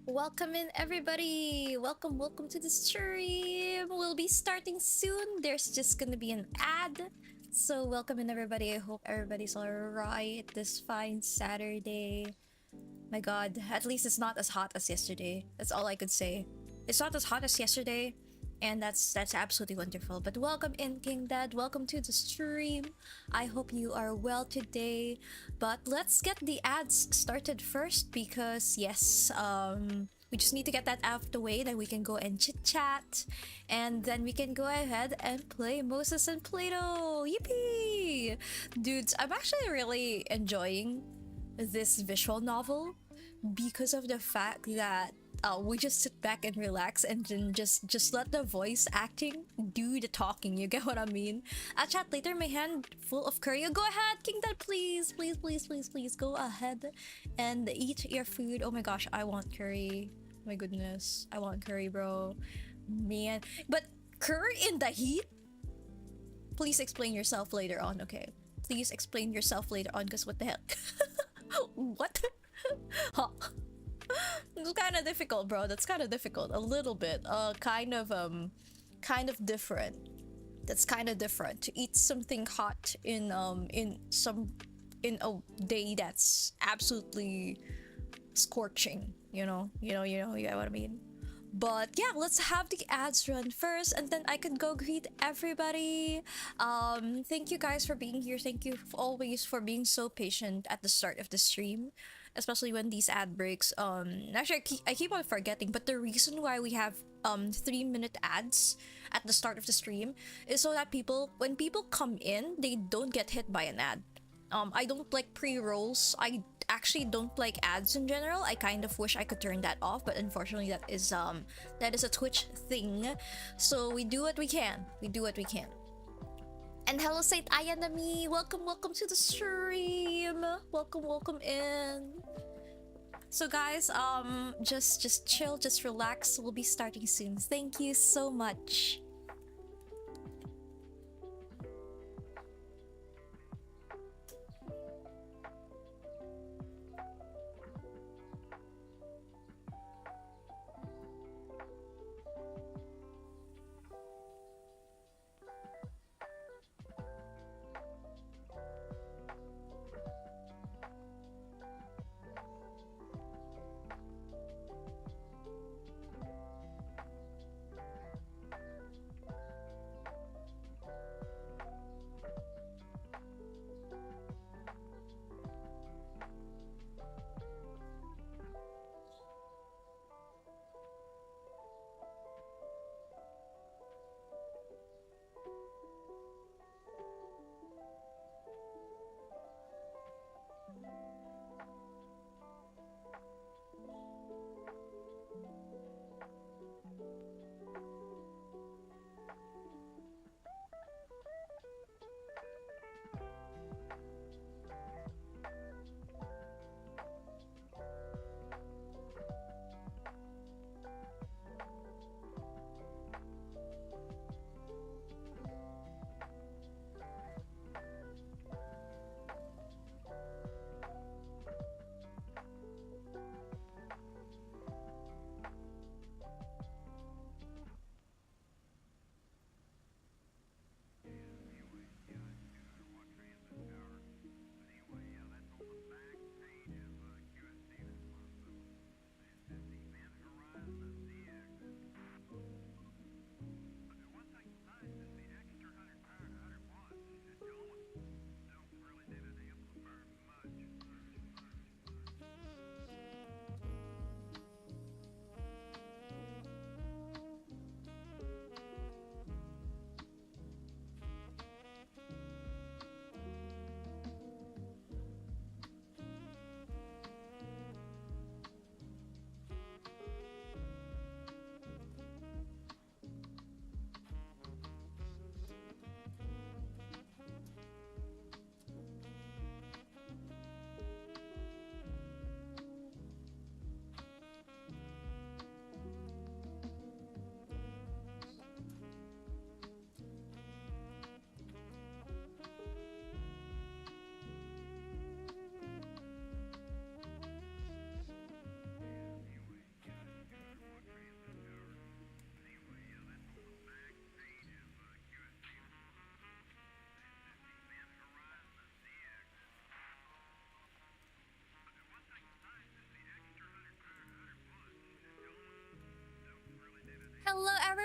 Welcome in, everybody. Welcome to the stream. We'll be starting soon. There's just gonna be an ad. So, welcome in, everybody. I hope everybody's alright this fine Saturday. My god, at least it's not as hot as yesterday. That's all I could say. It's not as hot as yesterday, and that's absolutely wonderful. But welcome in, King Dad. Welcome to the stream. I hope you are well today. But let's get the ads started first because yes, we just need to get that out of the way, then we can go and chit chat, and then we can go ahead and play Moses and Plato. Yippee! Dudes, I'm actually really enjoying this visual novel because of the fact that we just sit back and relax and then just let the voice acting do the talking. You get what I mean? I'll chat later. My hand full of curry. Go ahead, King Dad, please go ahead and eat your food. Oh my gosh, I want curry. My goodness, I want curry, bro. Man, but curry in the heat? Please explain yourself later on, okay? Please explain yourself later on, because what the heck? What? Huh. It's kind of difficult, bro. That's kind of difficult. A little bit. Kind of different. That's kind of different to eat something hot in a day that's absolutely scorching. You get what I mean. But yeah, let's have the ads run first, and then I can go greet everybody. Thank you guys for being here. Thank you always for being so patient at the start of the stream, especially when these ad breaks. Actually, I keep on forgetting, but the reason why we have 3-minute ads at the start of the stream is so that when people come in, they don't get hit by an ad. I don't like pre-rolls. I actually don't like ads in general. I kind of wish I could turn that off, but unfortunately that is a Twitch thing. So we do what we can. And hello, Saint Ayanami. Welcome to the stream. Welcome in. So guys, just chill, just relax. We'll be starting soon. Thank you so much.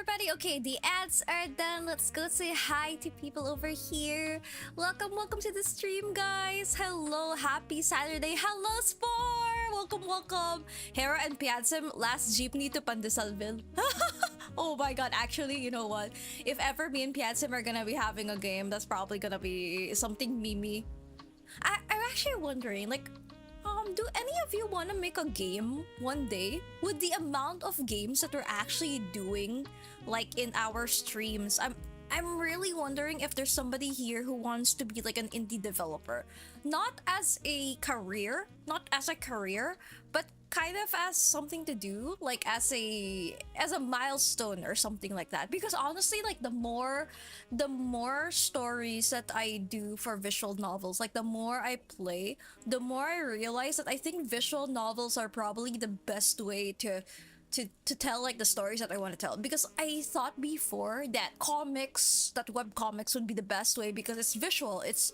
everybody. Okay, the ads are done. Let's go say hi to people over here. Welcome to the stream, guys. Hello, happy Saturday. Hello, Spore. Welcome. Hera and Piatsum, last jeepney to Pandesalville. Oh my god, actually, you know what? If ever me and Piatsum are gonna be having a game, that's probably gonna be something Mimi. I'm actually wondering, like, do any of you want to make a game one day with the amount of games that we're actually doing, like in our streams? I'm really wondering if there's somebody here who wants to be like an indie developer, not as a career, but kind of as something to do, like as a milestone or something like that. Because honestly, like the more stories that I do for visual novels, like the more I play, the more I realize that I think visual novels are probably the best way to tell like the stories that I want to tell. Because I thought before that web comics would be the best way because it's visual, it's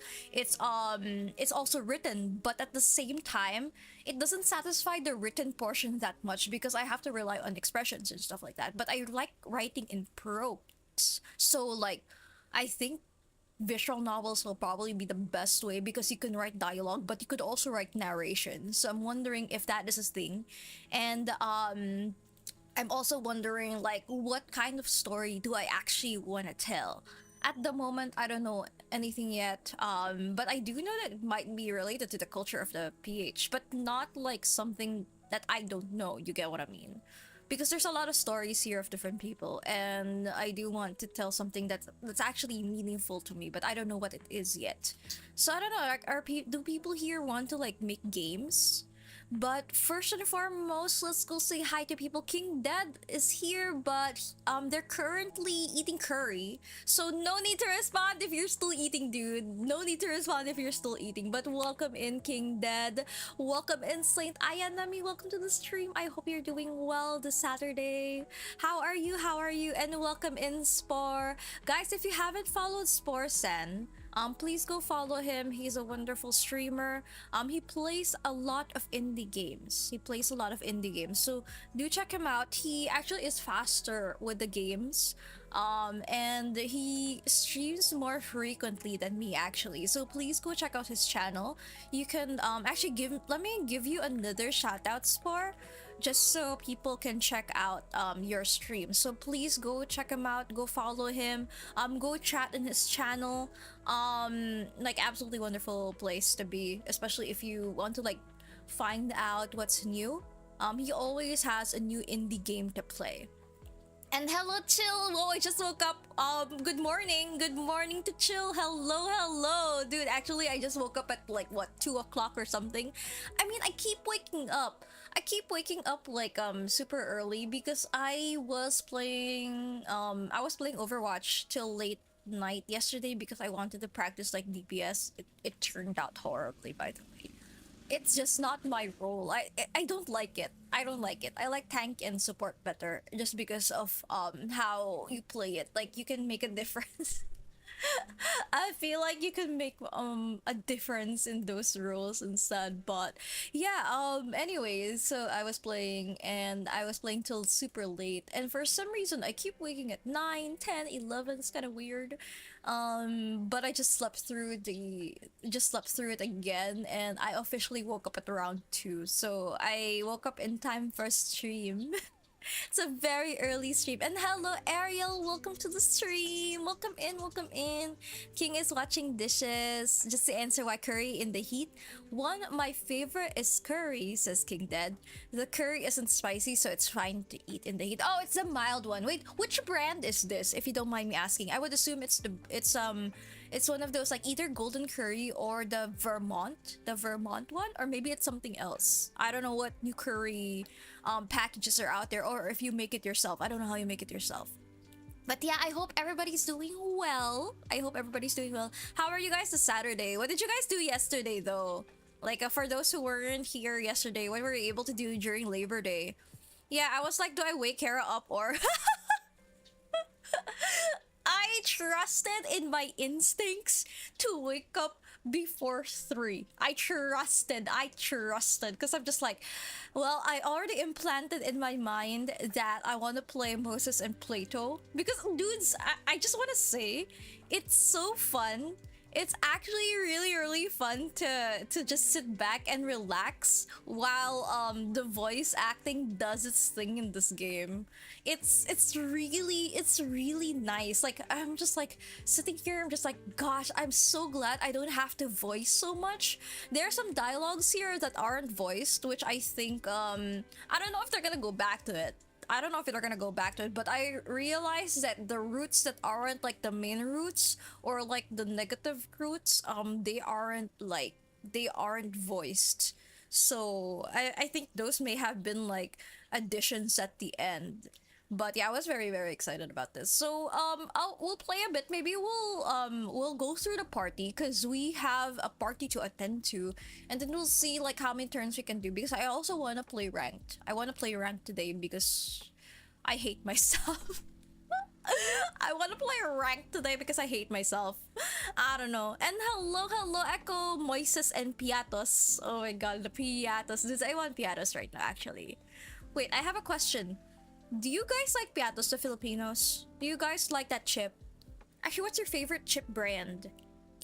also written, but at the same time it doesn't satisfy the written portion that much because I have to rely on expressions and stuff like that. But I like writing in prose, so like I think visual novels will probably be the best way because you can write dialogue, but you could also write narration. So I'm wondering if that is a thing. And I'm also wondering like what kind of story do I actually want to tell. At the moment, I don't know anything yet, but I do know that it might be related to the culture of the PH, but not like something that I don't know. You get what I mean? Because there's a lot of stories here of different people, and I do want to tell something that's actually meaningful to me, but I don't know what it is yet. So I don't know. Like, do people here want to like make games? But first and foremost, let's go say hi to people. King Dead is here, but they're currently eating curry. So no need to respond if you're still eating, dude. No need to respond if you're still eating. But welcome in, King Dead. Welcome in, Saint Ayanami. Welcome to the stream. I hope you're doing well this Saturday. How are you? And welcome in, Spore. Guys, if you haven't followed Spore Sen, please go follow him. He's a wonderful streamer. He plays a lot of indie games. So do check him out. He actually is faster with the games. And he streams more frequently than me actually. So please go check out his channel. You can actually let me give you another shout out, Spore, just so people can check out your stream. So please go check him out, go follow him, go chat in his channel. Like absolutely wonderful place to be, especially if you want to like find out what's new. He always has a new indie game to play. And hello, Chill. Whoa, I just woke up. Good morning to Chill. Hello, dude. Actually, I just woke up at like what 2 o'clock or something. I mean, I keep waking up like super early because I was playing Overwatch till late night yesterday because I wanted to practice like DPS. It turned out horribly, by the way. It's just not my role. I don't like it. I like tank and support better just because of how you play it. Like you can make a difference. I feel like you can make a difference in those roles instead. But yeah, anyways, so I was playing till super late, and for some reason I keep waking at 9, 10, 11. It's kind of weird. But I just slept through it again, and I officially woke up at around 2. So I woke up in time for stream. It's a very early stream. And hello, Ariel. Welcome to the stream. Welcome in. King is watching dishes. Just to answer why curry in the heat. One, my favorite is curry, says King Dead. The curry isn't spicy, so it's fine to eat in the heat. Oh, it's a mild one. Wait, which brand is this, if you don't mind me asking? I would assume it's one of those like either golden curry or the Vermont one, or maybe it's something else. I don't know what new curry packages are out there, or if you make it yourself. I don't know how you make it yourself. But yeah, I hope everybody's doing well. How are you guys this Saturday? What did you guys do yesterday though? Like for those who weren't here yesterday, what were you able to do during Labor Day? Yeah, I was like, do I wake Kara up or I trusted in my instincts to wake up before 3. I trusted, because I'm just like, well, I already implanted in my mind that I want to play Moses and Plato. Because, dudes, I just want to say, it's so fun. It's actually really, really fun to just sit back and relax while the voice acting does its thing in this game. It's really nice. Like, I'm just like sitting here, I'm just like, gosh, I'm so glad I don't have to voice so much. There are some dialogues here that aren't voiced, which I think I don't know if they're gonna go back to it. I don't know if they're gonna go back to it, but I realized that the roots that aren't like the main roots or like the negative roots, they aren't voiced. So I think those may have been like additions at the end. But yeah, I was very, very excited about this. So we'll play a bit. Maybe we'll go through the party because we have a party to attend to, and then we'll see like how many turns we can do, because I also want to play ranked. I want to play ranked today because I hate myself. I want to play ranked today because I hate myself. I don't know. And hello, Echo, Moises, and Piatos. Oh my god, the Piatos. I want Piatos right now, actually. Wait, I have a question. Do you guys like Piatos, the Filipinos? Do you guys like that chip? Actually, what's your favorite chip brand?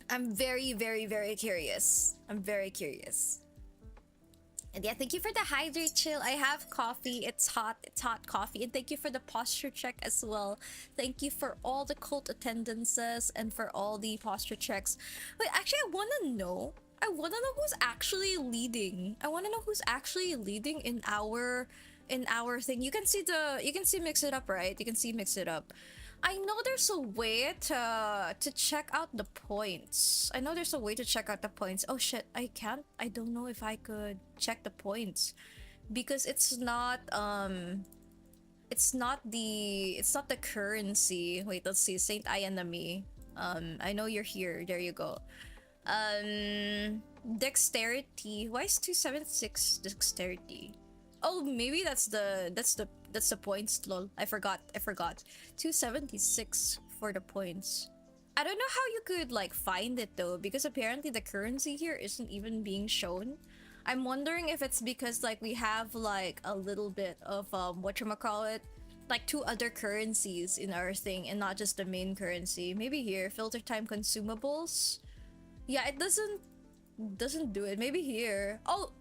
I'm very, very, very curious. I'm very curious. And yeah, thank you for the hydrate chill. I have coffee. It's hot coffee. And thank you for the posture check as well. Thank you for all the cult attendances and for all the posture checks. Wait, actually, I want to know. Who's actually leading. I want to know who's actually leading in our thing. You can see mix it up, right? You can see mix it up. I know there's a way to check out the points. Oh shit, I can't. I don't know if I could check the points because it's not the currency. Wait, let's see. Saint Ayanami. I know you're here. There you go. Dexterity. Why is 276 dexterity? Oh, maybe that's the points, lol. I forgot. 276 for the points. I don't know how you could like find it though, because apparently the currency here isn't even being shown. I'm wondering if it's because like we have like a little bit of whatchamacallit, like 2 other currencies in our thing and not just the main currency. Maybe here, filter time consumables. Yeah, it doesn't do it. Maybe here. Oh,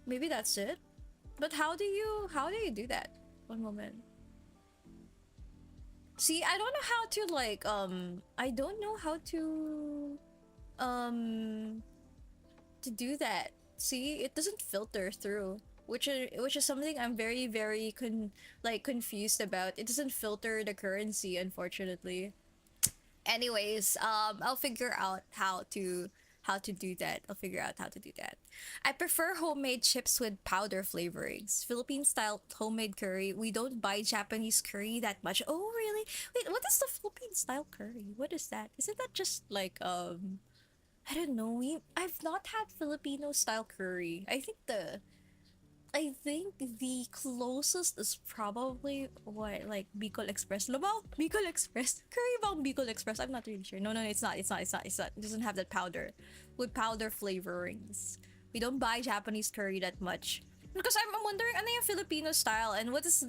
maybe that's it. But how do you do that? One moment. See, I don't know how to like I don't know how to do that. See, it doesn't filter through, which is something I'm very, very confused about. It doesn't filter the currency, unfortunately. Anyways, I'll figure out how to do that. I prefer homemade chips with powder flavorings. Philippine style homemade curry. We don't buy Japanese curry that much. Oh really? Wait, what is the Philippine style curry? What is that? Isn't that just like I don't know. I've not had Filipino style curry. I think the closest is probably what, like Bicol Express. Lobao? Bicol Express? Curry bang Bicol Express? I'm not really sure. No, it's not. It's not. It doesn't have that powder. With powder flavorings. We don't buy Japanese curry that much. Because I'm wondering, ano yung Filipino style? And what is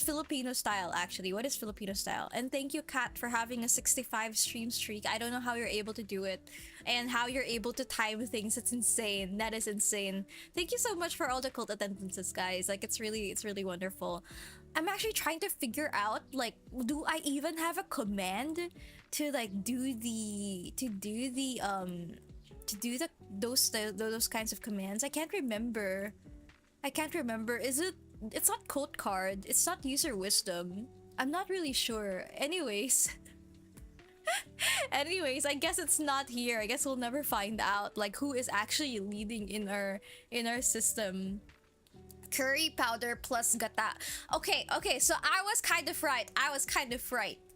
Filipino style actually? What is Filipino style? And thank you, Kat, for having a 65 stream streak. I don't know how you're able to do it. And how you're able to time things. It's insane. That is insane. Thank you so much for all the cult attendances, guys. Like, it's really wonderful. I'm actually trying to figure out, like, do I even have a command to like do those kinds of commands? I can't remember. Is it? It's not code card. It's not user wisdom. I'm not really sure. Anyways. I guess it's not here. I guess we'll never find out like who is actually leading in our system. Curry powder plus gata. Okay, so I was kind of right.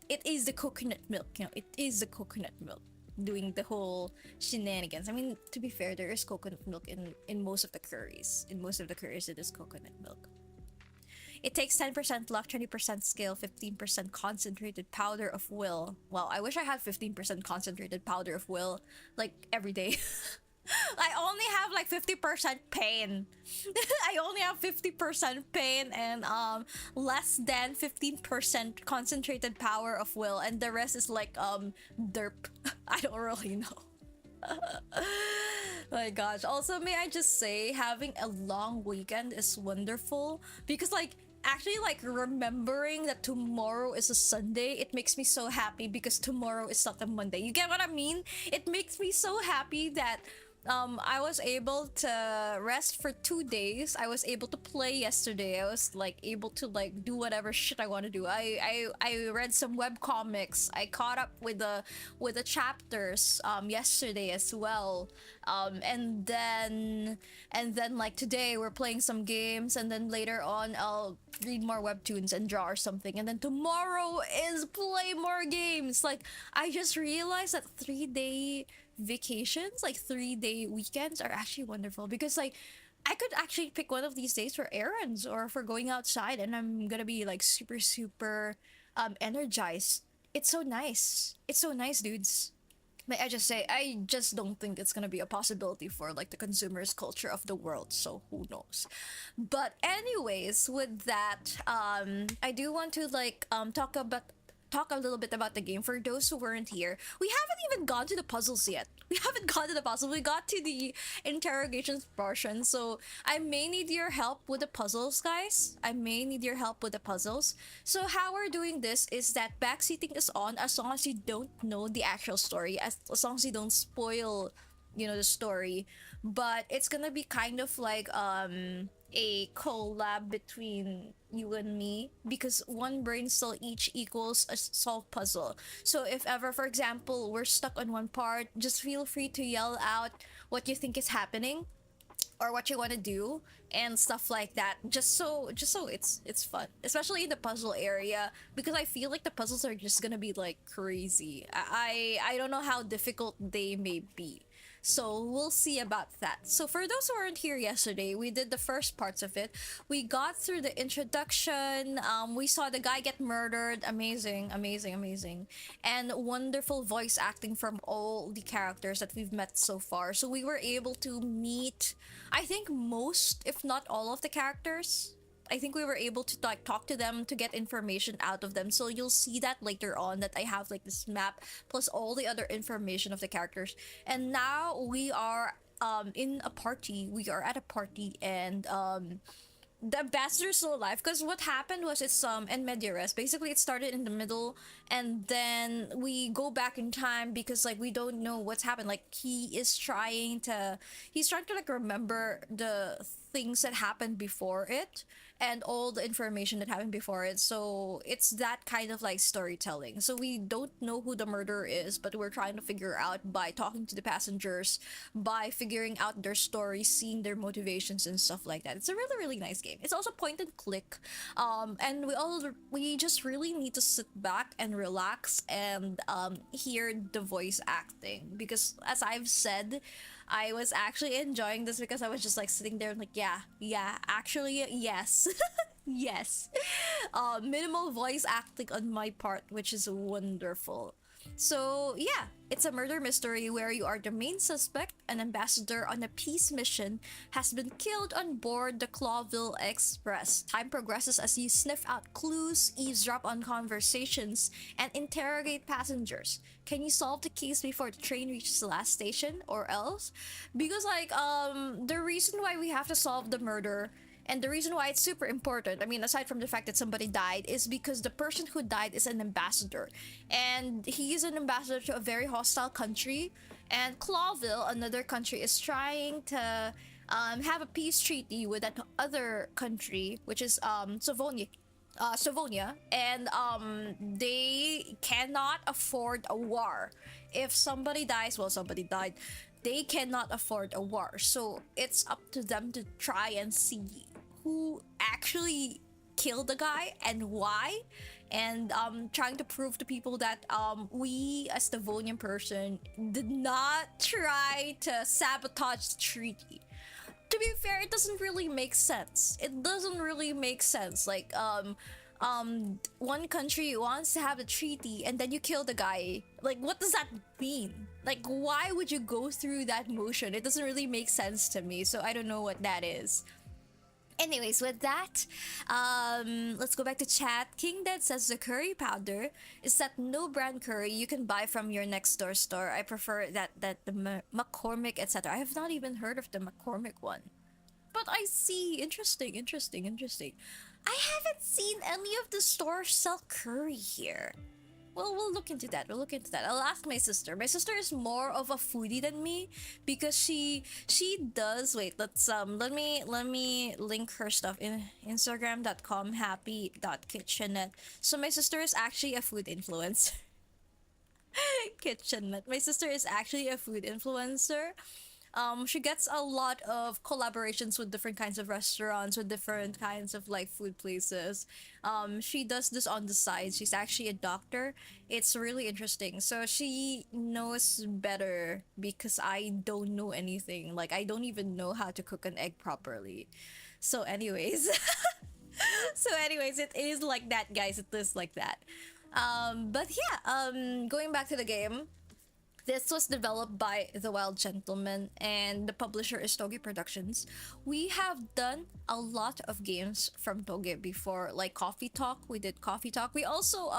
It is the coconut milk, it is the coconut milk doing the whole shenanigans. I mean, to be fair, there is coconut milk in most of the curries. It is coconut milk. It takes 10% luck, 20% skill, 15% concentrated powder of will. Well, I wish I had 15% concentrated powder of will, like, every day. I only have like 50% pain. I only have 50% pain and less than 15% concentrated power of will, and the rest is like derp. I don't really know. My gosh. Also, may I just say, having a long weekend is wonderful because, like, actually, like, remembering that tomorrow is a Sunday, it makes me so happy because tomorrow is not a Monday. You get what I mean? It makes me so happy that I was able to rest for 2 days. I was able to play yesterday. I was like able to like do whatever shit I want to do. I read some web comics. I caught up with the chapters yesterday as well. And then like today we're playing some games, and then later on I'll read more webtoons and draw or something, and then tomorrow is play more games. Like, I just realized that 3 day vacations, like 3 day weekends, are actually wonderful because, like, I could actually pick one of these days for errands or for going outside, and I'm gonna be like super super energized. It's so nice. It's so nice, dudes. May I just say, I just don't think it's gonna be a possibility for like the consumers culture of the world, so who knows. But anyways, with that, I do want to like talk a little bit about the game. For those who weren't here, we haven't even gone to the puzzles yet. We haven't gone to the puzzle. We got to the interrogations portion, so I may need your help with the puzzles, guys. I may need your help with the puzzles. So how we're doing this is that backseating is on as long as you don't know the actual story, as long as you don't spoil, the story. But it's gonna be kind of like a collab between you and me, because one brain cell each equals a solved puzzle. So if ever, for example, we're stuck on one part, just feel free to yell out what you think is happening or what you want to do and stuff like that, just so it's fun, especially in the puzzle area, because I feel like the puzzles are just gonna be like crazy. I don't know how difficult they may be, so we'll see about that. So for those who weren't here yesterday, we did the first parts of it. We got through the introduction. We saw the guy get murdered. Amazing, amazing, amazing, and wonderful voice acting from all the characters that we've met so far. So we were able to meet, I think, most, if not all, of the characters. I think we were able to like talk to them to get information out of them. So you'll see that later on, that I have like this map plus all the other information of the characters. And now we are in a party. We are at a party, and the ambassador's still alive, because what happened was, it's in media res. Basically, it started in the middle, and then we go back in time because like we don't know what's happened. Like, he's trying to like remember the things that happened before it and all the information that happened before it. So it's that kind of like storytelling. So we don't know who the murderer is, but we're trying to figure out by talking to the passengers, by figuring out their stories, seeing their motivations and stuff like that. It's a really really nice game. It's also point and click, and we just really need to sit back and relax and hear the voice acting, because as I've said, I was actually enjoying this because I was just like sitting there and like, yeah, actually, yes. Yes. Minimal voice acting on my part, which is wonderful. So yeah, it's a murder mystery where you are the main suspect. An ambassador on a peace mission has been killed on board the Clawville Express. Time progresses as you sniff out clues, eavesdrop on conversations, and interrogate passengers. Can you solve the case before the train reaches the last station, or else? Because like the reason why we have to solve the murder, and the reason why it's super important, I mean, aside from the fact that somebody died, is because the person who died is an ambassador. And he is an ambassador to a very hostile country. And Clawville, another country, is trying to have a peace treaty with that other country, which is Savonia, and they cannot afford a war. If somebody dies, well, somebody died. They cannot afford a war, so it's up to them to try and see who actually killed the guy and why, and trying to prove to people that we as the Devonian person did not try to sabotage the treaty. to be fair, it doesn't really make sense. It doesn't really make sense. Like, one country wants to have a treaty and then you kill the guy. Like, what does that mean? Like, why would you go through that motion? It doesn't really make sense to me, so I don't know what that is. Anyways, with that, let's go back to chat. King Dead says the curry powder is that no brand curry you can buy from your next door store. I prefer that the McCormick, etc. I have not even heard of the McCormick one, but I see. Interesting, interesting, interesting. I haven't seen any of the stores sell curry here. Well, we'll look into that. We'll look into that. I'll ask my sister. My sister is more of a foodie than me because she does. Wait, let me link her stuff in Instagram.com happy.kitchenette. So my sister is actually a food influencer. Kitchenette. My sister is actually a food influencer. She gets a lot of collaborations with different kinds of restaurants, with different kinds of like food places. She does this on the side. She's actually a doctor. It's really interesting. So she knows better because I don't know anything. Like, I don't even know how to cook an egg properly. So anyways, it is like that, guys. It is like that. But yeah, going back to the game. This was developed by The Wild Gentleman and the publisher is Toge Productions. We have done a lot of games from Toge before, like Coffee Talk. We did Coffee Talk. We also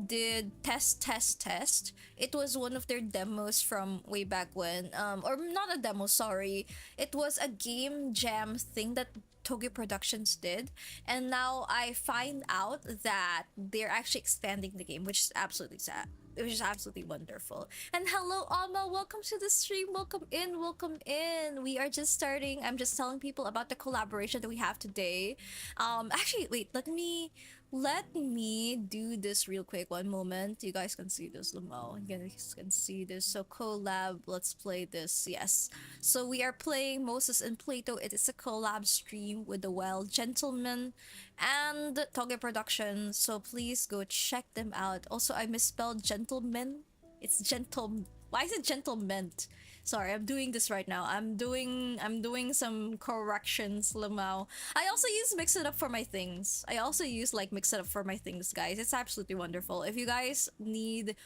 did Test. It was one of their demos from way back when. Or not a demo, sorry. It was a game jam thing that Toge Productions did, and now I find out that they're actually expanding the game, which is absolutely sad. Which is absolutely wonderful. And hello, Alma, welcome to the stream. Welcome in, welcome in. We are just starting. I'm just telling people about the collaboration that we have today. Actually, wait, let me do this real quick. One moment. You guys can see this, Lamo. You guys can see this. So collab, let's play this. Yes. So we are playing Moses and Plato. It is a collab stream with the Wild Gentleman and Toge Productions. So please go check them out. Also, I misspelled gentleman. It's gentle. Why is it gentleman? Sorry, I'm doing this right now. I'm doing some corrections, Lamau. I also use Mix It Up for my things. I also use like Mix It Up for my things, guys. It's absolutely wonderful. If you guys need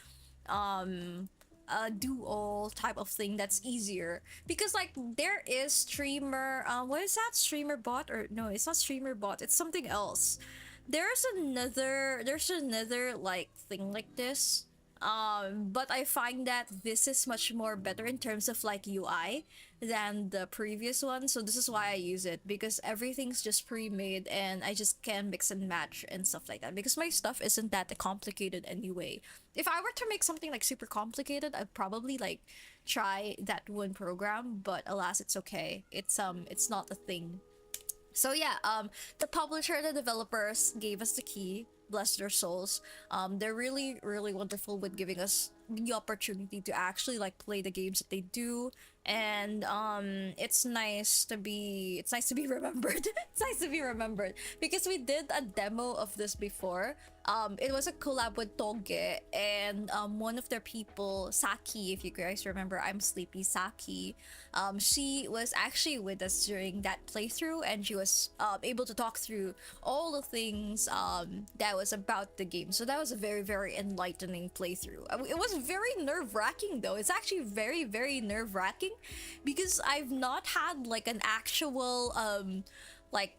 a do-all type of thing that's easier, because like there is streamer, what is that, streamer bot? Or no, it's not streamer bot, it's something else. There's another like thing like this, but I find that this is much more better in terms of like UI than the previous one. So this is why I use it, because everything's just pre-made and I just can mix and match and stuff like that, because my stuff isn't that complicated anyway. If I were to make something like super complicated, I'd probably like try that one program, but alas, it's okay. It's not a thing. So yeah, the publisher and the developers gave us the key, bless their souls. They're really wonderful with giving us the opportunity to actually like play the games that they do, and it's nice to be remembered. It's nice to be remembered because we did a demo of this before. It was a collab with Toge and one of their people, Saki, if you guys remember, I'm Sleepy Saki. She was actually with us during that playthrough, and she was able to talk through all the things that was about the game. So that was a very enlightening playthrough. It was very nerve-wracking though. It's actually very nerve-wracking because I've not had like an actual like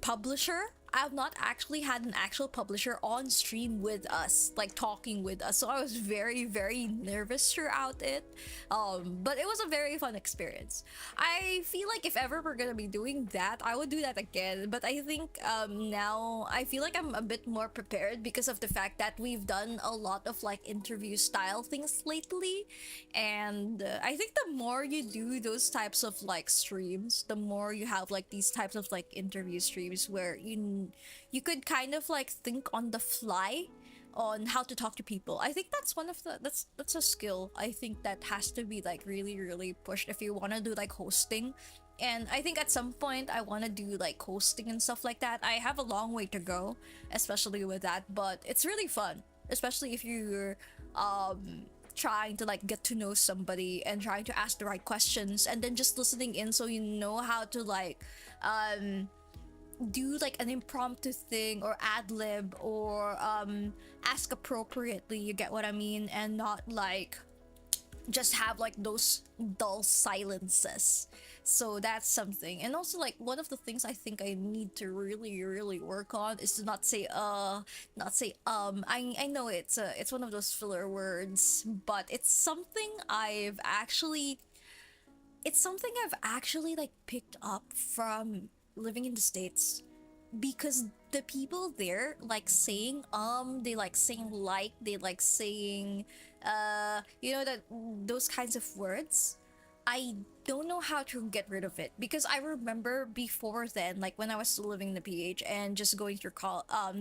publisher. I've not actually had an actual publisher on stream with us, like talking with us. So I was very nervous throughout it. But it was a very fun experience. I feel like if ever we're gonna be doing that, I would do that again. But I think now I feel like I'm a bit more prepared because of the fact that we've done a lot of like interview style things lately. And I think the more you do those types of like streams, the more you have like these types of like interview streams where you could kind of like think on the fly on how to talk to people. I think that's one of the that's a skill I think that has to be like really pushed if you want to do like hosting. And I think at some point I want to do like hosting and stuff like that. I have a long way to go, especially with that, but it's really fun, especially if you're trying to like get to know somebody and trying to ask the right questions, and then just listening in so you know how to like do like an impromptu thing or ad lib or ask appropriately, you get what I mean, and not like just have like those dull silences. So that's something. And also like one of the things I think I need to really work on is to not say I know it's one of those filler words, but it's something I've actually like picked up from living in the States, because the people there like saying they like saying like they like saying you know, that those kinds of words. I don't know how to get rid of it, because I remember before then, like when I was still living in the PH and just going through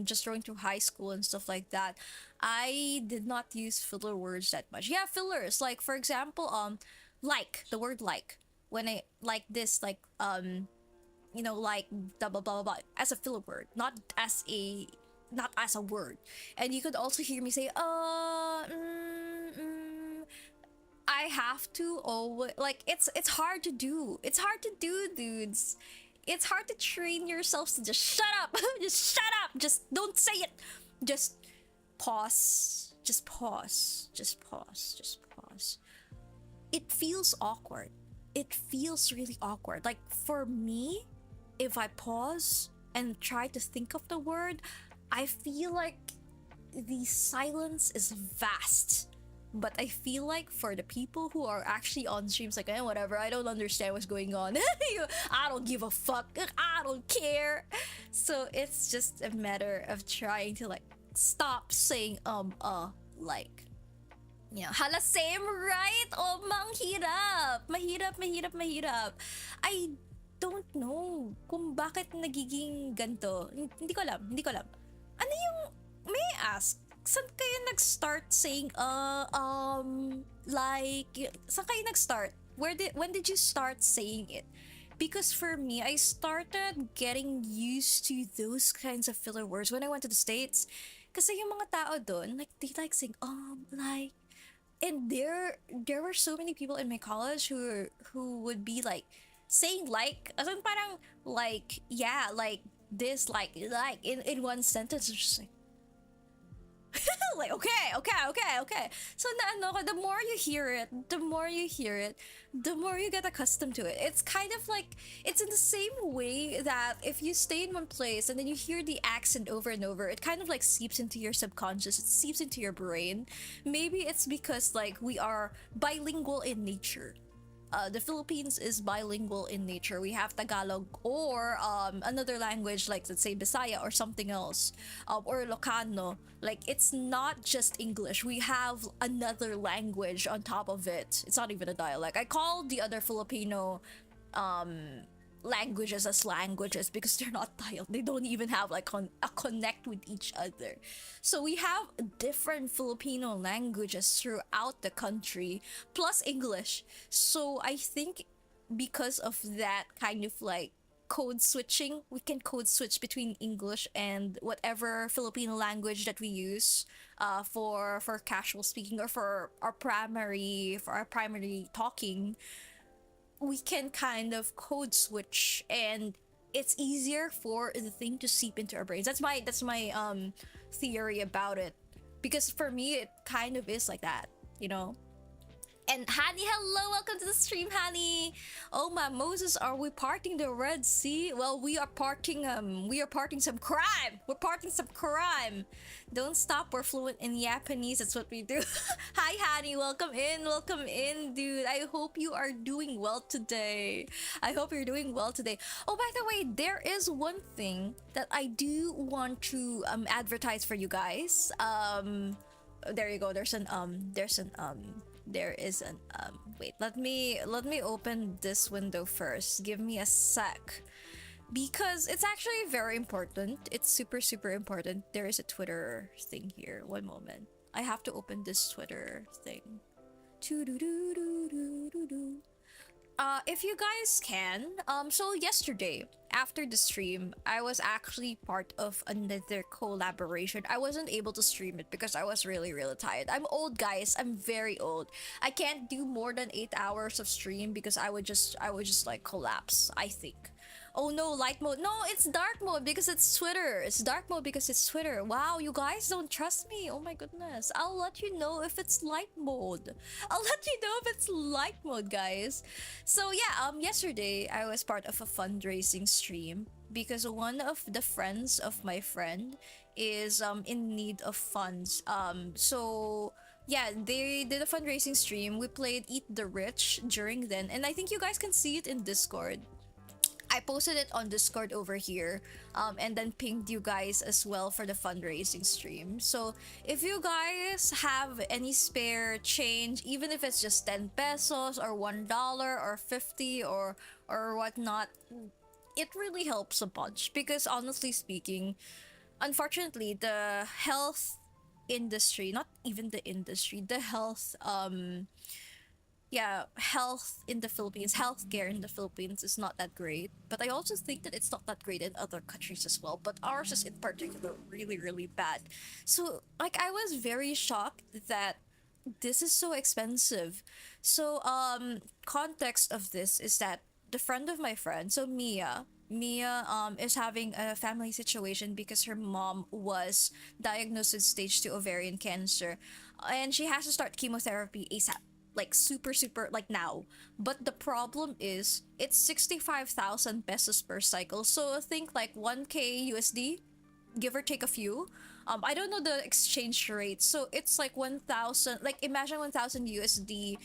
just going through high school and stuff like that, I did not use filler words that much. Yeah, fillers, like for example, like the word like, when I like this, like you know, like blah blah blah blah, as a filler word, not as a word. And you could also hear me say I have to always like, it's hard to do. It's hard to do, dudes. It's hard to train yourselves to just shut up. Just shut up. Just don't say it. Just pause. Just pause. Just pause. Just pause. It feels awkward. It feels really awkward. Like for me, if I pause and try to think of the word, I feel like the silence is vast. But I feel like for the people who are actually on streams, like, whatever, I don't understand what's going on. I don't give a fuck. I don't care. So it's just a matter of trying to like stop saying like. Yeah, hala, same, right? Oh, mahirap. I don't know kung bakit nagiging ganto. Hindi ko alam. Ano yung, may I ask, saan kayo nag-start saying like, saan kayo nag-start? When did you start saying it? Because for me, I started getting used to those kinds of filler words when I went to the States. Kasi yung mga tao doon, like, they like saying like, and there were so many people in my college who would be like saying like, as in parang like, yeah, like this, like in one sentence. It's just like like, okay. So na the more you hear it, the more you get accustomed to it. It's kind of like, it's in the same way that if you stay in one place and then you hear the accent over and over, it kind of like seeps into your subconscious, it seeps into your brain. Maybe it's because like we are bilingual in nature. The Philippines is bilingual in nature. We have Tagalog or another language, like let's say Bisaya or something else, or Ilocano. Like, it's not just English. We have another language on top of it. It's not even a dialect. I call the other Filipino languages as languages because they're not dialect. They don't even have like a connect with each other. So we have different Filipino languages throughout the country, plus English. So I think because of that kind of like code switching, we can code switch between English and whatever Filipino language that we use for casual speaking or for our primary talking. We can kind of code switch, and it's easier for the thing to seep into our brains. That's my theory about it, because for me it kind of is like that, you know. And Hani, hello, welcome to the stream, Hani. Oh my Moses, are we parting the Red Sea? Well, we are parting some crime. We're parting some crime. Don't stop, we're fluent in Japanese, that's what we do. Hi Hani, welcome in, dude. I hope you are doing well today. Oh, by the way, there is one thing that I do want to advertise for you guys. There you go. Wait, let me open this window first. Give me a sec, because it's actually very important. It's super important. There is a Twitter thing here. One moment, I have to open this Twitter thing. If you guys can, so yesterday after the stream, I was actually part of another collaboration. I wasn't able to stream it because I was really, really tired. I'm old, guys. I'm very old. I can't do more than 8 hours of stream because I would just like collapse, I think. Oh no, light mode. No, it's dark mode because it's Twitter. It's dark mode because it's Twitter. Wow, you guys don't trust me. Oh my goodness. I'll let you know if it's light mode. I'll let you know if it's light mode, guys. So yeah, yesterday I was part of a fundraising stream because one of the friends of my friend is in need of funds. So yeah, they did a fundraising stream. We played Eat the Rich during then, and I think you guys can see it in Discord. I posted it on Discord over here, and then pinged you guys as well for the fundraising stream. So if you guys have any spare change, even if it's just 10 pesos or $1 or 50 or whatnot, it really helps a bunch. Because honestly speaking, unfortunately, the health industry, not even the industry, the health yeah, health in the Philippines, healthcare in the Philippines is not that great. But I also think that it's not that great in other countries as well. But ours is in particular really, really bad. So, like, I was very shocked that this is so expensive. So, context of this is that the friend of my friend, so Mia is having a family situation because her mom was diagnosed with stage 2 ovarian cancer, and she has to start chemotherapy ASAP, like super super like now. But the problem is it's 65,000 pesos per cycle, so think like 1k USD, give or take a few. I don't know the exchange rate, so it's like 1,000, like imagine 1,000 USD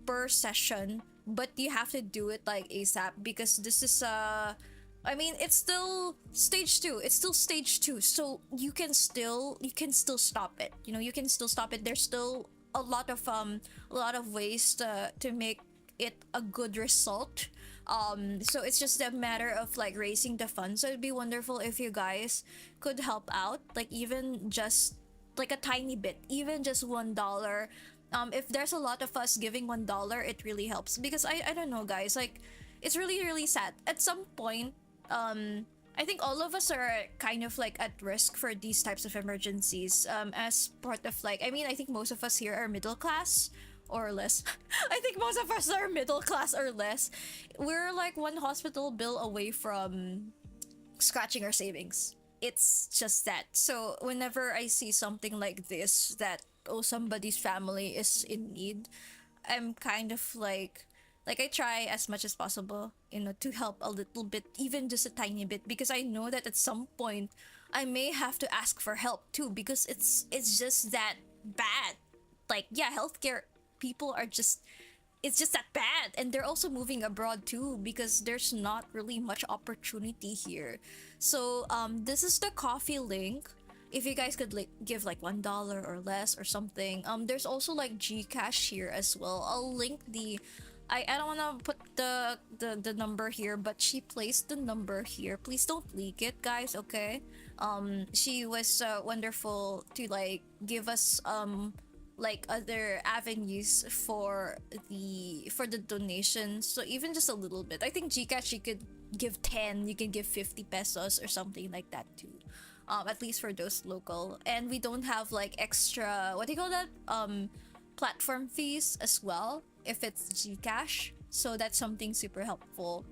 per session, but you have to do it like ASAP because this is I mean, it's still stage 2. It's still stage 2. So you can still stop it. You know, you can still stop it. There's still a lot of ways to make it a good result. So it's just a matter of like raising the funds. So it'd be wonderful if you guys could help out, like even just like a tiny bit, even just $1. If there's a lot of us giving $1, it really helps because I don't know, guys, like it's really really sad at some point. I think all of us are kind of like at risk for these types of emergencies, as part of like, I mean, I think most of us here are middle class or less. I think most of us are middle class or less. We're like one hospital bill away from scratching our savings. It's just that. So whenever I see something like this, that oh, somebody's family is in need, I'm kind of like I try as much as possible, to help a little bit, even just a tiny bit, because I know that at some point I may have to ask for help too, because it's just that bad. Like yeah, healthcare people are just, it's just that bad, and they're also moving abroad too because there's not really much opportunity here. So this is the coffee link. If you guys could like give like $1 or less or something. There's also like Gcash here as well. I'll link the, I don't want to put the number here, but she placed the number here. Please don't leak it, guys, okay? She was wonderful to like give us like other avenues for the donation. So even just a little bit, I think Gcash, you could give 10, you can give 50 pesos or something like that too. At least for those local, and we don't have like extra, what do you call that, platform fees as well if it's Gcash. So that's something super helpful.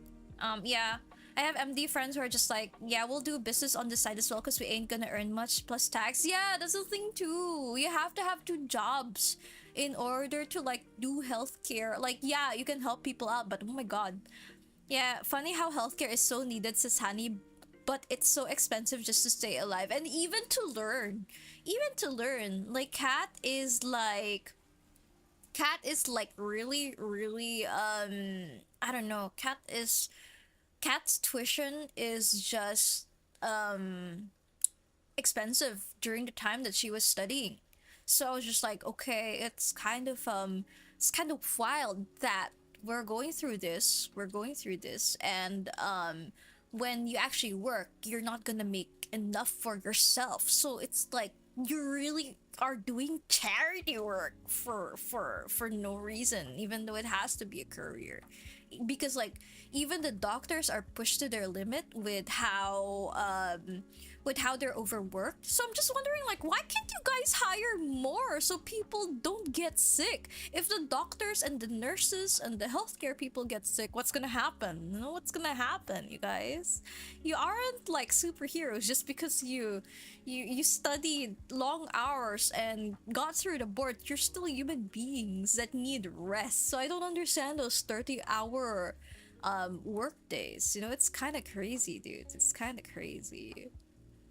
Yeah, I have MD friends who are just like, yeah, we'll do business on the side as well because we ain't gonna earn much plus tax. Yeah, that's the thing too. You have to have two jobs in order to like do healthcare. Like, yeah, you can help people out, but oh my god. Yeah, funny how healthcare is so needed, says Honey, but it's so expensive just to stay alive and even to learn. Even to learn. Like, Cat is like really, really, I don't know. Cat's tuition is just expensive during the time that she was studying. So I was just like, okay, it's kind of wild that we're going through this, and when you actually work, you're not gonna make enough for yourself. So it's like you really are doing charity work for no reason, even though it has to be a career. because like even the doctors are pushed to their limit with how they're overworked. So I'm just wondering, like, why can't you guys hire more so people don't get sick? If the doctors and the nurses and the healthcare people get sick, what's gonna happen? You know, what's gonna happen, you guys? You aren't like superheroes just because you studied long hours and got through the board. You're still human beings that need rest. So I don't understand those 30-hour work days. You know, it's kind of crazy, dude. It's kind of crazy.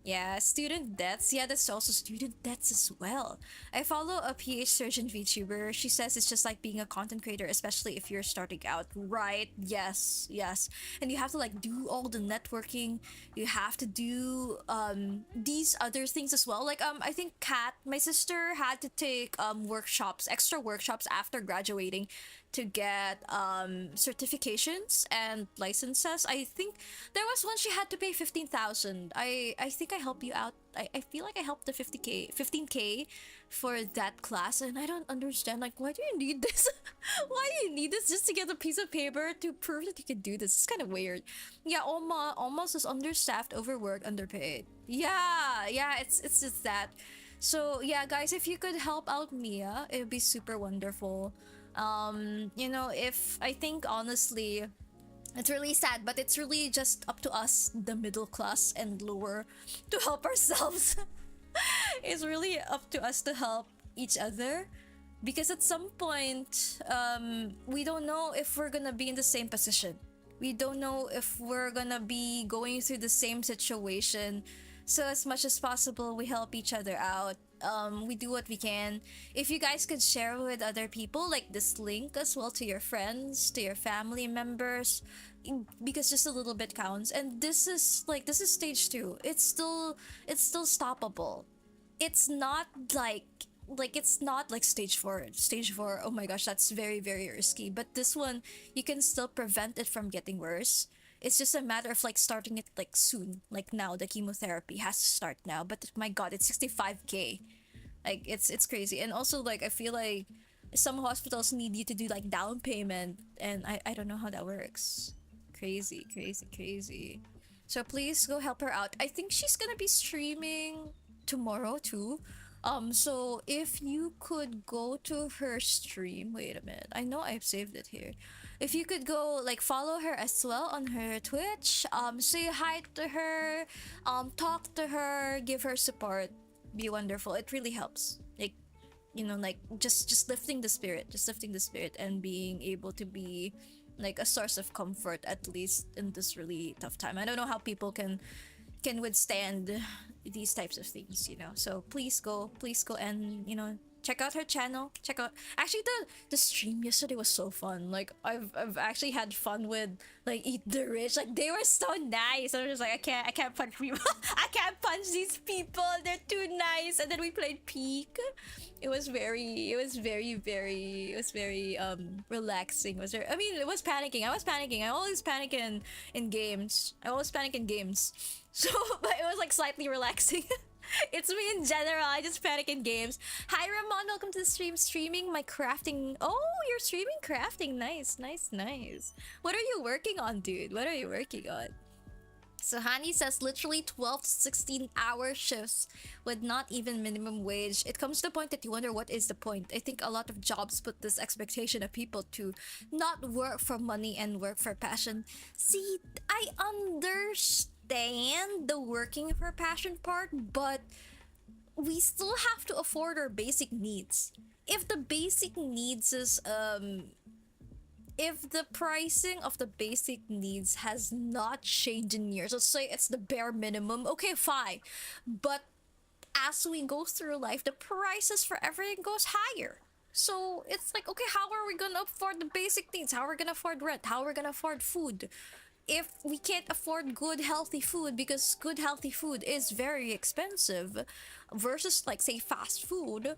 Yeah, student debts. Yeah, that's also student debts as well. I follow a PH surgeon VTuber. She says it's just like being a content creator, especially if you're starting out. Right? Yes, yes. And you have to like do all the networking. You have to do these other things as well. Like I think Kat, my sister, had to take workshops, extra workshops after graduating to get certifications and licenses. I think there was one she had to pay 15,000. I think I helped you out. I feel like I helped the 50k 15k for that class, and I don't understand, like, why do you need this? Why do you need this just to get a piece of paper to prove that you can do this? It's kind of weird. Yeah, almost is understaffed, overworked, underpaid. Yeah, yeah, it's just that. So yeah, guys, if you could help out Mia, it would be super wonderful. You know, if I think honestly, it's really sad, but it's really just up to us, the middle class and lower, to help ourselves. It's really up to us to help each other, because at some point, we don't know if we're gonna be in the same position. We don't know if we're gonna be going through the same situation. So as much as possible, we help each other out. We do what we can. If you guys could share with other people, like this link as well, to your friends, to your family members, because just a little bit counts. And this is stage 2. It's still stoppable. It's not like it's not like stage 4. Stage 4, oh my gosh, that's very, very risky. But this one, you can still prevent it from getting worse. It's just a matter of like starting it like soon, like now. The chemotherapy has to start now, but my god, it's 65k. Like it's crazy. And also, like, I feel like some hospitals need you to do like down payment, and I don't know how that works. Crazy, crazy, crazy. So please go help her out. I think she's gonna be streaming tomorrow too. So if you could go to her stream, wait a minute. I know I've saved it here. If you could go like follow her as well on her Twitch, say hi to her, talk to her, give her support, be wonderful. It really helps. Like, you know, like just lifting the spirit, and being able to be like a source of comfort, at least in this really tough time. I don't know how people can withstand these types of things, you know. So please go and, you know, check out her channel. Check out, actually, the stream yesterday was so fun. Like, I've actually had fun with like Eat the Rich. Like, they were so nice. I was just like, I can't punch people. I can't punch these people. They're too nice. And then we played Peak. It was very relaxing. I mean, it was panicking. I was panicking. I always panic in games. I always panic in games. So, but it was like slightly relaxing. It's me in general. I just panic in games. Hi Ramon, welcome to the stream. Streaming my crafting. Oh, you're streaming crafting. Nice, nice, nice. What are you working on, dude? What are you working on? So Hani says literally 12 to 16-hour shifts with not even minimum wage. It comes to the point that you wonder, what is the point? I think a lot of jobs put this expectation of people to not work for money and work for passion. See, I understand the working for passion part, but we still have to afford our basic needs. If the basic needs is if the pricing of the basic needs has not changed in years, let's say it's the bare minimum, okay, fine. But as we go through life, the prices for everything goes higher. So it's like, okay, how are we gonna afford the basic needs? How are we gonna afford rent? How are we gonna afford food? If we can't afford good healthy food, because good healthy food is very expensive versus like, say, fast food,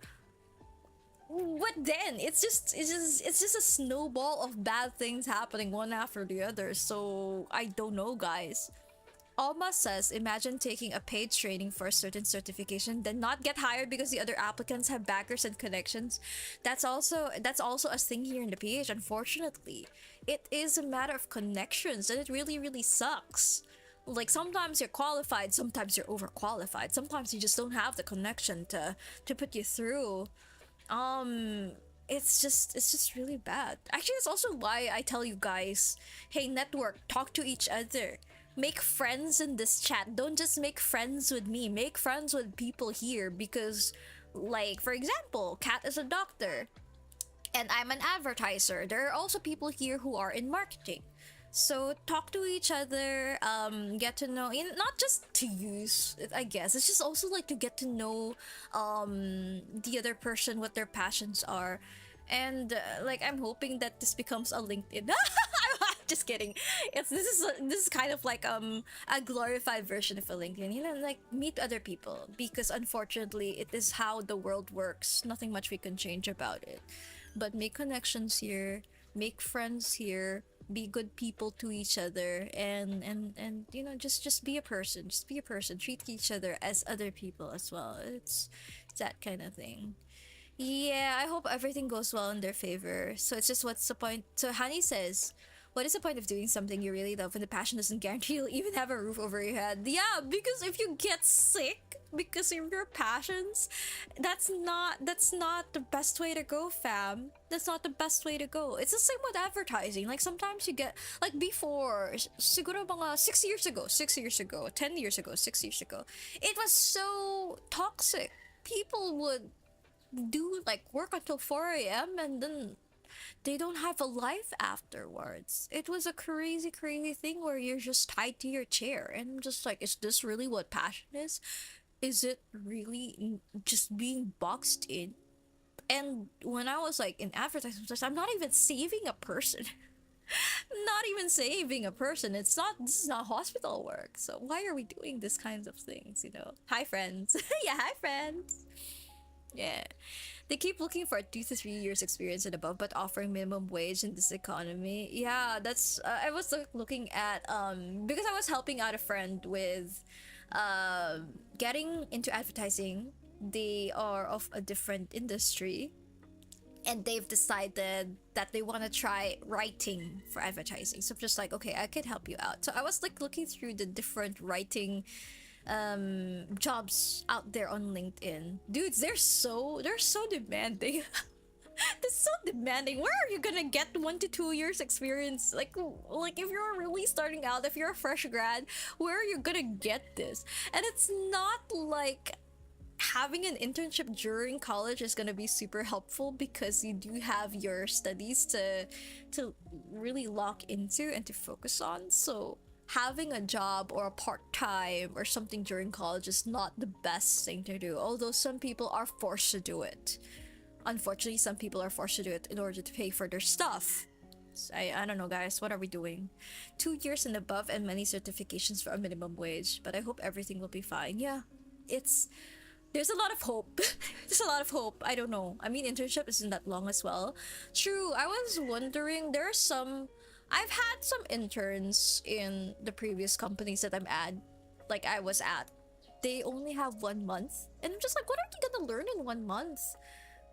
what then? It's just a snowball of bad things happening one after the other. So I don't know, guys. Alma says, imagine taking a paid training for a certain certification, then not get hired because the other applicants have backers and connections. That's also a thing here in the PH. Unfortunately, it is a matter of connections, and it really really sucks. Like sometimes you're qualified, sometimes you're overqualified, sometimes you just don't have the connection to put you through. um it's just really bad. Actually, it's also why I tell you guys, hey, network, talk to each other, make friends in this chat. Don't just make friends with me, make friends with people here, because, like, for example, Kat is a doctor and I'm an advertiser. There are also people here who are in marketing. So talk to each other, get to know, not just to use, I guess. It's just also like to get to know the other person, what their passions are. And like, I'm hoping that this becomes a LinkedIn. Just kidding. This is kind of like a glorified version of a LinkedIn. Like, meet other people, because unfortunately it is how the world works. Nothing much we can change about it. But make connections here, make friends here, be good people to each other, and just be a person. Just be a person. Treat each other as other people as well. It's that kind of thing. Yeah, I hope everything goes well in their favor. So it's just, what's the point? So Hani says, what is the point of doing something you really love when the passion doesn't guarantee you'll even have a roof over your head? Yeah, because if you get sick because of your passions, that's not the best way to go, fam. That's not the best way to go. It's the same with advertising. Like sometimes you get, like, before, siguro mga 6 years ago, 6 years ago, 10 years ago, 6 years ago, it was so toxic. People would do like work until 4 a.m. and then they don't have a life afterwards. It was a crazy, crazy thing where you're just tied to your chair, and I'm just like, is this really what passion is? Is it really just being boxed in? And when I was like in advertising, I'm not even saving a person. Not even saving a person. This is not hospital work. So why are we doing this kinds of things? Hi, friends. Yeah, hi, friends. Yeah. They keep looking for 2 to 3 years experience and above, but offering minimum wage in this economy. Yeah, that's. I was looking at because I was helping out a friend with getting into advertising. They are of a different industry, and they've decided that they want to try writing for advertising. So I'm just like, okay, I could help you out. So I was like looking through the different writing jobs out there on LinkedIn. Dudes, they're so demanding. They're so demanding. Where are you gonna get 1 to 2 years experience? Like if you're really starting out, if you're a fresh grad, where are you gonna get this? And it's not like having an internship during college is going to be super helpful, because you do have your studies to really lock into and to focus on. So having a job or a part-time or something during college is not the best thing to do, although some people are forced to do it. Unfortunately, some people are forced to do it in order to pay for their stuff. So I don't know, guys, what are we doing? 2 years and above and many certifications for a minimum wage, but I hope everything will be fine. Yeah, it's there's a lot of hope. There's a lot of hope. I don't know. I mean, internship isn't that long as well. True. I was wondering, I've had some interns in the previous companies that I was at. They only have 1 month. And I'm just like, what are you gonna learn in 1 month?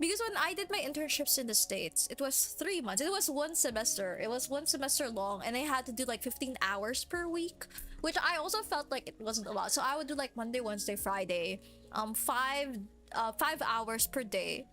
Because when I did my internships in the States, it was 3 months. It was one semester. It was one semester long, and I had to do like 15 hours per week, which I also felt like it wasn't a lot. So I would do like Monday, Wednesday, Friday, 5 hours per day,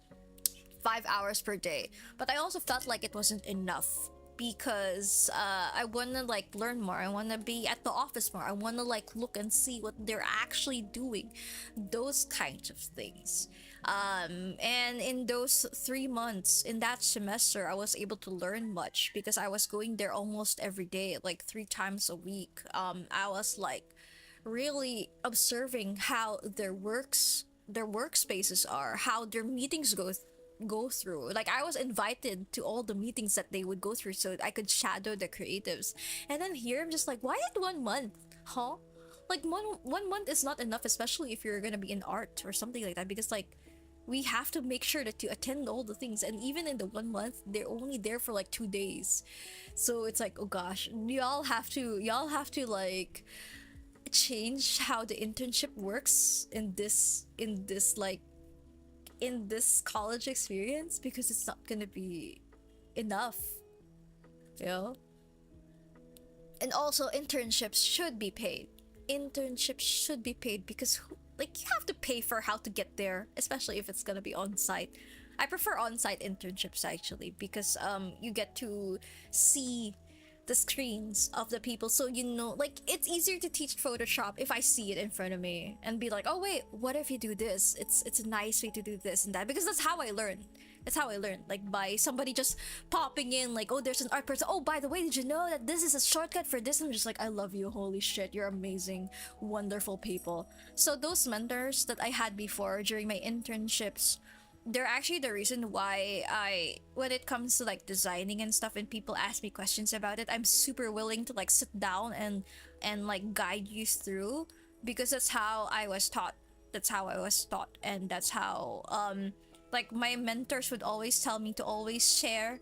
5 hours per day. But I also felt like it wasn't enough, because I want to like learn more. I want to be at the office more. I want to like look and see what they're actually doing, those kinds of things. And in those 3 months in that semester, I was able to learn much, because I was going there almost every day, like 3 times a week. I was like really observing how their workspaces are, how their meetings go through. Like, I was invited to all the meetings that they would go through, so I could shadow the creatives. And then here I'm just like, why at 1 month? Huh? Like, one month is not enough, especially if you're gonna be in art or something like that, because like we have to make sure that you attend all the things, and even in the 1 month they're only there for like 2 days. So it's like, oh gosh, y'all have to like change how the internship works in this college experience, because it's not gonna be enough, you know. And also, internships should be paid. Internships should be paid because like, you have to pay for how to get there, especially if it's gonna be on site. I prefer on site internships actually, because you get to see the screens of the people, so you know, like, it's easier to teach Photoshop if I see it in front of me and be like, oh wait, what if you do this? It's a nice way to do this and that, because that's how I learn. That's how I learned, like, by somebody just popping in, like, oh, there's an art person. Oh, by the way, did you know that this is a shortcut for this? And I'm just like, I love you. Holy shit, you're amazing, wonderful people. So those mentors that I had before during my internships, they're actually the reason why when it comes to like designing and stuff, and people ask me questions about it, I'm super willing to like sit down and like guide you through, because that's how I was taught. That's how I was taught, and that's how like, my mentors would always tell me to always share,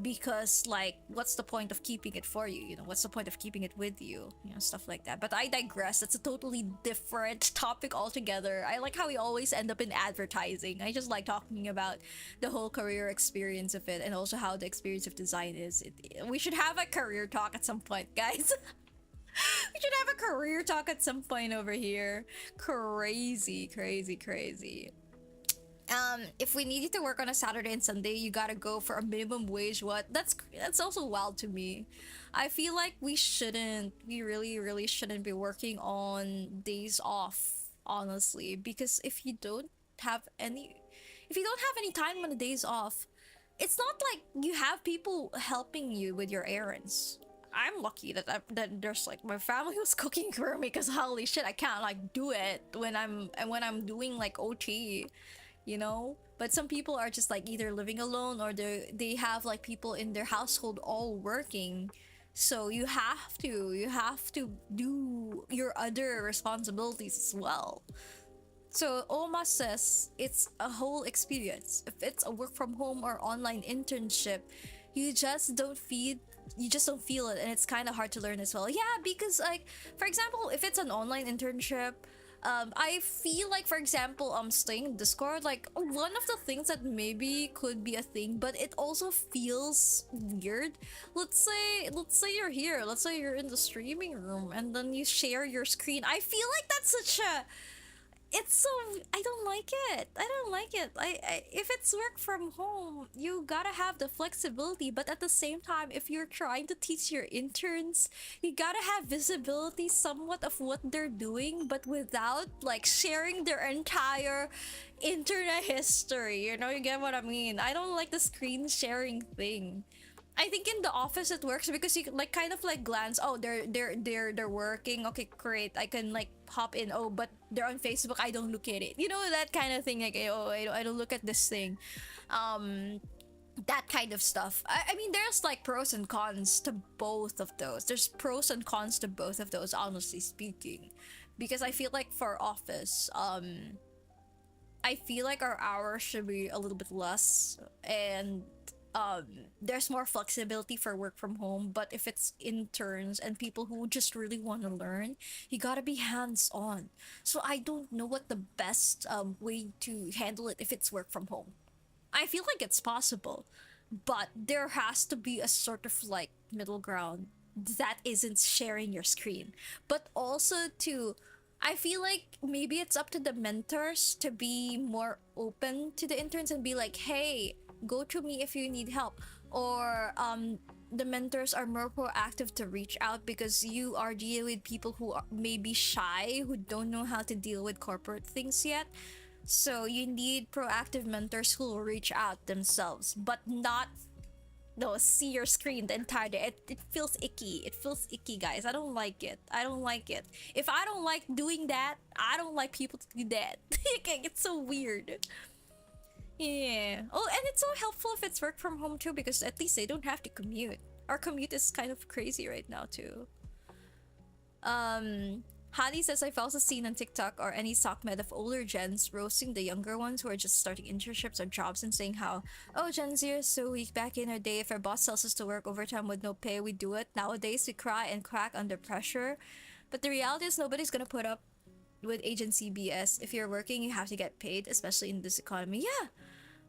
because like, what's the point of keeping it for you, you know, what's the point of keeping it with you, you know, stuff like that. But I digress. That's a totally different topic altogether. I like how we always end up in advertising. I just like talking about the whole career experience of it, and also how the experience of design is. We should have a career talk at some point, guys. We should have a career talk at some point over here. Crazy, crazy, crazy. If we need you to work on a Saturday and Sunday, you gotta go for a minimum wage. What? That's also wild to me. I feel like we really shouldn't be working on days off, honestly, because if you don't have any time on the days off, it's not like you have people helping you with your errands. I'm lucky that there's like, my family was cooking for me, because holy shit, I can't like do it when I'm doing like OT, you know. But some people are just like either living alone, or they have like people in their household all working, so you have to do your other responsibilities as well. So Oma says it's a whole experience. If it's a work from home or online internship, you just don't feed you just don't feel it, and it's kind of hard to learn as well. Yeah, because like, for example, if it's an online internship, I feel like, for example, staying in Discord, like, one of the things that maybe could be a thing, but it also feels weird. Let's say you're here, let's say you're in the streaming room, and then you share your screen. I feel like that's such a it's so I don't like it. I don't like it. If it's work from home, you gotta have the flexibility, but at the same time, if you're trying to teach your interns, you gotta have visibility somewhat of what they're doing, but without like sharing their entire internet history. You know, you get what I mean? I don't like the screen sharing thing. I think in the office it works because you like kind of like glance. Oh, they're working. Okay, great. I can like hop in. Oh, but they're on Facebook. I don't look at it. You know, that kind of thing. Like, oh, I don't look at this thing. Um, that kind of stuff. I mean, there's like pros and cons to both of those. There's pros and cons to both of those, honestly speaking, because I feel like for office, I feel like our hours should be a little bit less, and there's more flexibility for work from home. But if it's interns and people who just really want to learn, you gotta be hands on. So I don't know what the best way to handle it if it's work from home. I feel like it's possible, but there has to be a sort of like middle ground that isn't sharing your screen, but also to, I feel like maybe it's up to the mentors to be more open to the interns and be like, hey, go to me if you need help. Or the mentors are more proactive to reach out, because you are dealing with people who are maybe shy, who don't know how to deal with corporate things yet. So you need proactive mentors who will reach out themselves, but not no see your screen the entire day. It feels icky. It feels icky, guys. I don't like it. I don't like it. If I don't like doing that, I don't like people to do that. It's so weird. Yeah. Oh, and it's so helpful if it's work from home too, because at least they don't have to commute. Our commute is kind of crazy right now too. Hadi says, I've also seen on TikTok or any SOCMED of older gens roasting the younger ones who are just starting internships or jobs and saying how, oh, Gen Z is so weak. Back in our day, if our boss tells us to work overtime with no pay, we do it. Nowadays, we cry and crack under pressure. But the reality is nobody's gonna put up with agency BS. If you're working, you have to get paid, especially in this economy. Yeah,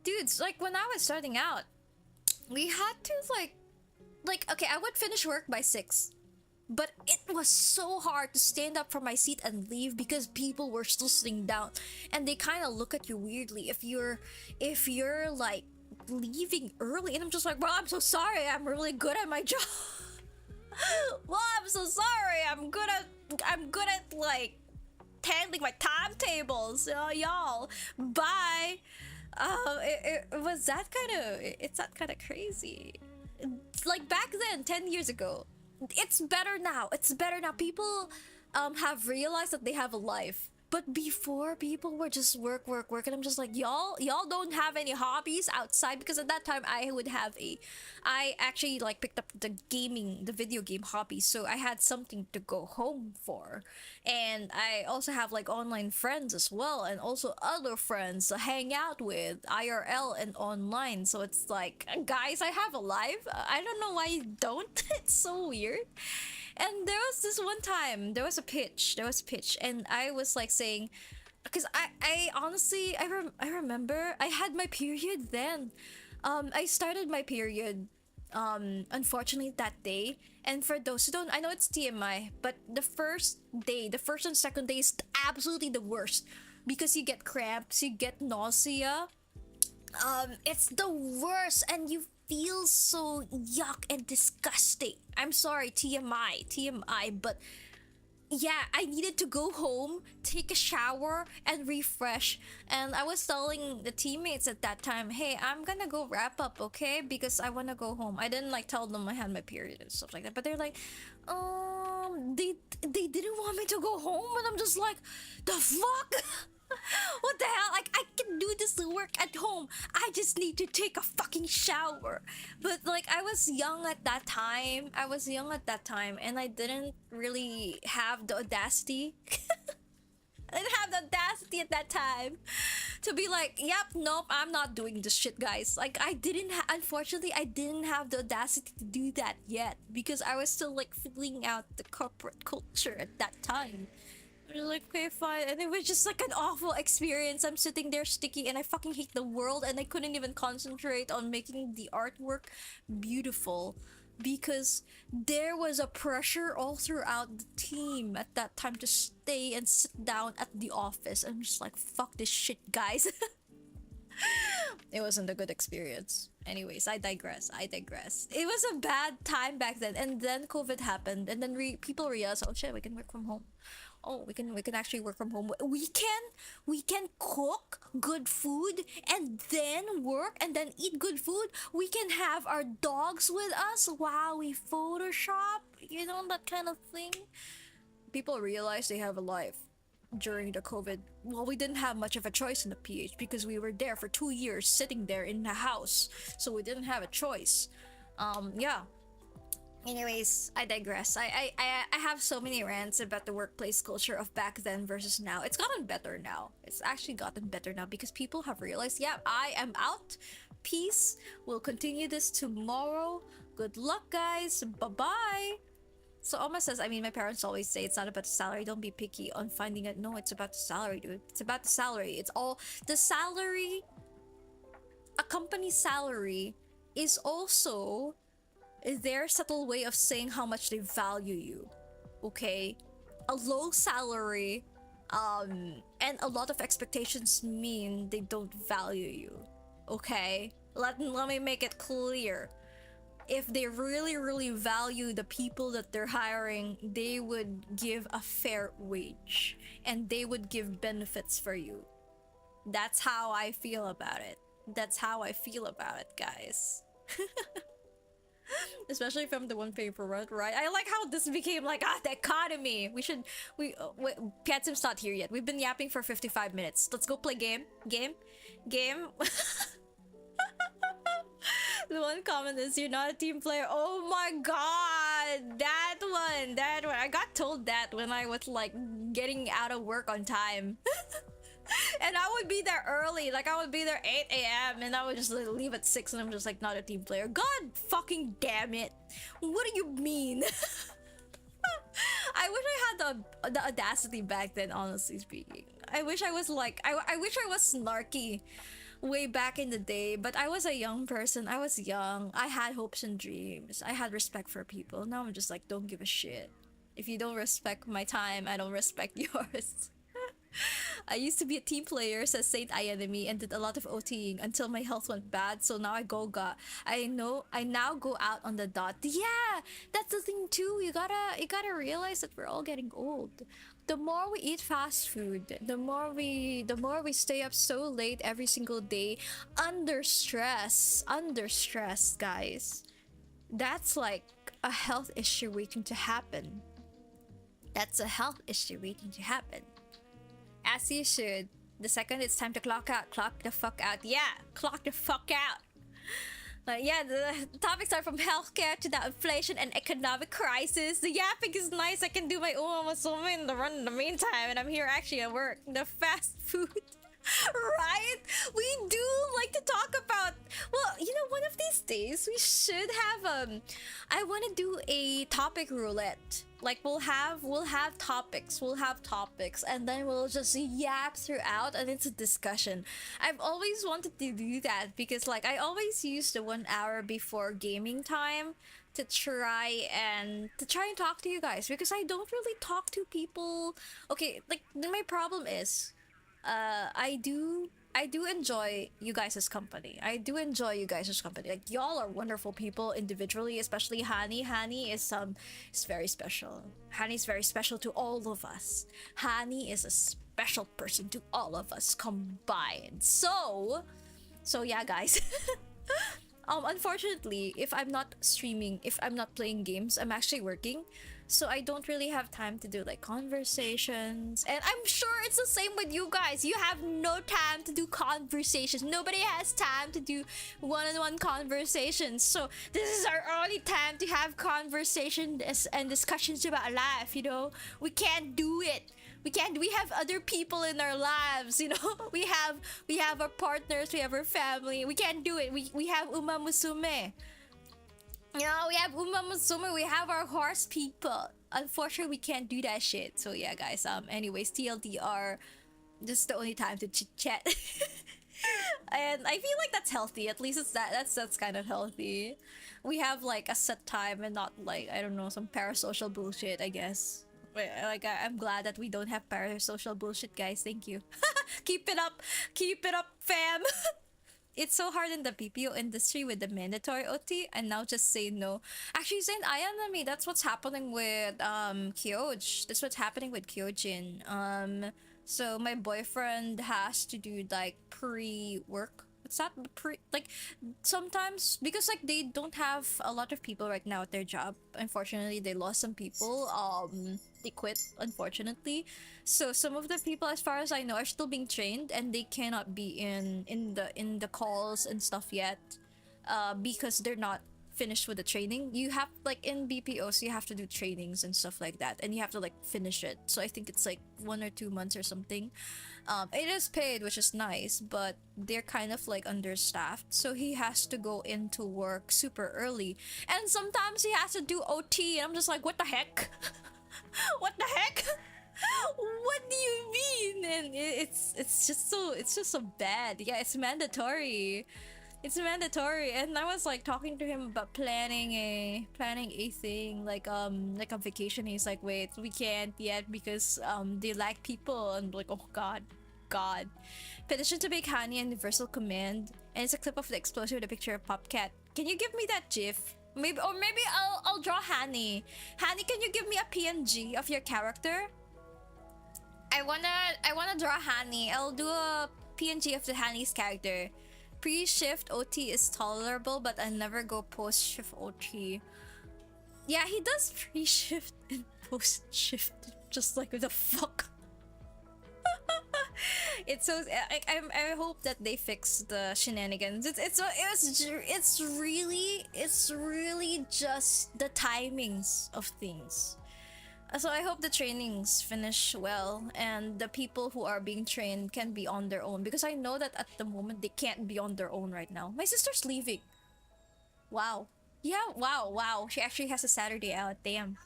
dudes, like when I was starting out, we had to like okay, I would finish work by 6. But it was so hard to stand up from my seat and leave because people were still sitting down, and they kind of look at you weirdly if you're like leaving early, and I'm just like, well, I'm so sorry, I'm really good at my job. Well, I'm so sorry, I'm good at like handling my timetables. Y'all, bye. It was that kind of, it's that kind of crazy. Like back then, 10 years ago, it's better now. It's better now. People have realized that they have a life. But before, people were just work, work, work, and I'm just like, y'all don't have any hobbies outside, because at that time I actually like picked up the video game hobby, so I had something to go home for, and I also have like online friends as well, and also other friends to hang out with IRL and online. So it's like, guys, I have a life. I don't know why you don't. It's so weird. And there was this one time, there was a pitch, and I was like saying, because I honestly, I remember I had my period then. I started my period, unfortunately that day. And for those who don't, I know it's TMI, but the first and second day is absolutely the worst, because you get cramps, you get nausea. It's the worst, and you feel so yuck and disgusting. I'm sorry, TMI, but yeah, I needed to go home, take a shower, and refresh. And I was telling the teammates at that time, hey, I'm gonna go wrap up, okay? Because I wanna go home. I didn't like tell them I had my period and stuff like that, but they're like, they didn't want me to go home, and I'm just like, the fuck? What the hell? Like, I can do this work at home. I just need to take a fucking shower. But like, I was young at that time. And I didn't really have the audacity. I didn't have the audacity at that time to be like, yep, nope, I'm not doing this shit, guys. Like, unfortunately, I didn't have the audacity to do that yet, because I was still like filling out the corporate culture at that time. I was like, okay, fine. And it was just like an awful experience. I'm sitting there sticky, and I fucking hate the world, and I couldn't even concentrate on making the artwork beautiful, because there was a pressure all throughout the team at that time to stay and sit down at the office. I'm just like, fuck this shit, guys. It wasn't a good experience. Anyways, I digress. It was a bad time back then, and then COVID happened, and then people realized, oh shit, we can work from home. Oh, we can actually work from home. We can cook good food and then work and then eat good food. We can have our dogs with us while we Photoshop, that kind of thing. People realize they have a life during the COVID. Well, we didn't have much of a choice in the PH, because we were there for 2 years sitting there in the house, so we didn't have a choice. Yeah. Anyways, I digress. I have so many rants about the workplace culture of back then versus now. It's gotten better now. It's actually gotten better now, because people have realized, yeah, I am out. Peace. We'll continue this tomorrow. Good luck, guys. Bye-bye. So Oma says, I mean, my parents always say it's not about the salary. Don't be picky on finding it. No, it's about the salary, dude. It's about the salary. It's all the salary. A company's salary is also their subtle way of saying how much they value you. Okay? A low salary and a lot of expectations mean they don't value you. Okay? Let me make it clear. If they really, really value the people that they're hiring, they would give a fair wage, and they would give benefits for you. That's how I feel about it. Guys. Especially if I'm the one paying for rent, right? I like how this became like, the economy. Wait, Piatzim's not here yet. We've been yapping for 55 minutes. Let's go play game. The one comment is, you're not a team player. Oh my god, that one. I got told that when I was like getting out of work on time. And I would be there early, like I would be there 8 a.m. and I would just like, leave at 6, and I'm just like, not a team player. God fucking damn it. What do you mean? I wish I had the audacity back then, honestly speaking. I wish I was like, I wish I was snarky way back in the day, but I was a young person. I was young. I had hopes and dreams. I had respect for people. Now I'm just like, don't give a shit. If you don't respect my time, I don't respect yours. I used to be a team player, says Saint Enemy, and did a lot of OTing until my health went bad. So now I now go out on the dot. Yeah, that's the thing too. You gotta realize that we're all getting old. The more we eat fast food, the more we stay up so late every single day under stress, guys. That's like a health issue waiting to happen. That's a health issue waiting to happen. As you should. The second it's time to clock out, clock the fuck out. Yeah, clock the fuck out. Like, yeah, the topics are from healthcare to the inflation and economic crisis. The yapping is nice. I can do my own in the run in the meantime, and I'm here actually at work. The fast food. Right? We do like to talk about, well, one of these days we should have I want to do a topic roulette. Like we'll have topics and then we'll just yap throughout and it's a discussion. I've always wanted to do that because like I always use the 1 hour before gaming time to try and talk to you guys because I don't really talk to people. Okay, like my problem is I do enjoy you guys' company. I do enjoy you guys' company. Like y'all are wonderful people individually, especially Hani. Hani is very special. Hani is very special to all of us. Hani is a special person to all of us combined. So yeah, guys. Unfortunately, if I'm not streaming, if I'm not playing games, I'm actually working. So I don't really have time to do like conversations. And I'm sure it's the same with you guys. You have no time to do conversations. Nobody has time to do one-on-one conversations. So this is our only time to have conversations and discussions about life, We can't do it. We have other people in our lives, we have our partners, we have our family. We can't do it. We have Uma Musume. We have Uma Musume, we have our horse people. Unfortunately, we can't do that shit. So yeah, guys, anyways, TLDR, this is the only time to chit chat. And I feel like that's healthy. At least that's kind of healthy. We have like a set time and not like, I don't know, some parasocial bullshit, I guess. Like I'm glad that we don't have parasocial bullshit, guys. Thank you. Keep it up, fam. It's so hard in the BPO industry with the mandatory OT, and now just say no. Actually, saying Ayanami, that's what's happening with Kyoj. That's what's happening with Kyojin. So my boyfriend has to do like pre-work. It's not like sometimes because like they don't have a lot of people right now at their job. Unfortunately, they lost some people. They quit, unfortunately. So some of the people, as far as I know, are still being trained and they cannot be in the calls and stuff yet, because they're not finished with the training. You have like in BPOs, you have to do trainings and stuff like that, and you have to like finish it. So I think it's like 1 or 2 months or something. It is paid, which is nice, but they're kind of like understaffed. So he has to go into work super early, and sometimes he has to do OT, and I'm just like, what the heck? What the heck? What do you mean? And it's just so bad. Yeah, it's mandatory. It's mandatory. And I was like talking to him about planning a thing like a vacation. He's like, wait, we can't yet because they lack people. And I'm like, oh god. Petition to make Hani a universal command, and it's a clip of the explosion with a picture of Popcat. Can you give me that GIF? Maybe I'll draw Hani. Hani, can you give me a PNG of your character? I wanna draw Hani. I'll do a PNG of the Hani's character. Pre-shift OT is tolerable, but I never go post-shift OT. Yeah, he does pre-shift and post-shift. Just like, what the fuck? It's so I hope that they fix the shenanigans. It's really just the timings of things. So I hope the trainings finish well and the people who are being trained can be on their own, because I know that at the moment they can't be on their own right now. My sister's leaving. Wow. Yeah, wow. She actually has a Saturday out. Damn.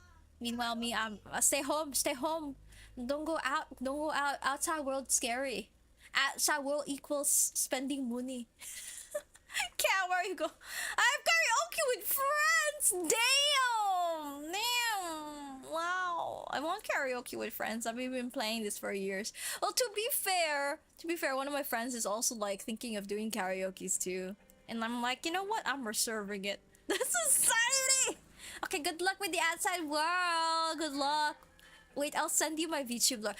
Meanwhile, me, I'm stay home, stay home. Don't go out, don't go out. Outside world scary. Outside world equals spending money. Cat, where you go? I have karaoke with friends. Damn, damn. Wow, I want karaoke with friends. I've been playing this for years. Well, to be fair, one of my friends is also like thinking of doing karaoke's too, and I'm like, you know what? I'm reserving it. The society. Okay, good luck with the outside world. Good luck. Wait, I'll send you my VTuber.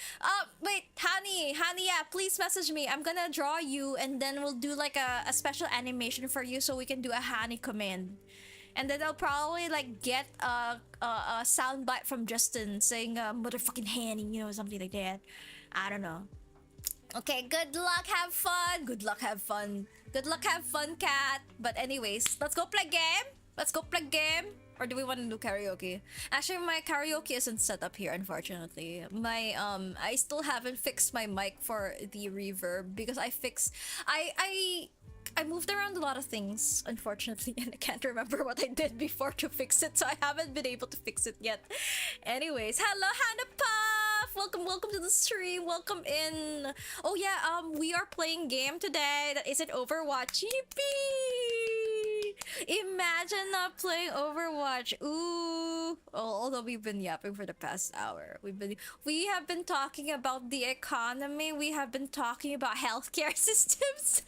Wait, honey, yeah, please message me. I'm gonna draw you, and then we'll do like a special animation for you, so we can do a honey command. And then I'll probably like get a soundbite from Justin saying motherfucking honey, you know, something like that. I don't know. Okay, good luck, have fun. Good luck, have fun. Good luck, have fun, cat. But anyways, let's go play game. Let's go play game. Or do we want to do karaoke? Actually, my karaoke isn't set up here, unfortunately. My I still haven't fixed my mic for the reverb because I moved around a lot of things, unfortunately, and I can't remember what I did before to fix it, so I haven't been able to fix it yet. Anyways, hello, Hannah Puff! Welcome to the stream. Welcome in. Oh yeah, we are playing game today that isn't Overwatch. Yippee! Imagine not playing Overwatch. Ooh. Although we've been yapping for the past hour. We have been talking about the economy. We have been talking about healthcare systems.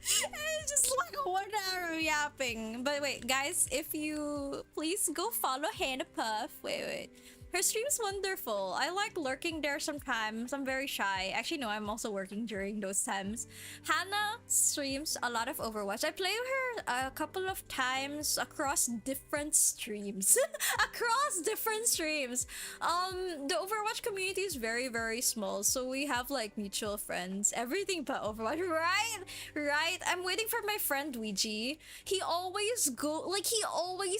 It's just like 1 hour of yapping. But wait, guys, if you please go follow Hannah Puff. Wait. Her stream's wonderful. I like lurking there sometimes. I'm very shy. Actually, no, I'm also working during those times. Hannah streams a lot of Overwatch. I play her a couple of times across different streams. Across different streams. The Overwatch community is very, very small, so we have like mutual friends. Everything but Overwatch, right? Right? I'm waiting for my friend Ouija. He always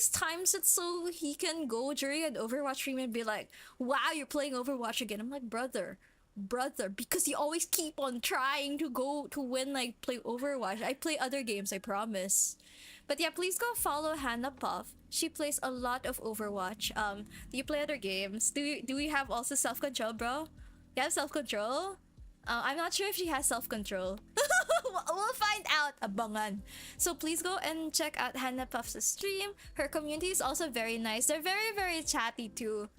times it so he can go during an Overwatch stream and be like, wow, you're playing Overwatch again. I'm like, brother, because you always keep on trying to go to win, like play Overwatch. I play other games, I promise. But yeah, please go follow Hannah Puff. She plays a lot of Overwatch. Do you play other games? Do we have also self-control, bro? You have self-control? I'm not sure if she has self-control. We'll find out, abangan. So please go and check out Hannah Puff's stream. Her community is also very nice. They're very, very chatty too.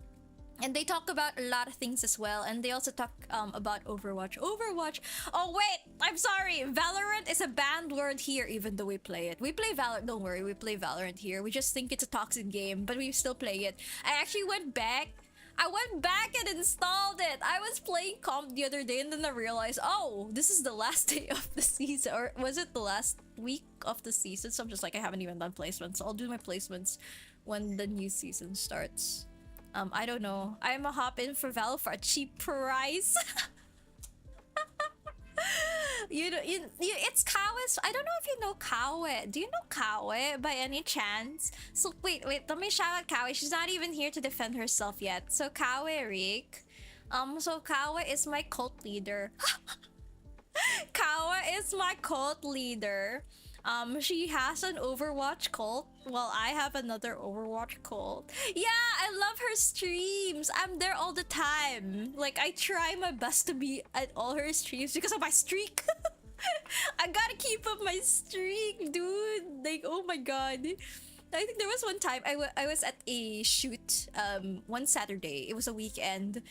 And they talk about a lot of things as well. And they also talk about Overwatch. Overwatch. Oh, wait. I'm sorry. Valorant is a banned word here, even though we play it. We play Valorant. Don't worry. We play Valorant here. We just think it's a toxic game, but we still play it. I actually went back and installed it. I was playing comp the other day and then I realized, oh, this is the last day of the season. Or was it the last week of the season? So I'm just like, I haven't even done placements. So I'll do my placements when the new season starts. I don't know. I'm a hop in for Val for a cheap price. It's Kawe's. I don't know if you know Kawe. Do you know Kawe by any chance? So wait, let me shout out Kawe. She's not even here to defend herself yet. So Kawe Rick. So Kawe is my cult leader. Kawa is my cult leader. She has an Overwatch cult, while I have another Overwatch cult. Yeah, I love her streams. I'm there all the time. Like, I try my best to be at all her streams because of my streak. I gotta keep up my streak, dude. Like, oh my god. I think there was one time I was at a shoot one Saturday. It was a weekend.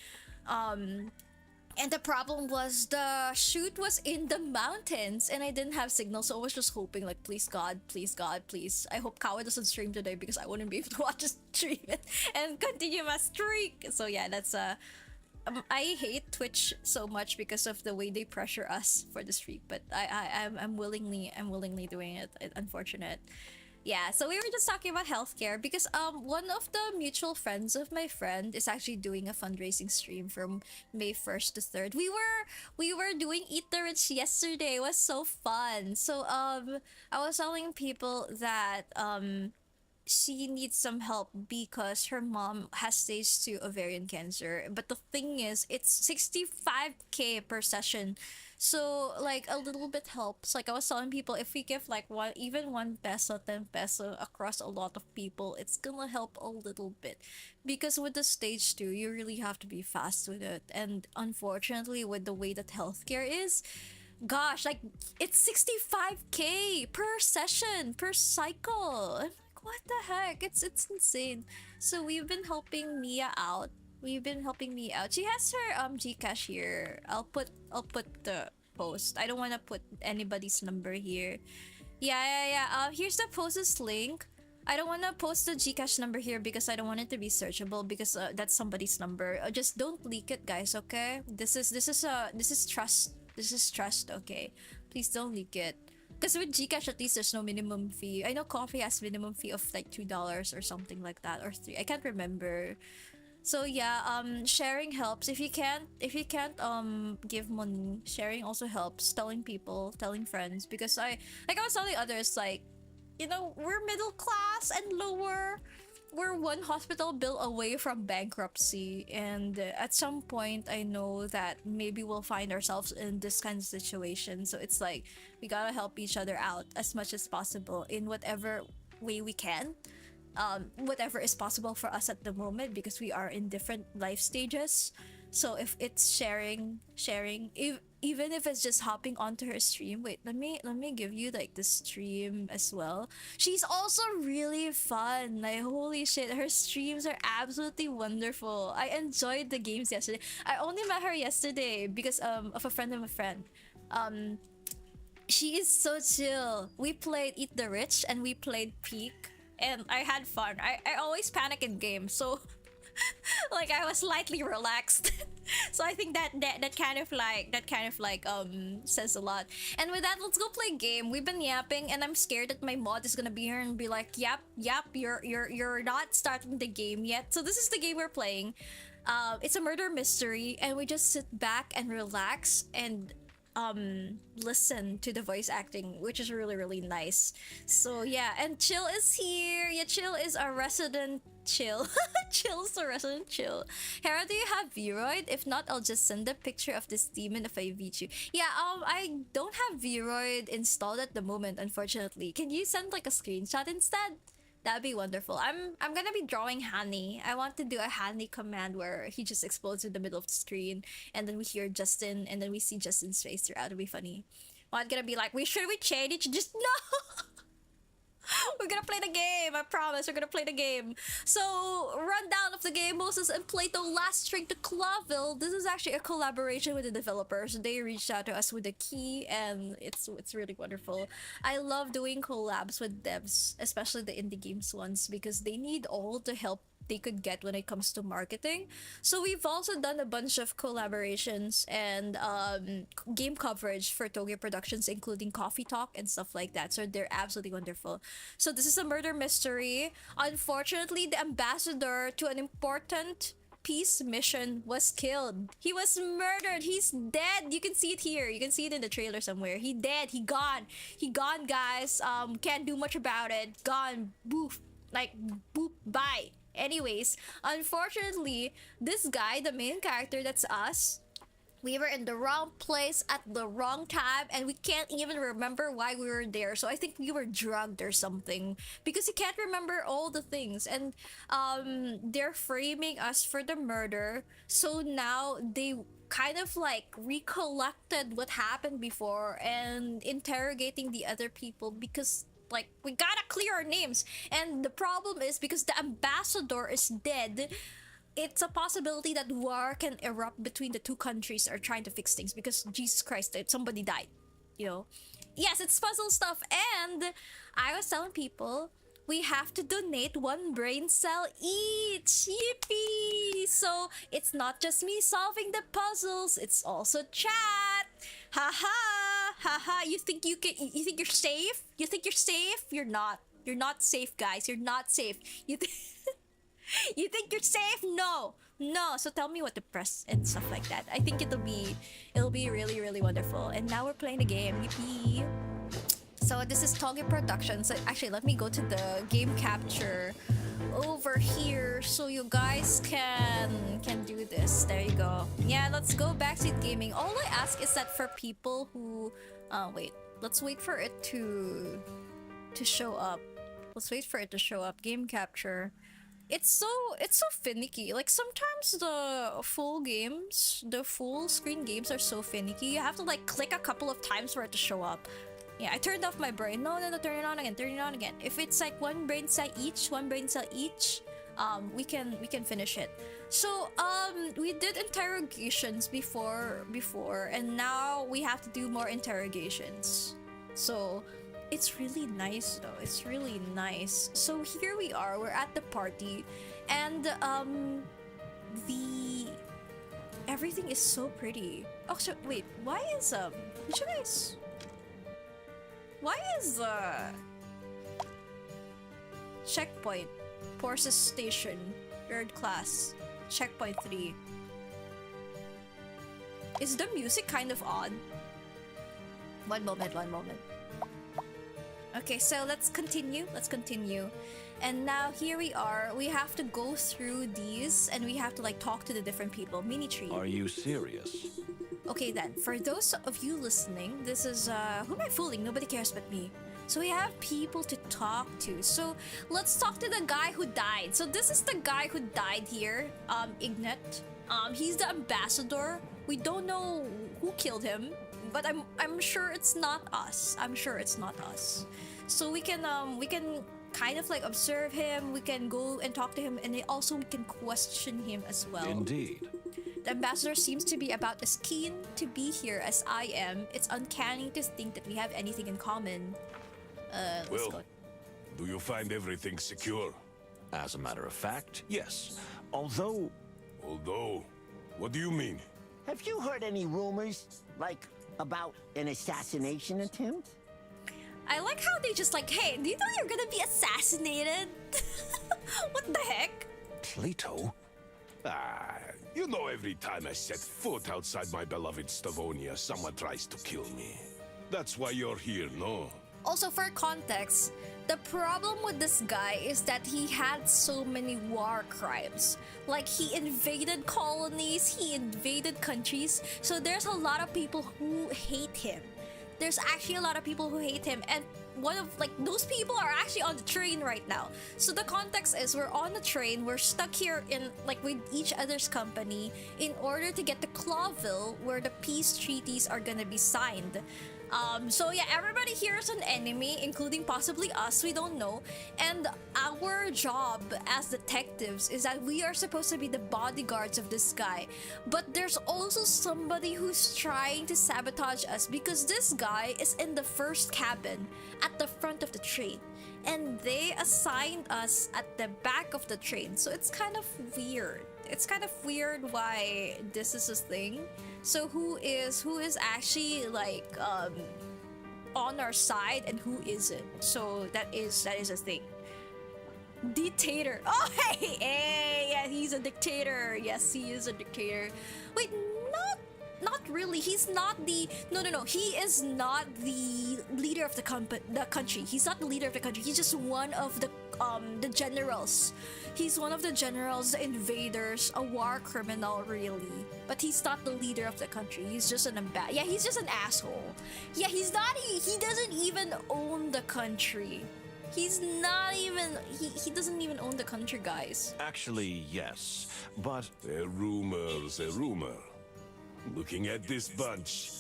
And the problem was the shoot was in the mountains and I didn't have signal, so I was just hoping, like, please God, please. I hope Kawa doesn't stream today because I wouldn't be able to watch the stream and continue my streak. So yeah, that's I hate Twitch so much because of the way they pressure us for the streak, but I'm willingly doing it. Unfortunate. Yeah, so we were just talking about healthcare because one of the mutual friends of my friend is actually doing a fundraising stream from May 1st to 3rd. We were doing Eat the Rich yesterday. It was so fun. So I was telling people that she needs some help because her mom has stage 2 ovarian cancer. But the thing is, it's 65K per session. So like a little bit helps. Like I was telling people, if we give like one, even 1 peso, 10 peso across a lot of people, it's gonna help a little bit. Because with the stage 2, you really have to be fast with it. And unfortunately, with the way that healthcare is, gosh, like it's 65K per session, per cycle. I'm like, what the heck? It's insane. So we've been helping Mia out. We've been helping Mia out. She has her Gcash here. I'll put the post. I don't want to put anybody's number here. Yeah. Here's the post's link. I don't want to post the Gcash number here because I don't want it to be searchable, because that's somebody's number. Just don't leak it, guys. Okay. This is trust. This is trust. Okay. Please don't leak it. Because with Gcash, at least there's no minimum fee. I know Coffee has minimum fee of like $2 or something like that, or 3. I can't remember. So yeah, sharing helps. If you can't give money, sharing also helps. Telling people, telling friends, because I was telling others, like, we're middle class and lower. We're one hospital bill away from bankruptcy, and at some point I know that maybe we'll find ourselves in this kind of situation. So it's like we gotta help each other out as much as possible in whatever way we can, whatever is possible for us at the moment, because we are in different life stages. So if it's sharing, even if it's just hopping onto her stream. Wait, let me give you like the stream as well. She's also really fun. Like, holy shit, her streams are absolutely wonderful. I enjoyed the games yesterday. I only met her yesterday because of a friend of a friend. Um she is so chill. We played Eat the Rich and we played Peak, and I had fun. I always panic in games, so like I was slightly relaxed. So I think that kind of like says a lot. And with that, let's go play game. We've been yapping, and I'm scared that my mod is gonna be here and be like, yep, you're not starting the game yet. So this is the game we're playing. It's a murder mystery, and we just sit back and relax and listen to the voice acting, which is really, really nice. So yeah, and Chill is here. Yeah, Chill is our resident chill. Chill's the resident chill. Hera, do you have Vroid? If not, I'll just send a picture of this demon if I beat you. Yeah, I don't have Vroid installed at the moment, unfortunately. Can you send like a screenshot instead? That'd be wonderful. I'm gonna be drawing Hani. I want to do a Hani command where he just explodes in the middle of the screen, and then we hear Justin, and then we see Justin's face throughout. It'll be funny. Well, I'm gonna be like, should we change it? Just no. We're gonna play the game. I promise. We're gonna play the game. So, rundown of the game: Moses and Plato last string to Clawville. This is actually a collaboration with the developers. They reached out to us with a key, and it's really wonderful. I love doing collabs with devs, especially the indie games ones, because they need all the help they could get when it comes to marketing. So we've also done a bunch of collaborations and game coverage for Toge Productions, including Coffee Talk and stuff like that. So they're absolutely wonderful. So this is a murder mystery. Unfortunately, the ambassador to an important peace mission was killed. He was murdered. He's dead. You can see it here. You can see it in the trailer somewhere. He dead. He gone. He gone, guys. Can't do much about it. Gone. Boof. Like, boop. Bye. Anyways, unfortunately, this guy, the main character, that's us, we were in the wrong place at the wrong time, and we can't even remember why we were there. So I think we were drugged or something, because he can't remember all the things. And they're framing us for the murder. So now they kind of like recollected what happened before and interrogating the other people, because like we gotta clear our names. And the problem is, because the ambassador is dead, it's a possibility that war can erupt between the two countries are trying to fix things, because Jesus Christ, somebody died, yes, it's puzzle stuff. And I was telling people we have to donate 1 brain cell each. Yippee! So it's not just me solving the puzzles, it's also chat. Haha. You think you think you're safe? You think you're safe? You're not safe, guys. You're not safe. You think you're safe? No. So tell me what to press and stuff like that. I think it'll be really, really wonderful. And now we're playing the game. Yippee. So this is Toge Productions. So actually, let me go to the game capture over here so you guys can do this. There you go. Yeah, let's go backseat gaming. All I ask is that for people who wait, let's wait for it to show up. Let's wait for it to show up. Game capture. It's so finicky. Like sometimes the full games, the full screen games are so finicky. You have to like click a couple of times for it to show up. Yeah, I turned off my brain. No, turn it on again. Turn it on again. If it's like one brain cell each, we can finish it. So we did interrogations before, and now we have to do more interrogations. So it's really nice though. It's really nice. So here we are. We're at the party, and everything is so pretty. Oh, so wait, why is did you guys? Why is checkpoint Forces Station 3rd class checkpoint 3? Is the music kind of odd? One moment. Okay, so let's continue. And now here we are. We have to go through these and we have to like talk to the different people. Mini tree. Are you serious? Okay then, for those of you listening, this is who am I fooling? Nobody cares but me. So we have people to talk to. So let's talk to the guy who died. So this is the guy who died here, Ignat. He's the ambassador. We don't know who killed him, but I'm sure it's not us. So we can kind of like observe him. We can go and talk to him, and also we can question him as well. Indeed. The ambassador seems to be about as keen to be here as I am. It's uncanny to think that we have anything in common. Let's go. Do you find everything secure? As a matter of fact, yes. Although, what do you mean? Have you heard any rumors, like, about an assassination attempt? I like how they just like, hey, do you know you're gonna be assassinated? What the heck? Plato? You know every time I set foot outside my beloved Stavonia, someone tries to kill me. That's why you're here, no? Also, for context, the problem with this guy is that he had so many war crimes. Like, he invaded colonies, he invaded countries, so there's a lot of people who hate him. There's actually a lot of people who hate him, and one of like those people are actually on the train right now. So the context is we're on the train, we're stuck here in like with each other's company in order to get to Clawville, where the peace treaties are gonna be signed. So yeah, everybody here is an enemy, including possibly us, we don't know. And our job as detectives is that we are supposed to be the bodyguards of this guy. But there's also somebody who's trying to sabotage us because this guy is in the first cabin at the front of the train. And they assigned us at the back of the train. So it's kind of weird. It's kind of weird why this is a thing. So who is actually like on our side and who isn't? So that is a thing. Dictator. Oh hey, yeah, he's a dictator. Yes, he is a dictator. Wait, not really. He's not the no. He is not the leader of the country. He's not the leader of the country. He's just one of the generals. He's one of the generals, the invaders, a war criminal, really. But he's not the leader of the country. He's just an yeah, he's just an asshole. Yeah, he's not. He doesn't even own the country. He's not even. He doesn't even own the country, guys. Actually, yes, but A rumor's a rumor. Looking at this bunch,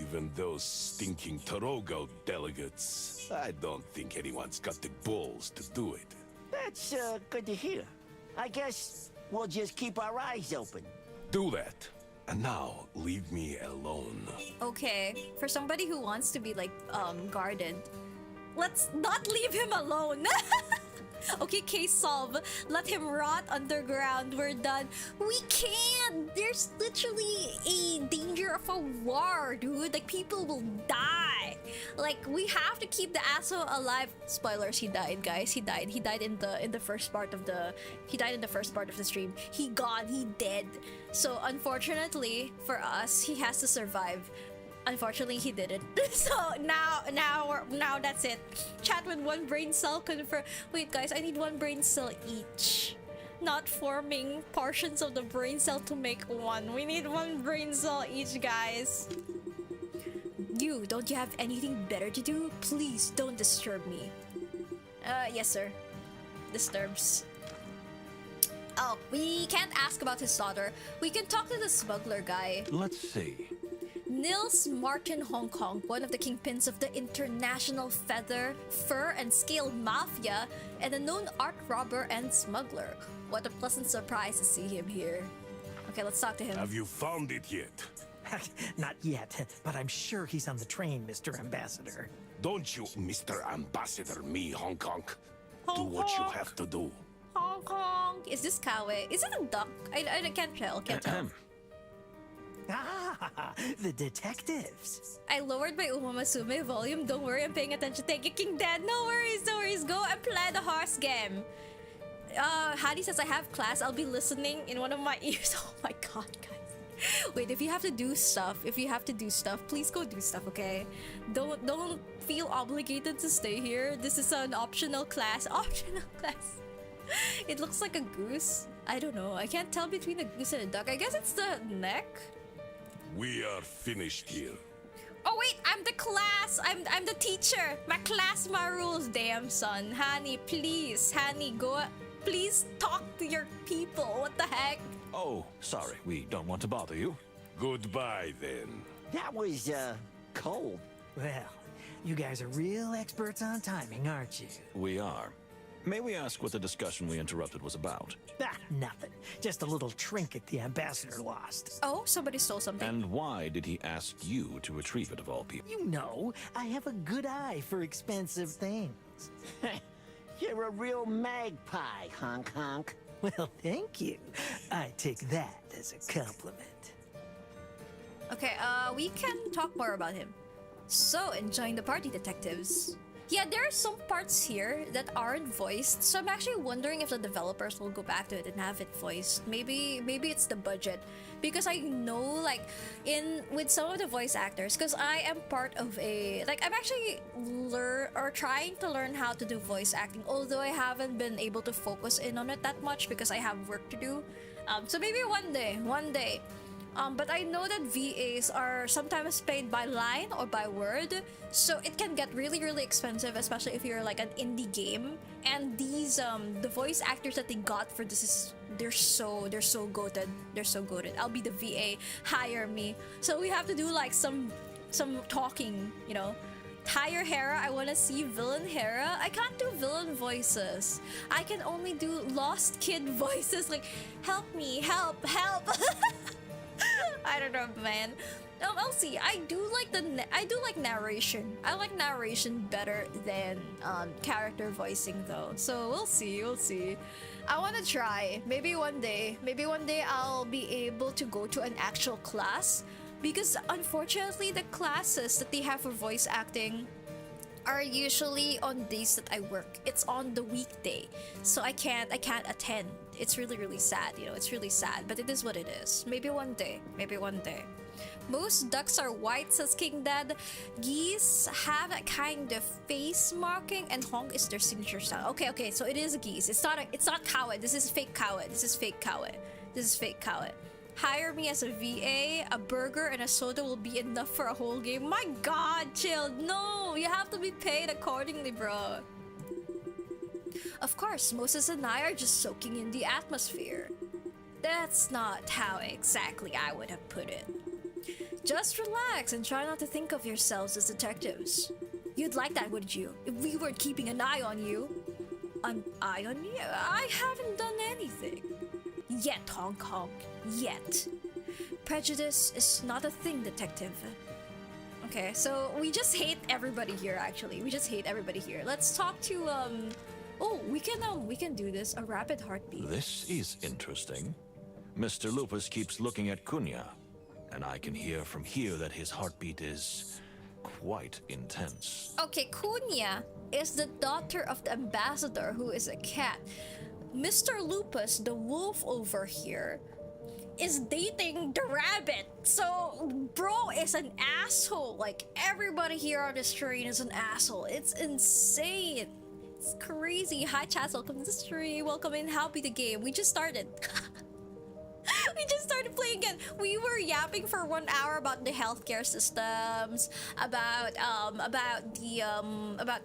even those stinking Torogo delegates, I don't think anyone's got the balls to do it. That's good to hear. I guess we'll just keep our eyes open. Do that. And now, leave me alone. Okay, for somebody who wants to be like guarded, let's not leave him alone. Okay, case solved. Let him rot underground. We're done. We can't. There's literally a danger of a war, dude. Like, people will die. Like, we have to keep the asshole alive. Spoilers, he died, guys. He died. He died in the first part of the stream. He dead. So unfortunately for us, he has to survive. Unfortunately, he didn't. So now that's it. Chat with one brain cell confirm. Wait, guys, I need one brain cell each. Not forming portions of the brain cell to make one. We need one brain cell each, guys. You, don't you have anything better to do? Please don't disturb me. Yes, sir. Disturbs. Oh, we can't ask about his daughter. We can talk to the smuggler guy. Let's see. Nils Martin Hong Kong, one of the kingpins of the international feather, fur, and scale mafia, and a known art robber and smuggler. What a pleasant surprise to see him here. Okay, let's talk to him. Have you found it yet? Not yet, but I'm sure he's on the train, Mr. Ambassador. Don't you, Mr. Ambassador, me, Hong Kong. Do Hong what you Kong. have to do. Hong Kong. Is this Kawe? Is it a duck? I can't tell. Can't tell. Ah, the detectives. I lowered my Umamasume volume. Don't worry, I'm paying attention. Thank you, King Dad. No worries, no worries. Go and play the horse game. Hadi says I have class. I'll be listening in one of my ears. Oh my god, guys. Wait, if you have to do stuff, please go do stuff, okay? Don't feel obligated to stay here. This is an optional class. Optional class. It looks like a goose. I don't know. I can't tell between a goose and a duck. I guess it's the neck. We are finished here. Oh wait, I'm the class. I'm the teacher. My class, my rules. Damn, son. Honey, please. Honey, go. Please talk to your people. What the heck? Oh, sorry, we don't want to bother you. Goodbye, then. That was, cold. Well, you guys are real experts on timing, aren't you? We are. May we ask what the discussion we interrupted was about? Ah, nothing. Just a little trinket the ambassador lost. Oh, somebody stole something. And why did he ask you to retrieve it of all people? You know, I have a good eye for expensive things. You're a real magpie, honk honk. Well, thank you. I take that as a compliment. Okay, we can talk more about him. So, enjoying the party, detectives. Yeah, there are some parts here that aren't voiced, so I'm actually wondering if the developers will go back to it and have it voiced. Maybe it's the budget, because I know, like, with some of the voice actors, because I am part of I'm actually trying to learn how to do voice acting, although I haven't been able to focus in on it that much because I have work to do. So maybe one day. But I know that VAs are sometimes paid by line or by word, so it can get really, really expensive, especially if you're like an indie game. And these the voice actors that they got for this they're so goated. They're so goated. I'll be the VA. Hire me. So we have to do like some talking, you know. Hire Hera. I want to see villain Hera. I can't do villain voices. I can only do lost kid voices. Like, help me, help. I don't know, man. I'll see. I do like narration. I like narration better than character voicing though. So we'll see. I want to try. Maybe one day I'll be able to go to an actual class, because unfortunately the classes that they have for voice acting are usually on days that I work. It's on the weekday, so I can't attend. It's really, really sad, you know. It's really sad, but it is what it is. Maybe one day. Most ducks are white, says King Dad. Geese have that kind of face marking, and honk is their signature style. Okay, so it is a geese. It's not Kawe. This is fake Kawe. Hire me as a VA. A burger and a soda will be enough for a whole game. My god, chill. No, you have to be paid accordingly, bro. Of course, Moses and I are just soaking in the atmosphere. That's not how exactly I would have put it. Just relax and try not to think of yourselves as detectives. You'd like that, wouldn't you? If we weren't keeping an eye on you. An eye on you? I haven't done anything. Yet, Hong Kong. Yet. Prejudice is not a thing, detective. Okay, so we just hate everybody here, actually. Let's talk to, oh, we can do this. A rapid heartbeat. This is interesting. Mr. Lupus keeps looking at Kunya, and I can hear from here that his heartbeat is quite intense. Okay, Kunya is the daughter of the ambassador, who is a cat. Mr. Lupus, the wolf over here, is dating the rabbit. So bro is an asshole. Like everybody here on this train is an asshole. It's insane. It's crazy. Hi chat, welcome to the stream. Welcome in. How be the game? We just started. We just started playing again. We were yapping for 1 hour about the healthcare systems, about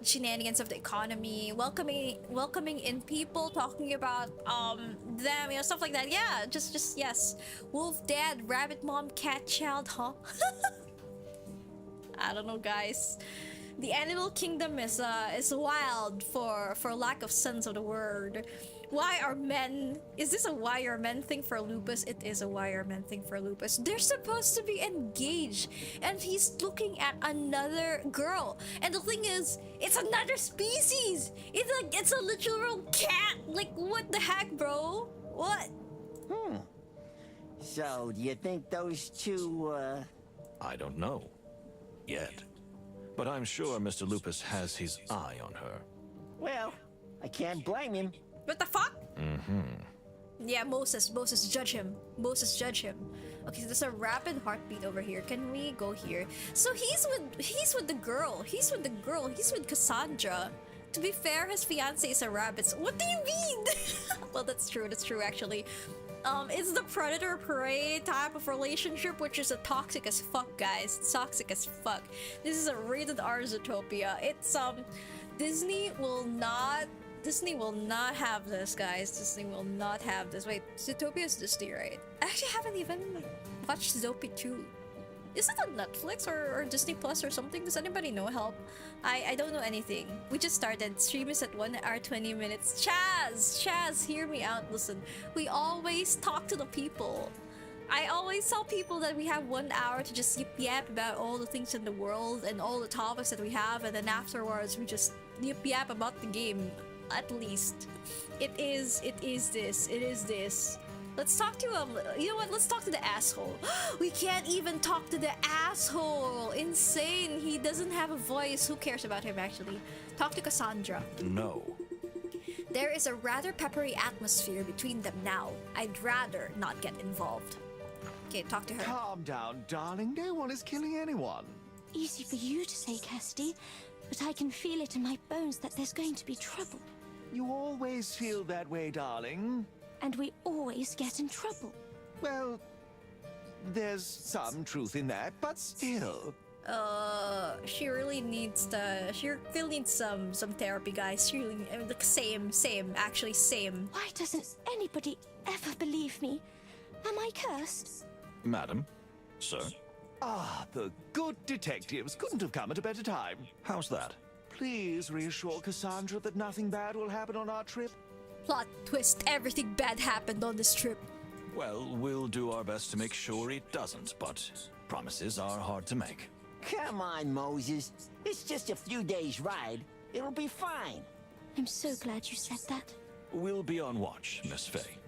shenanigans of the economy, welcoming in people, talking about them, you know, stuff like that. Yeah, just yes. Wolf, dad, rabbit, mom, cat, child, huh? I don't know, guys. The animal kingdom is wild for lack of sense of the word. Why are men... Is this a why are men thing for Lupus? It is a why are men thing for Lupus. They're supposed to be engaged, and he's looking at another girl. And the thing is, it's another species. It's a literal cat. Like, what the heck, bro? What? So, do you think those two, I don't know. Yet. But I'm sure Mr. Lupus has his eye on her. well, I can't blame him. What the fuck? Yeah, Moses, judge him. Moses, judge him. Okay, so there's a rapid heartbeat over here. Can we go here? So he's with the girl. He's with Cassandra. To be fair, his fiance is a rabbit. What do you mean? Well, that's true actually. It's the predator prey type of relationship, which is a toxic as fuck, guys. It's toxic as fuck. This is a rated R Zootopia. It's Disney will not have this, guys. Disney will not have this. Wait, Zootopia is Disney, right? I actually haven't even watched Zootopia 2. Is it on Netflix or Disney Plus or something? Does anybody know? Help. I don't know anything. We just started. Stream is at 1 hour 20 minutes. Chaz, hear me out. Listen, we always talk to the people. I always tell people that we have 1 hour to just yap about all the things in the world and all the topics that we have, and then afterwards we just yap about the game. At least it is this. Let's talk to you know what, let's talk to the asshole. We can't even talk to the asshole. Insane. He doesn't have a voice. Who cares about him, actually? Talk to Cassandra. No. There is a rather peppery atmosphere between them now. I'd rather not get involved. Okay, talk to her. Calm down, darling. No one is killing anyone. Easy for you to say, Kirsty, but I can feel it in my bones that there's going to be trouble. You always feel that way, darling. And we always get in trouble. Well, there's some truth in that, but still. She really needs some therapy, guys. She really, like, same, actually same. Why doesn't anybody ever believe me? Am I cursed? Madam? Sir? Ah, the good detectives couldn't have come at a better time. How's that? Please reassure Cassandra that nothing bad will happen on our trip. Plot twist, everything bad happened on this trip. Well, we'll do our best to make sure it doesn't, but promises are hard to make. Come on, Moses. It's just a few days' ride. It'll be fine. I'm so glad you said that. We'll be on watch, Miss Faye.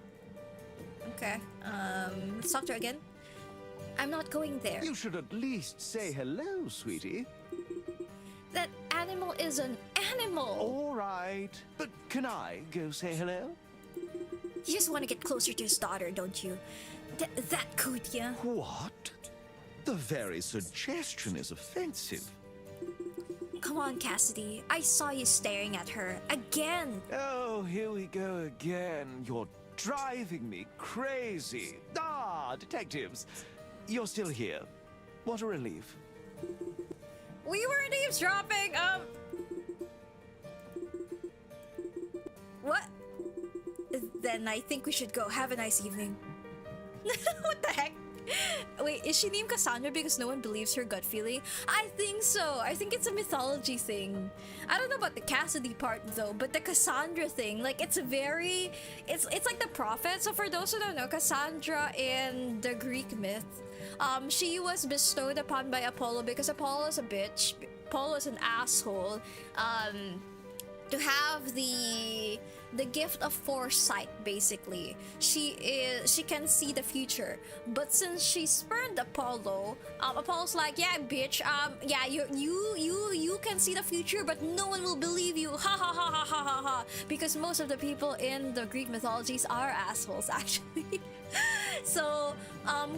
Okay, let's talk to her again. I'm not going there. You should at least say hello, sweetie. That animal is an animal. All right, but can I go say hello? You just want to get closer to his daughter, don't you? That could ya? What? The very suggestion is offensive. Come on, Cassidy. I saw you staring at her again. Oh, here we go again. You're driving me crazy. Ah, detectives. You're still here. What a relief. We weren't eavesdropping. What? Then I think we should go. Have a nice evening. What the heck? Wait, is she named Cassandra because no one believes her gut feeling? I think so. I think it's a mythology thing. I don't know about the Cassidy part though, but the Cassandra thing, like it's like the prophet. So for those who don't know, Cassandra in the Greek myth, she was bestowed upon by Apollo because Apollo is a bitch. Apollo is an asshole. To have the gift of foresight, basically. She can see the future, but since she spurned Apollo, Apollo's like, yeah, bitch, yeah, you can see the future, but no one will believe you, ha ha ha ha ha ha ha, because most of the people in the Greek mythologies are assholes, actually. So,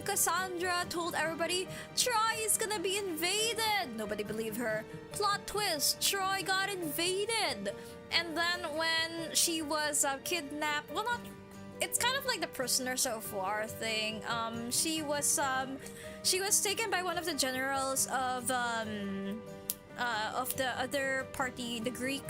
Cassandra told everybody Troy is gonna be invaded. Nobody believed her. Plot twist: Troy got invaded. And then when she was kidnapped, well, not. It's kind of like the prisoners of war thing. She was taken by one of the generals of the other party, the Greek,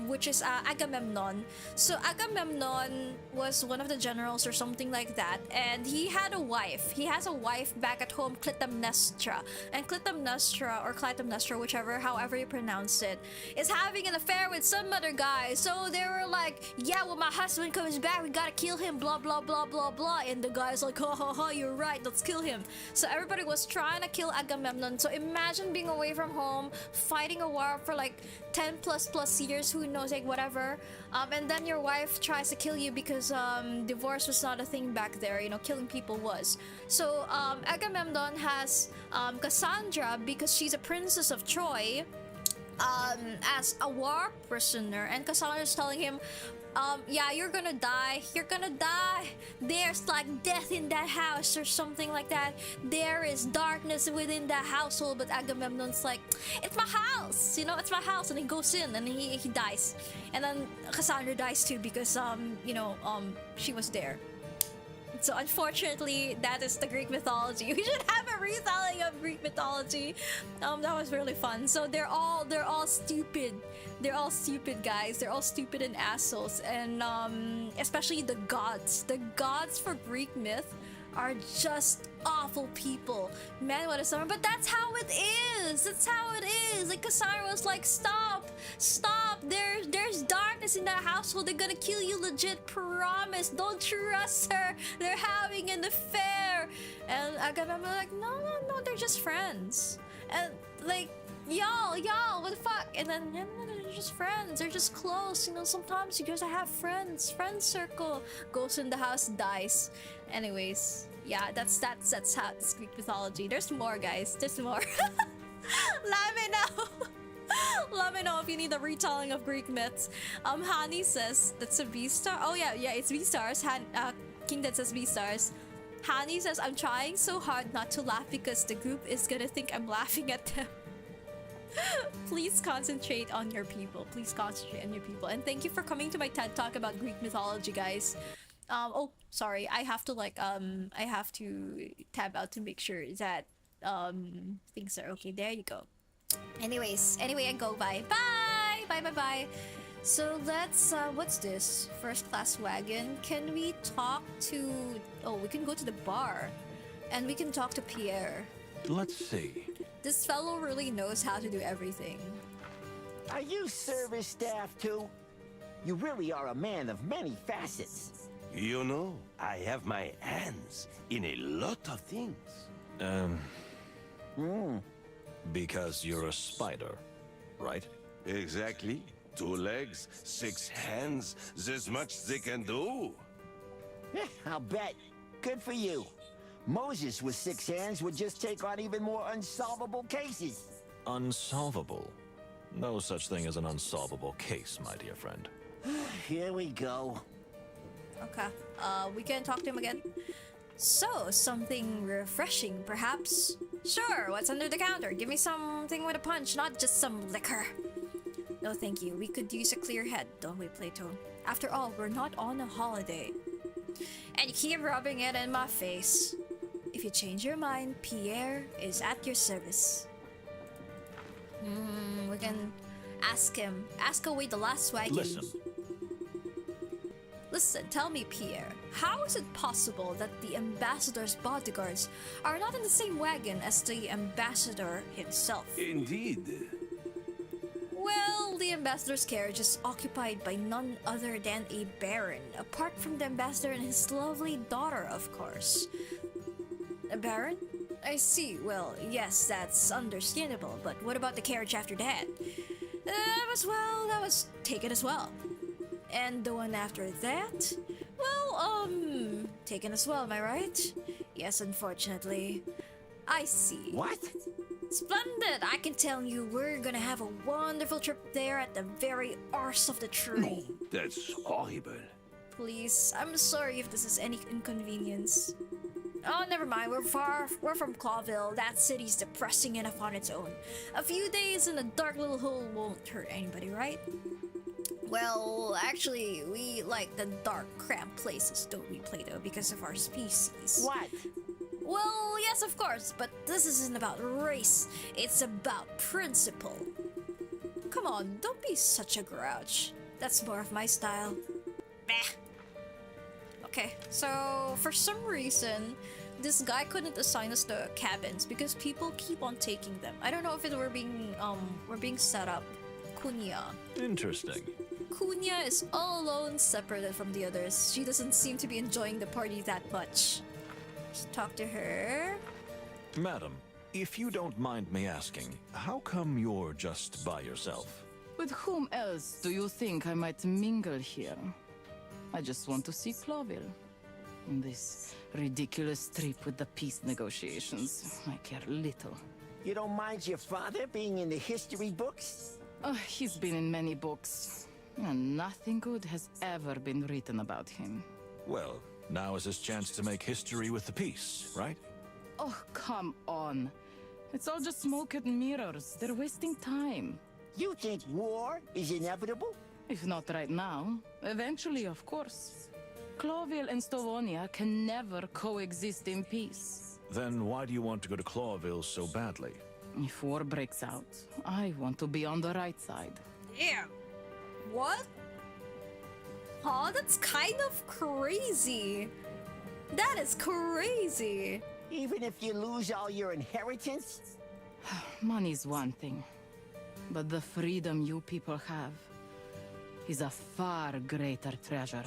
which is Agamemnon. So Agamemnon was one of the generals or something like that, and he had a wife. He has a wife back at home, Clytemnestra. And Clytemnestra, or Clytemnestra, whichever, however you pronounce it, is having an affair with some other guy. So they were like, yeah, when my husband comes back, we gotta kill him, blah, blah, blah, blah, blah. And the guy's like, ha, ha, ha, you're right, let's kill him. So everybody was trying to kill Agamemnon. So imagine being away from home, fighting a war for like 10 plus years, who knows, like whatever, and then your wife tries to kill you because divorce was not a thing back there, you know, killing people was. So Agamemnon has Cassandra, because she's a princess of Troy, as a war prisoner, and Cassandra's telling him, yeah, you're gonna die. There's like death in that house or something like that. There is darkness within that household. But Agamemnon's like, it's my house, you know, it's my house. And he goes in and he dies. And then Cassandra dies too because, she was there. So unfortunately, that is the Greek mythology. We should have a retelling of Greek mythology. That was really fun. So they're all stupid. They're all stupid, guys. They're all stupid and assholes. And especially the gods. The gods for Greek myth are just awful people. Man, what a summer. But that's how it is. That's how it is. Like Cassandra was like, stop. There's darkness in that household. They're gonna kill you, legit. Promise. Don't trust her. They're having an affair. And Agamemnon like, no, they're just friends. And like, y'all, what the fuck? And then, no, they're just friends. They're just close. You know, sometimes you just have friends. Friend circle. Goes in the house, dies. Anyways, yeah, that's how it's Greek mythology. There's more, guys. There's more. Let me know. Let me know if you need a retelling of Greek myths. Hani says that's a V-star. Oh yeah, it's V-stars. King Dead says V-stars. Hani says, I'm trying so hard not to laugh because the group is gonna think I'm laughing at them. Please concentrate on your people. Please concentrate on your people. And thank you for coming to my TED Talk about Greek mythology, guys. Oh, sorry. I have to tab out to make sure that things are okay. There you go. Anyway, I go. Bye. So let's what's this? First class wagon. Can we talk to? Oh, we can go to the bar, and we can talk to Pierre. Let's see. This fellow really knows how to do everything. Are you service staff too? You really are a man of many facets. You know, I have my hands in a lot of things. Because you're a spider, right? Exactly. 2 legs, 6 hands, there's much they can do. I'll bet. Good for you. Moses with 6 hands would just take on even more unsolvable cases. Unsolvable? No such thing as an unsolvable case, my dear friend. Here we go. Okay. We can talk to him again. So, something refreshing, perhaps? Sure, what's under the counter? Give me something with a punch, not just some liquor. No, thank you. We could use a clear head, don't we, Plato? After all, we're not on a holiday. And you keep rubbing it in my face. If you change your mind, Pierre is at your service. We can ask him. Ask away the last wagon. Listen, tell me, Pierre, how is it possible that the ambassador's bodyguards are not in the same wagon as the ambassador himself? Indeed. Well, the ambassador's carriage is occupied by none other than a baron, apart from the ambassador and his lovely daughter, of course. A baron? I see. Well, yes, that's understandable, but what about the carriage after that? That was taken as well. And the one after that? Well, taken as well, am I right? Yes, unfortunately. I see. What? Splendid! I can tell you we're gonna have a wonderful trip there at the very arse of the tree. That's horrible. please. I'm sorry if this is any inconvenience. Oh, never mind. We're from Clawville. That city's depressing enough on its own. A few days in a dark little hole won't hurt anybody, right? Well, actually, we like the dark, cramped places, don't we, Plato? Because of our species. What? Well, yes, of course, but this isn't about race. It's about principle. Come on, don't be such a grouch. That's more of my style. Bah. Okay, so for some reason, this guy couldn't assign us the cabins because people keep on taking them. I don't know if it were being set up. Kunya. Interesting. Kunya is all alone, separated from the others. She doesn't seem to be enjoying the party that much. Let's talk to her. Madam, if you don't mind me asking, how come you're just by yourself? With whom else do you think I might mingle here? I just want to see Clawville. In this ridiculous trip with the peace negotiations, I care little. You don't mind your father being in the history books? He's been in many books, and nothing good has ever been written about him. Well, now is his chance to make history with the peace, right? Oh, come on. It's all just smoke and mirrors. They're wasting time. You think war is inevitable? If not right now, eventually, of course. Clawville and Stavonia can never coexist in peace. Then why do you want to go to Clawville so badly? If war breaks out, I want to be on the right side. Yeah. What? Huh? That's kind of crazy. That is crazy. Even if you lose all your inheritance? Money's one thing, but the freedom you people have is a far greater treasure.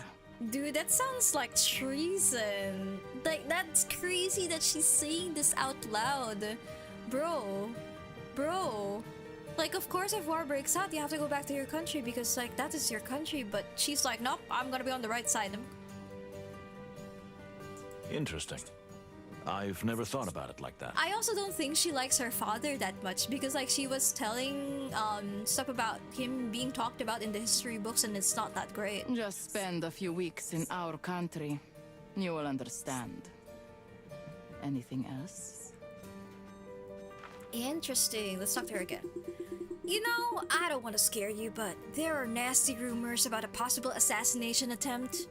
Dude, that sounds like treason. Like, that's crazy that she's saying this out loud. Bro. Like, of course, if war breaks out, you have to go back to your country because, like, that is your country. But she's like, nope, I'm gonna be on the right side. Interesting. I've never thought about it like that. I also don't think she likes her father that much because, like, she was telling stuff about him being talked about in the history books and it's not that great. Just spend a few weeks in our country. You will understand. Anything else? Interesting. Let's talk to her again. You know, I don't want to scare you, but there are nasty rumors about a possible assassination attempt.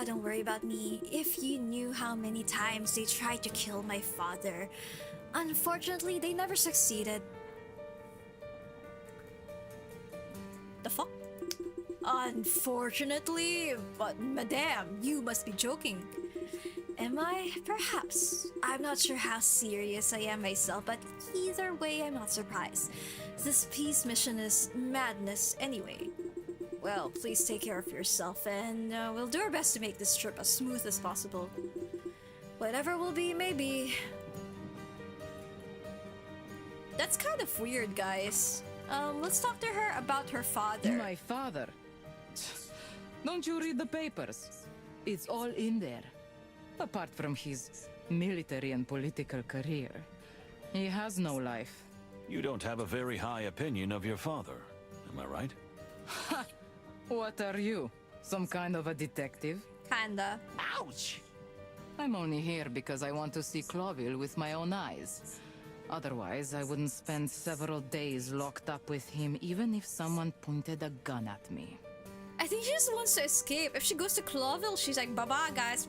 Don't worry about me. If you knew how many times they tried to kill my father. Unfortunately, they never succeeded. The fuck? Unfortunately? But madame, you must be joking. Am I? Perhaps. I'm not sure how serious I am myself, but either way, I'm not surprised. This peace mission is madness anyway. Well, please take care of yourself, and we'll do our best to make this trip as smooth as possible. Whatever will be, maybe. That's kind of weird, guys. Let's talk to her about her father. My father? Don't you read the papers? It's all in there. Apart from his military and political career, he has no life. You don't have a very high opinion of your father, am I right? Ha! What are you? Some kind of a detective? Kinda. Ouch! I'm only here because I want to see Clawville with my own eyes. Otherwise, I wouldn't spend several days locked up with him even if someone pointed a gun at me. I think she just wants to escape. If she goes to Clawville, she's like, bye-bye, guys.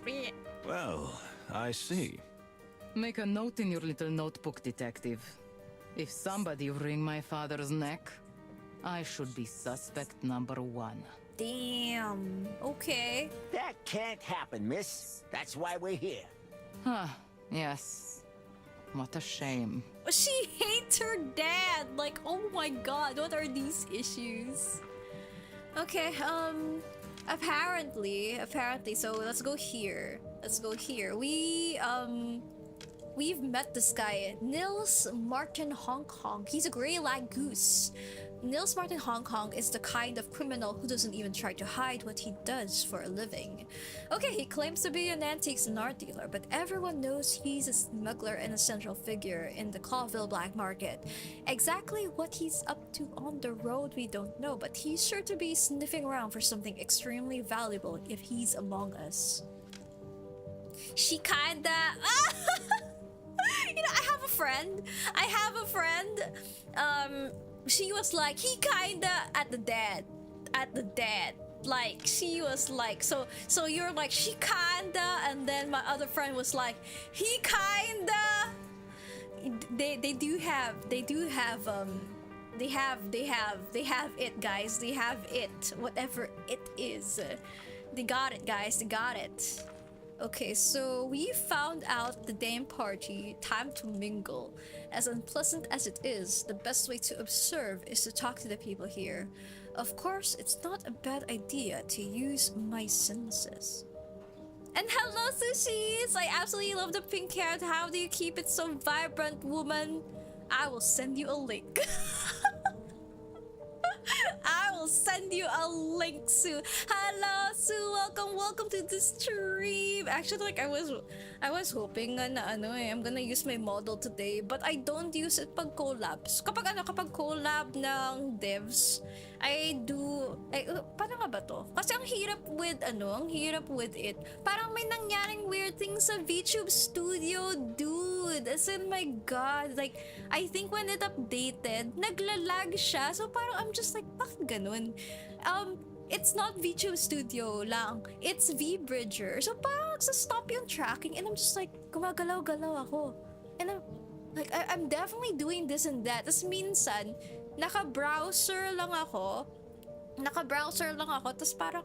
Well, I see. Make a note in your little notebook, detective. If somebody wring my father's neck, I should be suspect number one. Damn. Okay. That can't happen, miss. That's why we're here. Yes. What a shame. She hates her dad. Like, oh my god, what are these issues? Okay, apparently, so let's go here. We, we've met this guy, Nils Martin Hong Kong. He's a gray-lag goose. Nils Martin Hong Kong is the kind of criminal who doesn't even try to hide what he does for a living. Okay, he claims to be an antiques and art dealer, but everyone knows he's a smuggler and a central figure in the Clawville black market. Exactly what he's up to on the road we don't know, but he's sure to be sniffing around for something extremely valuable if he's among us. She kinda... You know, I have a friend. She was like, he kinda at the dad. Like, she was like, so you're like, she kinda, and then my other friend was like, he kinda. They have it, guys. They have it, whatever it is. They got it, guys. They got it. Okay, so we found out the damn party, time to mingle. As unpleasant as it is, the best way to observe is to talk to the people here. Of course, it's not a bad idea to use my senses. And hello, Sushis! I absolutely love the pink hair. How do you keep it so vibrant, woman? I will send you a link. I will send you a link, Sue. Hello, Sue. Welcome to the stream. Actually, like I was hoping na I'm gonna use my model today, but I don't use it pag collabs. Kapag collab ng devs, paano nga ba to? Kasi ang hirap with it. Parang may nangyaring weird things sa VTube Studio, dude. As in, my God. Like, I think when it updated, naglalag siya. So parang I'm just like, bakit ganun? It's not VTube Studio lang. It's VBridger. So parang stop yung tracking, and I'm just like, gumagalaw-galaw ako. And I'm like, I'm definitely doing this and that. Tapos minsan, naka-browser lang ako. Tapos parang,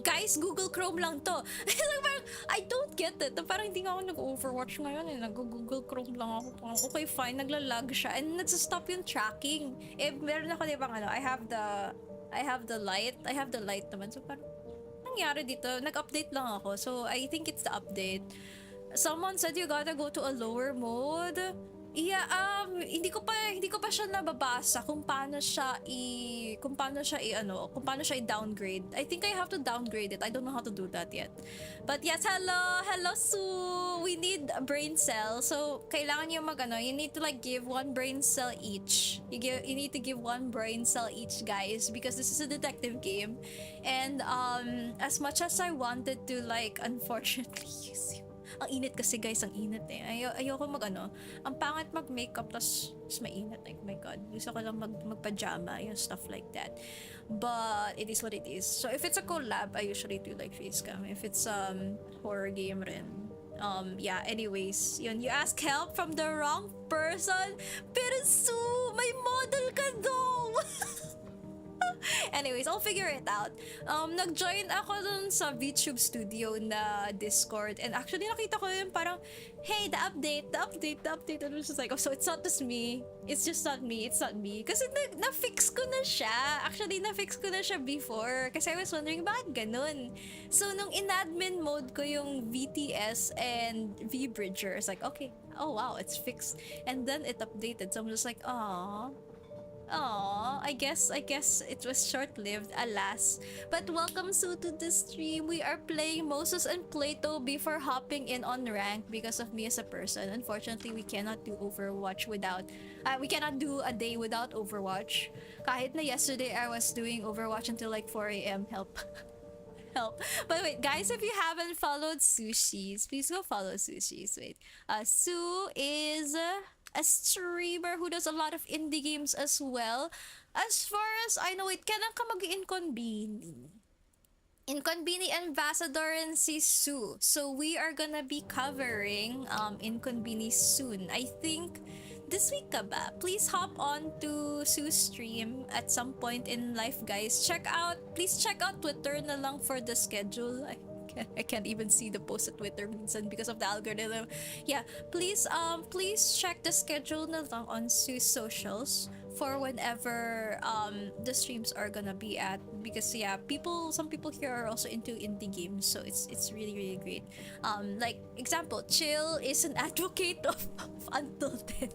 guys, Google Chrome lang to. Parang, I don't get it. Parang hindi nga ako nag-Overwatch ngayon eh. Nag-Google Chrome lang ako. Parang, okay, fine. Naglalag siya. And nagsastop yung tracking. Eh, meron ako, di ba, I have the light. Naman. So, parang, nangyari dito? Nag-update lang ako. So, I think it's the update. Someone said you gotta go to a lower mode. Yeah, hindi ko pa siya nababasa kung paano siya i-downgrade. I think I have to downgrade it. I don't know how to do that yet. But yes, hello Sue. We need a brain cell. So kailangan niyo you need to like give one brain cell each. You need to give one brain cell each, guys, because this is a detective game. And as much as I wanted to like unfortunately use you. Ang init kasi, guys, ang init eh. Ayoko ang pangit mag-makeup tas mainit. Like, my God, gusto ko lang mag-pajama, yung stuff like that. But it is what it is. So if it's a collab, I usually do like face cam. If it's horror game rin. Yeah, anyways, yun, you ask help from the wrong person. Pero Sue, may model ka daw. Anyways, I'll figure it out. Nag-join ako dun sa VTube Studio na Discord, and actually nakita ko yun parang, hey, the update. And I was just like, oh, so it's not just me. It's not me. Kasi na-fix ko na siya. Actually, na-fix ko na siya before. Kasi I was wondering, bakit ganun? So, nung in-admin mode ko yung VTS and VBridger, it's like, okay, oh wow, it's fixed. And then it updated. So I'm just like, aww. I guess it was short-lived, alas. But welcome, Sue, to the stream. We are playing Moses and Plato before hopping in on rank because of me as a person. Unfortunately, we cannot do Overwatch without... we cannot do a day without Overwatch. Kahit na yesterday, I was doing Overwatch until like 4 AM. Help. Help. But wait, guys, if you haven't followed Sushi's, please go follow Sushi's. Wait. Sue is... a streamer who does a lot of indie games as well. As far as I know, kailan ka mag-inconvene? Inconvene ambassador and si Sue. So we are gonna be covering Inconvene soon. I think this week ka ba? Please hop on to Sue's stream at some point in life, guys. Please check out Twitter na lang for the schedule. I can't even see the post at Twitter minsan because of the algorithm. Yeah, please check the schedule na lang on Sue's socials for whenever the streams are gonna be at, because yeah, some people here are also into indie games, so it's really really great. Like example, Chill is an advocate of Until Then.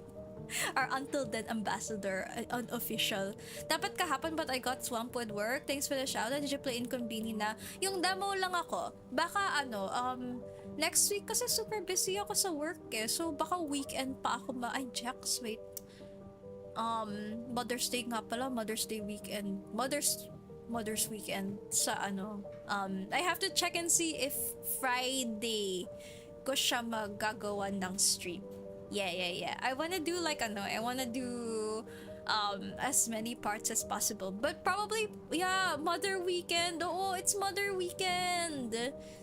Our Until Then ambassador, unofficial. Dapat kahapon but I got swamped with work. Thanks for the shoutout. Did you play Inconveni na? Yung demo lang ako. Baka next week kasi super busy ako sa work eh. So baka weekend pa ako ay Jax, wait. Mother's Day nga pala, Mother's Day weekend. Mother's weekend sa I have to check and see if Friday ko siya magagawa ng stream. Yeah. I wanna do I wanna do as many parts as possible. But probably, yeah, Mother Weekend. Oh, it's Mother Weekend.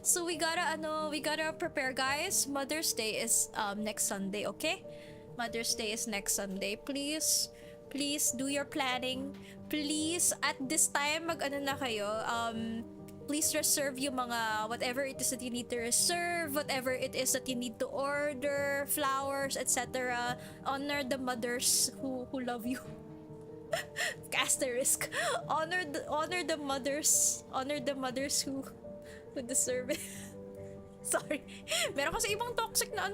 So we gotta prepare, guys. Mother's Day is next Sunday, okay? Mother's Day is next Sunday. Please do your planning. Please, at this time, na kayo. Please reserve yung mga whatever it is that you need to reserve, whatever it is that you need to order, flowers, etc. Honor the mothers who love you. Asterisk. Honor the mothers who deserve it. Sorry. Meron kasi ibang toxic na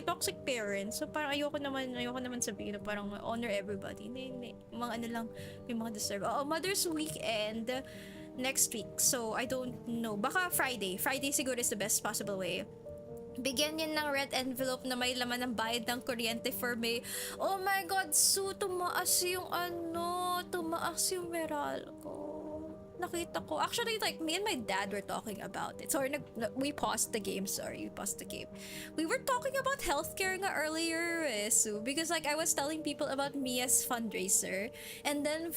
toxic parents. So parang ayoko naman sabihin na parang honor everybody. Hindi. Mga lang, may mga deserve. Mother's Weekend next week. So I don't know. Baka Friday. Friday siguro is the best possible way. Bigyan niyo ng red envelope na may laman ng bayad ng kuryente for May. Oh my God, Su, tumaas yung Meralco. Nakita ko. Actually, like, me and my dad were talking about it. Sorry, we paused the game. We were talking about healthcare nga earlier, Su, because like I was telling people about Mia's fundraiser, and then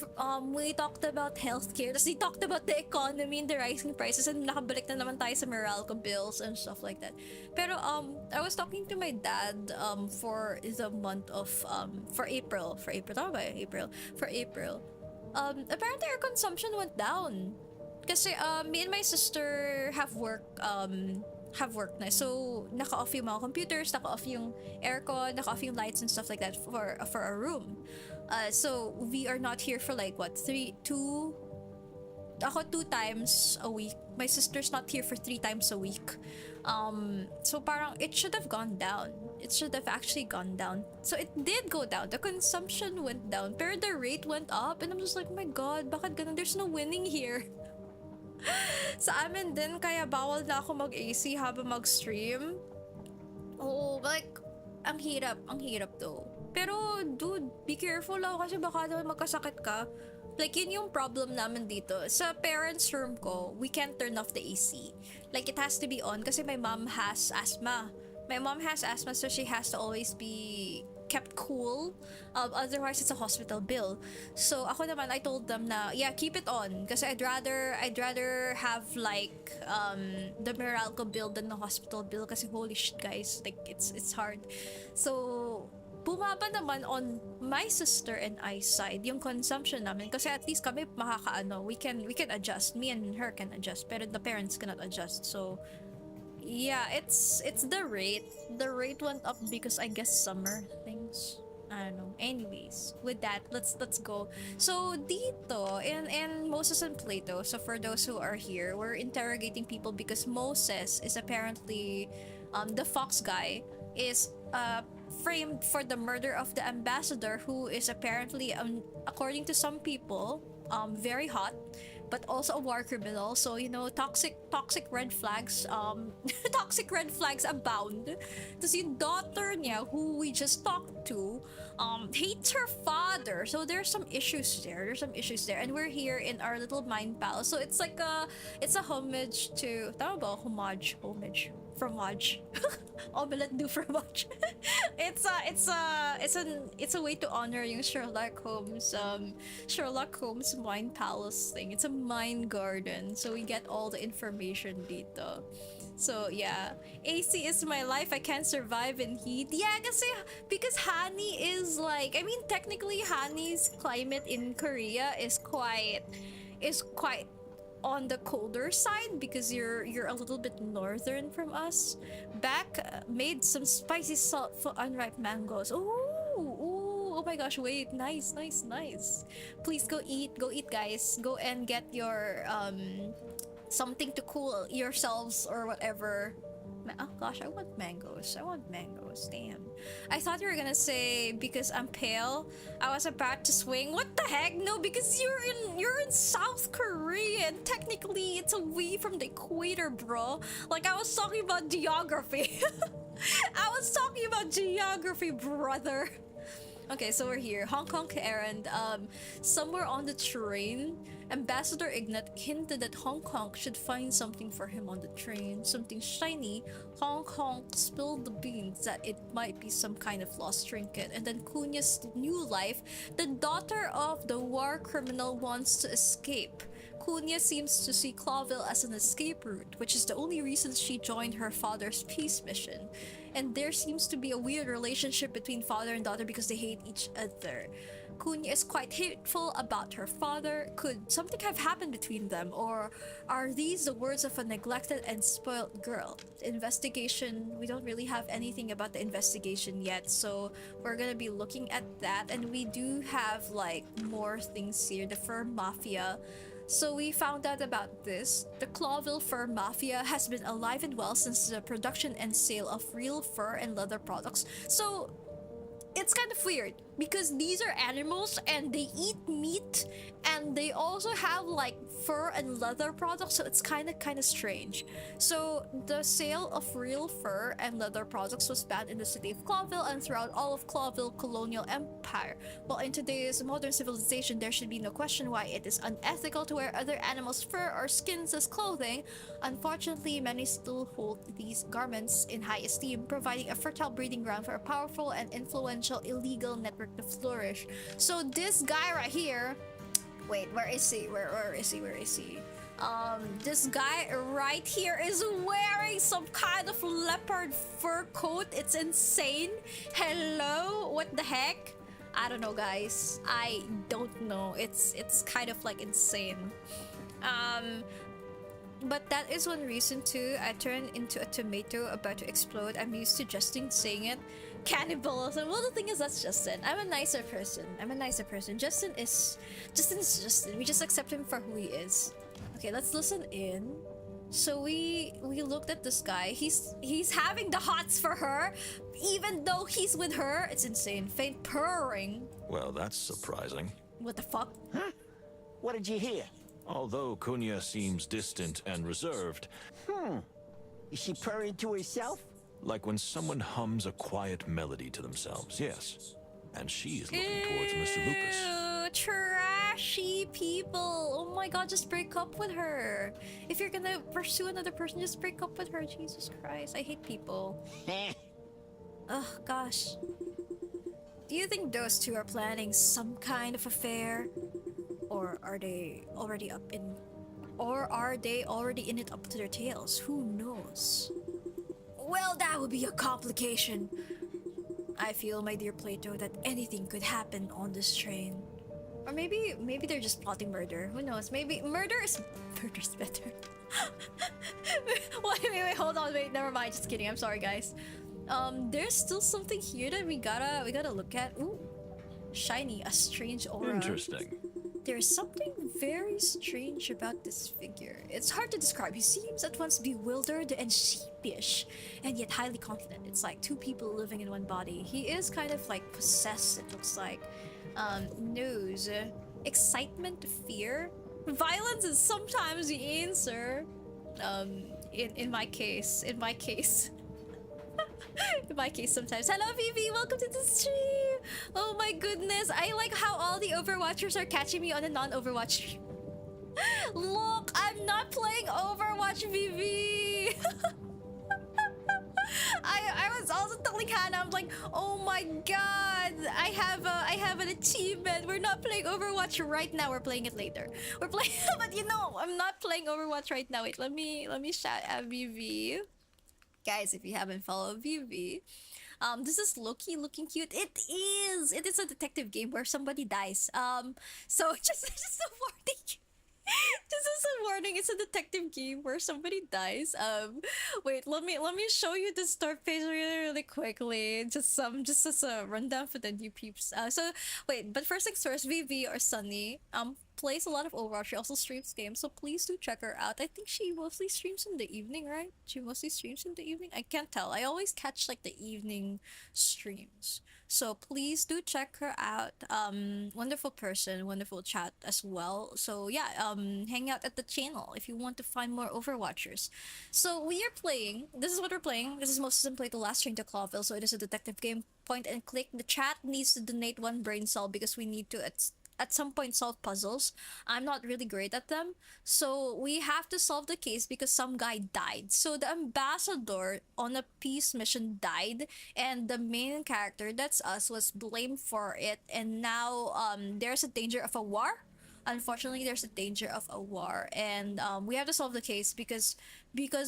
we talked about healthcare. Tapos they talked about the economy and the rising prices, and nakabalik na naman tayo sa Meralco bills and stuff like that. Pero I was talking to my dad for the month of for April. Tama ba? For April. Apparently our consumption went down. Kasi me and my sister have work na. So naka-off yung mga computers, naka-off yung aircon, naka-off yung lights and stuff like that for our room. So we are not here for like what, 2 times a week. My sister's not here for 3 times a week. So parang it should have gone down. It should have actually gone down. So it did go down. The consumption went down, pero the rate went up, and I'm just like, oh my God, bakit ganun? There's no winning here. Sa amin din, kaya bawal na ako mag-AC habang mag-stream. Oh, like, ang hirap though. Pero dude, be careful lang kasi baka naman magkasakit ka. Like, yun yung problem namin dito. Sa parents' room ko, we can't turn off the AC. Like, it has to be on kasi my mom has asthma. So she has to always be kept cool. Otherwise, it's a hospital bill. So, ako naman, I told them na, yeah, keep it on. Kasi I'd rather have, like, the Meralco bill than the hospital bill. Kasi holy shit, guys. Like, it's hard. So, bumaba naman on my sister and I's side yung consumption namin, kasi at least kami we can adjust. Me and her can adjust, pero the parents cannot adjust. So yeah, it's the rate went up because I guess summer things, I don't know. Anyways, with that, let's go. So dito in Moses and Plato, so for those who are here, we're interrogating people because Moses is apparently the fox guy is framed for the murder of the ambassador, who is apparently according to some people very hot, but also a war criminal. So toxic red flags toxic red flags abound. Tapos yung daughter niya, who we just talked to, hates her father. So there's some issues there, and we're here in our little mind palace. So it's like it's a homage to, tama ba? Homage fromage. Omelette du fromage. It's a way to honor yung Sherlock Holmes mind palace thing. It's a mind garden, so we get all the information dito. So yeah, AC is my life. I can't survive in heat. Yeah, kasi because Hani is like, I mean, technically Hani's climate in Korea is quite on the colder side because you're a little bit northern from us. Back made some spicy salt for unripe mangoes. Ooh, Oh my gosh, wait. Nice, nice, nice. Please go eat. Go eat, guys. Go and get your something to cool yourselves or whatever. Oh gosh, I want mangoes. I want mangoes. Damn. I thought you were gonna say because I'm pale. I was about to swing. What the heck? No, because you're in South Korea and technically it's away from the equator, bro. Like I was talking about geography. I was talking about geography, brother. Okay, so we're here. Hong Kong errand. Somewhere on the train, Ambassador Ignat hinted that Hong Kong should find something for him on the train. Something shiny. Hong Kong spilled the beans that it might be some kind of lost trinket. And then Cunha's new life. The daughter of the war criminal wants to escape. Cunha seems to see Clawville as an escape route, which is the only reason she joined her father's peace mission. And there seems to be a weird relationship between father and daughter because they hate each other. Cunha is quite hateful about her father. Could something have happened between them? Or are these the words of a neglected and spoiled girl? The investigation, we don't really have anything about the investigation yet, so we're gonna be looking at that. And we do have like more things here. The fur mafia. So we found out about this. The Clawville fur mafia has been alive and well since the production and sale of real fur and leather products. So it's kind of weird because these are animals and they eat meat and they also have like fur and leather products, so it's kind of strange. So the sale of real fur and leather products was banned in the city of Clawville and throughout all of Clawville colonial empire. While in today's modern civilization there should be no question why it is unethical to wear other animals' fur or skins as clothing, unfortunately many still hold these garments in high esteem, providing a fertile breeding ground for a powerful and influential illegal network to flourish. So this guy right here, wait, where is he? Where is he? Where is he? This guy right here is wearing some kind of leopard fur coat. It's insane. Hello? What the heck? I don't know, guys. I don't know. It's kind of like insane. But that is one reason too. I turned into a tomato about to explode. I'm used to Justin saying it. Cannibalism. Well, the thing is, that's Justin. I'm a nicer person. Justin is Justin. We just accept him for who he is. Okay, let's listen in. So we looked at this guy. He's having the hots for her, even though he's with her. It's insane. Faint purring. Well, that's surprising. What the fuck? Huh? What did you hear? Although Cunha seems distant and reserved, Is she purring to herself? like when someone hums a quiet melody to themselves, yes. And she's looking towards Mr. Lupus. Ew, trashy people. Oh my god, just break up with her. If you're gonna pursue another person, just break up with her. Jesus Christ, I hate people. Ugh, gosh. Do you think those two are planning some kind of affair? Or are they already in it up to their tails? Who knows? Well, that would be a complication. I feel, my dear Plato, that anything could happen on this train. Or maybe they're just plotting murder. Who knows? Maybe murder's better. wait, hold on, wait, never mind. Just kidding. I'm sorry, guys. There's still something here that we gotta look at. Ooh, shiny, a strange aura. Interesting. There's something very strange about this figure. It's hard to describe. He seems at once bewildered and sheepish, and yet highly confident. It's like two people living in one body. He is kind of like possessed, it looks like. Nose. Excitement, fear. Violence is sometimes the answer. In my case. In my case, sometimes. Hello, Vivi! Welcome to the stream! Oh my goodness, I like how all the Overwatchers are catching me on a non-Overwatch stream. Look, I'm not playing Overwatch, Vivi! I was also telling Hannah, I'm like, oh my god, I have an achievement. We're not playing Overwatch right now, we're playing it later. We're playing, but you know, I'm not playing Overwatch right now. Wait, let me shout at Vivi. Guys, if you haven't followed VV, this is Loki looking cute. It is a detective game where somebody dies. So just a warning. Just as a warning, it's a detective game where somebody dies. Wait, let me show you the start page really quickly. Just as a rundown for the new peeps. So wait, but first things first, VV or Sunny plays a lot of Overwatch. She also streams games, so please do check her out. I think she mostly streams in the evening, right? She mostly streams in the evening. I can't tell. I always catch like the evening streams. So please do check her out. Wonderful person, wonderful chat as well. So yeah, hang out at the channel if you want to find more Overwatchers. So we are playing. This is what we're playing. This is most simply the last train to Clawville. So it is a detective game. Point and click. The chat needs to donate 1 brain cell because we need to at some point solve puzzles. I'm not really great at them, so we have to solve the case because some guy died. So the ambassador on a peace mission died, and the main character, that's us, was blamed for it, and now there's a danger of a war. Unfortunately, there's a danger of a war, and we have to solve the case because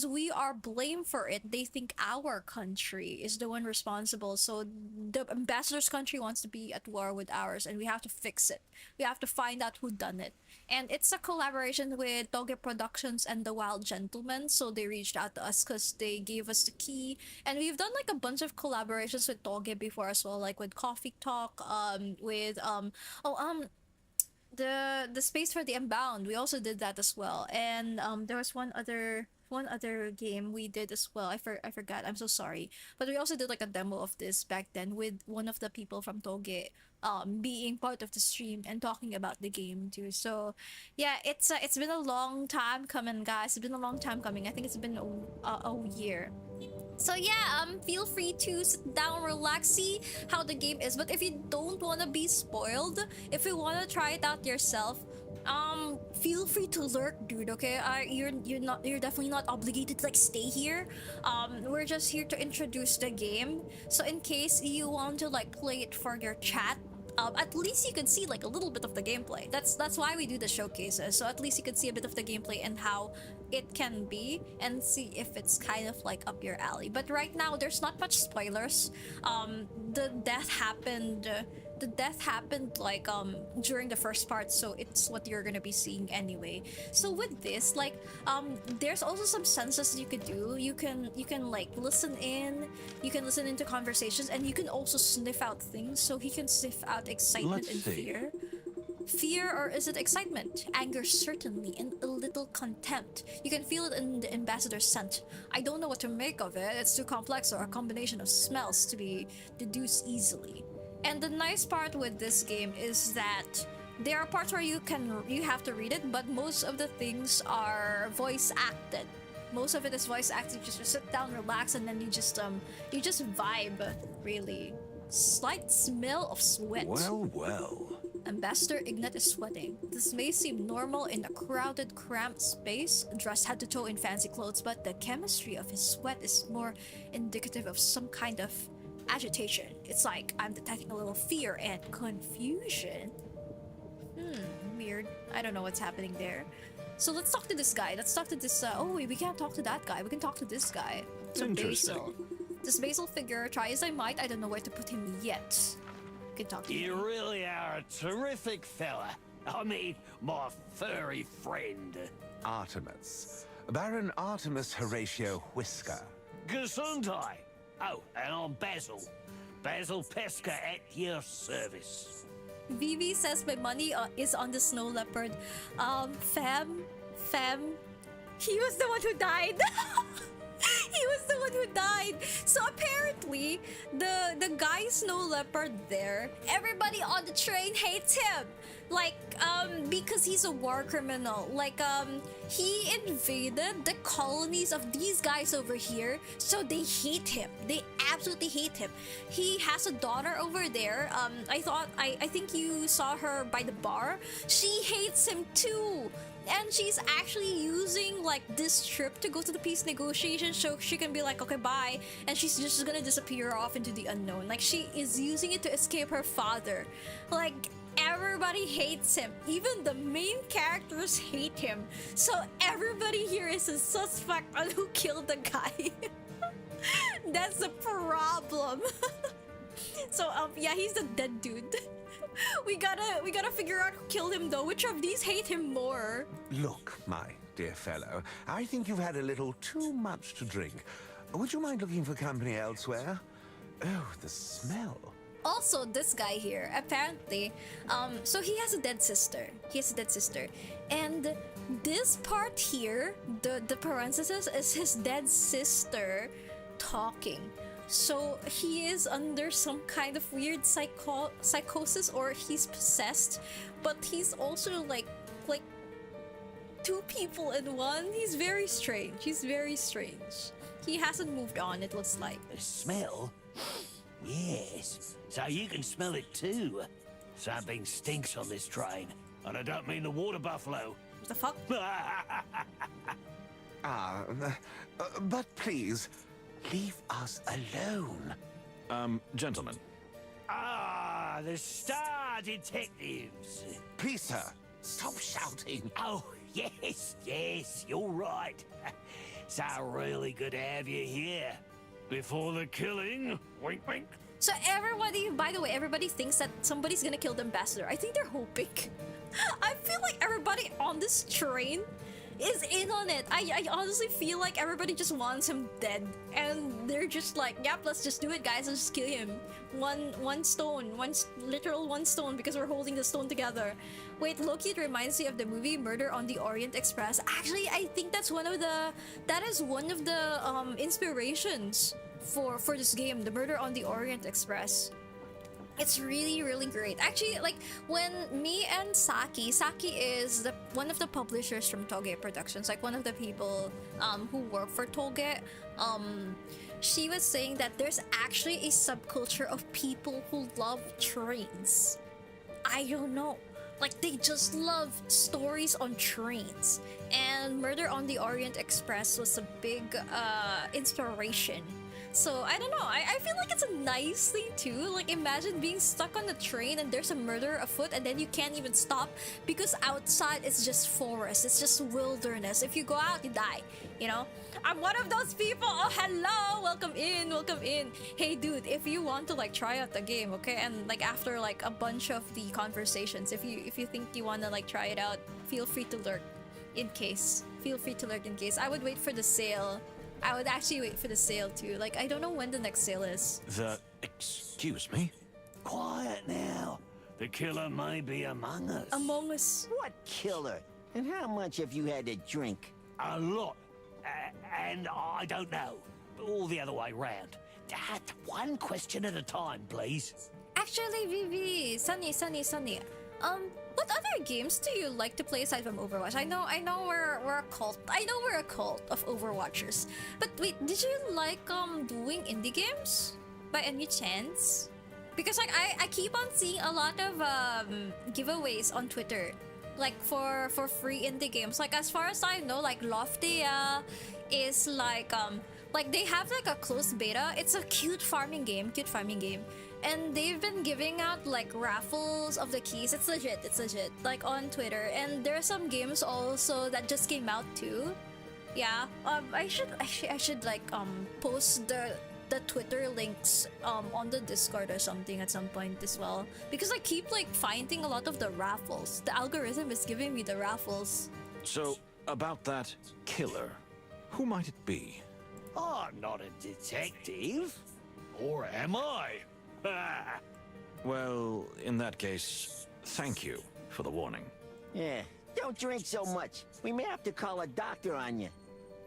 we are blamed for it. They think our country is the one responsible. So the ambassador's country wants to be at war with ours, and we have to fix it. We have to find out who done it. And it's a collaboration with Toge Productions and the Wild Gentlemen. So they reached out to us because they gave us the key, and we've done like a bunch of collaborations with Toge before as well, like with Coffee Talk, with the space for the Unbound. We also did that as well, and there was one other game we did as well. I forgot. I'm so sorry. But we also did like a demo of this back then with one of the people from Toge being part of the stream and talking about the game too. So yeah, it's been a long time coming, guys. It's been a long time coming. I think it's been a year. So yeah, feel free to sit down, relax, see how the game is. But if you don't want to be spoiled, if you want to try it out yourself, feel free to lurk, dude. Okay, you're definitely not obligated to like stay here. We're just here to introduce the game. So in case you want to like play it for your chat, at least you can see like a little bit of the gameplay. That's why we do the showcases. So at least you can see a bit of the gameplay and how it can be, and see if it's kind of like up your alley. But right now there's not much spoilers. The death happened like during the first part, so it's what you're gonna be seeing anyway. So with this, like there's also some senses you could do. You can like listen into conversations, and you can also sniff out things. So he can sniff out excitement and fear, or is it excitement, anger, certainly, and a little contempt. You can feel it in the ambassador's scent. I don't know what to make of it. It's too complex, or a combination of smells to be deduced easily. And the nice part with this game is that there are parts where you have to read it, but most of the things are voice acted. Most of it is voice acted. You just sit down, relax, and then you just vibe, really. Slight smell of sweat. Well. Ambassador Ignat is sweating. This may seem normal in a crowded, cramped space, dressed head to toe in fancy clothes, but the chemistry of his sweat is more indicative of some kind of agitation. It's like I'm detecting a little fear and confusion. Weird. I don't know what's happening there. So let's talk to this guy. Let's talk to this. Wait, we can't talk to that guy. We can talk to this guy. So Basil. This Basil figure, try as I might, I don't know where to put him yet. Can talk to him. You really are a terrific fella. I mean, my furry friend. Artemis. Baron Artemis Horatio Whisker. Gesundheit. Oh, and I'm Basil. Basil Pesca at your service. Vivi says my money is on the snow leopard. Fam, he was the one who died. He was the one who died. So apparently, the guy snow leopard there, everybody on the train hates him. Like, because he's a war criminal. Like, he invaded the colonies of these guys over here, so they hate him. They absolutely hate him. He has a daughter over there. I think you saw her by the bar. She hates him too. And she's actually using like this trip to go to the peace negotiations, so she can be like, okay, bye, and she's just gonna disappear off into the unknown. Like, she is using it to escape her father. Like, everybody hates him. Even the main characters hate him. So everybody here is a suspect on who killed the guy. That's the problem. So yeah, he's the dead dude. We gotta figure out who killed him though. Which of these hate him more? Look, my dear fellow. I think you've had a little too much to drink. Would you mind looking for company elsewhere? Oh, the smell. Also, this guy here, apparently, so he has a dead sister. He has a dead sister. And this part here, the parenthesis, is his dead sister talking. So he is under some kind of weird psychosis, or he's possessed, but he's also like two people in one. He's very strange. He's very strange. He hasn't moved on, it looks like. The smell? Yes. So you can smell it too. Something stinks on this train. And I don't mean the water buffalo. What the fuck? But please, leave us alone. Gentlemen. Ah, the Star Detectives. Please, sir, stop shouting. Oh, yes, you're right. It's really good to have you here. Before the killing, wink, wink. So everybody, by the way, everybody thinks that somebody's gonna kill the ambassador. I think they're hoping. I feel like everybody on this train is in on it. I honestly feel like everybody just wants him dead, and they're just like, yep, let's just do it, guys. Let's just kill him. One stone, literal one stone, because we're holding the stone together. Wait, Loki, it reminds me of the movie Murder on the Orient Express. Actually, I think that is one of the inspirations for this game, the Murder on the Orient Express. It's really, really great. Actually, like, when me and Saki is one of the publishers from Toge Productions, like one of the people who work for Toge, she was saying that there's actually a subculture of people who love trains. I don't know. Like, they just love stories on trains. And Murder on the Orient Express was a big inspiration. So, I don't know, I feel like it's a nice thing too. Like, imagine being stuck on the train and there's a murder afoot and then you can't even stop because outside it's just forest, it's just wilderness. If you go out, you die, you know? I'm one of those people. Oh, hello, welcome in, welcome in. Hey dude, if you want to like try out the game, okay, and like after like a bunch of the conversations, if you think you want to like try it out, feel free to lurk in case. I would wait for the sale. I would actually wait for the sale too. Like, I don't know when the next sale is. Excuse me? Quiet now. The killer may be among us. Among us. What killer? And how much have you had to drink? A lot. And I don't know. All the other way round. One question at a time, please. Actually, Vivi, Sunny. What other games do you like to play aside from Overwatch? I know we're a cult. I know we're a cult of Overwatchers. But wait, did you like doing indie games by any chance? Because like I keep on seeing a lot of giveaways on Twitter, like for free indie games. Like, as far as I know, like Loftia is like they have like a closed beta. It's a cute farming game. And they've been giving out like raffles of the keys. It's legit, like on Twitter. And there are some games also that just came out too. Yeah. I should like post the Twitter links on the Discord or something at some point as well. Because I keep like finding a lot of the raffles. The algorithm is giving me the raffles. So, about that killer, who might it be? I'm not a detective. Or am I? Well, in that case, thank you for the warning. Yeah, don't drink so much. We may have to call a doctor on you.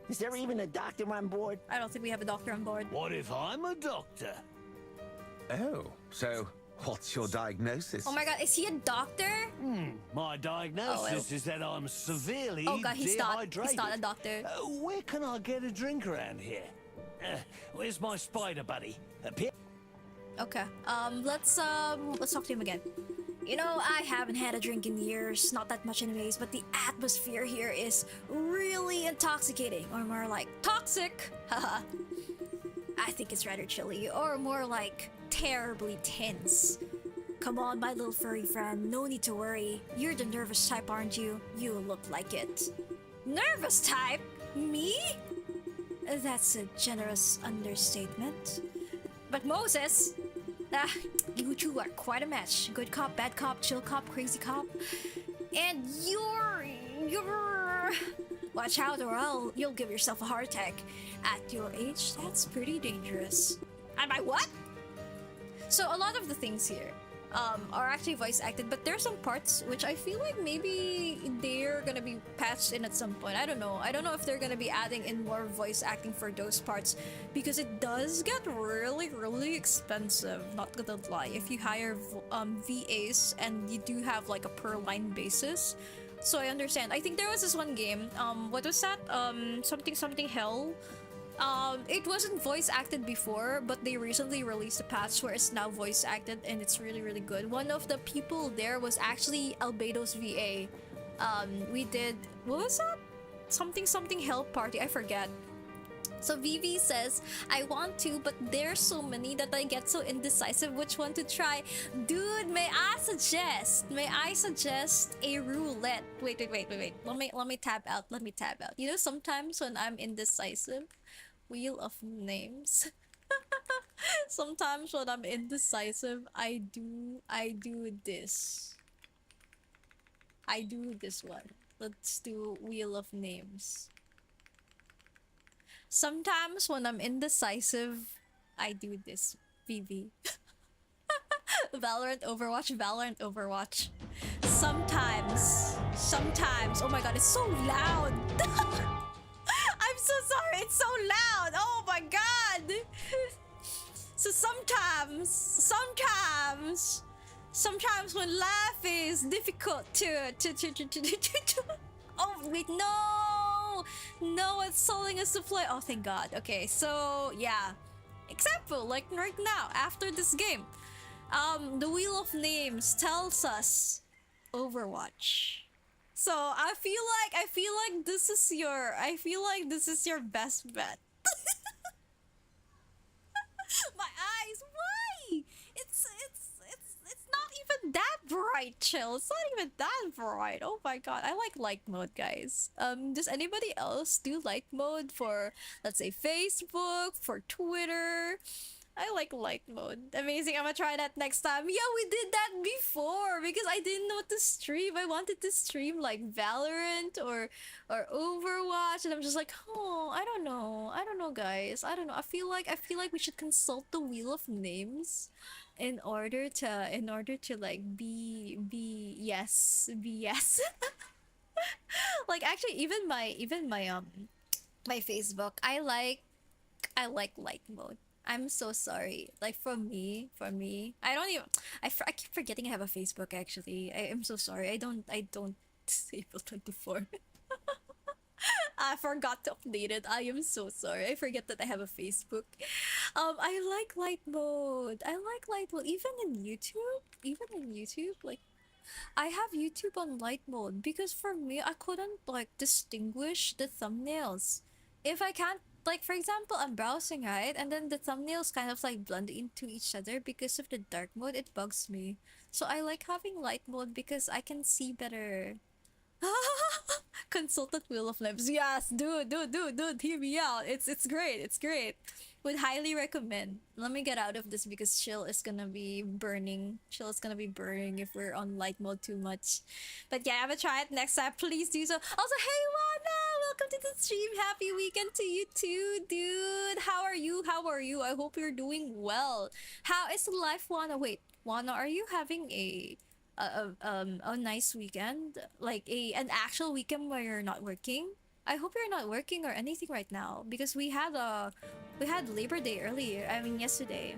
Is there even a doctor on board? I don't think we have a doctor on board. What if I'm a doctor? Oh, so what's your diagnosis? Oh my god, is he a doctor? My diagnosis is that I'm severely dehydrated. He's not a doctor. Where can I get a drink around here? Where's my spider buddy? Okay, let's talk to him again. You know, I haven't had a drink in years, not that much anyways, but the atmosphere here is really intoxicating, or more like toxic. Haha. I think it's rather chilly, or more like terribly tense. Come on, my little furry friend, no need to worry. You're the nervous type, aren't you? You look like it. Nervous type? Me? That's a generous understatement. But Moses, you two are quite a match. Good cop, bad cop, chill cop, crazy cop. And you're... Watch out or you'll give yourself a heart attack. At your age, that's pretty dangerous. Am I what? So a lot of the things here are actually voice acted, but there are some parts which I feel like maybe they're gonna be patched in at some point. I don't know. I don't know if they're gonna be adding in more voice acting for those parts, because it does get really, really expensive. Not gonna lie. If you hire VAs and you do have like a per line basis. So I understand. I think there was this one game. What was that? Something hell. It wasn't voice acted before, but they recently released a patch where it's now voice acted, and it's really, really good. One of the people there was actually Albedo's VA. We did, what was that? Something hell party, I forget. So Vivi says, I want to, but there's so many that I get so indecisive which one to try. Dude, may I suggest a roulette? Wait. Let me tab out. You know, sometimes when I'm indecisive, Wheel of Names. Sometimes when I'm indecisive, I do this. I do this one. Let's do Wheel of Names. Sometimes when I'm indecisive, I do this. VV. Valorant, Overwatch. Sometimes. Oh my god, it's so loud. I'm so sorry, it's so loud. Oh my god. So sometimes when life is difficult to oh wait, no, it's telling us to play. Oh, thank god. Okay, so yeah, example like right now after this game, the Wheel of Names tells us Overwatch. So I feel like this is your best bet. My eyes, why? It's not even that bright, chill. It's not even that bright. Oh my god, I like light mode, guys. Does anybody else do light mode for, let's say, Facebook, for Twitter? I like light mode. Amazing, I'm gonna try that next time. Yeah, we did that before because I didn't know what to stream. I wanted to stream like Valorant or Overwatch, and I'm just like, oh, I don't know, guys. I don't know. I feel like we should consult the Wheel of Names in order to like be yes. Like actually, even my my Facebook, I like light mode. I'm so sorry. Like for me, I keep forgetting I have a Facebook. Actually, I am so sorry. I don't disable 24. I forgot to update it. I am so sorry. I forget that I have a Facebook. I like light mode. Even in YouTube. Like, I have YouTube on light mode because for me, I couldn't like distinguish the thumbnails. If I can't, like for example, I'm browsing, right, and then the thumbnails kind of like blend into each other because of the dark mode. It bugs me. So I like having light mode because I can see better. Consultant Wheel of Names. Yes, dude, hear me out. It's great. Would highly recommend. Let me get out of this because chill is gonna be burning if we're on light mode too much. But yeah, I'm gonna try it next time. Please do so. Also, hey Wana, welcome to the stream. Happy weekend to you too, dude. How are you? I hope you're doing well. How is life, Wana? Wait, Wana, are you having a nice weekend, like an actual weekend where you're not working? I hope you're not working or anything right now because we had Labor Day earlier. I mean yesterday.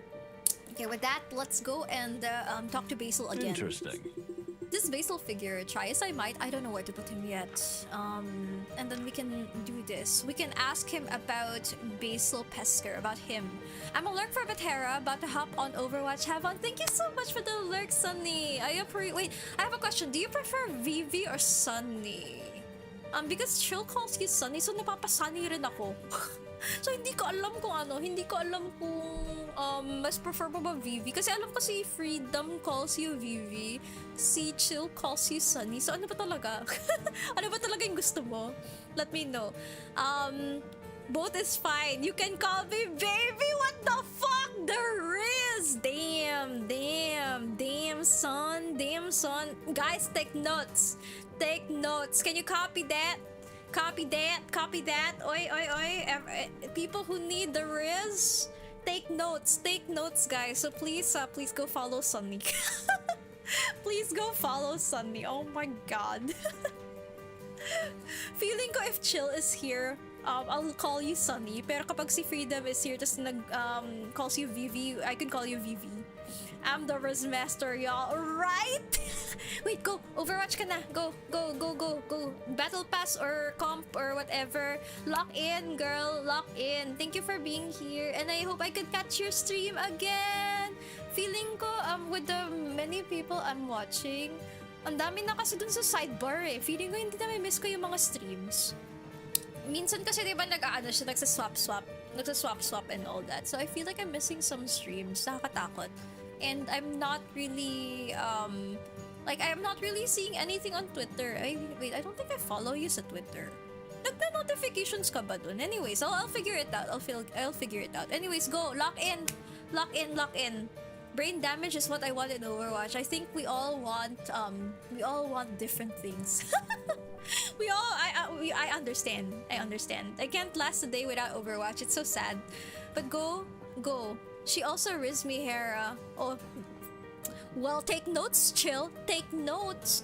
Okay, with that, let's go and talk to Basil again. Interesting. This Basil figure, try as I might, I don't know where to put him yet. And then we can do this. We can ask him about Basil Pesker, about him. I'm a lurk for Batera, about to hop on Overwatch. Have fun. Thank you so much for the lurk, Sunny. Wait, I have a question. Do you prefer Vivi or Sunny? Because Chill calls you Sunny, so napapasunny rin ako. So hindi ko alam kung mas prefer mo ba Vivi, kasi alam ko si Freedom calls you Vivi, si Chill calls you Sunny. So ano ba talaga? Ano ba talaga yung gusto mo? Let me know. Both is fine. You can call me baby. What the fuck? The Riz. Damn, son. Guys, take notes. Can you copy that? Copy that. Copy that. Oi, oi, oi. People who need the Riz, take notes. Take notes, guys. So please, please go follow Sunny. Please go follow Sunny. Oh my god. Feeling ko if Chill is here, I'll call you Sunny. Pero kapag si Freedom is here, tas calls you Vivi, I can call you Vivi. I'm the Riz Master, y'all. Right? Wait, go. Overwatch ka na. Go, go, go, go, go. Battle Pass or comp or whatever. Lock in, girl. Lock in. Thank you for being here. And I hope I could catch your stream again. Feeling ko, with the many people I'm watching, ang dami na kasi dun sa sidebar eh. Feeling ko hindi na may miss ko yung mga streams. Minsan kasi diba nag-aano siya, nagsaswap-swap and all that. So I feel like I'm missing some streams. Nakakatakot. And I'm not really, I'm not really seeing anything on Twitter. Wait, I don't think I follow you sa Twitter. Nagna-notifications ka ba dun? Anyways, I'll figure it out. I'll figure it out. Anyways, go. Lock in. Lock in, lock in. Brain damage is what I want in Overwatch. I think we all want different things. I understand. I understand. I can't last a day without Overwatch. It's so sad. But go. She also riz me Hera. Oh, well, take notes, Chill. Take notes.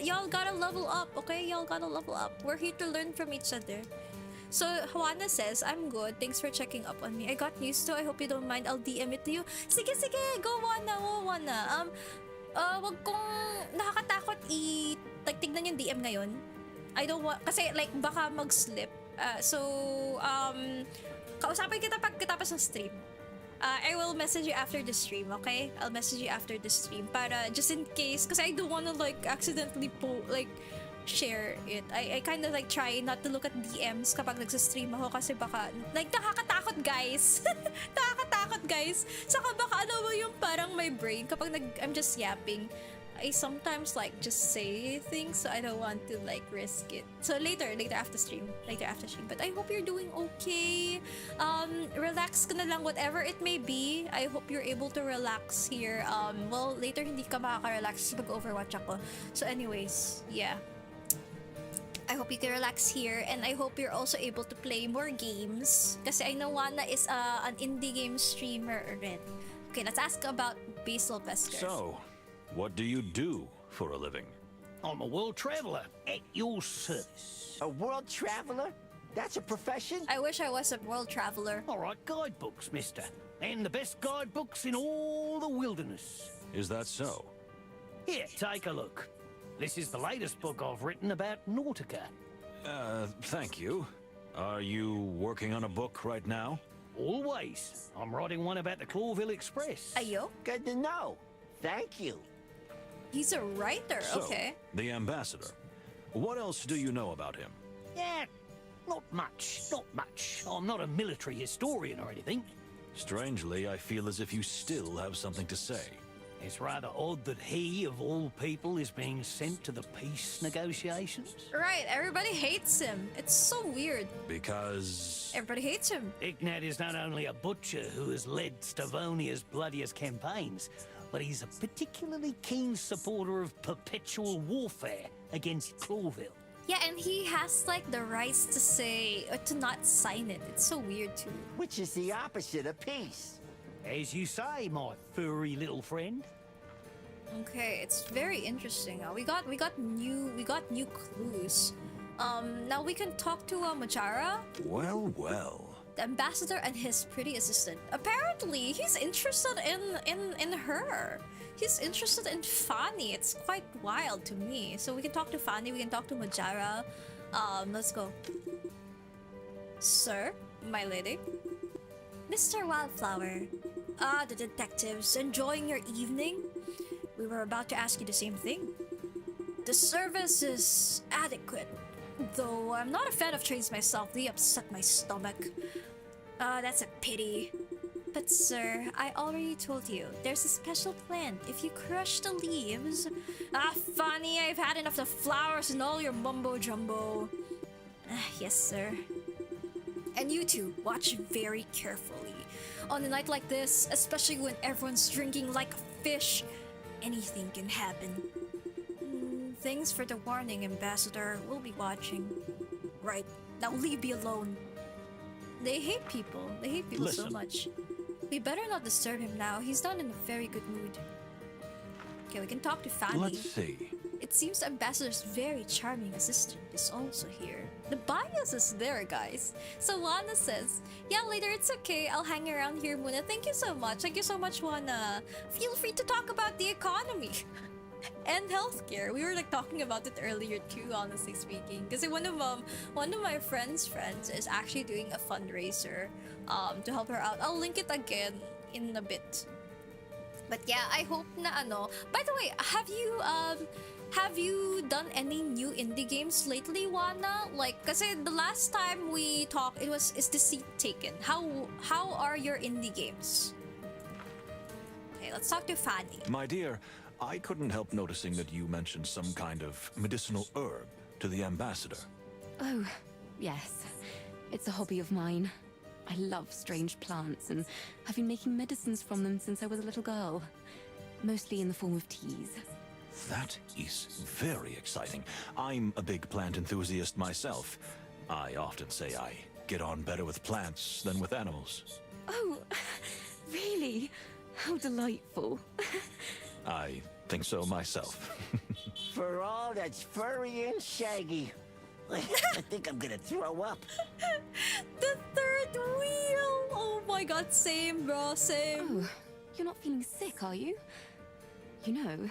Y'all gotta level up, okay? Y'all gotta level up. We're here to learn from each other. So, Juana says, I'm good. Thanks for checking up on me. I got used to. I hope you don't mind. I'll DM it to you. Sige. Go, Juana. Wag kong nakakatakot tignan yung DM ngayon. I don't want, kasi like, baka mag-slip. Kausapin kita pagkatapos ng stream. I will message you after the stream, okay? I'll message you after the stream para just in case, kasi I don't wanna like accidentally share it. I kind of like try not to look at DMs kapag nagsistream ako kasi baka like nakakatakot guys. Nakakatakot guys. Saka baka ano ba yung parang my brain kapag I'm just yapping. I sometimes like just say things so I don't want to like risk it. So later after stream. But I hope you're doing okay. Relax ka na lang whatever it may be. I hope you're able to relax here. Well, later hindi ka makaka-relax pag Overwatch ako. So anyways, yeah. I hope you can relax here and I hope you're also able to play more games. Kasi I know Juana is an indie game streamer rin. Okay, let's ask about Basil Peskers. So, what do you do for a living? I'm a world traveler at your service. A world traveler? That's a profession? I wish I was a world traveler. All right, guidebooks, mister. And the best guidebooks in all the wilderness. Is that so? Here, take a look. This is the latest book I've written about Nautica. Thank you. Are you working on a book right now? Always. I'm writing one about the Clawville Express. Ayo? Good to know. Thank you. He's a writer, So, okay. the ambassador. What else do you know about him? Yeah, not much. I'm not a military historian or anything. Strangely, I feel as if you still have something to say. It's rather odd that he, of all people, is being sent to the peace negotiations. Right, everybody hates him. It's so weird. Because... Everybody hates him. Ignat is not only a butcher who has led Stavonia's bloodiest campaigns, but he's a particularly keen supporter of perpetual warfare against Clawville. Yeah, and he has like the rights to say or to not sign it. It's so weird too. Which is the opposite of peace. As you say, my furry little friend. Okay, it's very interesting. We got new clues. Now we can talk to Majara, Well. the ambassador, and his pretty assistant. Apparently, he's interested in her. He's interested in Fanny. It's quite wild to me. So we can talk to Fanny. We can talk to Majara. Let's go. Sir, my lady. Mr. Wildflower. The detectives, enjoying your evening? We were about to ask you the same thing. The service is adequate, though I'm not a fan of trains myself. They upset my stomach. That's a pity. But sir, I already told you, there's a special plant. If you crush the leaves... Funny, I've had enough of flowers and all your mumbo-jumbo. Yes, sir. And you two, watch very carefully. On a night like this, especially when everyone's drinking like a fish, anything can happen. Thanks for the warning, Ambassador. We'll be watching. Right. Now leave me alone. They hate people. They hate people so Listen. much. We better not disturb him now. He's not in a very good mood. Okay, we can talk to Fanny. Let's see. It seems Ambassador's very charming assistant is also here. The bias is there, guys. So Wana says, yeah, later it's okay. I'll hang around here muna. Thank you so much. Thank you so much, Wana. Feel free to talk about the economy and healthcare. We were like talking about it earlier too, honestly speaking. Because one of my friends is actually doing a fundraiser to help her out. I'll link it again in a bit. But yeah, I hope na ano. By the way, have you done any new indie games lately, Wana? Like, kasi the last time we talked, is the seat taken? How are your indie games? Okay, let's talk to Fanny. My dear, I couldn't help noticing that you mentioned some kind of medicinal herb to the ambassador. Oh, yes. It's a hobby of mine. I love strange plants and have been making medicines from them since I was a little girl. Mostly in the form of teas. That is very exciting. I'm a big plant enthusiast myself. I often say I get on better with plants than with animals. Oh, really? How delightful. I think so myself. For all that's furry and shaggy. I think I'm gonna throw up. The third wheel! Oh my god, same bro, same. Oh, you're not feeling sick, are you? You know,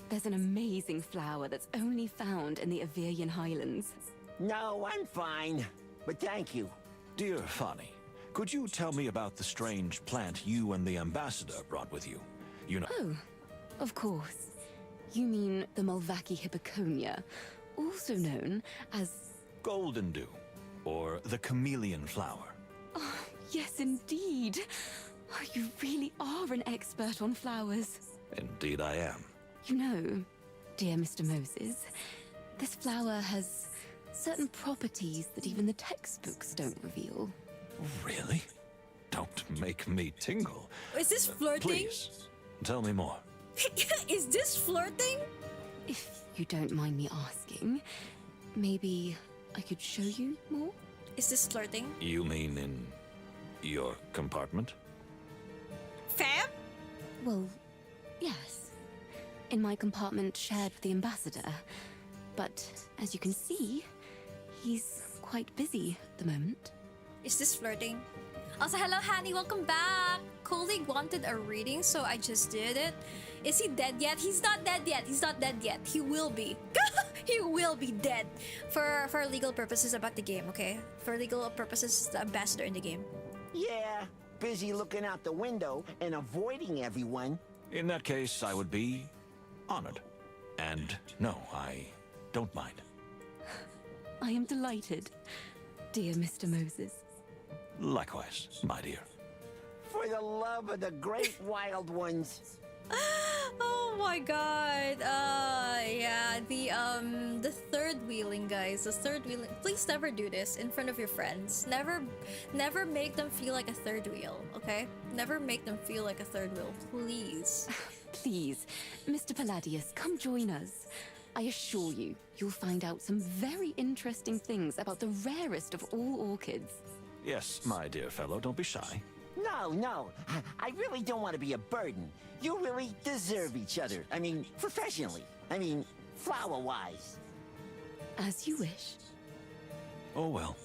there's an amazing flower that's only found in the Bayanihan Highlands. No, I'm fine. But thank you. Dear Fanny, could you tell me about the strange plant you and the ambassador brought with you? You know... Oh, of course. You mean the Mulvaki hippoconia, also known as... Golden dew, or the chameleon flower. Oh, yes, indeed. Oh, you really are an expert on flowers. Indeed I am. You know, dear Mr. Moses, this flower has certain properties that even the textbooks don't reveal. Really? Don't make me tingle. Is this flirting? Please, tell me more. Is this flirting? If you don't mind me asking, maybe I could show you more? Is this flirting? You mean in your compartment? Fam? Well, yes. In my compartment shared with the ambassador. But as you can see, he's quite busy at the moment. Is this flirting? Also, hello, Hanny. Welcome back. Colleague wanted a reading, so I just did it. Is he dead yet? He's not dead yet. He's not dead yet. He will be. He will be dead. For legal purposes about the game, okay? For legal purposes, the ambassador in the game. Yeah, busy looking out the window and avoiding everyone. In that case, I would be honored. And no, I don't mind. I am delighted, dear Mr. Moses. Likewise, my dear. For the love of the great wild ones. Oh my god. Yeah, the third wheeling, guys. The third wheeling. Please never do this in front of your friends. Never make them feel like a third wheel, okay? Never make them feel like a third wheel, please. Please, Mr. Palladius, come join us. I assure you, you'll find out some very interesting things about the rarest of all orchids. Yes, my dear fellow, don't be shy. No. I really don't want to be a burden. You really deserve each other. I mean, professionally. I mean, flower-wise. As you wish. Oh well.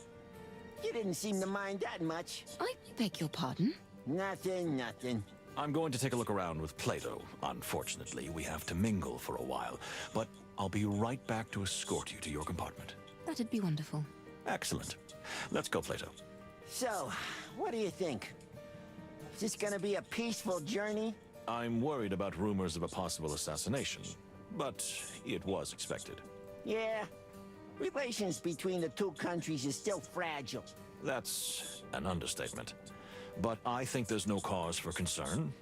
You didn't seem to mind that much. I beg your pardon? Nothing. I'm going to take a look around with Plato. Unfortunately, we have to mingle for a while, but I'll be right back to escort you to your compartment. That'd be wonderful. Excellent. Let's go, Plato. So, what do you think? Is this gonna be a peaceful journey? I'm worried about rumors of a possible assassination, but it was expected. Yeah. Relations between the two countries is still fragile. That's an understatement. But I think there's no cause for concern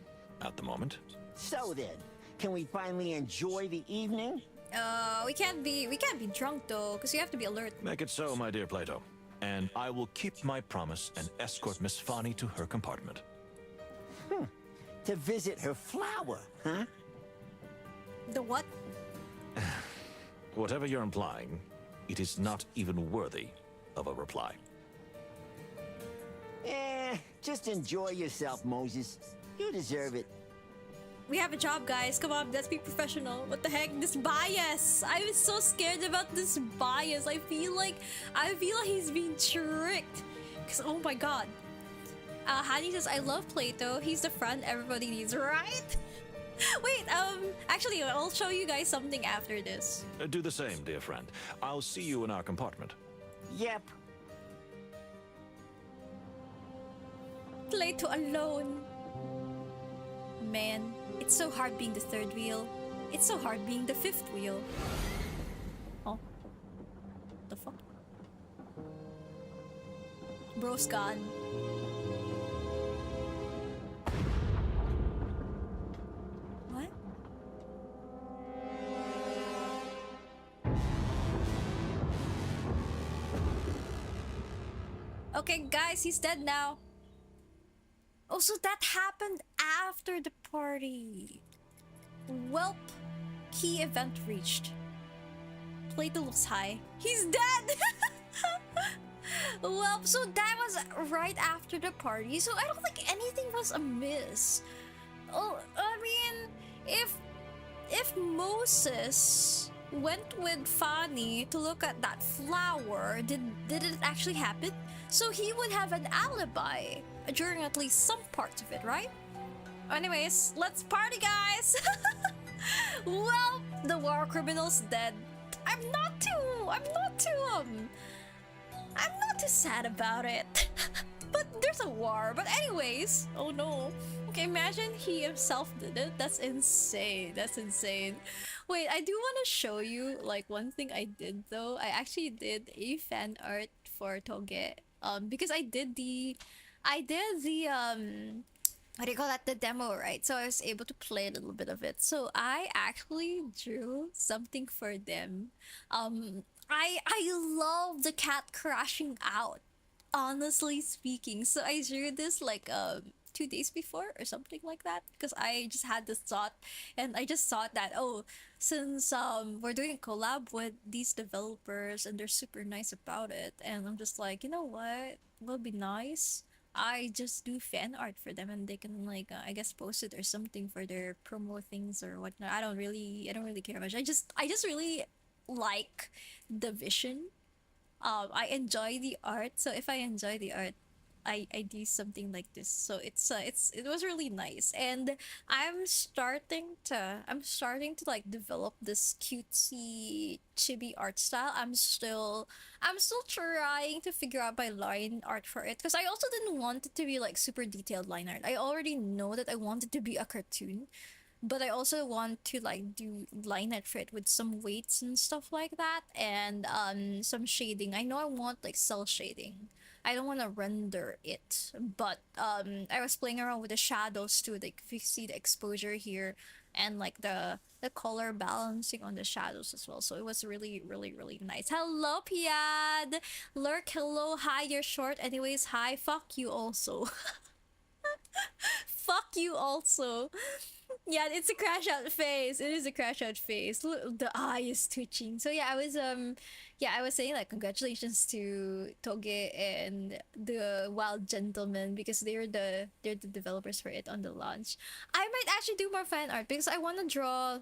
at the moment. So then, can we finally enjoy the evening? We can't be drunk though, because you have to be alert. Make it so, my dear Plato. And I will keep my promise and escort Miss Fanny to her compartment. To visit her flower, huh? The what? Whatever you're implying, it is not even worthy of a reply. Just enjoy yourself, Moses. You deserve it. We have a job, guys. Come on, let's be professional. What the heck? This bias. I was so scared about this bias. I feel like he's being tricked. Cause oh my god. Hani says, I love Plato. He's the friend everybody needs, right? Wait, actually, I'll show you guys something after this. Do the same, dear friend. I'll see you in our compartment. Yep. Plato alone. Man, it's so hard being the third wheel. It's so hard being the fifth wheel. Oh. The fuck? Bro's gone. What? Okay, guys, he's dead now. Oh, so that happened after the party. Welp, key event reached. Plato looks high. He's dead! Well, so that was right after the party, so I don't think anything was amiss. Oh, I mean, if Moses went with Fanny to look at that flower, did it actually happen? So he would have an alibi during at least some parts of it, right? Anyways, let's party, guys! Well, the war criminal's dead. I'm not too sad about it. But there's a war. But anyways, oh no. Okay, imagine he himself did it. That's insane. That's insane. Wait, I do want to show you like one thing I did though. I actually did a fan art for Toge. Because I did the what do you call that, the demo, right? So I was able to play a little bit of it. So I actually drew something for them. I love the cat crashing out, honestly speaking. So I drew this like 2 days before or something like that, because I just had this thought, and I just thought that, oh, since we're doing a collab with these developers and they're super nice about it, and I'm just like, you know what, it will be nice, I just do fan art for them and they can like I guess post it or something for their promo things or whatnot. I don't really care much. I just really like the vision. I enjoy the art, so if I enjoy the art, I do something like this. So it was really nice, and I'm starting to like develop this cutesy chibi art style. I'm still trying to figure out my line art for it, because I also didn't want it to be like super detailed line art. I already know that I want it to be a cartoon, but I also want to like do line art for it with some weights and stuff like that, and some shading. I know I want like cell shading. I don't want to render it, but I was playing around with the shadows too. Like if you see the exposure here and like the color balancing on the shadows as well. So it was really nice. Hello Piad, Lurk, hello, hi, you're short anyways, hi, fuck you also. Fuck you also. Yeah, it's a crash out face. It is a crash out face. Look, the eye is twitching. So yeah, I was saying like congratulations to Toge and the Wild Gentleman, because they're the developers for it on the launch. I might actually do more fan art because I want to draw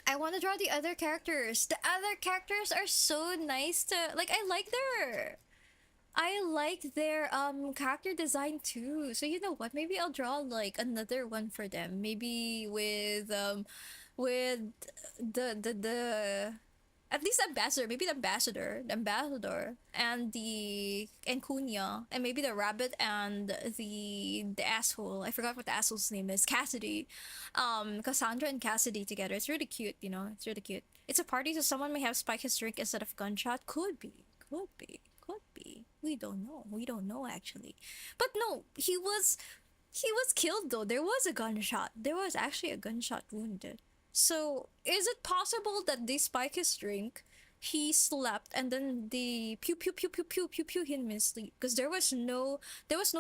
the other characters. The other characters are so nice to like. I like their character design too. So you know what? Maybe I'll draw like another one for them. Maybe with the at least ambassador, maybe the ambassador, and Kunya, and maybe the rabbit and the asshole. I forgot what the asshole's name is. Cassidy, Cassandra and Cassidy together. It's really cute. You know, it's really cute. It's a party, so someone may have spiked his drink instead of gunshot. Could be. We don't know actually. But no, he was killed though. There was a gunshot. There was actually a gunshot wounded. So is it possible that they spike his drink, he slept, and then they pew him in sleep? Because there was no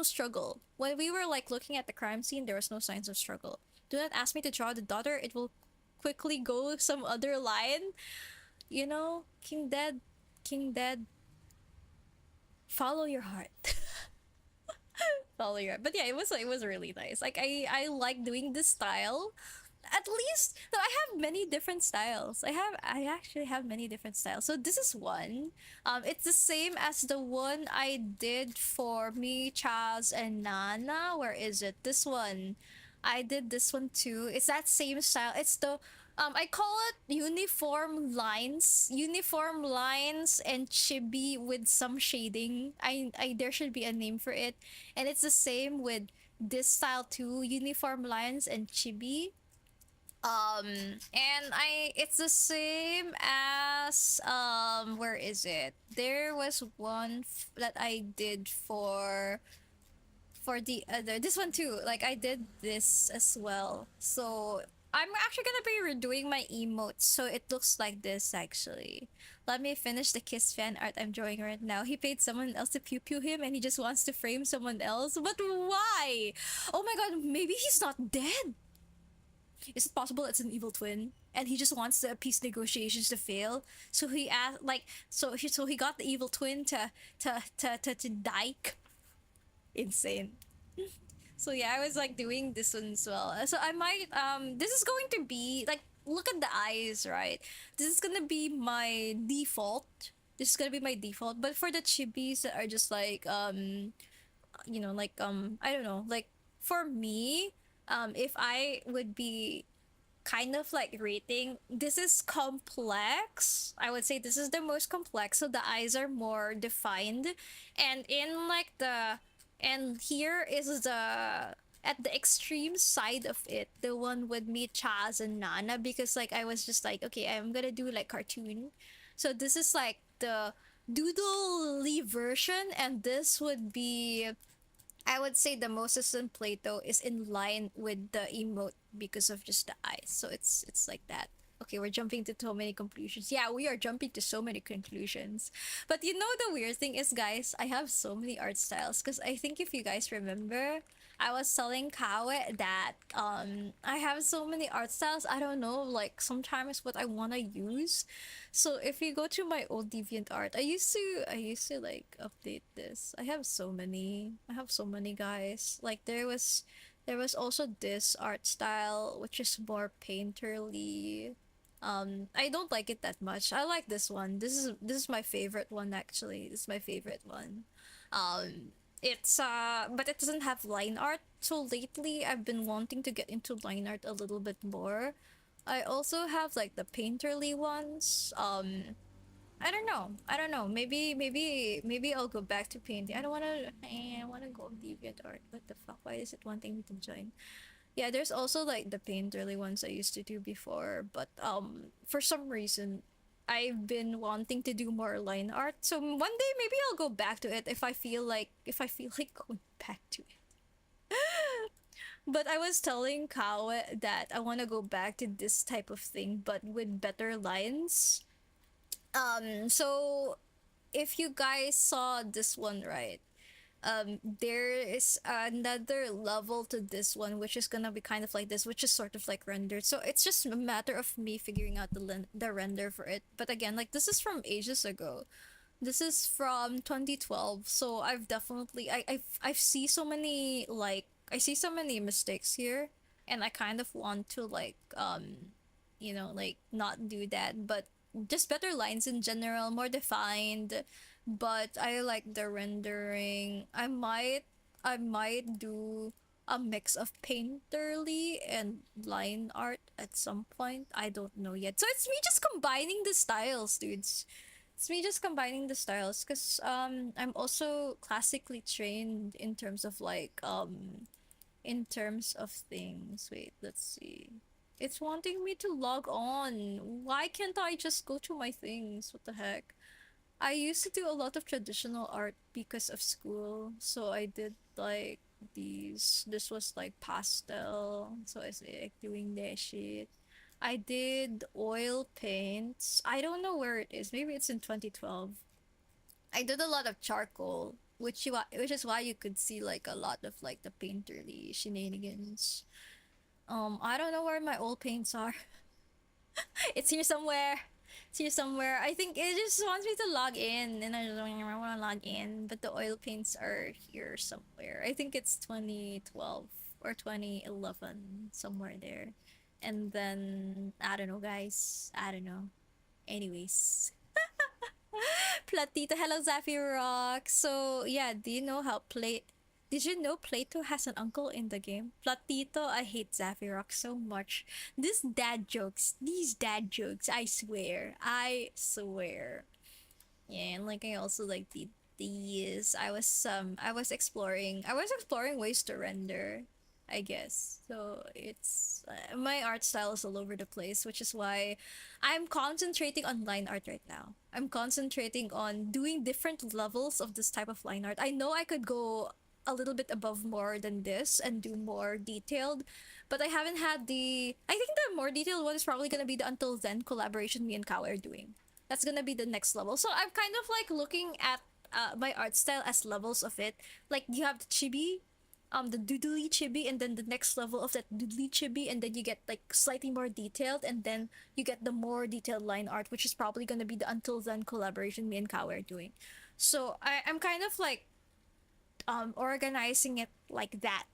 struggle. When we were like looking at the crime scene, there was no signs of struggle. Do not ask me to draw the daughter, it will quickly go some other line. You know, King Dead, follow your heart. Follow your heart. But yeah, it was really nice. Like I like doing this style. At least no, I have many different styles. I actually have many different styles. So this is one. It's the same as the one I did for me, Chaz, and Nana. Where is it? This one. I did this one too. It's that same style. It's the I call it uniform lines and chibi with some shading. I there should be a name for it. And it's the same with this style too, uniform lines and chibi. And I it's the same as where is it? There was one that I did for the other, this one too. Like I did this as well. So I'm actually gonna be redoing my emotes so it looks like this actually. Let me finish the Kiss fan art I'm drawing right now. He paid someone else to pew pew him and he just wants to frame someone else. But why? Oh my god, maybe he's not dead. Is it possible it's an evil twin and he just wants the peace negotiations to fail? So he asked, like, so he got the evil twin to die. Insane. So yeah, I was like doing this one as well. So I might this is going to be like, look at the eyes, right? This is gonna be my default. This is gonna be my default. But for the chibis that are just like you know, like I don't know, like for me, if I would be kind of like rating, this is complex. I would say this is the most complex, so the eyes are more defined. And in like the and here is the at the extreme side of it, the one with me, Chaz, and Nana, because like I was just like, okay, I'm gonna do like cartoon. So this is like the doodly version, and this would be, I would say, the Moses and Plato is in line with the emote because of just the eyes. So it's like that. Okay, we're jumping to so many conclusions. Yeah, we are jumping to so many conclusions. But you know the weird thing is, guys, I have so many art styles because I think if you guys remember, I was telling Kawe that I have so many art styles. I don't know, like sometimes what I wanna use. So if you go to my old DeviantArt, I used to like update this. I have so many. I have so many, guys. Like there was also this art style which is more painterly. I don't like it that much. I like this one. This is my favorite one actually. This is my favorite one. It's but it doesn't have line art. So lately I've been wanting to get into line art a little bit more. I also have like the painterly ones. I don't know. I don't know. Maybe I'll go back to painting. I don't wanna. I wanna go DeviantArt. What the fuck? Why is it wanting me to join? Yeah, there's also like the painterly ones I used to do before, but for some reason I've been wanting to do more line art. So one day maybe I'll go back to it if I feel like going back to it. But I was telling Kao that I want to go back to this type of thing but with better lines. So if you guys saw this one, right, there is another level to this one which is gonna be kind of like this, which is sort of like rendered. So it's just a matter of me figuring out the render for it. But again, like this is from ages ago. This is from 2012. So I've definitely I see so many, like I see so many mistakes here, and I kind of want to like you know, like not do that, but just better lines in general, more defined. But I like the rendering. I might do a mix of painterly and line art at some point. I don't know yet. So it's me just combining the styles, dudes. It's me just combining the styles because I'm also classically trained in terms of like in terms of things. Wait, let's see. It's wanting me to log on. Why can't I just go to my things? What the heck? I used to do a lot of traditional art because of school. So I did like these. This was like pastel. So I was like doing that shit. I did oil paints. I don't know where it is. Maybe it's in 2012. I did a lot of charcoal, which is why you could see like a lot of like the painterly shenanigans. I don't know where my old paints are. It's here somewhere. It's here somewhere. I think it just wants me to log in, and I just I want to log in. But the oil paints are here somewhere. I think it's 2012 or 2011, somewhere there. And then I don't know, guys. I don't know. Anyways. Platito, hello Zafirok. So yeah, do you know how did you know Plato has an uncle in the game? Platito, I hate Zafirok so much. These dad jokes, I swear. I swear. Yeah, and like I also like these. I was exploring ways to render, I guess. So it's my art style is all over the place, which is why I'm concentrating on line art right now. I'm concentrating on doing different levels of this type of line art. I know I could go a little bit above more than this and do more detailed, but I haven't had I think the more detailed one is probably gonna be the Until Then collaboration me and Kao are doing. That's gonna be the next level. So I'm kind of like looking at my art style as levels of it. Like you have the chibi, the doodly chibi, and then the next level of that doodly chibi, and then you get like slightly more detailed, and then you get the more detailed line art, which is probably gonna be the Until Then collaboration me and Kao are doing. So I'm kind of like organizing it like that.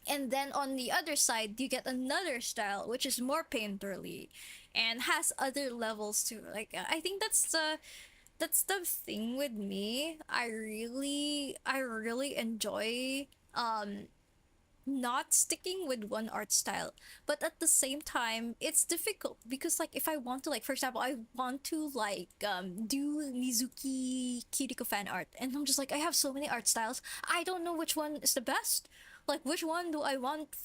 And then on the other side, you get another style which is more painterly and has other levels too. Like I think that's the thing with me. I really enjoy not sticking with one art style, but at the same time it's difficult because like if I want to, like for example, I want to like do Mizuki Kiriko fan art, and I'm just like I have so many art styles, I don't know which one is the best. Like which one do I want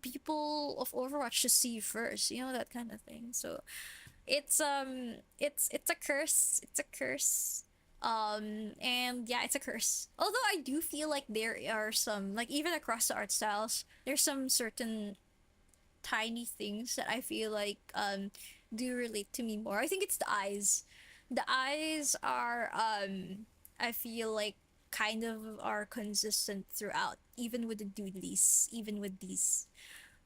people of Overwatch to see first, you know, that kind of thing. So it's it's a curse, and yeah, it's a curse. Although I do feel like there are some, like even across the art styles, there's some certain tiny things that I feel like do relate to me more. I think it's the eyes. The eyes are I feel like kind of are consistent throughout, even with the doodlies, even with these.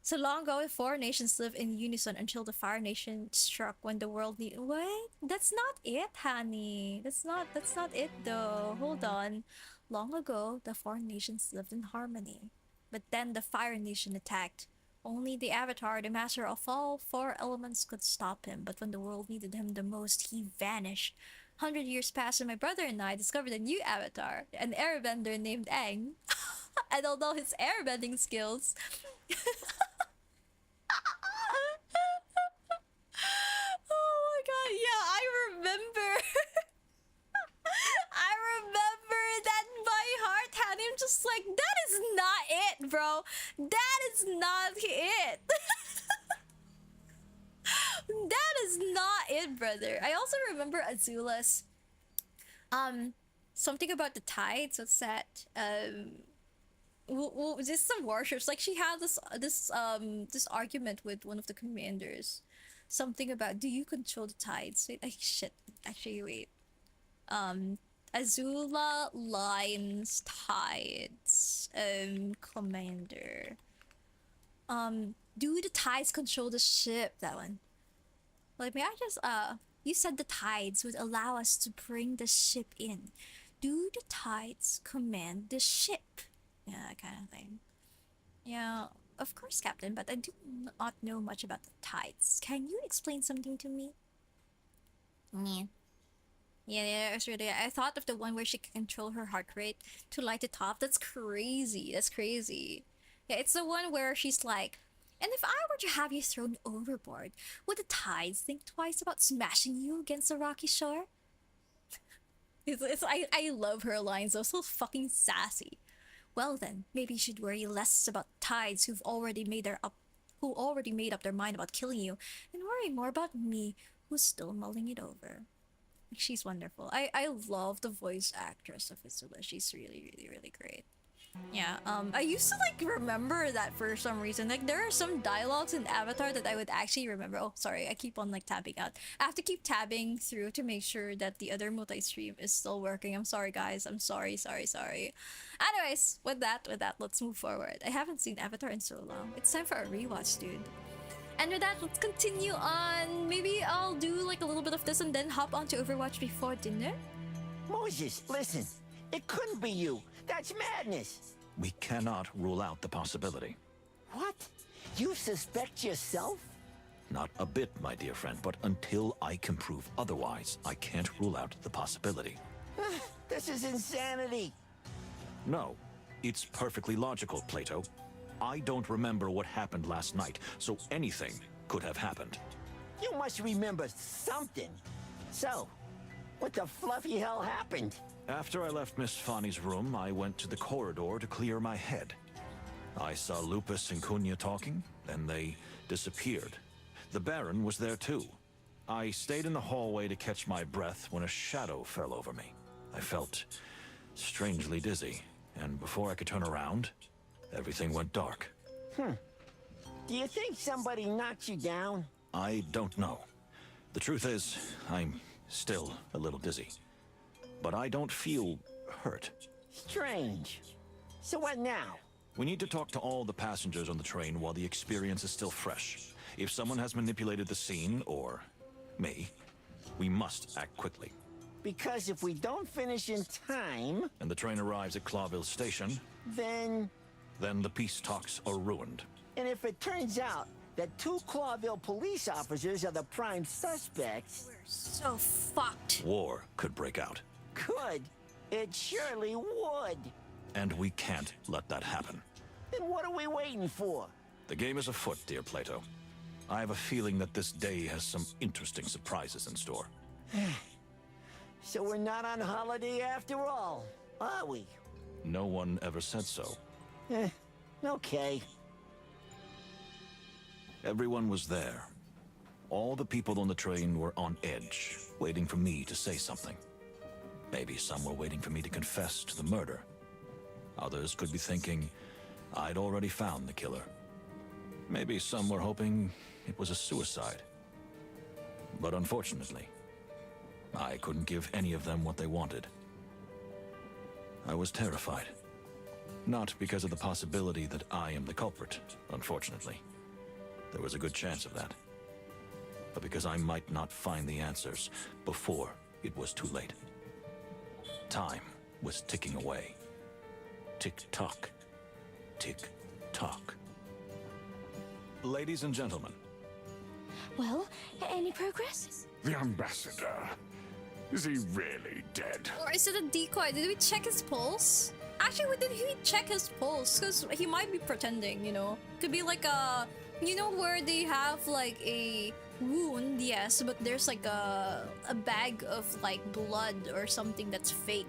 So long ago, four nations lived in unison until the Fire Nation struck when the world need. What? That's not it, honey. That's not it though. Hold on. Long ago, the four nations lived in harmony. But then the Fire Nation attacked. Only the Avatar, the master of all four elements, could stop him. But when the world needed him the most, he vanished. 100 years passed, and my brother and I discovered a new avatar, an airbender named Aang. I don't know his airbending skills. Oh my god, yeah, I remember. I remember that by heart, and I'm just like, that is not it, bro. That is not it. That is not it, brother. I also remember Azula's something about the tides. What's that? Just some warships. Like she had this argument with one of the commanders. Something about, do you control the tides? Wait, shit. Actually, wait. Azula lines tides. Commander. Do the tides control the ship? That one. Like, may I just you said the tides would allow us to bring the ship in. Do the tides command the ship? Yeah, that kind of thing. Yeah, of course, Captain, but I do not know much about the tides. Can you explain something to me? Yeah. Yeah, it's really. I thought of the one where she can control her heart rate to light it up. That's crazy. That's crazy. Yeah, it's the one where she's like, and if I were to have you thrown overboard, would the tides think twice about smashing you against the rocky shore? I love her lines. They're so fucking sassy. Well then, maybe you should worry less about tides who already made up their mind about killing you, and worry more about me, who's still mulling it over. She's wonderful. I love the voice actress of Isula. She's really, really, really great. Yeah, I used to like remember that for some reason. Like there are some dialogues in Avatar that I would actually remember. Oh, sorry, I keep on like tabbing out. I have to keep tabbing through to make sure that the other multi-stream is still working. I'm sorry guys, I'm sorry. Anyways, with that, let's move forward. I haven't seen Avatar in so long. It's time for a rewatch, dude. And with that, let's continue on. Maybe I'll do like a little bit of this and then hop on to Overwatch before dinner. Moses, listen. It couldn't be you. That's madness. We cannot rule out the possibility. What? You suspect yourself? Not a bit, my dear friend, but until I can prove otherwise, I can't rule out the possibility. This is insanity. No, it's perfectly logical, Plato. I don't remember what happened last night, so anything could have happened. You must remember something. So, what the fluffy hell happened? After I left Miss Fanny's room, I went to the corridor to clear my head. I saw Lupus and Cunha talking, and they disappeared. The Baron was there too. I stayed in the hallway to catch my breath when a shadow fell over me. I felt strangely dizzy, and before I could turn around, everything went dark. Do you think somebody knocked you down? I don't know. The truth is, I'm still a little dizzy. But I don't feel hurt. Strange. So what now? We need to talk to all the passengers on the train while the experience is still fresh. If someone has manipulated the scene, or me, we must act quickly. Because if we don't finish in time... And the train arrives at Clawville station... Then the peace talks are ruined. And if it turns out that 2 Clawville police officers are the prime suspects... We're so fucked. War could break out. Could. It surely would. And we can't let that happen. Then what are we waiting for? The game is afoot, dear Plato. I have a feeling that this day has some interesting surprises in store. So we're not on holiday after all, are we? No one ever said so. Okay. Everyone was there. All the people on the train were on edge, waiting for me to say something. Maybe some were waiting for me to confess to the murder. Others could be thinking I'd already found the killer. Maybe some were hoping it was a suicide. But unfortunately, I couldn't give any of them what they wanted. I was terrified. Not because of the possibility that I am the culprit, unfortunately. There was a good chance of that. But because I might not find the answers before it was too late. Time was ticking away. Tick-tock. Tick-tock. Ladies and gentlemen. Well, any progress? The ambassador. Is he really dead? Or is it a decoy? Did we check his pulse? Actually, we didn't really check his pulse, because he might be pretending, you know? Could be like a... You know where they have like a wound, yes, but there's like a bag of like blood or something that's fake.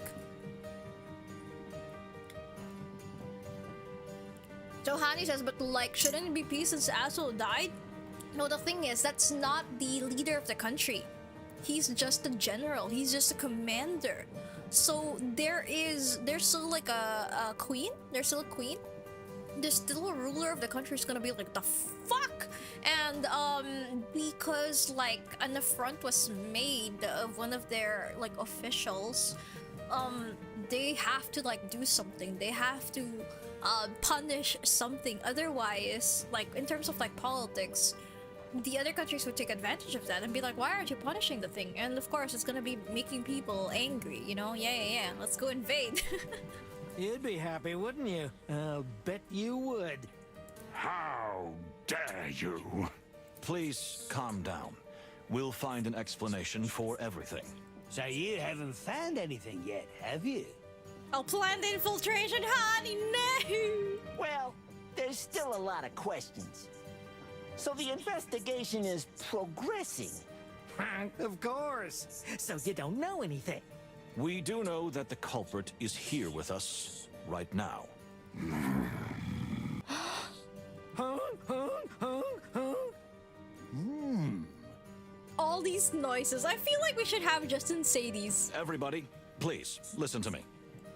So Hani says, but like, shouldn't it be peace since Asshole died? No, the thing is, that's not the leader of the country. He's just a general. He's just a commander. So there's still like a queen. There's still a queen. There's still a ruler of the country is gonna be like, the fuck? And because like an affront was made of one of their like officials, they have to like do something. They have to punish something. Otherwise, like in terms of like politics, the other countries would take advantage of that and be like, why aren't you punishing the thing? And of course, it's gonna be making people angry, you know? Yeah, let's go invade. You'd be happy, wouldn't you? I'll bet you would. How dare you? Please calm down. We'll find an explanation for everything. So you haven't found anything yet, have you? I'll plan the infiltration, honey, no! Well, there's still a lot of questions. So the investigation is progressing. Of course. So you don't know anything. We do know that the culprit is here with us right now. All these noises. I feel like we should have Justin say these. Everybody, please, listen to me.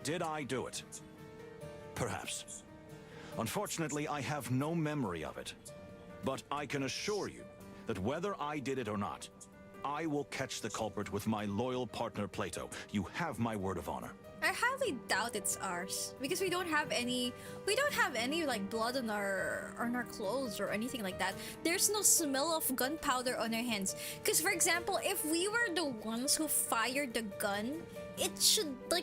Did I do it? Perhaps. Unfortunately, I have no memory of it. But I can assure you that whether I did it or not, I will catch the culprit with my loyal partner Plato. You have my word of honor. I highly doubt it's ours because we don't have any like blood on our clothes or anything like that. There's no smell of gunpowder on our hands. Because for example, if we were the ones who fired the gun,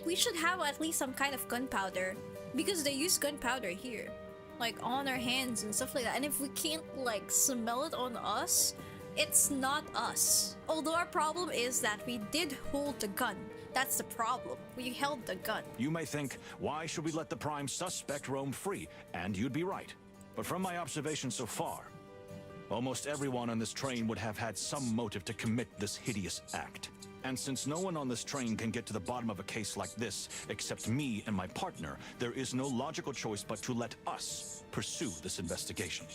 we should have at least some kind of gunpowder because they use gunpowder here, like on our hands and stuff like that. And if we can't like smell it on us, it's not us. Although our problem is that we did hold the gun. That's the problem. We held the gun. You may think, why should we let the prime suspect roam free? And you'd be right. But from my observation so far, almost everyone on this train would have had some motive to commit this hideous act. And since no one on this train can get to the bottom of a case like this except me and my partner, there is no logical choice but to let us pursue this investigation.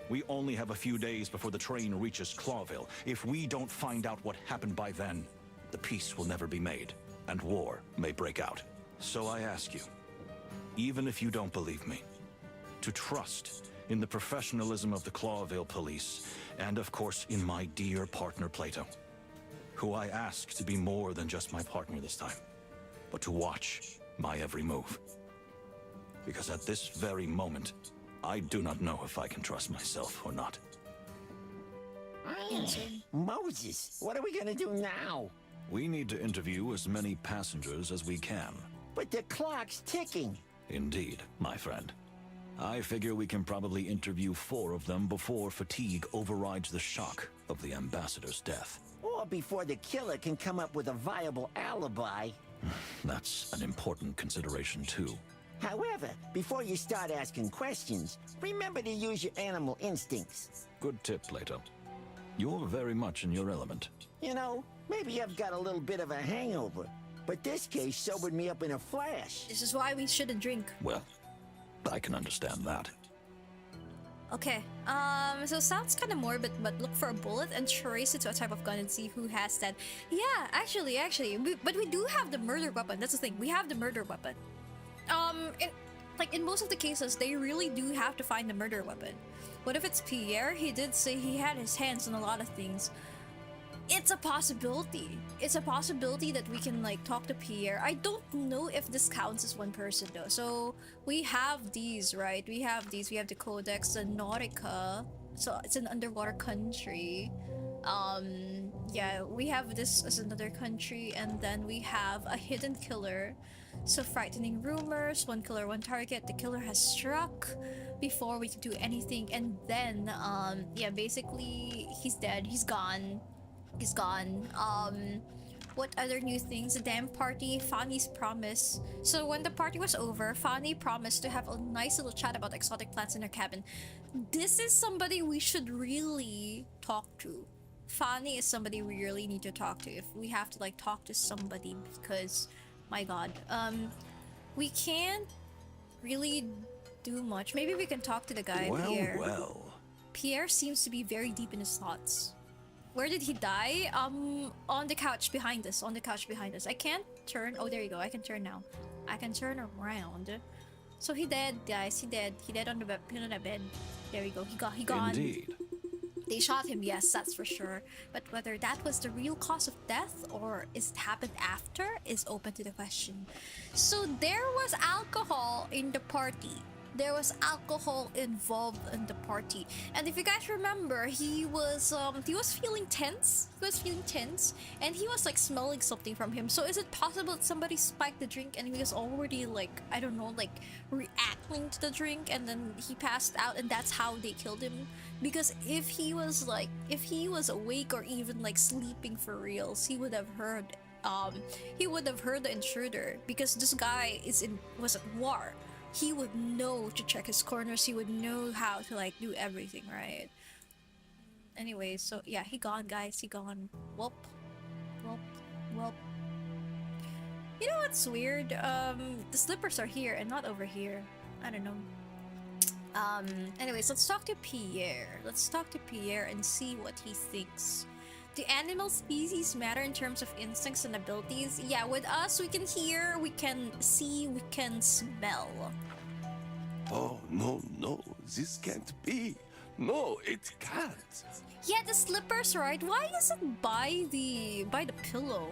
We only have a few days before the train reaches Clawville. If we don't find out what happened by then, the peace will never be made, and war may break out. So I ask you, even if you don't believe me, to trust in the professionalism of the Clawville police, and of course in my dear partner Plato, who I ask to be more than just my partner this time, but to watch my every move. Because at this very moment, I do not know if I can trust myself or not. Moses, what are we gonna do now? We need to interview as many passengers as we can. But the clock's ticking. Indeed, my friend. I figure we can probably interview 4 of them before fatigue overrides the shock of the ambassador's death. Or before the killer can come up with a viable alibi. That's an important consideration, too. However, before you start asking questions, remember to use your animal instincts. Good tip, Plato. You're very much in your element. You know, maybe I've got a little bit of a hangover, but this case sobered me up in a flash. This is why we shouldn't drink. Well, I can understand that. Okay, so sounds kind of morbid, but look for a bullet and trace it to a type of gun and see who has that. Yeah, actually, but we do have the murder weapon. That's the thing. We have the murder weapon. In most of the cases, they really do have to find the murder weapon. What if it's Pierre? He did say he had his hands on a lot of things. It's a possibility. It's a possibility that we can like talk to Pierre. I don't know if this counts as one person though. So we have these, right? We have these. We have the Codex, the Nautica. So it's an underwater country. Yeah, we have this as another country, and then we have a hidden killer. So frightening rumors, 1 killer, 1 target. The killer has struck before we can do anything, and then yeah, basically he's dead. He's gone. He's gone. What other new things? The damn party, Fanny's promise. So when the party was over, Fanny promised to have a nice little chat about exotic plants in her cabin. This is somebody we should really talk to. Fanny is somebody we really need to talk to. If we have to like talk to somebody, because my god, we can't really do much. Maybe we can talk to the guy, Pierre. Well. Pierre seems to be very deep in his thoughts. Where did he die? On the couch behind us. On the couch behind us. I can't turn. Oh, there you go. I can turn now. I can turn around. So he dead, guys. He dead. He dead on the bed. There we go. He gone. Indeed. They shot him, yes, that's for sure. But whether that was the real cause of death or is it happened after is open to the question. So there was alcohol in the party. There was alcohol involved in the party, and if you guys remember, he was feeling tense. He was feeling tense, and he was like smelling something from him. So is it possible that somebody spiked the drink and he was already like, I don't know, like reacting to the drink, and then he passed out, and that's how they killed him? Because if he was awake or even like sleeping for reals, he would have heard the intruder, because this guy was at war. He would know to check his corners. He would know how to like do everything, right? Anyway, so yeah, he gone, guys. He gone. Whoop. You know what's weird? The slippers are here and not over here. I don't know. Anyways, let's talk to Pierre. Let's talk to Pierre and see what he thinks. Do animal species matter in terms of instincts and abilities? Yeah, with us, we can hear, we can see, we can smell. Oh, no, this can't be. No, it can't. Yeah, the slippers, right? Why is it by the pillow?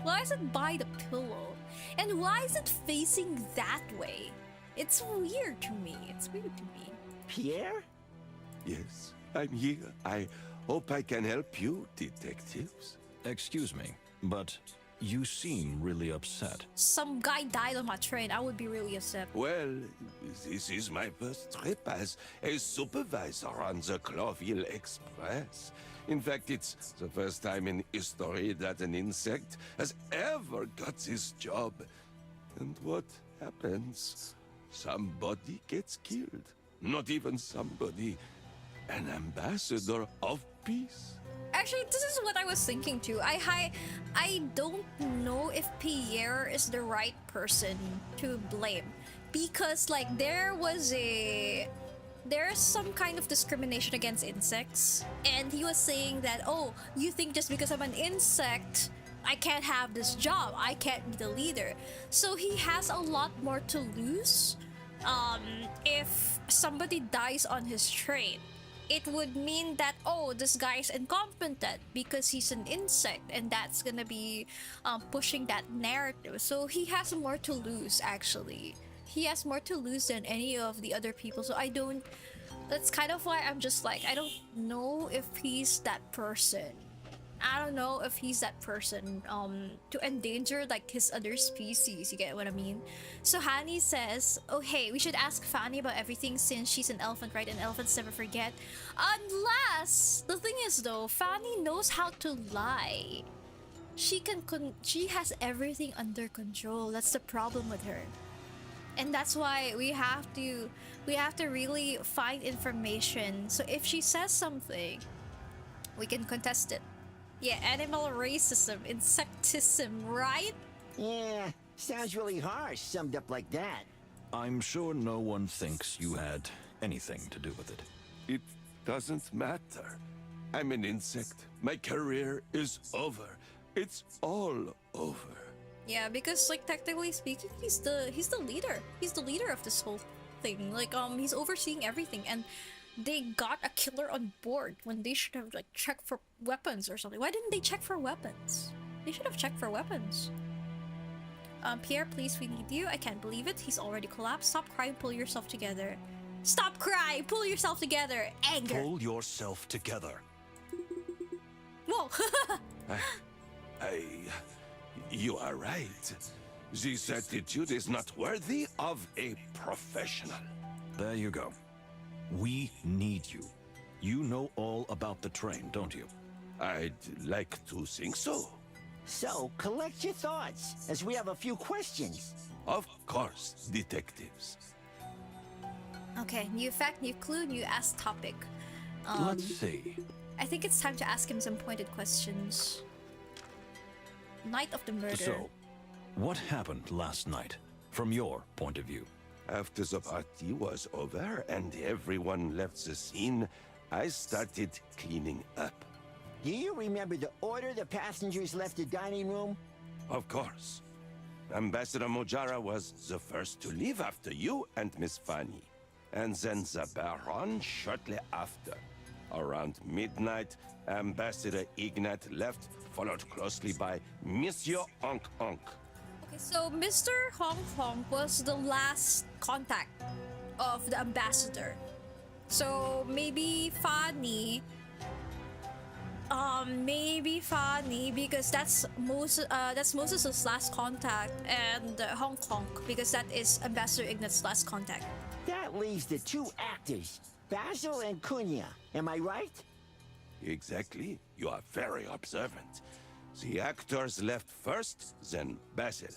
Why is it by the pillow? And And why is it facing that way? It's weird to me. It's weird to me. Pierre? Yes, I'm here. I hope I can help you, detectives. Excuse me, but you seem really upset. Some guy died on my train. I would be really upset. Well, this is my first trip as a supervisor on the Clawville Express. In fact, it's the first time in history that an insect has ever got this job. And what happens? Somebody gets killed. Not even somebody. An ambassador of peace. Actually, this is what I was thinking too. I don't know if Pierre is the right person to blame, because like there's some kind of discrimination against insects, and he was saying that, oh, you think just because I'm an insect I can't have this job, I can't be the leader. So he has a lot more to lose. If somebody dies on his train, it would mean that, oh, this guy's incompetent because he's an insect, and that's gonna be pushing that narrative. So he has more to lose, actually. He has more to lose than any of the other people. So that's kind of why I'm just like, I don't know if he's that person. I don't know if he's that person to endanger like his other species, you get what I mean? So Hani says, oh hey, we should ask Fanny about everything since she's an elephant, right? And elephants never forget. Unless, the thing is though, Fanny knows how to lie. She has everything under control. That's the problem with her. And that's why we have to really find information. So if she says something, we can contest it. Yeah, animal racism, insectism, right? Yeah, sounds really harsh, summed up like that. I'm sure no one thinks you had anything to do with it. It doesn't matter. I'm an insect. My career is over. It's all over. Yeah, because like technically speaking, he's the leader. He's the leader of this whole thing. Like he's overseeing everything, and they got a killer on board when they should have like checked for weapons or something. Why didn't they check for weapons? They should have checked for weapons. Pierre, please, we need you. I can't believe it. He's already collapsed. Stop crying. Pull yourself together. Stop crying. Pull yourself together. Anger. Pull yourself together. Whoa. You are right. This attitude is not worthy of a professional. There you go. We need you. You know all about the train, don't you? I'd like to think so. So, collect your thoughts, as we have a few questions. Of course, detectives. Okay, new fact, new clue, new ask topic. Let's see. I think it's time to ask him some pointed questions. Night of the murder. So, what happened last night, from your point of view? After the party was over and everyone left the scene, I started cleaning up. Do you remember the order the passengers left the dining room? Of course. Ambassador Mojara was the first to leave after you and Miss Fanny. And then the Baron shortly after. Around midnight, Ambassador Ignat left, followed closely by Monsieur Onk Onk. Okay, so Mr. Hong Kong was the last contact of the ambassador. So maybe Fanny, because that's Moses' last contact, and Hong Kong because that is Ambassador Ignat's last contact. That leaves the two actors, Basil and Cunha. Am I right? Exactly. You are very observant. The actors left first, then Basil.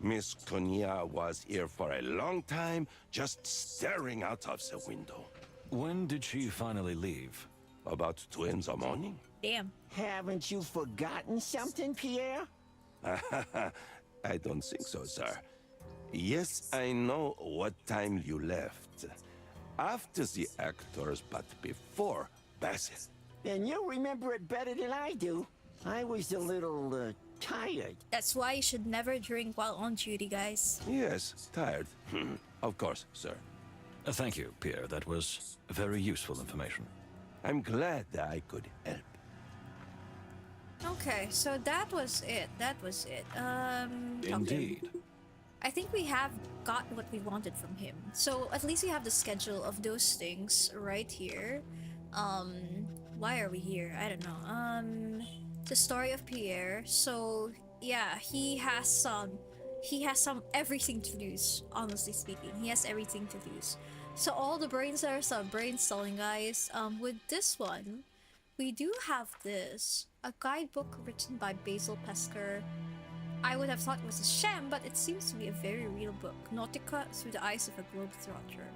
Miss Cunha was here for a long time, just staring out of the window. When did she finally leave? About 2 in the morning. Damn. Haven't you forgotten something, Pierre? I don't think so, sir. Yes, I know what time you left. After the actors, but before Basil. Then you'll remember it better than I do. I was a little, tired. That's why you should never drink while on duty, guys. Yes, tired. Of course, sir. Thank you, Pierre. That was very useful information. I'm glad that I could help. Okay, so that was it. Indeed. I think we have got what we wanted from him. So at least we have the schedule of those things right here. Why are we here? I don't know. The story of Pierre. So yeah, he has some everything to lose, honestly speaking. He has everything to lose. So all the brain cells are brain stalling, guys. With this one, we do have this. A guidebook written by Basil Pesker. I would have thought it was a sham, but it seems to be a very real book. Nautica through the eyes of a globetrotter.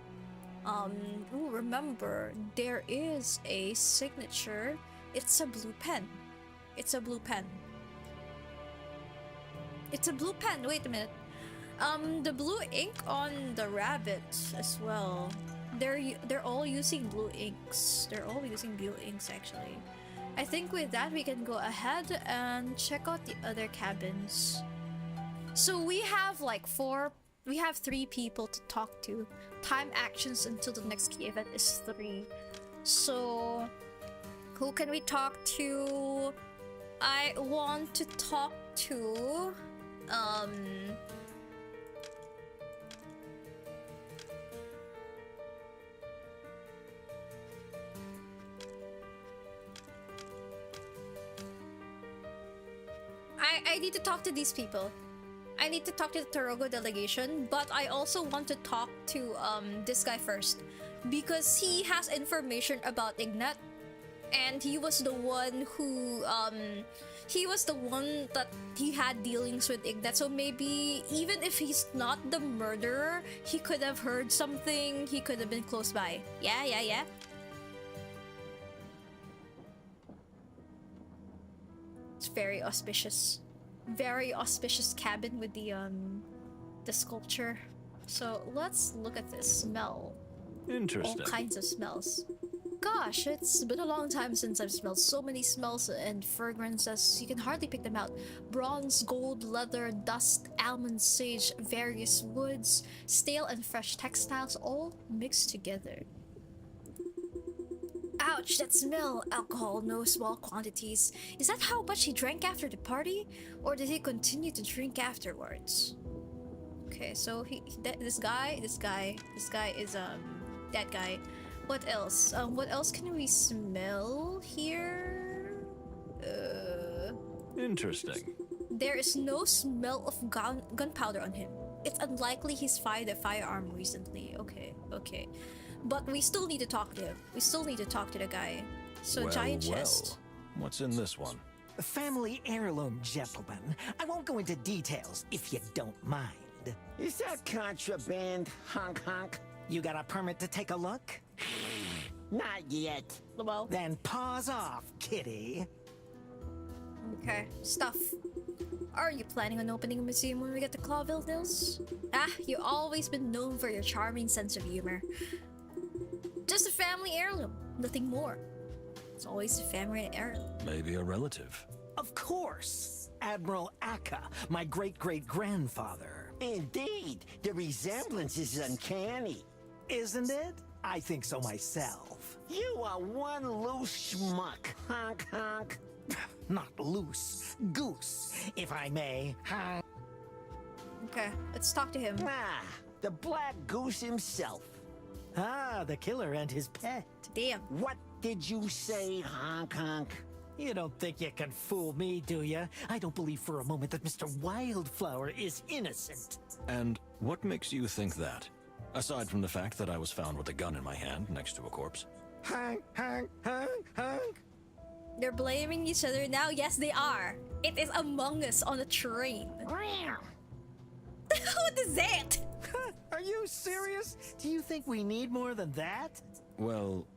Ooh, remember, there is a signature. It's a blue pen. It's a blue pen. It's a blue pen. Wait a minute. The blue ink on the rabbit as well. They're all using blue inks. They're all using blue inks actually. I think with that we can go ahead and check out the other cabins. So we have like we have 3 people to talk to. Time actions until the next key event is 3. So who can we talk to? I want to talk to I need to talk to these people. I need to talk to the Torogo delegation, but I also want to talk to this guy first because he has information about Ignat, and he was the one who that he had dealings with Ignat. So maybe even if he's not the murderer, he could have heard something. He could have been close by. Yeah. It's very auspicious. Very auspicious cabin with the sculpture. So let's look at this smell. Interesting. All kinds of smells. Gosh, it's been a long time since I've smelled so many smells and fragrances. You can hardly pick them out. Bronze, gold, leather, dust, almond, sage, various woods, stale and fresh textiles, all mixed together. Ouch, that smell! Alcohol, no small quantities. Is that how much he drank after the party? Or did he continue to drink afterwards? Okay, so this guy is that guy. What else? What else can we smell here? Interesting. There is no smell of gunpowder on him. It's unlikely he's fired a firearm recently. Okay. But we still need to talk to him. We still need to talk to the guy. So giant chest. What's in this one? A family heirloom, gentlemen. I won't go into details if you don't mind. Is that contraband, honk? You got a permit to take a look? Not yet. Well, then pause off, kitty. Okay, stuff. Are you planning on opening a museum when we get to Clawville, Nils? You've always been known for your charming sense of humor. Just a family heirloom, nothing more. It's always a family heirloom. Maybe a relative. Of course. Admiral Akka, my great-great-grandfather. Indeed, the resemblance is uncanny. Isn't it? I think so myself. You are one loose schmuck, honk. Not loose, goose, if I may. Okay, let's talk to him. The black goose himself. The killer and his pet. Damn. What did you say, honk? You don't think you can fool me, do you? I don't believe for a moment that Mr. Wildflower is innocent. And what makes you think that? Aside from the fact that I was found with a gun in my hand next to a corpse. Honk. They're blaming each other now. Yes, they are. It is Among Us on a train. What is that? Are you serious? Do you think we need more than that? Well...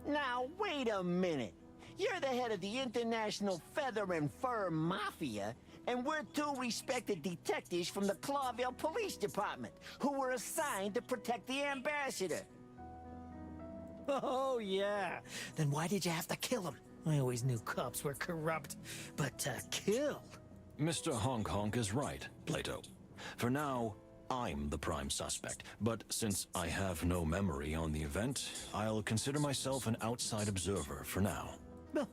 Now, wait a minute. You're the head of the International Feather and Fur Mafia, and we're 2 respected detectives from the Clawville Police Department who were assigned to protect the ambassador. Oh, yeah. Then why did you have to kill him? I always knew cops were corrupt, but kill? Mr. Honk is right, Plato. For now, I'm the prime suspect, but since I have no memory on the event, I'll consider myself an outside observer for now. Well,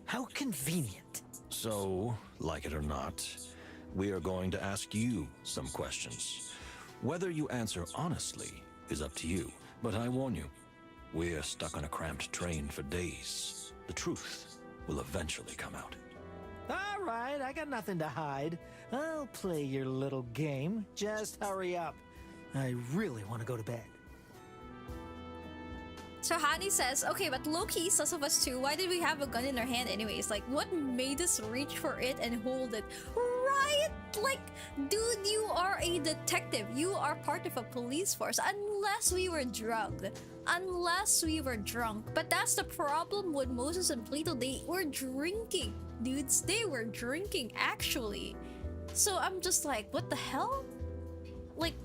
how convenient. So, like it or not, we are going to ask you some questions. Whether you answer honestly is up to you, but I warn you, we're stuck on a cramped train for days. The truth will eventually come out. All right, I got nothing to hide. I'll play your little game. Just hurry up. I really want to go to bed. So Hani says, okay, but low-key sus of us too. Why did we have a gun in our hand anyways? Like, what made us reach for it and hold it? Right? Like, dude, you are a detective. You are part of a police force. Unless we were drugged. Unless we were drunk. But that's the problem with Moses and Plato. They were drinking. Dudes, they were drinking, actually. So I'm just like, what the hell? Like,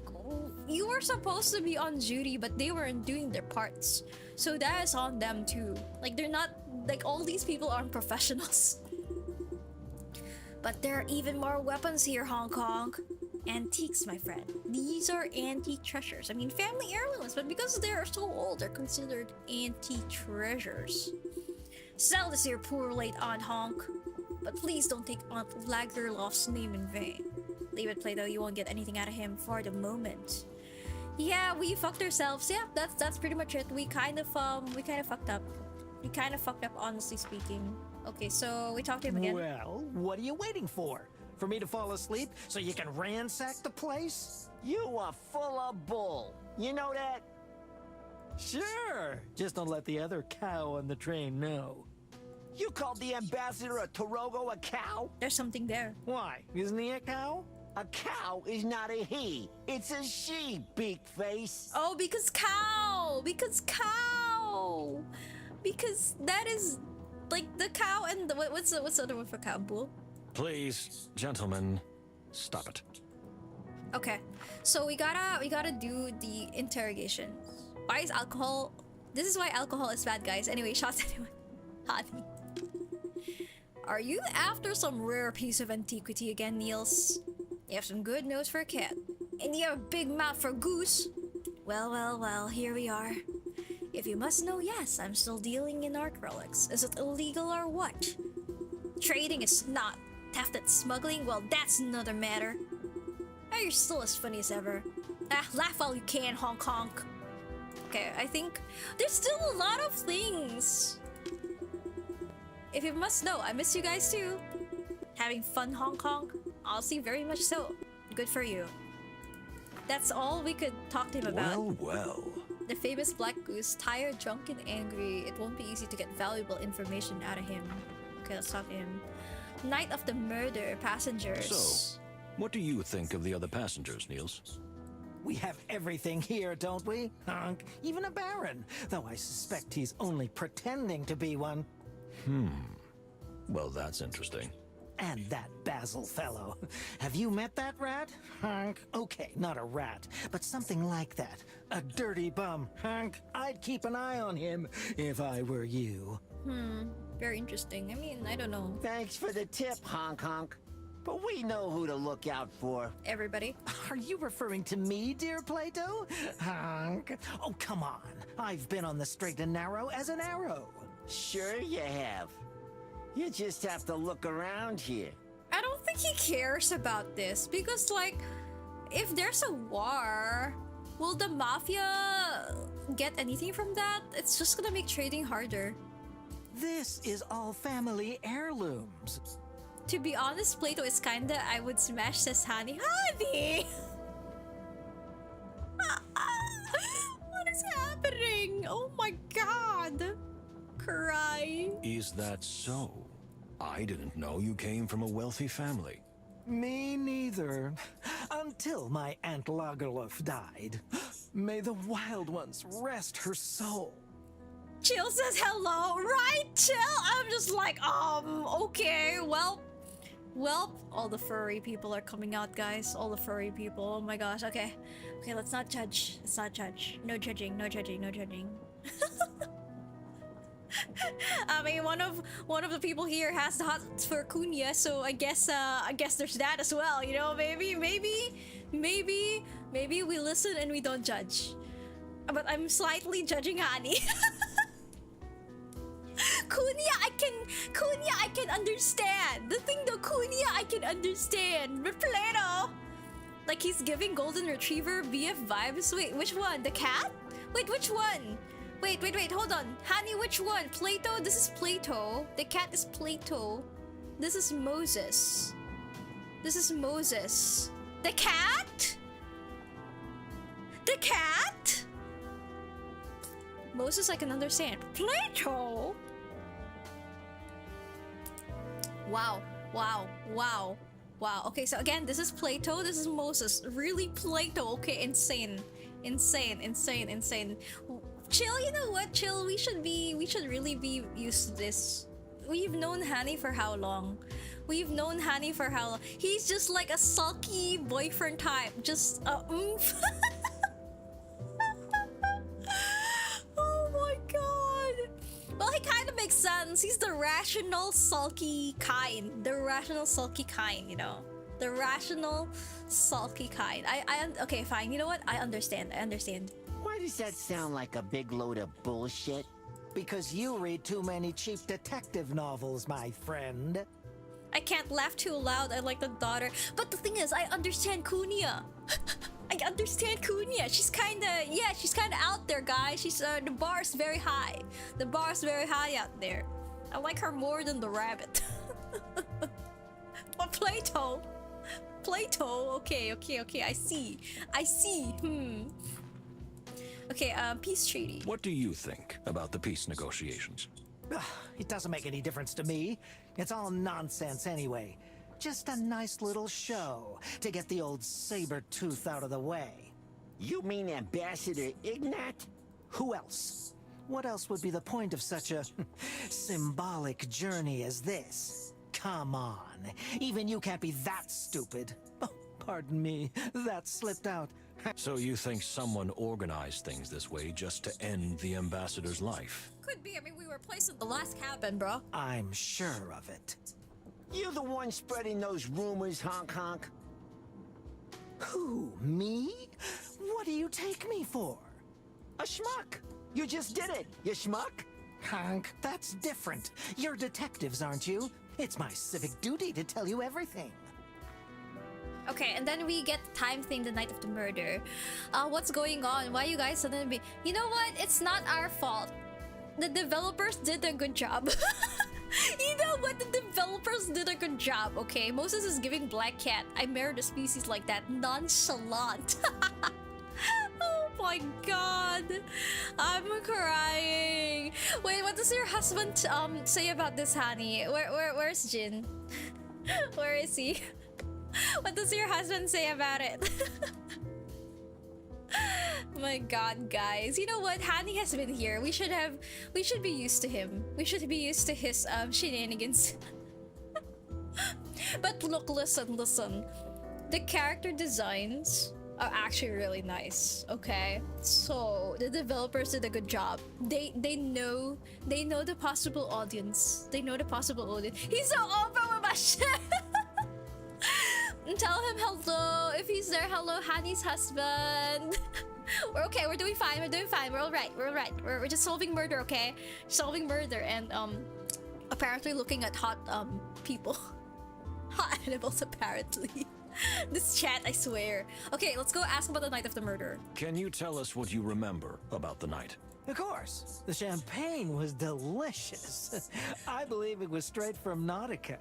you were supposed to be on duty, but they weren't doing their parts. So that is on them too. Like, they're not, like, all these people aren't professionals. But there are even more weapons here, Hong Kong. Antiques, my friend. These are antique treasures. I mean, family heirlooms, but because they're so old, they're considered antique treasures. Sell this here poor late Aunt Honk. But please don't take Aunt Lagerloff's name in vain. Leave it, Plato. You won't get anything out of him for the moment. Yeah, we fucked ourselves. Yeah, that's pretty much it. We kind of fucked up. We kind of fucked up, honestly speaking. Okay, so we talked to him again. Well, what are you waiting for? For me to fall asleep so you can ransack the place? You are full of bull. You know that? Sure. Just don't let the other cow on the train know. You called the ambassador of Torogo a cow? There's something there. Why? Isn't he a cow? A cow is not a he. It's a she, beak face. Oh, because cow! Because cow! Because that is like the cow and the, what's the other one for cow? Bull? Please, gentlemen, stop it. Okay, so we gotta do the interrogation. Why is alcohol? This is why alcohol is bad, guys. Anyway, shots anyone. Honey. Are you after some rare piece of antiquity again, Niels? You have some good nose for a cat, and you have a big mouth for a goose. Well, here we are. If you must know, yes, I'm still dealing in art relics. Is it illegal or what? Trading is not. Theft and smuggling, well, that's another matter. Oh, you're still as funny as ever. Laugh while you can, Hong Kong. Okay, I think there's still a lot of things. If you must know, I miss you guys too. Having fun, Hong Kong? Honestly, very much so. Good for you. That's all we could talk to him about. Well. The famous black goose, tired, drunk, and angry. It won't be easy to get valuable information out of him. Okay, let's talk to him. Night of the murder, passengers. So, what do you think of the other passengers, Niels? We have everything here, don't we? Honk. Even a baron, though I suspect he's only pretending to be one. Well, that's interesting. And that Basil fellow. Have you met that rat? Honk. Okay, not a rat, but something like that. A dirty bum. Honk. I'd keep an eye on him if I were you. Very interesting. I mean, I don't know. Thanks for the tip, Honk Honk. But we know who to look out for. Everybody. Are you referring to me, dear Plato? Honk. Oh, come on. I've been on the straight and narrow as an arrow. Sure you have. You just have to look around here. I don't think he cares about this because, like, if there's a war, will the mafia get anything from that? It's just gonna make trading harder. This is all family heirlooms. To be honest, Plato is kinda I would smash, says Hani. Honey! What is happening? Oh my god! Cry. Is that so? I didn't know you came from a wealthy family. Me neither. Until my Aunt Lagerlof died. May the wild ones rest her soul. Chill says hello, right? Chill? I'm just like, okay, well, all the furry people are coming out, guys. All the furry people, oh my gosh, okay. Okay, let's not judge. Let's not judge. No judging, no judging, no judging. I mean, one of the people here has the hots for Cunha, so I guess there's that as well, you know, maybe we listen and we don't judge. But I'm slightly judging Hani. Cunha I can understand. The thing though, Cunha I can understand. But Plato, like he's giving golden retriever BF vibes. Wait, which one? The cat? Wait, which one? Wait, hold on. Hani, which one? Plato? This is Plato. The cat is Plato. This is Moses. This is Moses. The cat? The cat? Moses I can understand. Plato? Wow. Okay, so again, this is Plato, this is Moses. Really Plato, okay, insane. Chill, you know what? Chill, we should really be used to this. We've known Hani for how long? He's just like a sulky boyfriend type. Just oomph. Oh my god. Well, he kind of makes sense. He's the rational, sulky kind. You know? The rational, sulky kind. Okay, fine. You know what? I understand. Why does that sound like a big load of bullshit? Because you read too many cheap detective novels, my friend. I can't laugh too loud. I like the daughter. But the thing is, I understand Cunha. She's kinda out there, guys. She's the bar's very high. The bar's very high out there. I like her more than the rabbit. But Plato. Okay. I see. Okay, peace treaty. What do you think about the peace negotiations? It doesn't make any difference to me. It's all nonsense anyway. Just a nice little show to get the old saber tooth out of the way. You mean Ambassador Ignat? Who else? What else would be the point of such a symbolic journey as this? Come on, even you can't be that stupid. Oh, pardon me, that slipped out. So you think someone organized things this way just to end the ambassador's life? Could be. I mean, we were placed in the last cabin, bro. I'm sure of it. You the one spreading those rumors, honk? Who, me? What do you take me for? A schmuck. You just did it, you schmuck. Hank, that's different. You're detectives, aren't you? It's my civic duty to tell you everything. Okay, and then we get the time thing the night of the murder. What's going on? Why you guys suddenly be... You know what? It's not our fault. The developers did a good job. You know what? The developers did a good job, okay? Moses is giving Black Cat, I married a species like that, nonchalant. Oh my god. I'm crying. Wait, what does your husband say about this, Hani? Where's Jin? Where is he? What does your husband say about it? My god, guys. You know what? Hani has been here. We should be used to him. We should be used to his shenanigans. But look, listen. The character designs are actually really nice, okay? So the developers did a good job. They know the possible audience. He's so open with my shit. Tell him hello. If he's there, hello, Hani's husband. We're okay. We're doing fine. We're all right. We're just solving murder, okay? Solving murder and apparently looking at hot people, hot animals apparently. This chat, I swear. Okay, let's go ask about the night of the murder. Can you tell us what you remember about the night? Of course. The champagne was delicious. I believe it was straight from Nautica.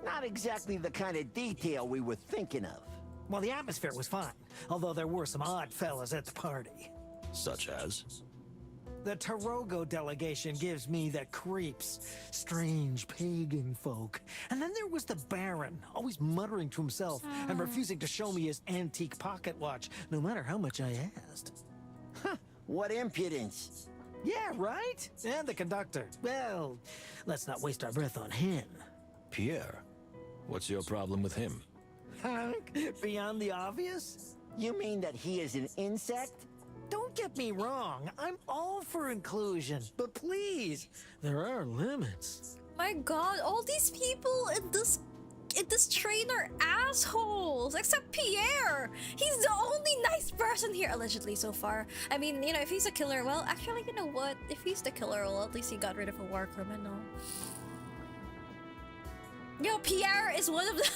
Not exactly the kind of detail we were thinking of. Well, the atmosphere was fine, although there were some odd fellas at the party. Such as? The Tarogo delegation gives me the creeps. Strange pagan folk. And then there was the Baron, always muttering to himself and refusing to show me his antique pocket watch, no matter how much I asked. Huh, what impudence. Yeah, right? And the conductor. Well, let's not waste our breath on him. Pierre? What's your problem with him? Beyond the obvious? You mean that he is an insect? Don't get me wrong, I'm all for inclusion, but please, there are limits. My god, all these people in this train are assholes, except Pierre. He's the only nice person here, allegedly so far. I mean, you know, if he's a killer, well, actually, you know what? If he's the killer, well, at least he got rid of a war criminal. Yo, Pierre is one of the...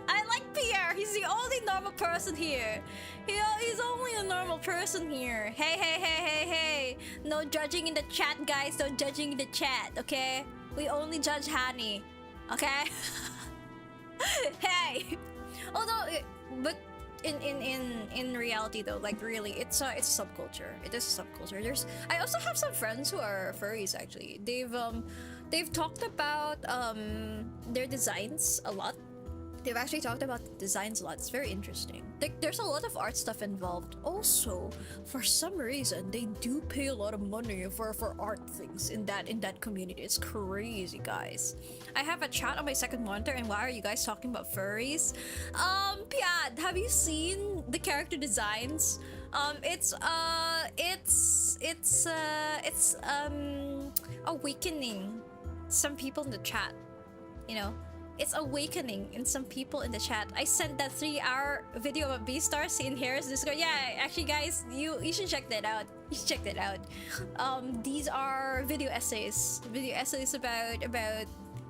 I like Pierre. He's the only normal person here. He's only a normal person here. Hey, hey, hey, hey, hey. No judging in the chat, guys. No judging in the chat, okay? We only judge Hani, okay? Hey. Although, but in reality though, like really, it's a subculture. It is a subculture. I also have some friends who are furries actually. They've talked about their designs a lot. They've actually talked about the designs a lot. It's very interesting. There's a lot of art stuff involved. Also, for some reason, they do pay a lot of money for art things in that community. It's crazy, guys. I have a chat on my second monitor, and why are you guys talking about furries? Piad, have you seen the character designs? It's awakening some people in the chat, you know. It's awakening in some people in the chat. I sent that 3-hour video of Beastars in Harris Discord. Yeah, actually, guys, you should check that out. You should check that out. These are video essays about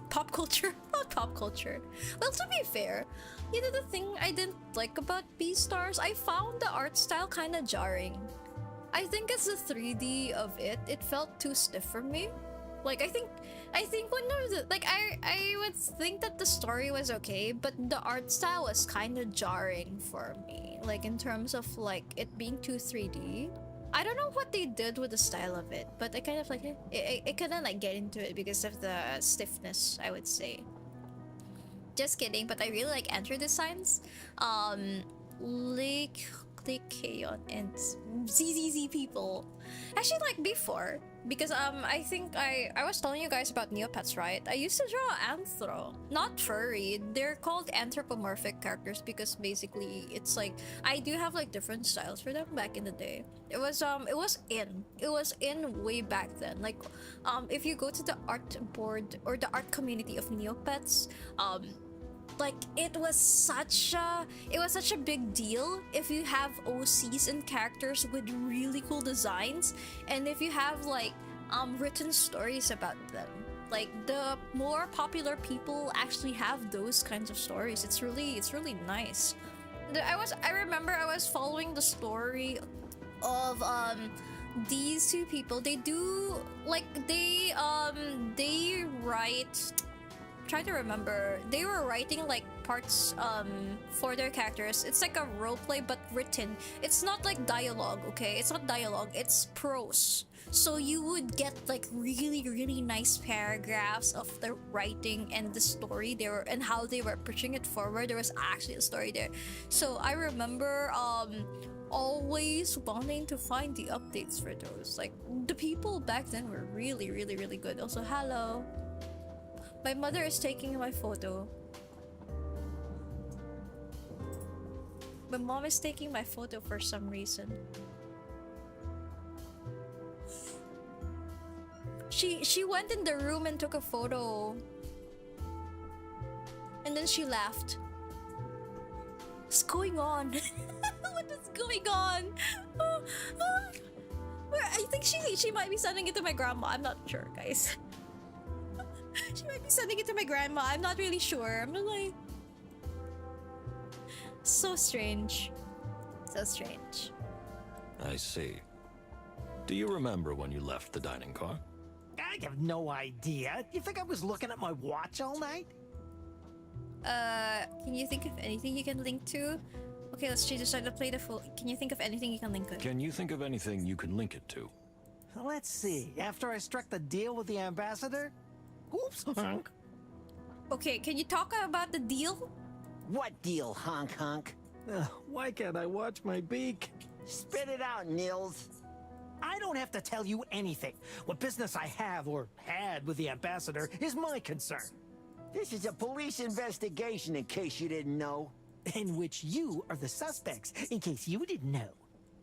pop culture. Not pop culture. Well, to be fair, you know the thing I didn't like about Beastars, I found the art style kind of jarring. I think it's the 3D of it. It felt too stiff for me. Like I think one of the I would think that the story was okay, but the art style was kind of jarring for me. Like in terms of like it being too 3D. I don't know what they did with the style of it, but I kind of like it couldn't like get into it because of the stiffness, I would say. Just kidding, but I really like Enter designs. Lake Kaon and ZZZ people. Actually, like before, because I think I was telling you guys about Neopets, right? I used to draw anthro, not furry. They're called anthropomorphic characters because basically it's like I do have like different styles for them back in the day. It was in way back then. Like if you go to the art board or the art community of Neopets, like it was such a big deal if you have OCs and characters with really cool designs, and if you have like written stories about them. Like the more popular people actually have those kinds of stories. It's really nice. I remember I was following the story of these two people. They do like they write. Try to remember, they were writing like parts for their characters. It's like a roleplay but written. It's not like dialogue, okay? It's not dialogue, it's prose. So you would get like really nice paragraphs of the writing and the story they were and how they were pushing it forward. There was actually a story there. So I remember always wanting to find the updates for those. Like the people back then were really good. Also, hello. My mother is taking my photo. My mom is taking my photo for some reason. She went in the room and took a photo. And then she laughed. What's going on? What is going on? I think she might be sending it to my grandma. I'm not sure, guys. She might be sending it to my grandma. I'm not really sure. I'm just like... So strange. So strange. I see. Do you remember when you left the dining car? I have no idea. You think I was looking at my watch all night? Can you think of anything you can link to? Okay, let's decide to play the full... Can you think of anything you can link to? Can you think of anything you can link it to? Let's see. After I struck the deal with the ambassador... Oops, honk. Okay, can you talk about the deal? What deal, honk? Why can't I watch my beak? Spit it out, Nils. I don't have to tell you anything. What business I have or had with the ambassador is my concern. This is a police investigation, in case you didn't know. In which you are the suspects, in case you didn't know.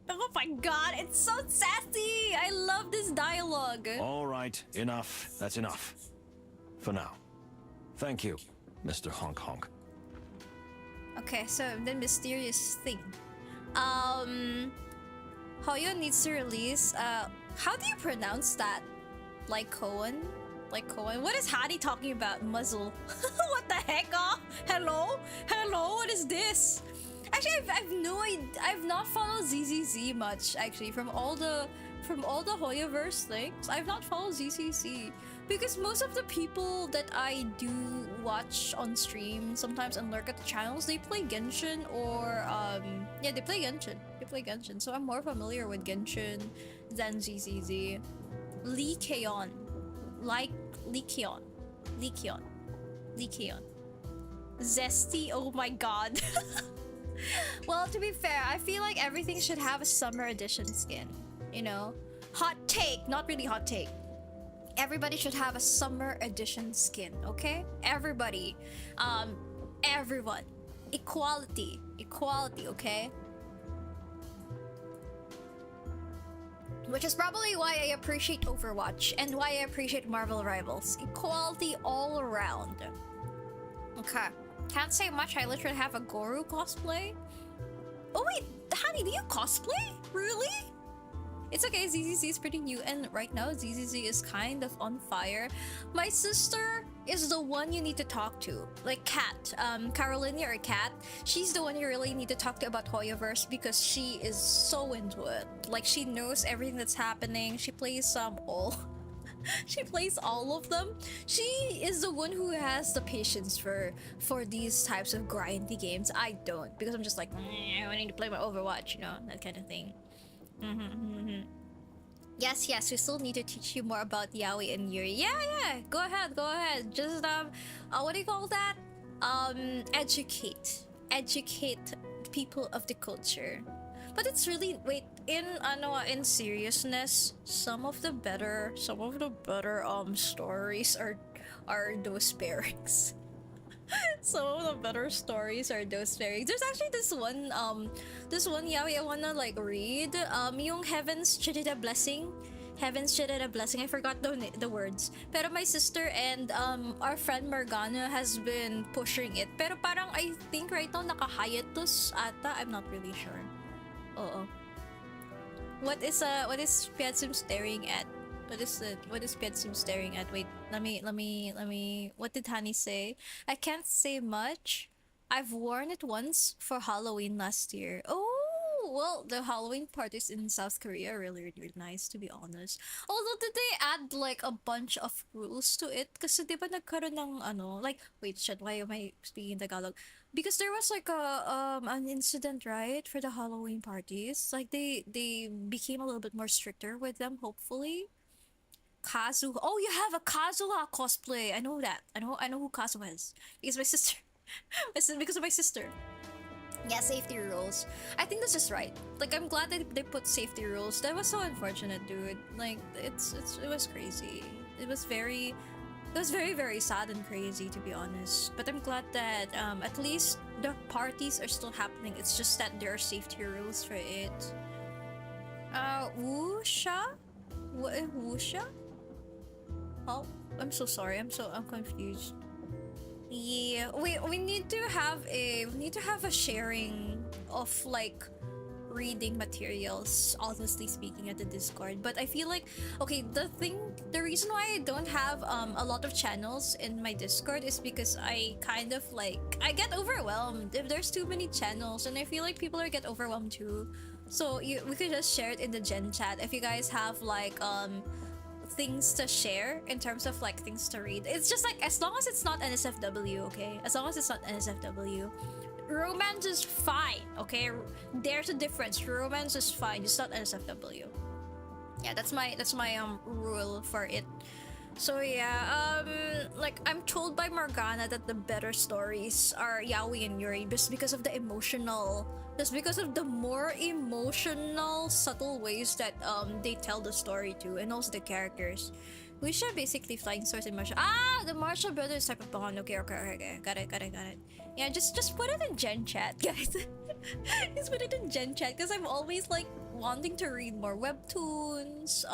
Oh my god, it's so sassy! I love this dialogue. All right, enough. That's enough. For now. Thank you, Mr. Honk Honk. Okay, so the mysterious thing. Hoyo needs to release. How do you pronounce that? Like Cohen? Like Cohen? What is Hadi talking about? Muzzle. What the heck? Oh, hello? Hello? What is this? Actually, I've no idea. I've not followed ZZZ much. Actually, from all the Hoyoverse things, I've not followed ZZZ because most of the people that I do watch on stream sometimes and lurk at the channels, they play Genshin or yeah, they play Genshin. They play Genshin, so I'm more familiar with Genshin than ZZZ. Lee Keon, like Lee Keon, Zesty. Oh my god. Well, to be fair, I feel like everything should have a summer edition skin. You know, hot take, not really hot take. Everybody should have a summer edition skin, okay? Everybody, everyone, equality, okay? Which is probably why I appreciate Overwatch and why I appreciate Marvel Rivals. Equality all around. Okay. Can't say much, I literally have a Goru cosplay. Oh wait, Honey, do you cosplay? Really? It's okay, ZZZ is pretty new and right now ZZZ is kind of on fire. My sister is the one you need to talk to. Like Kat, Carolina or Kat, she's the one you really need to talk to about Hoyoverse because she is so into it. Like she knows everything that's happening. She plays all she plays all of them. She is the one who has the patience for these types of grindy games. I don't, because I'm just like, I need to play my Overwatch, you know, that kind of thing. Yes, we still need to teach you more about Yaoi and Yuri. Yeah, go ahead. Just what do you call that? Educate people of the culture. But it's really, wait, in seriousness, some of the better stories are those pairings. Some of the better stories are those pairings. There's actually this one yaoi I wanna like read. Yung Heaven's Chidida Blessing. I forgot the words. Pero my sister and our friend Morgana has been pushing it. Pero parang I think right now naka-hiatus ata. I'm not really sure. What is Piatsum staring at? What is Piatsum staring at? Wait, let me what did Hani say? I can't say much. I've worn it once for Halloween last year. Oh, well, the Halloween parties in South Korea are really nice, to be honest. Although did they add like a bunch of rules to it? Kasi di ba nagkaroon ng like, wait, shit, why am I speaking Tagalog? Because there was like an incident, right, for the Halloween parties. Like they became a little bit more stricter with them, hopefully. Kazu. Oh, you have a Kazuha cosplay. I know that. I know who Kazuha is. Because my sister. Because of my sister. Yeah, safety rules. I think this is right. Like, I'm glad that they put safety rules. That was so unfortunate, dude. Like, it was crazy. It was very, very sad and crazy, to be honest. But I'm glad that at least the parties are still happening. It's just that there are safety rules for it. Wusha? Wusha? Oh, I'm so sorry. I'm confused. Yeah, we need to have a sharing of like reading materials, honestly speaking, at the Discord. But I feel like, okay, the reason why I don't have a lot of channels in my Discord is because I kind of like, I get overwhelmed if there's too many channels, and I feel like people get overwhelmed too. So we could just share it in the Gen chat if you guys have like things to share in terms of like things to read. It's just like, as long as it's not NSFW, okay? As long as it's not NSFW. Romance is fine, okay? There's a difference. Romance is fine, just not NSFW. Yeah, that's my rule for it. So yeah, like I'm told by Morgana that the better stories are Yaoi and Yuri just because of the more emotional, subtle ways that they tell the story too, and also the characters. We should basically Flying Swords in Martial. The Martial Brothers type of Pokemon. Okay. Got it. Yeah, just put it in Gen chat, guys. Just put it in Gen chat because I'm always like wanting to read more webtoons.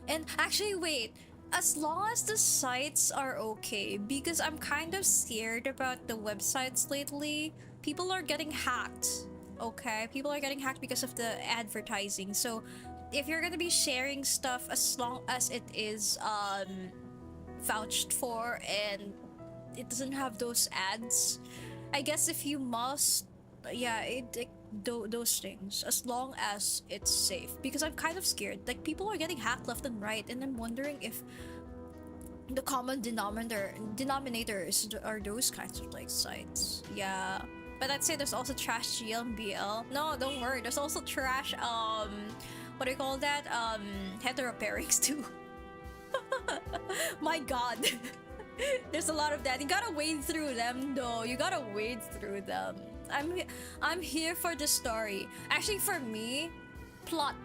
And actually, wait. As long as the sites are okay, because I'm kind of scared about the websites lately. People are getting hacked. Okay, people are getting hacked because of the advertising. So if you're gonna be sharing stuff, as long as it is vouched for and it doesn't have those ads, I guess if you must, yeah, those things, as long as it's safe. Because I'm kind of scared. Like, people are getting hacked left and right, and I'm wondering if the common denominators are those kinds of like sites. Yeah. But I'd say there's also trash GLBL. No, don't worry. There's also trash, what do you call that? Hetero pairings too. My god. There's a lot of that. You gotta wade through them though. You gotta wade through them. I'm here for the story. Actually, for me, plot.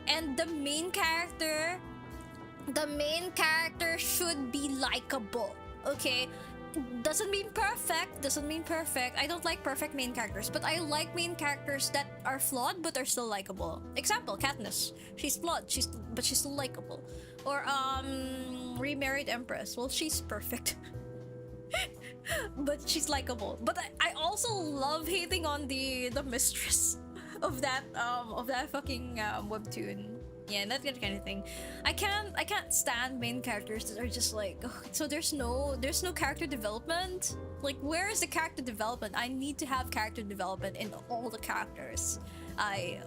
And the main character should be likable. Okay? Doesn't mean perfect. I don't like perfect main characters, but I like main characters that are flawed but are still likable. Example, Katniss. She's flawed, but she's still likable. Or Remarried Empress. Well, she's perfect. But she's likable. But I also love hating on the mistress of that fucking webtoon. Yeah, that kind of thing. I can't stand main characters that are just like, ugh, so there's no character development. Like, where is the character development? I need to have character development in all the characters.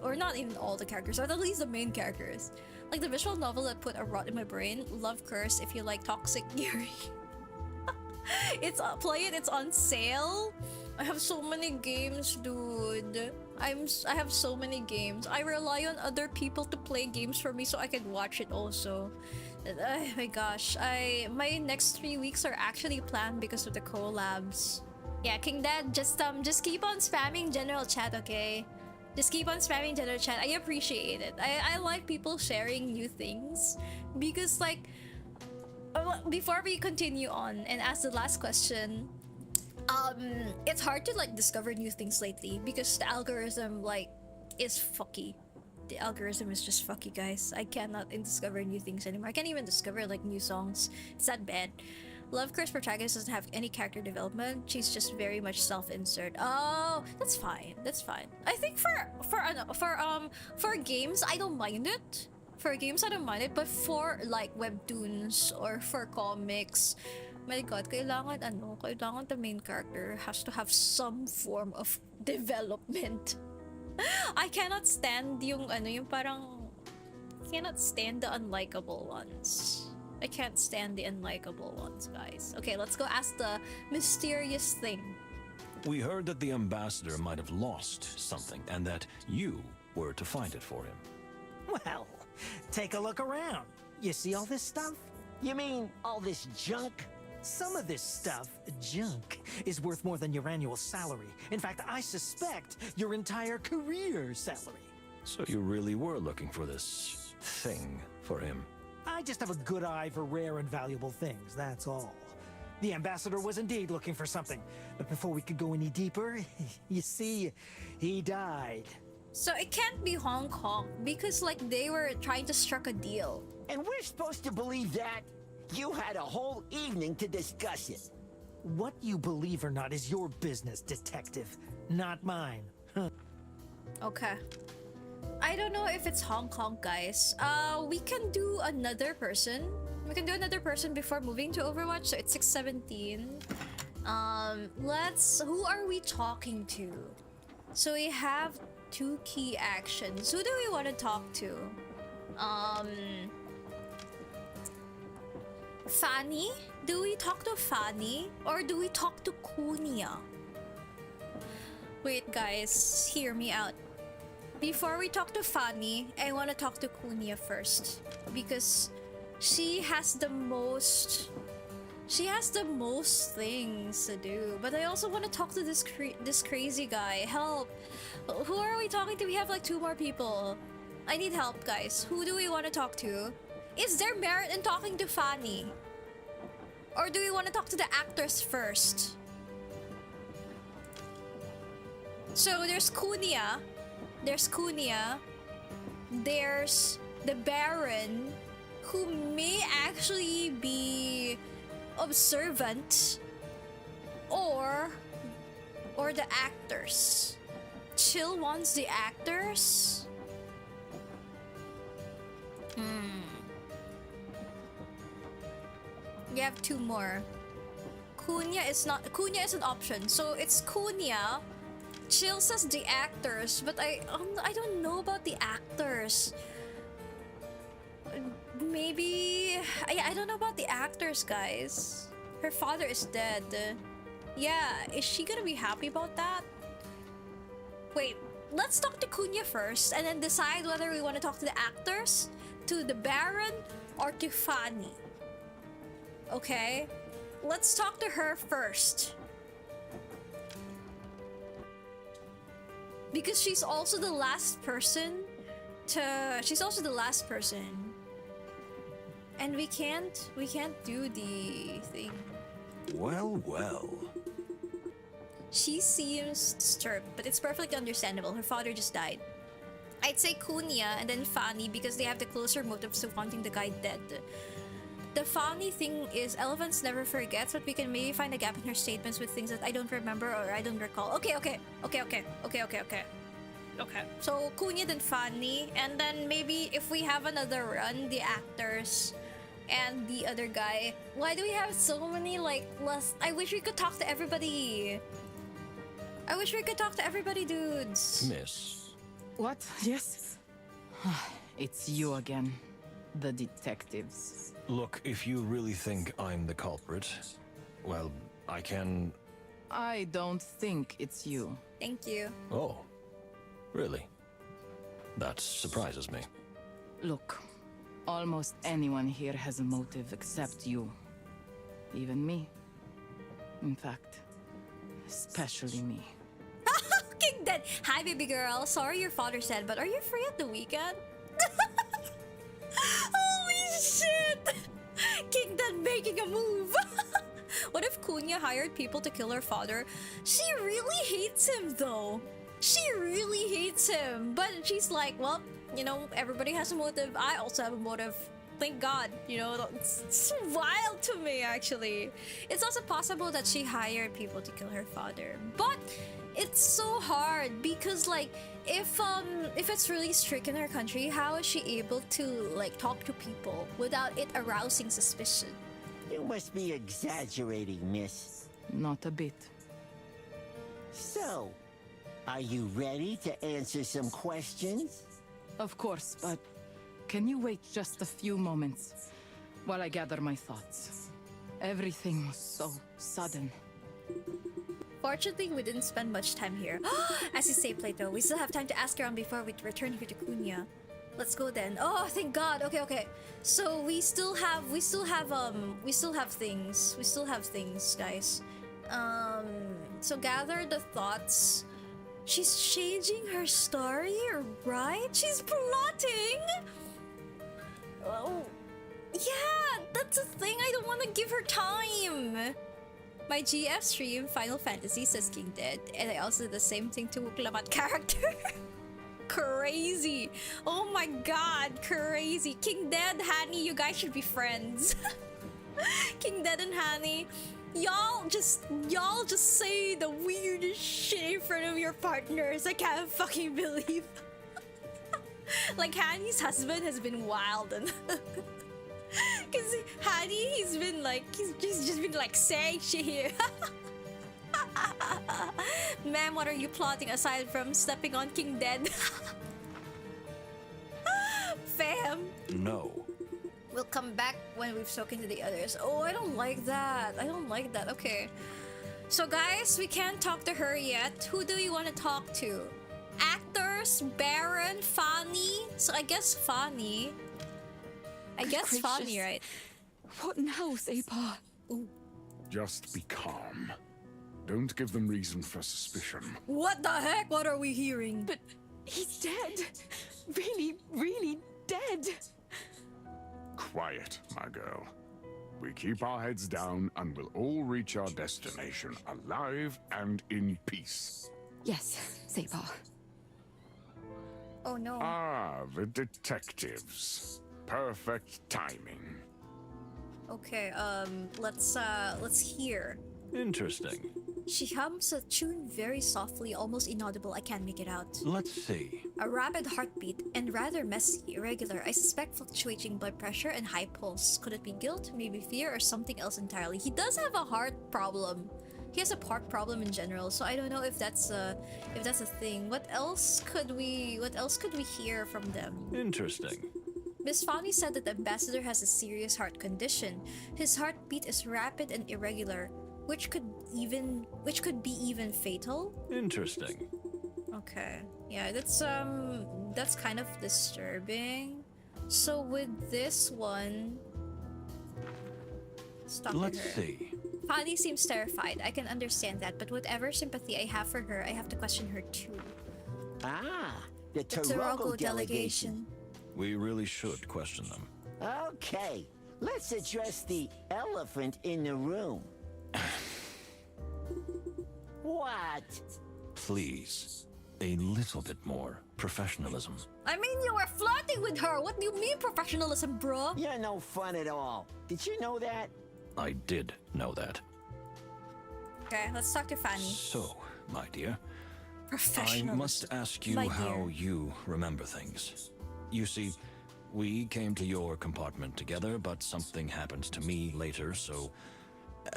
Or not even all the characters, or at least the main characters. Like the visual novel that put a rot in my brain, Love Curse, if you like toxic Yuri. It's play it, it's on sale. I have so many games, dude. I have so many games. I rely on other people to play games for me so I can watch it also. Oh my gosh, my next 3 weeks are actually planned because of the collabs. Yeah, King Dad, just keep on spamming general chat, okay? Just keep on spamming general chat. I appreciate it. I like people sharing new things because, like, before we continue on and ask the last question, it's hard to like discover new things lately because the algorithm like is fucky. The algorithm is just fucky, guys. I cannot discover new things anymore. I can't even discover like new songs. It's that bad. Love Curse protagonist doesn't have any character development. She's just very much self-insert. Oh, that's fine. That's fine. I think for games, I don't mind it. For games, I don't mind it. But for like webtoons or for comics, my god, kailangan the main character has to have some form of development. I cannot stand yung parang cannot stand the unlikable ones. I can't stand the unlikable ones, guys. Okay, let's go ask the mysterious thing. We heard that the ambassador might have lost something and that you were to find it for him. Well, take a look around. You see all this stuff? You mean all this junk? Some of this stuff, junk, is worth more than your annual salary. In fact, I suspect your entire career salary. So you really were looking for this thing for him? I just have a good eye for rare and valuable things, that's all. The ambassador was indeed looking for something. But before we could go any deeper, you see, he died. So it can't be Hong Kong because like they were trying to struck a deal. And we're supposed to believe that? You had a whole evening to discuss it. What you believe or not is your business, detective, not mine. Okay. I don't know if it's Hong Kong, guys. We can do another person. We can do another person before moving to Overwatch. So it's 6:17. Who are we talking to? So we have 2 key actions. Who do we want to talk to? Fanny? Do we talk to Fanny? Or do we talk to Kunia? Wait, guys. Hear me out. Before we talk to Fanny, I want to talk to Kunia first. Because she has the most things to do. But I also want to talk to this crazy guy. Help! Who are we talking to? We have like 2 more people. I need help, guys. Who do we want to talk to? Is there merit in talking to Fanny? Or do we want to talk to the actors first? So there's Kunia. There's the Baron, who may actually be observant, or the actors. Chill wants the actors? You have two more. Cunha is an option. So it's Cunha. Chill says the actors, but I don't know about the actors. Maybe I don't know about the actors, guys. Her father is dead. Yeah, is she gonna be happy about that? Wait, let's talk to Cunha first and then decide whether we want to talk to the actors, to the Baron, or to Fanny. Okay, let's talk to her first. Because she's also the last person. And we can't do the thing. Well, well. She seems disturbed, but it's perfectly understandable. Her father just died. I'd say Cunha and then Fanny because they have the closer motives to wanting the guy dead. The funny thing is, Elephants never forgets, but we can maybe find a gap in her statements with things that I don't remember or I don't recall. Okay. So Cunha then Fanny, and then maybe if we have another run, the actors and the other guy. Why do we have so many less? I wish we could talk to everybody. Dudes. Miss. What? Yes? It's you again. The detectives. Look, if you really think I'm the culprit, well, I can... I don't think it's you. Thank you. Oh, really? That surprises me. Look, almost anyone here has a motive except you. Even me. In fact, especially me. King Dead. Hi, baby girl. Sorry your father's dead, but are you free at the weekend? Holy shit! King Dead making a move. What if Cunha hired people to kill her father? She really hates him, though. She really hates him. But she's like, well, you know, everybody has a motive. I also have a motive. Thank God. You know, it's wild to me, actually. It's also possible that she hired people to kill her father. But it's so hard because, like, if it's really strict in her country, how is she able to, like, talk to people without it arousing suspicion? You must be exaggerating, miss. Not a bit. So, are you ready to answer some questions? Of course, but can you wait just a few moments while I gather my thoughts? Everything was so sudden. Fortunately, we didn't spend much time here. As you say, Plato, we still have time to ask around before we return here to Cunha. Let's go then. Oh, thank God. Okay. So we still have things. We still have things, guys. So gather the thoughts. She's changing her story, right? She's plotting. Oh, yeah, that's a thing. I don't want to give her time. My GF stream Final Fantasy says King Dead, and I also did the same thing to Wuklamat character. Crazy. Oh my God, crazy. King Dead, Hani, you guys should be friends. King Dead and Hani, y'all just say the weirdest shit in front of your partners. I can't fucking believe. Like, Hani's husband has been wild and because Hani, he's just been like saying shit here. Ma'am, what are you plotting aside from stepping on King Dead? Fam. No. We'll come back when we've spoken to the others. Oh, I don't like that. Okay. So guys, we can't talk to her yet. Who do you want to talk to? Actors, Baron, Fanny. So I guess Fanny. Fanny, right? What now, Separ? Just be calm. Don't give them reason for suspicion. What the heck? What are we hearing? But he's dead. Really, really dead. Quiet, my girl. We keep our heads down and we'll all reach our destination alive and in peace. Yes, Separ. Oh no. Ah, the detectives. Perfect timing. Okay, let's hear. Interesting. She hums a tune very softly, almost inaudible. I can't make it out. Let's see. A rapid heartbeat and rather messy, irregular. I suspect fluctuating blood pressure and high pulse. Could it be guilt, maybe fear, or something else entirely? He does have a heart problem. He has a heart problem in general, so I don't know if that's a thing. What else could we hear from them? Interesting. Miss Fawny said that the ambassador has a serious heart condition. His heartbeat is rapid and irregular, which could be even fatal. Interesting. Okay. Yeah, that's kind of disturbing. So with this one, Let's see. Fawny seems terrified. I can understand that, but whatever sympathy I have for her, I have to question her too. Ah, the Torogo Torogo delegation. We really should question them. Okay, let's address the elephant in the room. What? Please, a little bit more professionalism. I mean, you were flirting with her. What do you mean professionalism, bro? You're no fun at all. Did you know that? I did know that. Okay, let's talk to Fanny. So, my dear, I Professionalism. must ask you My how dear. you remember things. You see, we came to your compartment together, but something happened to me later, so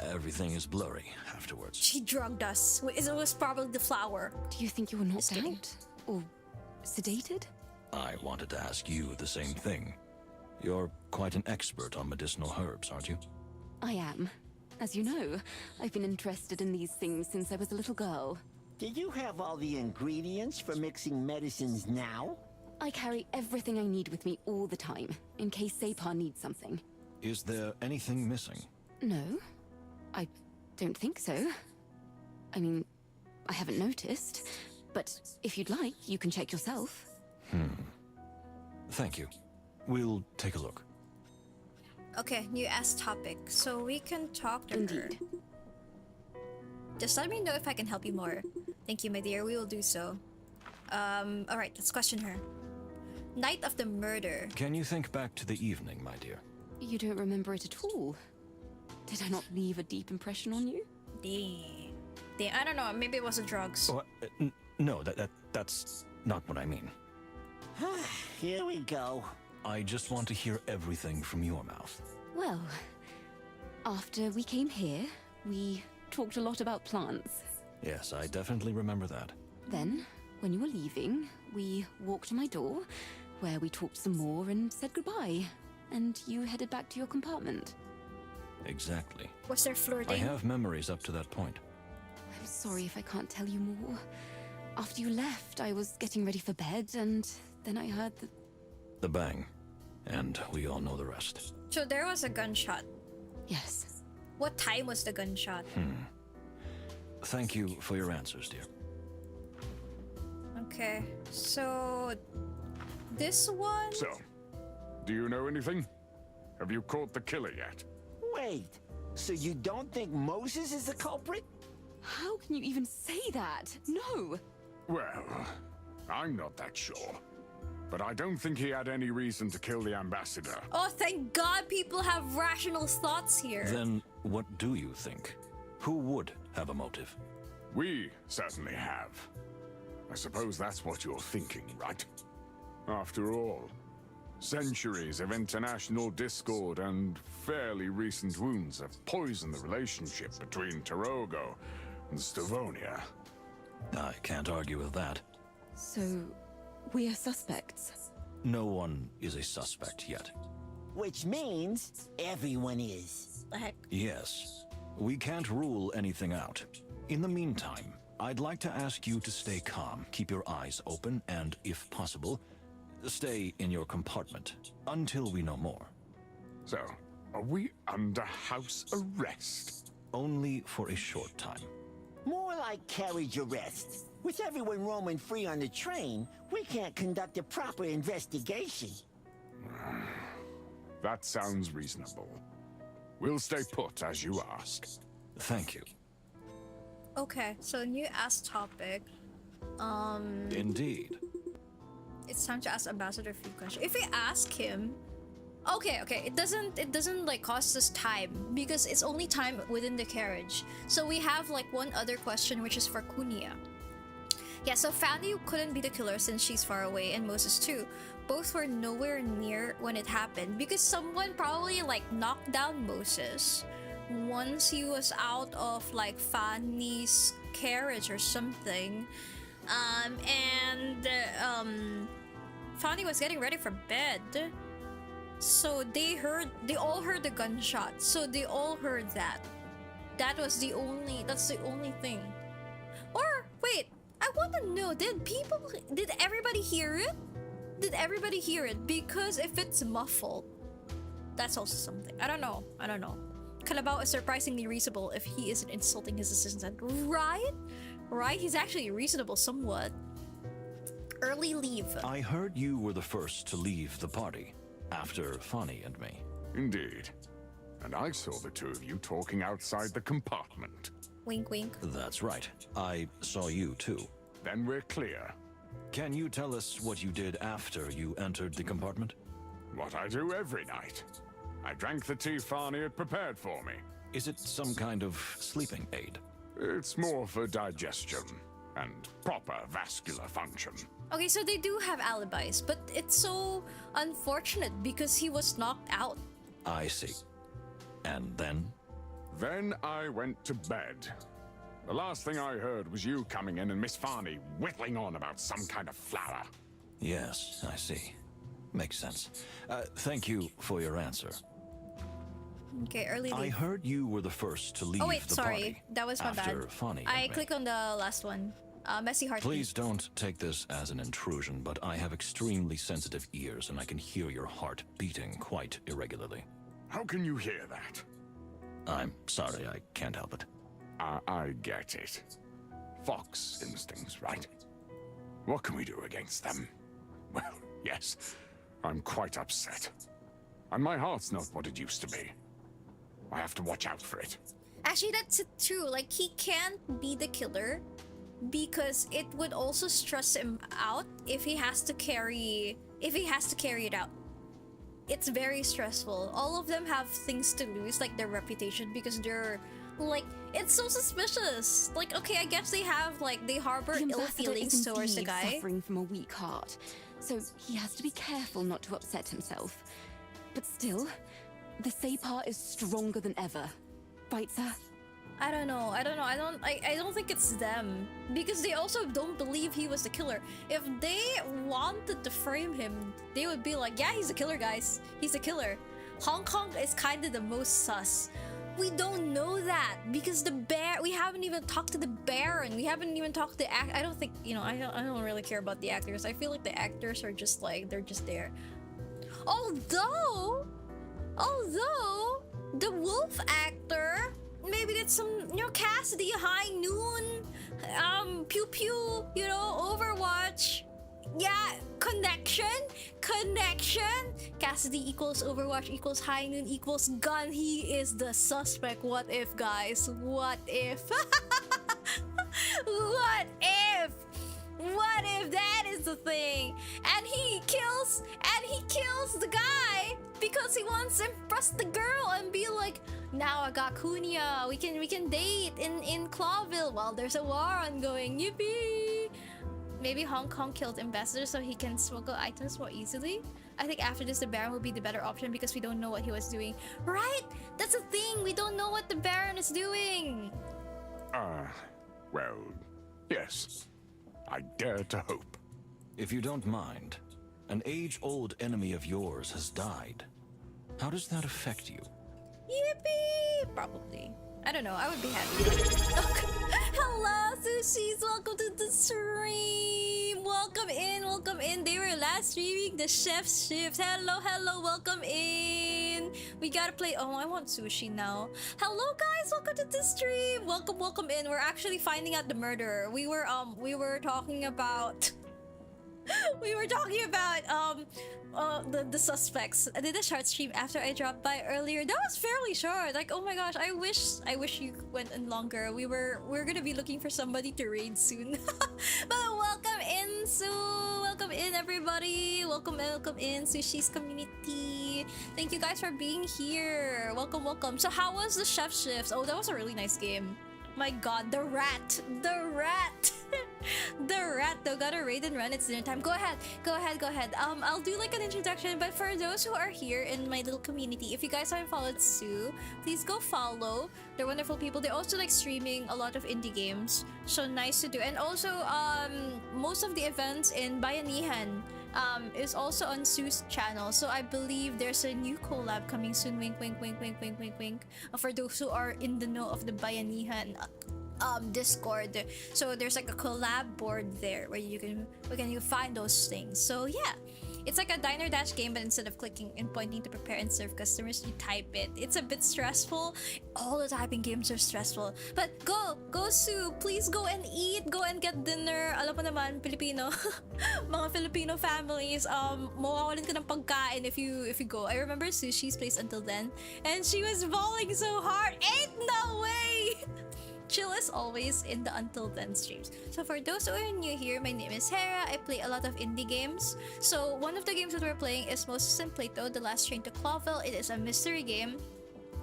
everything is blurry afterwards. She drugged us. It was probably the flower. Do you think you were knocked kidding. out? Or sedated? I wanted to ask you the same thing. You're quite an expert on medicinal herbs, aren't you? I am. As you know, I've been interested in these things since I was a little girl. Do you have all the ingredients for mixing medicines now? I carry everything I need with me all the time, in case Separ needs something. Is there anything missing? No, I don't think so. I mean, I haven't noticed, but if you'd like, you can check yourself. Thank you. We'll take a look. Okay, new ask topic. So we can talk to her. Indeed. Just let me know if I can help you more. Thank you, my dear. We will do so. Alright, let's question her. Night of the murder. Can you think back to the evening, my dear? You don't remember it at all. Did I not leave a deep impression on you? Damn, I don't know. Maybe it was the drugs. Oh, no, that's not what I mean. Here we go. I just want to hear everything from your mouth. Well, after we came here, we talked a lot about plants. Yes, I definitely remember that. Then, when you were leaving, we walked to my door, where we talked some more and said goodbye. And you headed back to your compartment. Exactly. Was there I flirting? have memories up to that point. I'm sorry if I can't tell you more. After you left, I was getting ready for bed, and then I heard the... The bang. And we all know the rest. So there was a gunshot. Yes. What time was the gunshot? Thank you for your answers, dear. Okay, so this one. So, do you know anything? Have you caught the killer yet? Wait, so you don't think Moses is the culprit? How can you even say that? No! Well, I'm not that sure. But I don't think he had any reason to kill the ambassador. Oh, thank God people have rational thoughts here. Then what do you think? Who would have a motive? We certainly have. I suppose that's what you're thinking, right? After all, centuries of international discord and fairly recent wounds have poisoned the relationship between Torogo and Stavonia. I can't argue with that. So, we are suspects. No one is a suspect yet. Which means everyone is. The heck? Yes, we can't rule anything out. In the meantime, I'd like to ask you to stay calm, keep your eyes open, and, if possible, stay in your compartment until we know more. So, are we under house arrest? Only for a short time. More like carriage arrest. With everyone roaming free on the train, we can't conduct a proper investigation. That sounds reasonable. We'll stay put as you ask. Thank you. Okay, so new ask topic. Indeed. It's time to ask Ambassador a few questions. If we ask him, Okay, it doesn't like cost us time because it's only time within the carriage. So we have like one other question, which is for Kunia. Yeah, so Fanny couldn't be the killer since she's far away, and Moses too. Both were nowhere near when it happened because someone probably like knocked down Moses once he was out of like Fanny's carriage or something. Fanny was getting ready for bed. So they all heard the gunshot. So they all heard that. That's the only thing. Or wait, I want to know, did everybody hear it? Did everybody hear it? Because if it's muffled, that's also something. I don't know. Kalabao is surprisingly reasonable if he isn't insulting his assistant. Right? He's actually reasonable somewhat. Early leave. I heard you were the first to leave the party. After Fanny and me. Indeed. And I saw the two of you talking outside the compartment. Wink, wink. That's right. I saw you too. Then we're clear. Can you tell us what you did after you entered the compartment? What I do every night. I drank the tea Fanny had prepared for me. Is it some kind of sleeping aid? It's more for digestion and proper vascular function. Okay, so they do have alibis, but it's so unfortunate because he was knocked out. I see. And then? Then I went to bed. The last thing I heard was you coming in and Miss Fanny whittling on about some kind of flower. Yes, I see. Makes sense. Thank you for your answer. Okay, early leave. I heard you were the first to leave the party. Sorry. That was my after bad. Fanny I clicked on the last one. Messy heart. Please don't take this as an intrusion, but I have extremely sensitive ears and I can hear your heart beating quite irregularly. How can you hear that? I'm sorry, I can't help it. I get it. Fox instincts, right? What can we do against them? Well, yes, I'm quite upset. And my heart's not what it used to be. I have to watch out for it. Actually, that's true. Like, he can't be the killer because it would also stress him out if he has to carry it out. It's very stressful. All of them have things to lose, like their reputation, because they're like, it's so suspicious. Like, okay, I guess they harbor ill feelings towards the guy. Suffering from a weak heart, so he has to be careful not to upset himself. But still, the Separ is stronger than ever, right, sir? I don't know. I don't think it's them because they also don't believe he was the killer. If they wanted to frame him, they would be like, yeah, he's the killer, guys. He's the killer. Hong Kong is kind of the most sus. We don't know that because we haven't even talked to the Baron. We haven't even talked to I don't think, I don't really care about the actors. I feel like the actors are just like, they're just there. Although the wolf actor, maybe that's some, Cassidy, High Noon, Pew Pew, Overwatch. Yeah, connection. Cassidy equals Overwatch equals High Noon equals gun. He is the suspect. What if, guys? What if? What if that is the thing? And he kills the guy because he wants to impress the girl and be like, now I got Kunia. We can date in Clawville while there's a war ongoing. Yippee! Maybe Hong Kong killed ambassador so he can smuggle items more easily. I think after this the Baron will be the better option because we don't know what he was doing. Right? That's the thing. We don't know what the Baron is doing. Well, yes. I dare to hope. If you don't mind, an age-old enemy of yours has died. How does that affect you? Yippee! Probably. I don't know. I would be happy. Hello, Sushis. Welcome to the stream. Welcome in. They were last streaming the chef's shift. Hello. Welcome in. We gotta play. Oh, I want sushi now. Hello, guys. Welcome to the stream. Welcome in. We're actually finding out the murderer. We were talking about. The suspects. I did a short stream after I dropped by earlier. That was fairly short. Like, oh my gosh, I wish you went in longer. We're gonna be looking for somebody to raid soon. But welcome in, Sue. welcome in, everybody. Welcome in, Sushi's community. Thank you guys for being here. Welcome, welcome. So how was the chef shifts? Oh, that was a really nice game. My god, the rat. The rat. The rat though got a raid and run. It's dinner time. Go ahead. I'll do like an introduction, but for those who are here in my little community, if you guys haven't followed Sue, please go follow. They're wonderful people. They're also like streaming a lot of indie games, so nice to do. And also most of the events in Bayanihan is also on Sue's channel, so I believe there's a new collab coming soon. Wink wink wink wink wink wink wink, for those who are in the know of the Bayanihan Discord. So there's like a collab board there where you can find those things. So yeah, it's like a diner dash game, but instead of clicking and pointing to prepare and serve customers, you type it. It's a bit stressful. All the typing games are stressful. But go Sue, please go and eat, go and get dinner. Alam mo naman, Filipino, mga Filipino families, mawawalan ka ng pagkain if you go. I remember Sushi's place until then, and she was bawling so hard. Ain't no way. Chill as always in the Until Then streams. So for those who are new here, my name is Hera. I play a lot of indie games. So one of the games that we're playing is Moses and Plato, The Last Train to Clawville. It is a mystery game.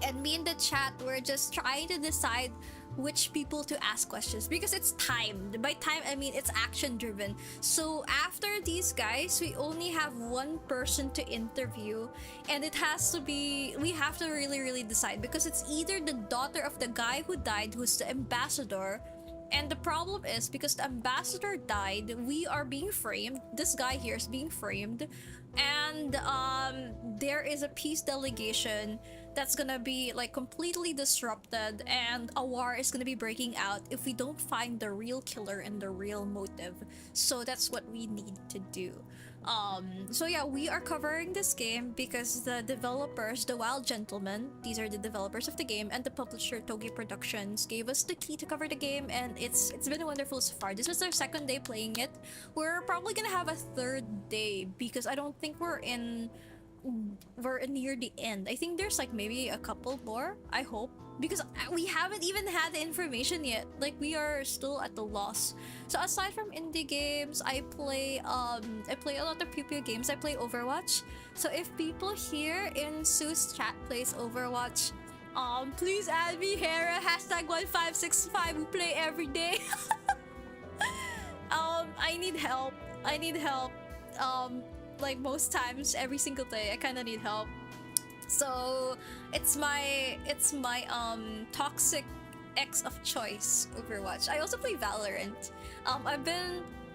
And me in the chat, we're just trying to decide which people to ask questions because it's timed. By time, I mean it's action driven. So after these guys, we only have one person to interview, and it has to be, we have to really decide because it's either the daughter of the guy who died, who's the ambassador. And the problem is, because the ambassador died, we are being framed. This guy here is being framed. And there is a peace delegation that's gonna be like completely disrupted, and a war is gonna be breaking out if we don't find the real killer and the real motive. So that's what we need to do. So yeah, we are covering this game because the developers, the Wild Gentlemen, these are the developers of the game, and the publisher Togi Productions gave us the key to cover the game, and it's been wonderful so far. This is our second day playing it. We're probably gonna have a third day because I don't think we're near the end. I think there's like maybe a couple more, I hope, because we haven't even had the information yet. Like, we are still at the loss. So aside from indie games, I play a lot of PvP games. I play Overwatch. So if people here in Sue's chat plays Overwatch, please add me, Hera, #1565. We play every day. I need help. Like most times, every single day, I kind of need help. So it's my toxic ex of choice, Overwatch. I also play Valorant.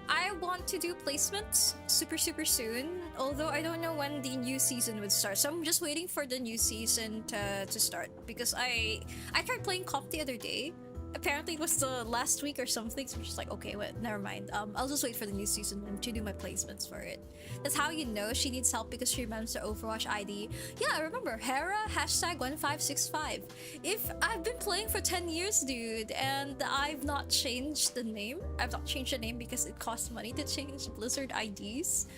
I want to do placements super soon, although I don't know when the new season would start. So I'm just waiting for the new season to start, because I tried playing comp the other day. Apparently it was the last week or something, so I'm just like, okay, wait, never mind. I'll just wait for the new season to do my placements for it. That's how you know she needs help, because she remembers her Overwatch ID. Yeah, I remember. Hera, #1565. If I've been playing for 10 years, dude, and I've not changed the name. I've not changed the name because it costs money to change Blizzard IDs.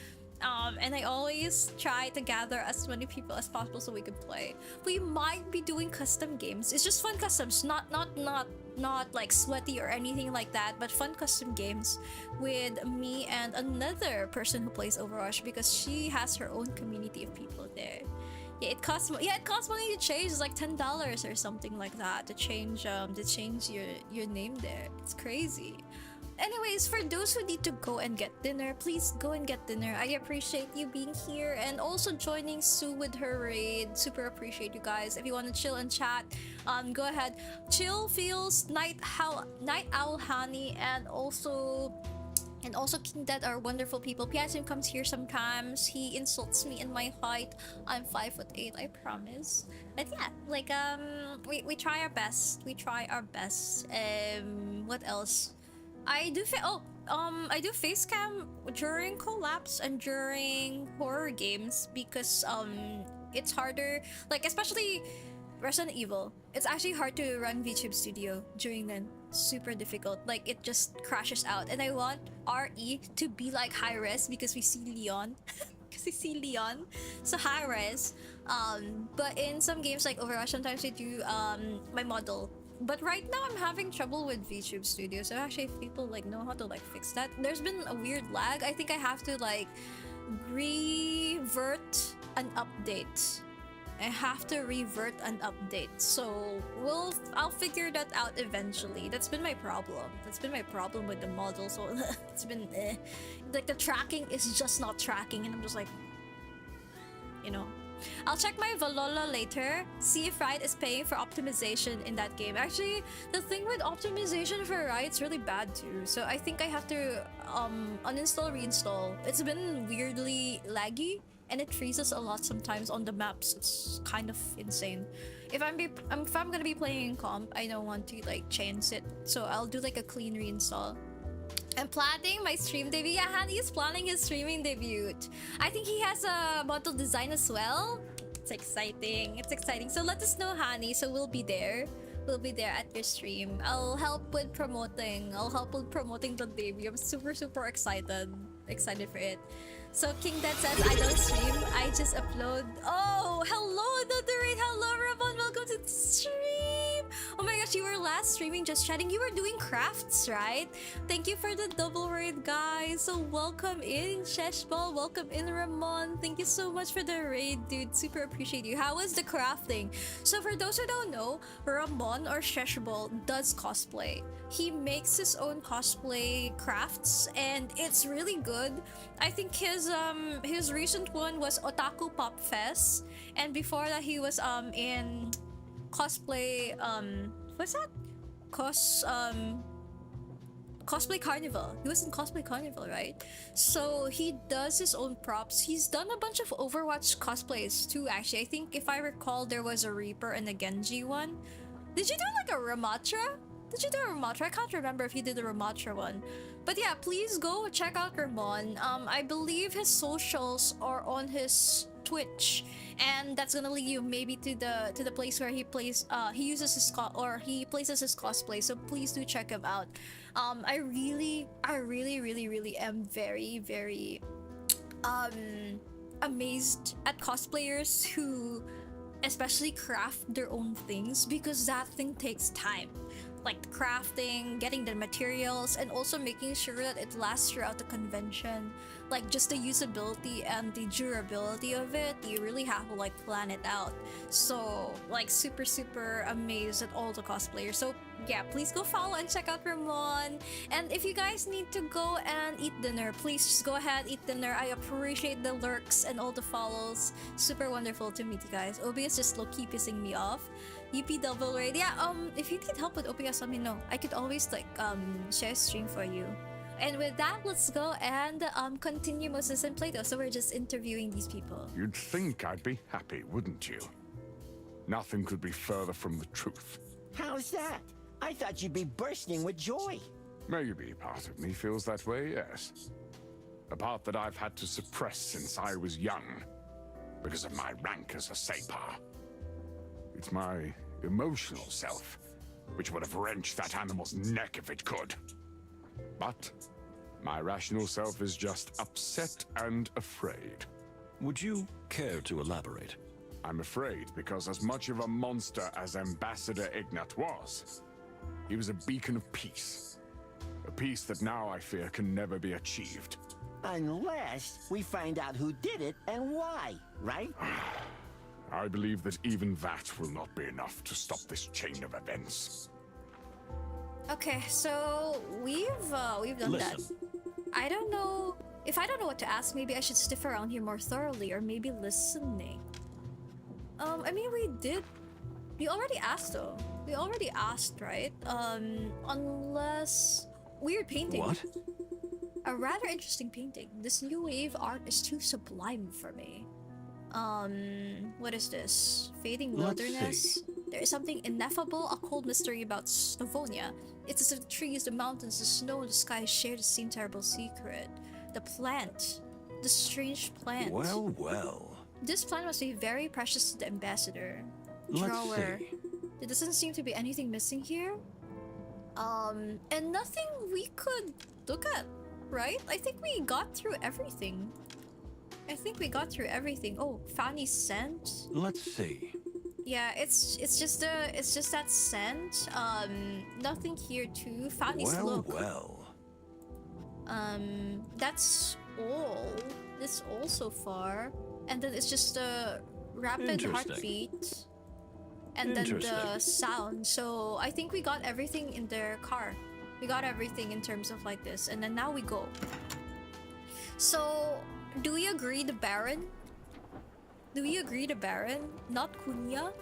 And I always try to gather as many people as possible so we can play. We might be doing custom games. It's just fun customs, not like sweaty or anything like that, but fun custom games with me and another person who plays Overwatch, because she has her own community of people there. Yeah, it costs money to change. It's like $10 or something like that to change your name there. It's crazy. Anyways, for those who need to go and get dinner, please go and get dinner. I appreciate you being here and also joining Sue with her raid. Super appreciate you guys. If you want to chill and chat, go ahead. Chill Feels, Night Owl Honey, and also King Dead are wonderful people. Piasim comes here sometimes. He insults me in my height. I'm 5'8", I promise. But yeah, like we try our best. What else? I do face cam during collabs and during horror games, because it's harder, like especially Resident Evil. It's actually hard to run VTube Studio during then. Super difficult. Like, it just crashes out. And I want RE to be like high res because we see Leon. So high res. But in some games like Overwatch, sometimes we do my model But right now I'm having trouble with VTube Studio. So actually, if people like know how to like fix that, there's been a weird lag. I think I have to like revert an update. I have to revert an update. So I'll figure that out eventually. That's been my problem. That's been my problem with the model. So it's been like the tracking is just not tracking, and I'm just like, you know. I'll check my Valola later, see if Riot is paying for optimization in that game. Actually, the thing with optimization for Riot's really bad too. So I think I have to uninstall, reinstall. It's been weirdly laggy and it freezes a lot sometimes on the maps. It's kind of insane. If I'm gonna be playing in comp, I don't want to like change it. So I'll do like a clean reinstall. I'm planning my stream debut. Yeah, Hani is planning his streaming debut. I think he has a model design as well. It's exciting. It's exciting. So let us know, Hani. So we'll be there. We'll be there at your stream. I'll help with promoting. I'll help with promoting the debut. I'm super excited. Excited for it. So King Dad says, I don't stream. I just upload. Oh, hello, Dotterate. Hello, Ramon. Welcome to the stream. Oh my gosh, you were last streaming just chatting. You were doing crafts, right? Thank you for the double raid, guys. So welcome in, Sheshball. Welcome in, Ramon. Thank you so much for the raid, dude. Super appreciate you. How was the crafting? So for those who don't know, Ramon or Sheshball does cosplay. He makes his own cosplay crafts and it's really good. I think his recent one was Otaku Pop Fest, and before that he was in cosplay what's that? Cosplay Carnival. He was in Cosplay Carnival, right? So he does his own props. He's done a bunch of Overwatch cosplays too, actually. I think if I recall there was a Reaper and a Genji one. Did you do like a Ramatra? Did you do a Ramatra? I can't remember if you did the Ramatra one. But yeah, please go check out Ramon. I believe his socials are on his Twitch, and that's gonna lead you maybe to the place where he plays. He uses his he places his cosplay. So please do check him out. I really am very amazed at cosplayers who especially craft their own things, because that thing takes time. Like the crafting, getting the materials, and also making sure that it lasts throughout the convention. Like just the usability and the durability of it, you really have to like plan it out. So like super amazed at all the cosplayers. So yeah, please go follow and check out Ramon. And if you guys need to go and eat dinner, please just go ahead, eat dinner. I appreciate the lurks and all the follows. Super wonderful to meet you guys. OBS just low-key pissing me off. UP double raid. Yeah, if you need help with OBS, let me know. I could always like share a stream for you. And with that, let's go and continue Moses and Plato. So we're just interviewing these people. You'd think I'd be happy, wouldn't you? Nothing could be further from the truth. How's that? I thought you'd be bursting with joy. Maybe part of me feels that way, yes. A part that I've had to suppress since I was young, because of my rank as a Sapar. It's my emotional self, which would have wrenched that animal's neck if it could. But my rational self is just upset and afraid. Would you care to elaborate? I'm afraid because as much of a monster as Ambassador Ignat was, he was a beacon of peace. A peace that now I fear can never be achieved. Unless we find out who did it and why, right? I believe that even that will not be enough to stop this chain of events. Okay, so we've done that. I don't know if I don't know what to ask. Maybe I should sniff around here more thoroughly, or maybe listening. I mean, we already asked though. We already asked, right? Unless weird painting. What? A rather interesting painting. This new wave art is too sublime for me. What is this? Fading wilderness? There is something ineffable, a cold mystery about Slavonia. It's as if the trees, the mountains, the snow, and the sky share the same terrible secret. The plant. The strange plant. Well. This plant must be very precious to the ambassador. Let's Drawer. see. There doesn't seem to be anything missing here. And nothing we could look at, right? I think we got through everything. Oh, Fanny's scent? Let's see. Yeah, it's just that scent. Nothing here too. Fanny's look. Well. That's all. That's all so far. And then it's just a rapid heartbeat. And then the sound. So I think we got everything in their car. We got everything in terms of like this. And then now we go. So, do we agree the Baron? Do we agree the Baron? Not Kunya?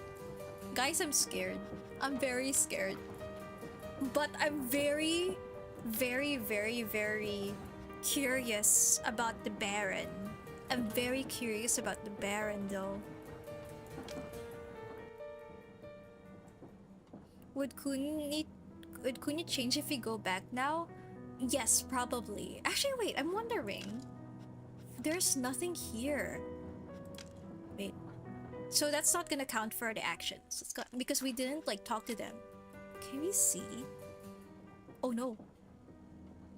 Guys, I'm scared. I'm very scared. But I'm very, very, very, very curious about the Baron. I'm very curious about the Baron though. Would Kunya change if we go back now? Yes, probably. Actually, wait, I'm wondering. There's nothing here. Wait. So that's not gonna count for the actions. Because we didn't like talk to them. Can we see? Oh no.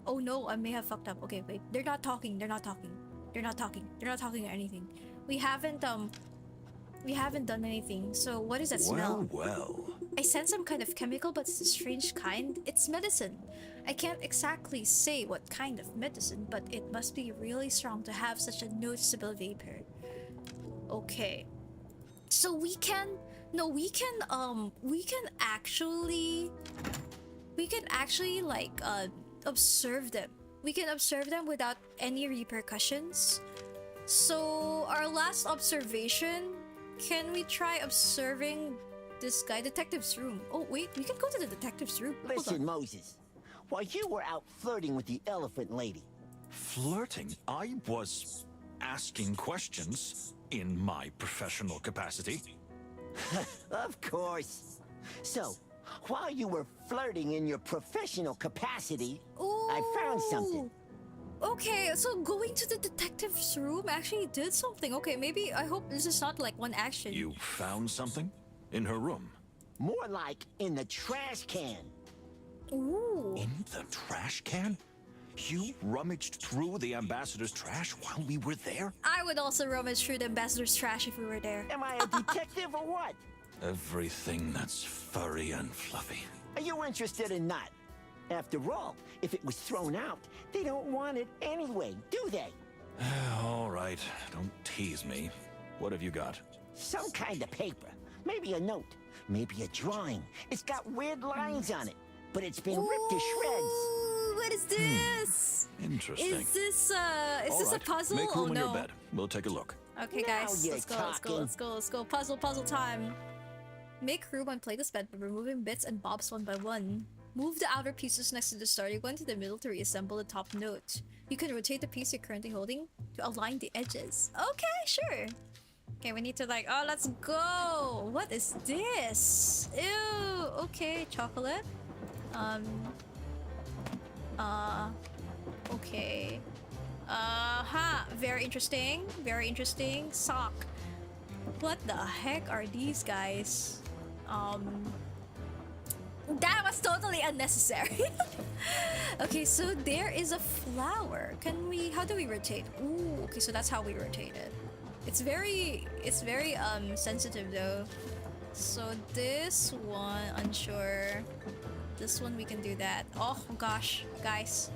Oh no, I may have fucked up. Okay, wait. They're not talking. They're not talking. They're not talking. They're not talking or anything. We haven't done anything. So what is that smell? Well. I sense some kind of chemical, but it's a strange kind. It's medicine. I can't exactly say what kind of medicine, but it must be really strong to have such a noticeable vapor. Okay. So we can actually like observe them. We can observe them without any repercussions. So our last observation, can we try observing this guy? Detective's room. Oh wait, we can go to the detective's room. Listen, Moses. While you were out flirting with the elephant lady. Flirting? I was asking questions in my professional capacity. Of course. So, while you were flirting in your professional capacity, I found something. Okay, so going to the detective's room actually did something. Okay, maybe, I hope this is not like one action. You found something? In her room? More like in the trash can. Ooh. In the trash can? You rummaged through the ambassador's trash while we were there? I would also rummage through the ambassador's trash if we were there. Am I a detective or what? Everything that's furry and fluffy. Are you interested in that? After all, if it was thrown out, they don't want it anyway, do they? All right, don't tease me. What have you got? Some kind of paper. Maybe a note. Maybe a drawing. It's got weird lines on it, but it's been ripped to shreds. What is this? Interesting. Is this a puzzle? Make room oh in no. your bed. We'll take a look. Okay, Now guys, you're let's go. Puzzle time. Make room and play this bed by removing bits and bobs one by one. Move the outer pieces next to the starting one to the middle to reassemble the top note. You can rotate the piece you're currently holding to align the edges. Okay, sure. Okay, we need to like, oh, let's go. What is this? Ew. Okay, chocolate. Okay. Very interesting. Very interesting. Sock. What the heck are these guys? That was totally unnecessary. Okay, so there is a flower. How do we rotate? Ooh, okay, so that's how we rotate it. It's very sensitive though. So this one, unsure. This one we can do that. Oh gosh, guys,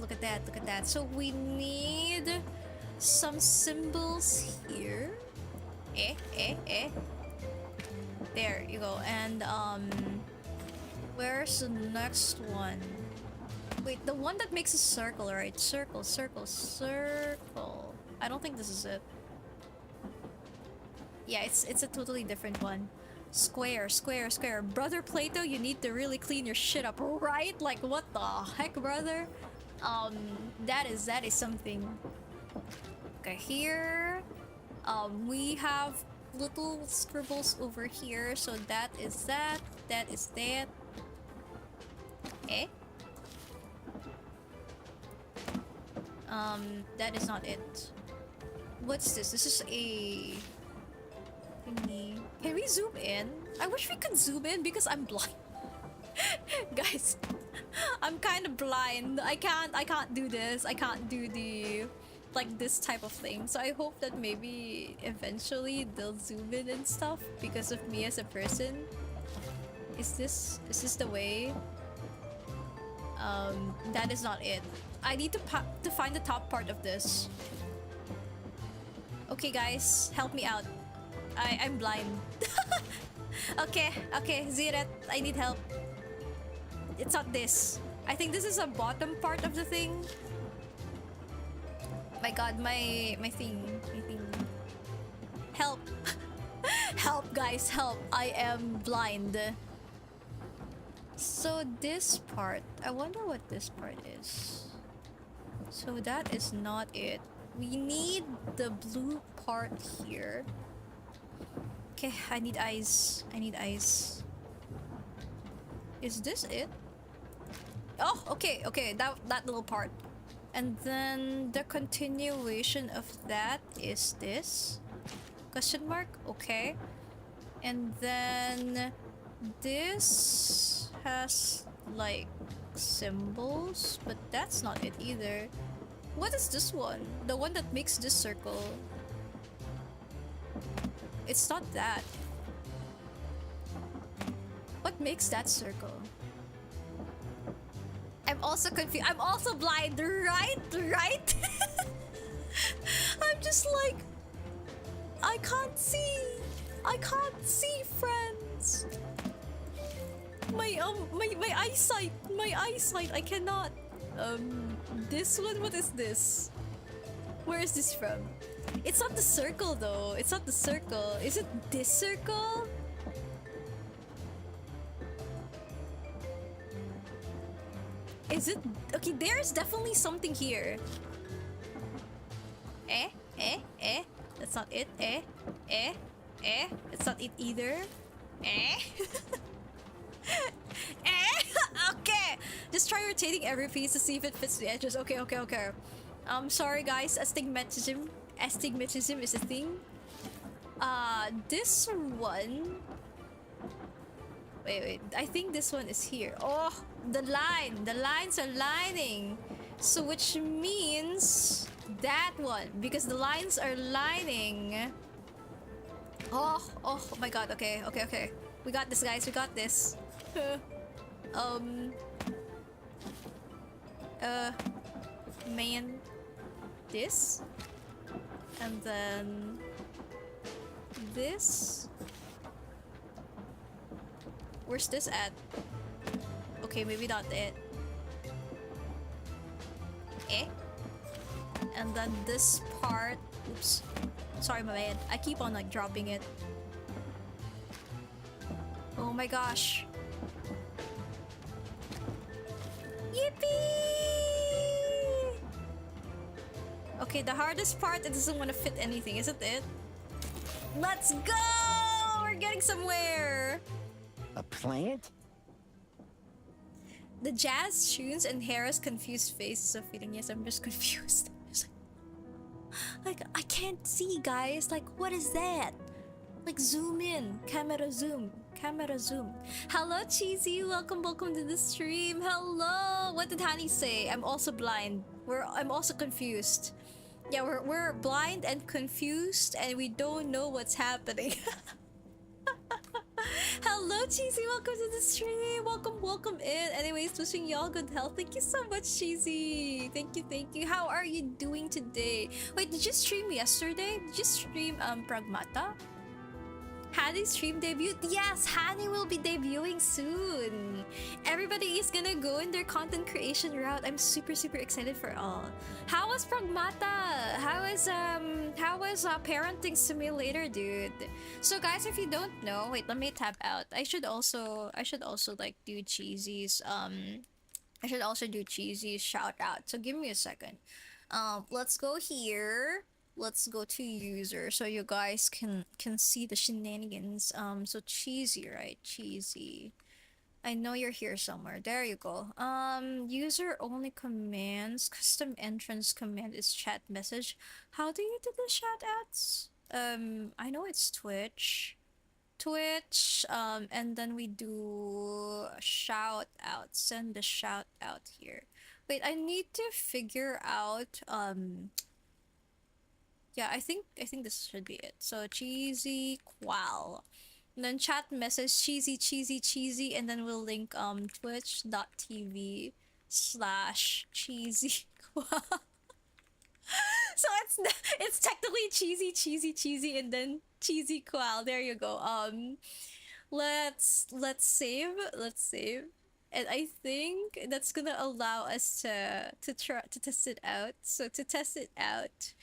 look at that. So we need some symbols here. There you go. And where's the next one? Wait, the one that makes a circle, right? Circle. I don't think this is it. Yeah, it's a totally different one. Square. Brother Plato, you need to really clean your shit up, right? Like, what the heck, brother? That is something. Okay, here. We have little scribbles over here, so that is that. That is that. That is not it. What's this? This is a thingy. Can we zoom in? I wish we could zoom in because I'm blind. Guys, I'm kind of blind. I can't do this. I can't do the like this type of thing. So I hope that maybe eventually they'll zoom in and stuff because of me as a person. Is this the way? That is not it. I need to find the top part of this. Okay, guys, help me out. I'm blind. Okay, Ziret, I need help. It's not this. I think this is a bottom part of the thing. My god, my thing. Help. Help, guys, help. I am blind. So this part, I wonder what this part is. So that is not it. We need the blue part here. Okay, I need eyes. Is this it? Oh, okay, that little part. And then the continuation of that is this? Question mark? Okay. And then this has like symbols, but that's not it either. What is this one? The one that makes this circle. It's not that. What makes that circle? I'm also confused. I'm also blind, right? I'm just like, I can't see, friends. My eyesight, I cannot. This one, what is this? Where is this from? It's not the circle though. It's not the circle. Is it this circle? Is it? Okay, there's definitely something here. That's not it. It's not it either. Okay. Just try rotating every piece to see if it fits the edges. Okay. Sorry guys, astigmatism is a thing. This one. Wait. I think this one is here. Oh, the lines are lining. So which means that one, because the lines are lining. Oh my god. Okay. We got this, guys. We got this. Man, this, and then this. Where's this at? Okay, maybe not it. And then this part. Oops. Sorry, my man. I keep on like dropping it. Oh my gosh. Yippee! Okay, the hardest part, it doesn't want to fit anything, isn't it? Let's go! We're getting somewhere! A plant? The jazz tunes and Hera's confused faces of feeling. Yes, I'm just confused. Like, I can't see, guys. Like, what is that? Like, zoom in. Camera zoom. Hello, Cheesy. Welcome to the stream. Hello. What did Hani say? I'm also blind. I'm also confused. Yeah, we're blind and confused, and we don't know what's happening. Hello, Cheesy. Welcome to the stream. Welcome in. Anyways, wishing y'all good health. Thank you so much, Cheesy. Thank you. How are you doing today? Wait, did you stream yesterday? Did you stream Pragmata? Hani's stream debut? Yes, Hani will be debuting soon. Everybody is gonna go in their content creation route. I'm super excited for all. How was Pragmata? How was Parenting Simulator, dude? So guys, if you don't know, wait, let me tap out. I should also like do Cheesy's I should also do Cheesy's shout out. So give me a second. Let's go here. Let's go to user so you guys can see the shenanigans. So Cheesy, right? Cheesy. I know you're here somewhere. There you go. User only commands. Custom entrance command is chat message. How do you do the shout outs? I know it's Twitch. And then we do shout out. Send the shout out here. Wait, I need to figure out Yeah, I think this should be it. So cheesy qual. And then chat message cheesy cheesy cheesy, and then we'll link twitch.tv/cheesy qual. So it's technically cheesy cheesy cheesy and then cheesy qual. There you go. Let's save. And I think that's gonna allow us to try to test it out. So to test it out,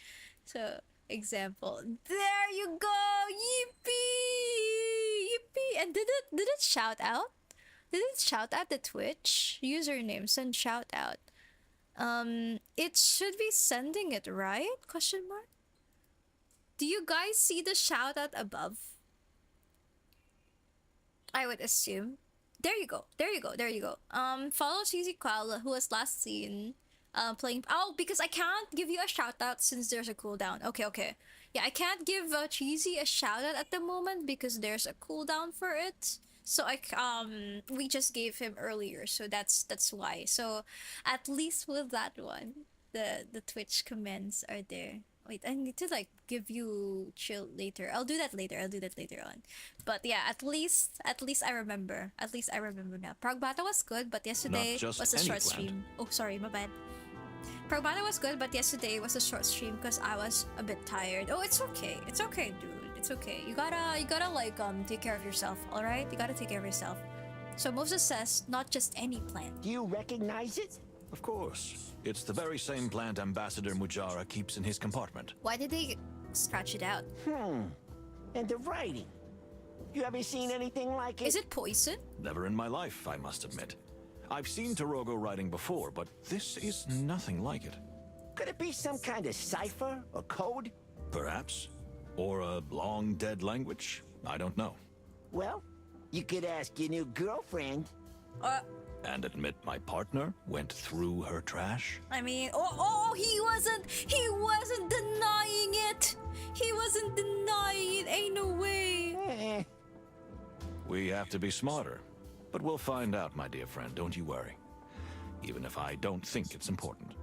so example, there you go, yippee, yippee. And did it shout out? Did it shout out the Twitch username? Send shout out. It should be sending it, right? Question mark. Do you guys see the shout out above? I would assume. There you go. Follow Cheesy Qual, who was last seen playing. Oh, because I can't give you a shout out since there's a cooldown. Okay. Yeah, I can't give Cheesy a shout out at the moment because there's a cooldown for it. So we just gave him earlier, so that's why. So at least with that one, the Twitch comments are there. Wait, I need to like give you chill later. I'll do that later on. But yeah, at least I remember. At least I remember now. Pragmata was good, but yesterday was a short stream. Oh, sorry, my bad. Pragmata was good, but yesterday was a short stream because I was a bit tired. Oh, it's okay. It's okay, dude. It's okay. You gotta like take care of yourself, all right? You gotta take care of yourself. So Moses says, not just any plant. Do you recognize it? Of course. It's the very same plant Ambassador Mujara keeps in his compartment. Why did they scratch it out? And the writing. You ever seen anything like it? Is it poison? Never in my life, I must admit. I've seen Torogo writing before, but this is nothing like it. Could it be some kind of cipher or code? Perhaps. Or a long-dead language. I don't know. Well, you could ask your new girlfriend. And admit my partner went through her trash? I mean, he wasn't denying it. He wasn't denying it. Ain't no way. We have to be smarter. But we'll find out, my dear friend. Don't you worry. Even if I don't think it's important.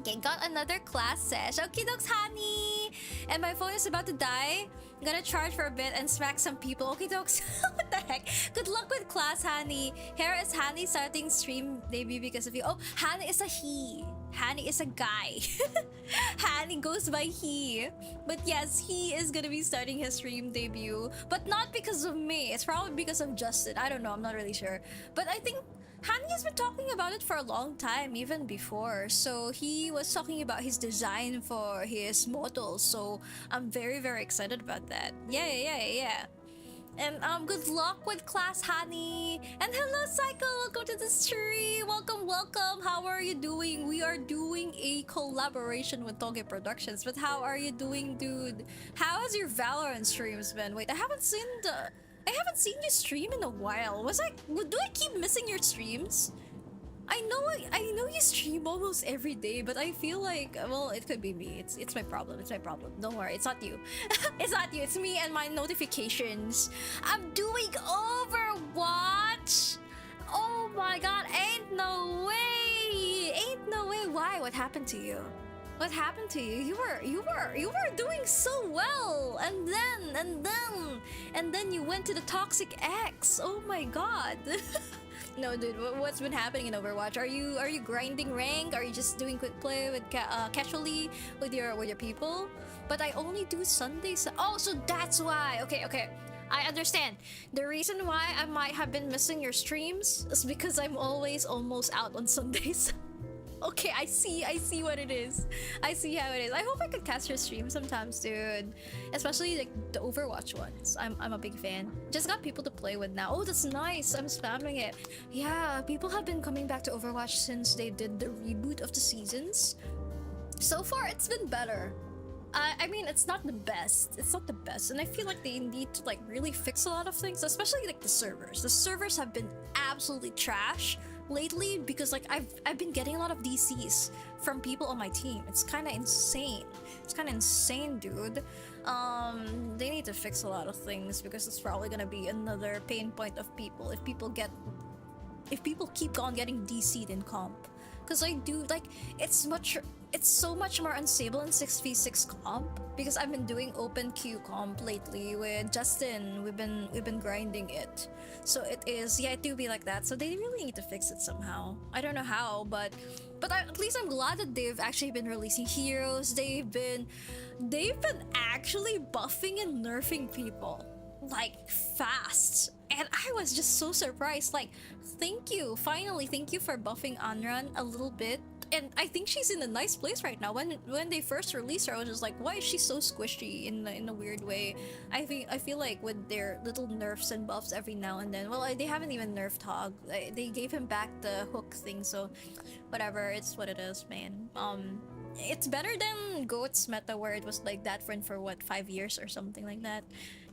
Okay, got another class sesh. Okie dokes, honey. And my phone is about to die. I'm gonna charge for a bit and smack some people. Okie dokes. What the heck? Good luck with class, honey. Here is Hani starting stream debut because of you. Oh, Hani is a he. Hani is a guy. Hani goes by he. But yes, he is gonna be starting his stream debut. But not because of me. It's probably because of Justin. I don't know. I'm not really sure. But I think Hani has been talking about it for a long time, even before. So he was talking about his design for his models. So I'm very, very excited about that. Yeah. And good luck with class, Hani. And hello, Cycle. Welcome to the stream. Welcome. How are you doing? We are doing a collaboration with Toge Productions. But how are you doing, dude? How has your Valorant streams been? Wait, I haven't seen you stream in a while. Do I keep missing your streams? I know you stream almost every day, but I feel like, well, it could be me. It's my problem. Don't worry, it's not you. It's not you. It's me and my notifications. I'm doing Overwatch. Oh my god, ain't no way. Why? What happened to you? What happened to you? You were doing so well, and then you went to the toxic X. Oh my god. No, dude, what's been happening in Overwatch? Are you grinding rank? Are you just doing quick play with casually with your people? But I only do Sundays. Oh, so that's why. Okay. I understand. The reason why I might have been missing your streams is because I'm always almost out on Sundays. Okay, I see what it is. I see how it is. I hope I could catch your stream sometimes, dude. Especially like the Overwatch ones. I'm a big fan. Just got people to play with now. Oh, that's nice. I'm spamming it. Yeah, people have been coming back to Overwatch since they did the reboot of the seasons. So far, it's been better. I mean, it's not the best. And I feel like they need to like really fix a lot of things, especially like the servers. The servers have been absolutely trash lately because like I've been getting a lot of DCs from people on my team. It's kind of insane. Dude. They need to fix a lot of things because it's probably gonna be another pain point of people if people keep on getting DC'd in comp. Because I do like it's much it's so much more unstable in 6v6 comp because I've been doing open queue comp lately with Justin. We've been grinding it, so it is, yeah, it do be like that. So they really need to fix it somehow. I don't know how, but at least I'm glad that they've actually been releasing heroes. They've been actually buffing and nerfing people like fast, and I was just so surprised. Like, thank you, finally, thank you for buffing Anran a little bit. And I think she's in a nice place right now. When they first released her, I was just like, why is she so squishy in a weird way? I feel like with their little nerfs and buffs every now and then. Well, they haven't even nerfed Hog. They gave him back the hook thing, so whatever. It's what it is, man. It's better than Goat's meta where it was like that for what, 5 years or something like that.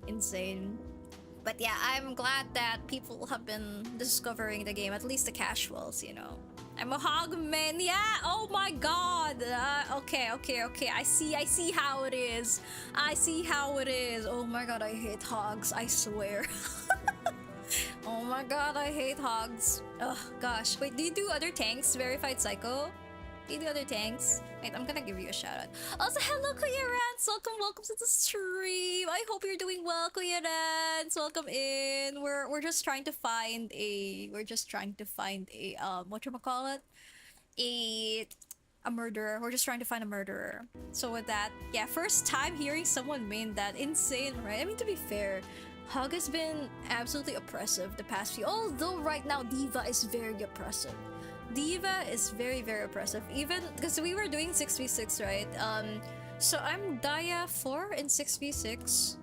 Insane. But yeah, I'm glad that people have been discovering the game, at least the casuals, you know. I'm a hog man, yeah. Oh my god. Okay. I see how it is. I see how it is. Oh my god, I hate hogs. I swear. Oh my god, I hate hogs. Oh gosh. Wait, do you do other tanks? Verified Psycho? Do you do other tanks? Wait, I'm gonna give you a shout out. Also, hello Kuya Rance. Welcome to the stream. I hope you're doing well, Kuya Rance. Welcome in. We're just trying to find a whatchamacallit? A murderer. We're just trying to find a murderer. So with that, yeah, first time hearing someone main that. Insane, right? I mean, to be fair, Hog has been absolutely oppressive the past few. Although right now Diva is very oppressive. Diva is very, very oppressive. Even because we were doing 6v6, right? So I'm Daya 4 in 6v6.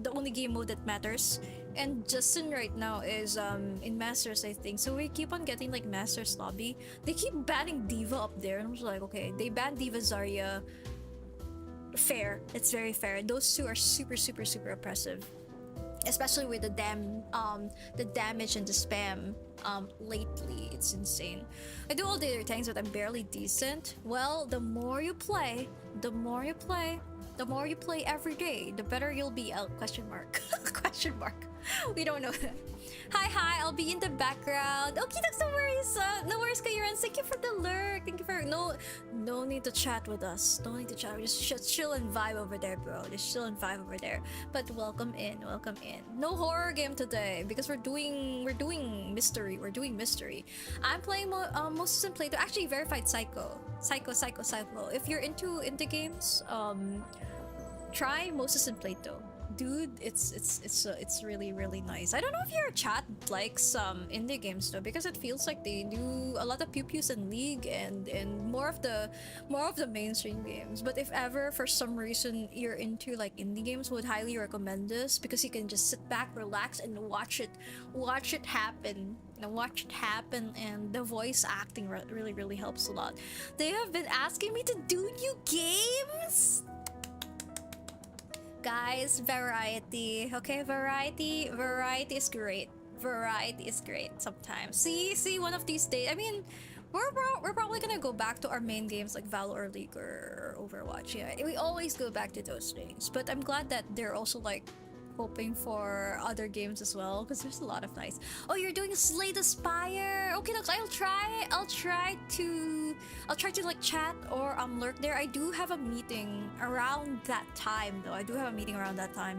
The only game mode that matters. And Justin right now is in Masters, I think. So we keep on getting like Masters lobby. They keep banning Diva up there, and I was like, okay, they banned Diva Zarya. Fair. It's very fair. Those two are super, super, super oppressive. Especially with the damage and the spam lately. It's insane. I do all the other tanks, but I'm barely decent. Well, the more you play every day, the better you'll be. Question mark. Question mark. We don't know that. Hi, I'll be in the background. Okay, that's no worries. No worries, Kayran. Thank you for the lurk. Thank you for no need to chat with us. No need to chat. Just chill and vibe over there, bro. Just chill and vibe over there. But welcome in. No horror game today because we're doing mystery. I'm playing Moses and Plato. Actually, verified Psycho. If you're into indie games, try Moses and Plato. Dude, it's really, really nice. I don't know if your chat likes indie games though, because it feels like they do a lot of pew-pews in League and more of the mainstream games. But if ever for some reason you're into like indie games, would highly recommend this because you can just sit back, relax, and watch it happen. Watch it happen, and the voice acting really, really helps a lot. They have been asking me to do new games. Guys, variety. Okay, variety is great. Variety is great sometimes. See, one of these days. I mean, we're probably gonna go back to our main games like Valor or League or Overwatch. Yeah, we always go back to those things. But I'm glad that they're also like hoping for other games as well, because there's a lot of nice. Oh, you're doing Slay the Spire. Okay, look, I'll try to like chat or lurk there. I do have a meeting around that time though.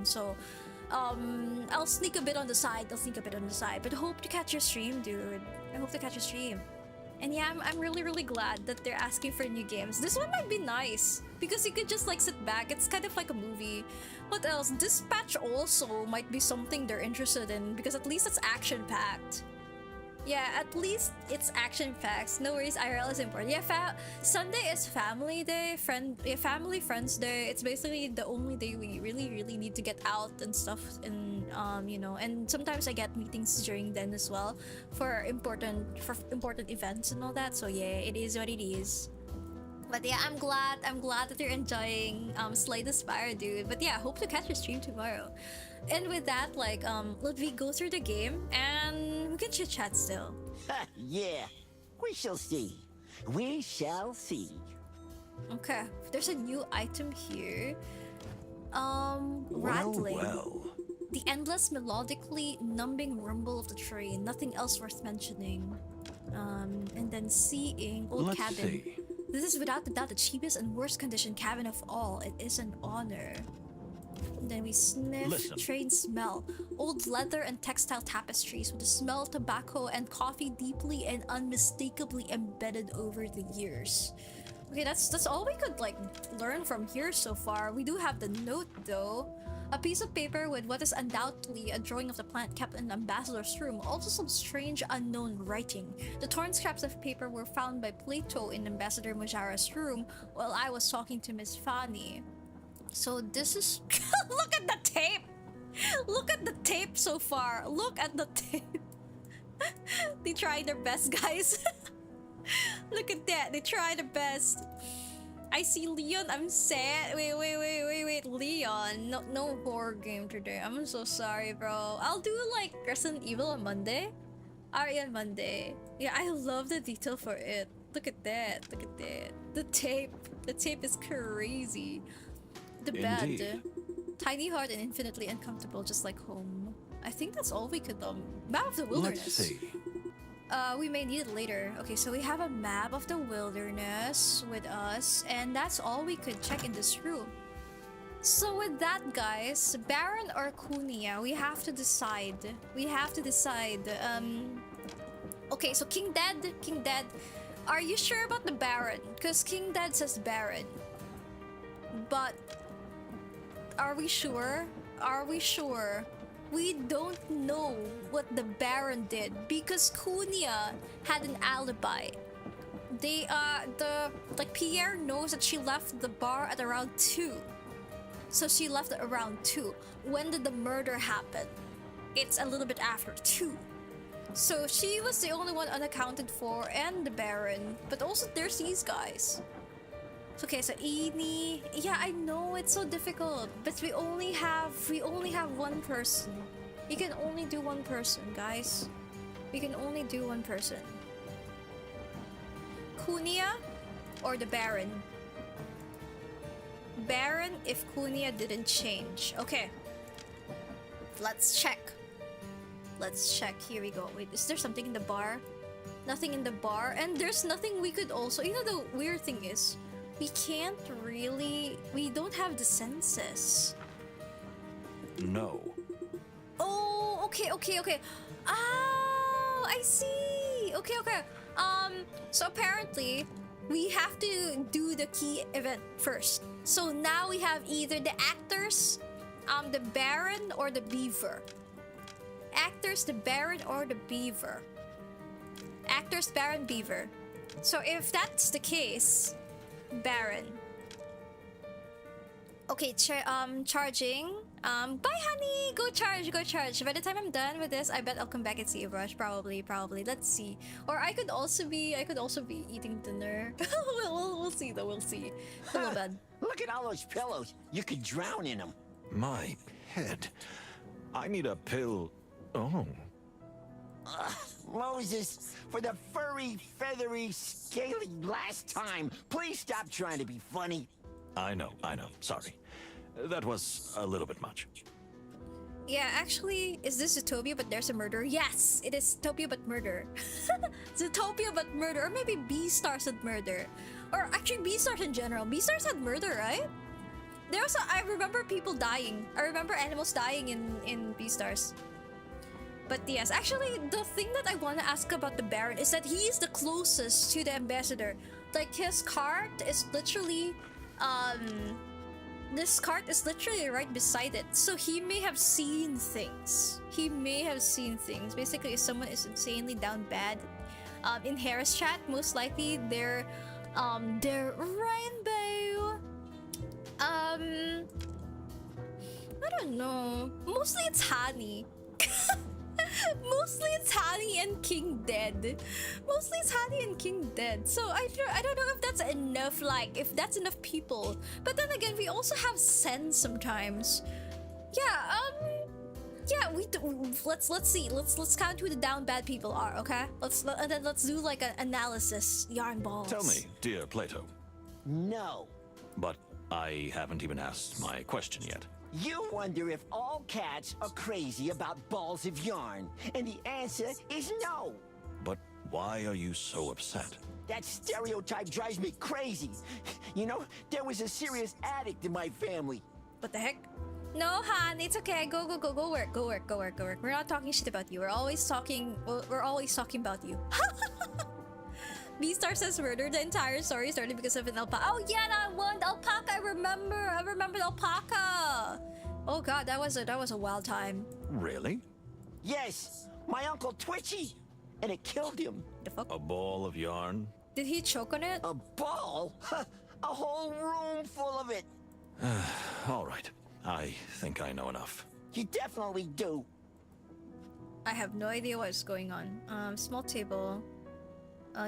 So I'll sneak a bit on the side. But hope to catch your stream, dude. I hope to catch your stream. And yeah, I'm really, really glad that they're asking for new games. This one might be nice because you could just like sit back. It's kind of like a movie. What else? Dispatch also might be something they're interested in because at least it's action-packed. Yeah, at least it's action-packed. No worries, IRL is important. Yeah, Sunday is family day, family friends day. It's basically the only day we really, really need to get out and stuff, and you know, and sometimes I get meetings during then as well for important events and all that. So yeah, it is what it is. But yeah, I'm glad that you're enjoying Slay the Spire, dude. But yeah, hope to catch your stream tomorrow. And with that, like, let me go through the game and we can chit chat still. Yeah, we shall see. Okay, there's a new item here. Rattling. Well. The endless melodically numbing rumble of the train. Nothing else worth mentioning. And then seeing old Let's cabin. see. This is without a doubt the cheapest and worst conditioned cabin of all. It is an honor. And then we sniff, Listen. train smell. Old leather and textile tapestries with the smell of tobacco and coffee deeply and unmistakably embedded over the years. Okay, that's all we could like learn from here so far. We do have the note though. A piece of paper with what is undoubtedly a drawing of the plant kept in the ambassador's room. Also some strange unknown writing. The torn scraps of paper were found by Plato in Ambassador Mojara's room while I was talking to Miss Fanny. So this is... Look at the tape! Look at the tape so far! Look at the tape! They tried their best, guys. Look at that, they tried their best. I see Leon, I'm sad. Wait, Leon. No horror game today. I'm so sorry, bro. I'll do like Resident Evil on Monday. Ari on Monday. Yeah, I love the detail for it. Look at that. Look at that. The tape. The tape is crazy. The bed. Indeed. Tiny hard and infinitely uncomfortable, just like home. I think that's all we could map of the wilderness. Let's see. We may need it later. Okay, so we have a map of the wilderness with us, and that's all we could check in this room. So with that, guys, Baron or Kunia, we have to decide. Okay, so King Dead. Are you sure about the Baron? Because King Dead says Baron. But are we sure? We don't know what the Baron did because Kunia had an alibi. Pierre knows that she left the bar at around 2. So she left at around 2. When did the murder happen? It's a little bit after 2. So she was the only one unaccounted for, and the Baron. But also there's these guys. Okay, so Eni, yeah, I know it's so difficult, but we only have one person. We can only do one person, guys. We can only do one person. Kunia or the Baron? Baron if Kunia didn't change. Okay. Let's check. Here we go. Wait, is there something in the bar? Nothing in the bar, and there's nothing we could also, you know, the weird thing is we don't have the census. No. Oh, okay. Oh, I see. Okay. So apparently we have to do the key event first. So now we have either the actors, the Baron or the Beaver. Actors, the Baron or the Beaver. Actors, Baron, Beaver. So if that's the case, Baron. Okay, charging. Bye, honey. Go charge. By the time I'm done with this, I bet I'll come back and see you, Rush. Probably. Let's see. Or I could also be eating dinner. we'll see though. We'll see. Hello, bud. Look at all those pillows. You could drown in them. My head. I need a pill. Oh. Moses, for the furry, feathery, scaly last time, please stop trying to be funny. I know. Sorry. That was a little bit much. Yeah, actually, is this Zootopia but there's a murder? Yes, it is Zootopia but murder. Zootopia but murder, or maybe Beastars had murder. Or actually Beastars in general. Beastars had murder, right? I remember people dying. I remember animals dying in Beastars. But yes, actually, the thing that I want to ask about the Baron is that he is the closest to the ambassador. Like, his cart is literally, this cart is literally right beside it. So he may have seen things. Basically, if someone is insanely down bad, in Harris chat, most likely they're rainbow. I don't know. Mostly it's Hani. Mostly it's Hani and King Dead. So I don't know if that's enough, like, if that's enough people. But then again, we also have Sen sometimes. Let's see. Let's count who the down bad people are, okay? Let's do like an analysis. Yarn balls. Tell me, dear Plato. No. But I haven't even asked my question yet. You wonder if all cats are crazy about balls of yarn, and the answer is no. But why are you so upset? That stereotype drives me crazy. You know, there was a serious addict in my family. What the heck? No, Han, it's okay. Go work. Go work. We're not talking shit about you. We're always talking about you. B-Star says murder. The entire story started because of an alpaca. Oh yeah, that one, the alpaca. I remember the alpaca. Oh god, that was a wild time. Really? Yes, my uncle Twitchy, and it killed him. The fuck? A ball of yarn? Did he choke on it? A ball? A whole room full of it. All right. I think I know enough. You definitely do. I have no idea what's going on. Small table.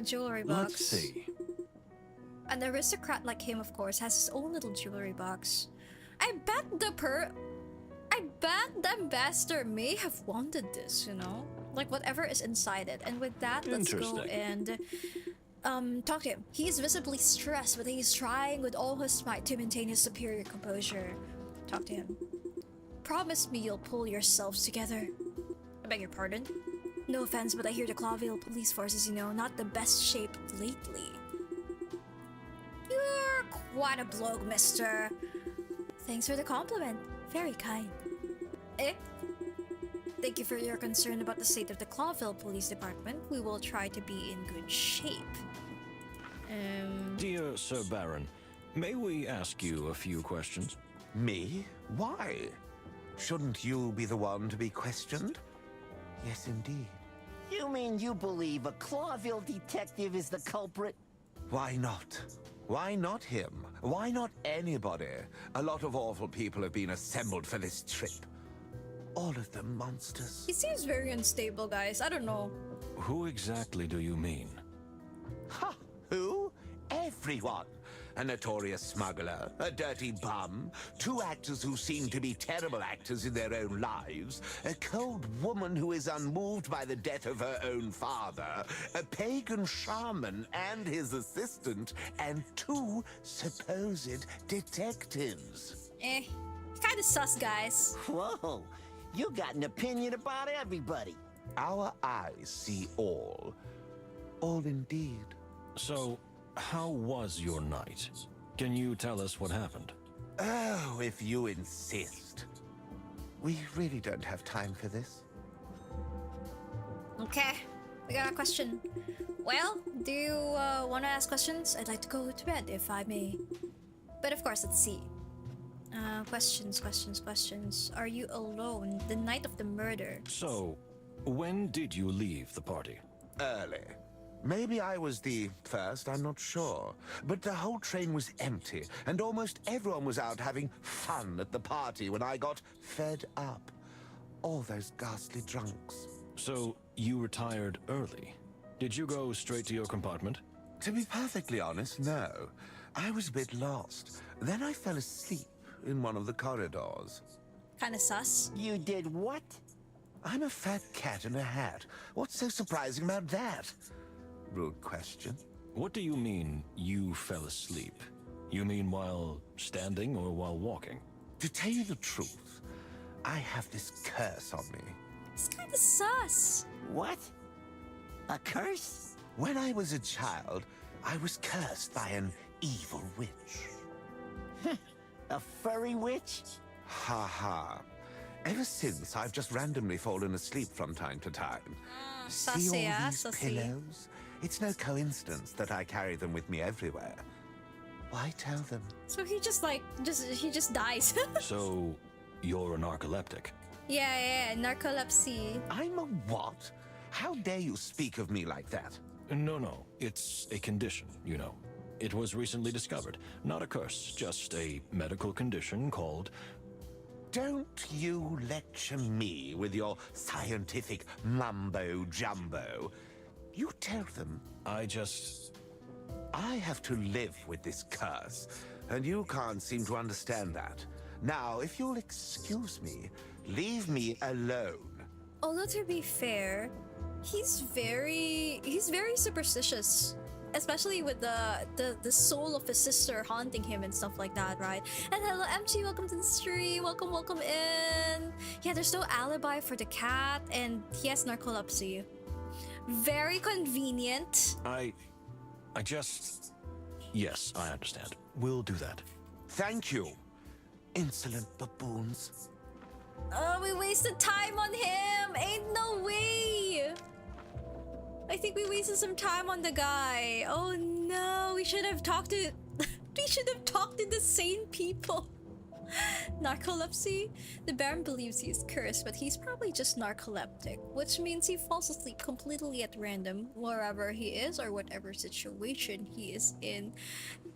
Jewelry box. Let's see. An aristocrat like him, of course, has his own little jewelry box. I bet the ambassador may have wanted this, you know? Like whatever is inside it. And with that, let's go and talk to him. He is visibly stressed, but he's trying with all his might to maintain his superior composure. Talk to him. Promise me you'll pull yourselves together. I beg your pardon? No offense, but I hear the Clawville police forces, you know, not the best shape lately. You're quite a bloke, mister. Thanks for the compliment. Very kind. Eh? Thank you for your concern about the state of the Clawville Police Department. We will try to be in good shape. Dear Sir Baron, may we ask you a few questions? Me? Why? Shouldn't you be the one to be questioned? Yes, indeed. You mean you believe a Clawville detective is the culprit? Why not? Why not him? Why not anybody? A lot of awful people have been assembled for this trip. All of them monsters. He seems very unstable, guys. I don't know. Who exactly do you mean? Ha! Who? Everyone. A notorious smuggler, a dirty bum, two actors who seem to be terrible actors in their own lives, a cold woman who is unmoved by the death of her own father, a pagan shaman and his assistant, and two supposed detectives. Kinda sus, guys. Whoa, you got an opinion about everybody. Our eyes see all. All indeed. So, how was your night? Can you tell us what happened? Oh, if you insist. We really don't have time for this. Okay, we got a question. Well, do you want to ask questions? I'd like to go to bed, if I may. But of course, let's see. Questions. Are you alone the night of the murder? So, when did you leave the party? Early. Maybe I was the first, I'm not sure. But the whole train was empty, and almost everyone was out having fun at the party when I got fed up. All those ghastly drunks. So, you retired early. Did you go straight to your compartment? To be perfectly honest, no. I was a bit lost. Then I fell asleep in one of the corridors. Kinda sus. You did what? I'm a fat cat in a hat. What's so surprising about that? Rude question. What do you mean, you fell asleep? You mean while standing or while walking? To tell you the truth, I have this curse on me. It's kinda sus. What? A curse? When I was a child, I was cursed by an evil witch. A furry witch? Ha ha. Ever since, I've just randomly fallen asleep from time to time. See all these pillows? It's no coincidence that I carry them with me everywhere. Why tell them? So he just dies. So, you're a narcoleptic? Yeah, narcolepsy. I'm a what? How dare you speak of me like that? No, it's a condition, you know. It was recently discovered. Not a curse, just a medical condition called... Don't you lecture me with your scientific mumbo-jumbo. You tell them. I have to live with this curse, and you can't seem to understand that. Now, if you'll excuse me, leave me alone. Although to be fair, he's very superstitious. Especially with the soul of his sister haunting him and stuff like that, right? And hello MG, welcome to the stream. Welcome in. Yeah, there's no alibi for the cat, and he has narcolepsy. Very convenient. Yes, I understand. We'll do that. Thank you, insolent baboons. Oh, we wasted time on him! Ain't no way! I think we wasted some time on the guy. Oh no, we should have talked to... we should have talked to the sane people. Narcolepsy? The Baron believes he is cursed, but he's probably just narcoleptic, which means he falls asleep completely at random, wherever he is or whatever situation he is in.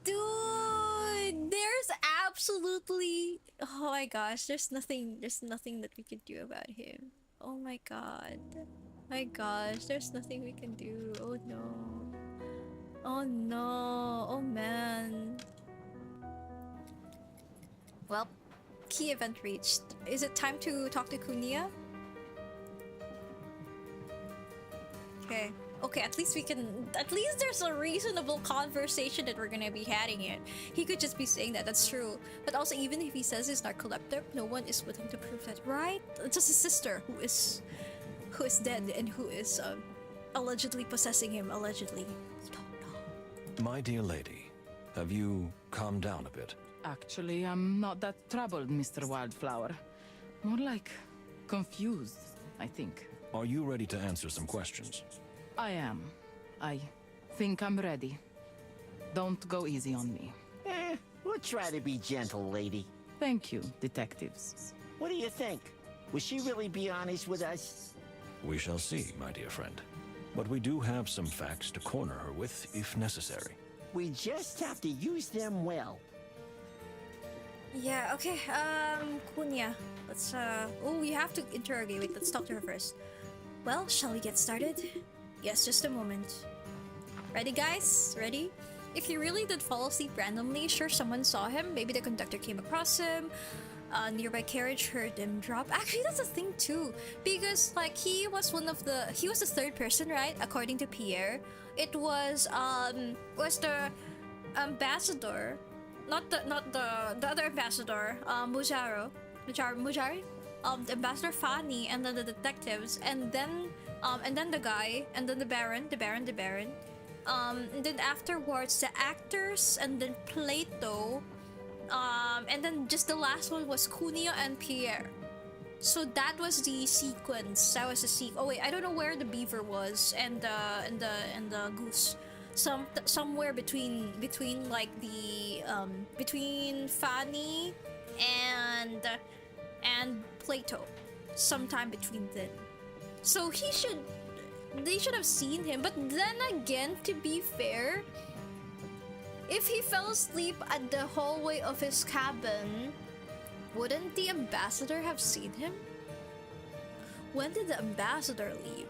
Dude, there's absolutely... oh my gosh, there's nothing that we can do about him. Oh my god. My gosh, there's nothing we can do. Oh no. Oh no. Oh man. Well, key event reached. Is it time to talk to Kunia? Okay. Okay, at least we can... at least there's a reasonable conversation that we're gonna be having here. He could just be saying that, that's true. But also, even if he says he's narcoleptic, no one is with him to prove that, right? Just his sister, who is dead and who is allegedly possessing him, allegedly. We don't know. My dear lady, have you calmed down a bit? Actually, I'm not that troubled, Mr. Wildflower. More like confused, I think. Are you ready to answer some questions? I am. I think I'm ready. Don't go easy on me. We'll try to be gentle, lady. Thank you, detectives. What do you think? Will she really be honest with us? We shall see, my dear friend. But we do have some facts to corner her with, if necessary. We just have to use them well. Yeah, okay, Kunia. Let's, oh, we have to interrogate. Wait, let's talk to her first. Well, shall we get started? Yes, just a moment. Ready, guys? Ready? If he really did fall asleep randomly, sure, someone saw him. Maybe the conductor came across him. A nearby carriage heard him drop. Actually, that's a thing too. Because, like, he was the third person, right? According to Pierre. It was the ambassador. Not the other ambassador, Mujari, the ambassador Fanny, and then the detectives, and then the guy, and then the Baron, and then afterwards the actors, and then Plato, and then just the last one was Kunia and Pierre. So that was the sequence. That was the sequence. Oh wait, I don't know where the beaver was, and the goose. Somewhere between like the between Fanny and Plato, sometime between then. So they should have seen him. But then again, to be fair, if he fell asleep at the hallway of his cabin, wouldn't the ambassador have seen him? When did the ambassador leave?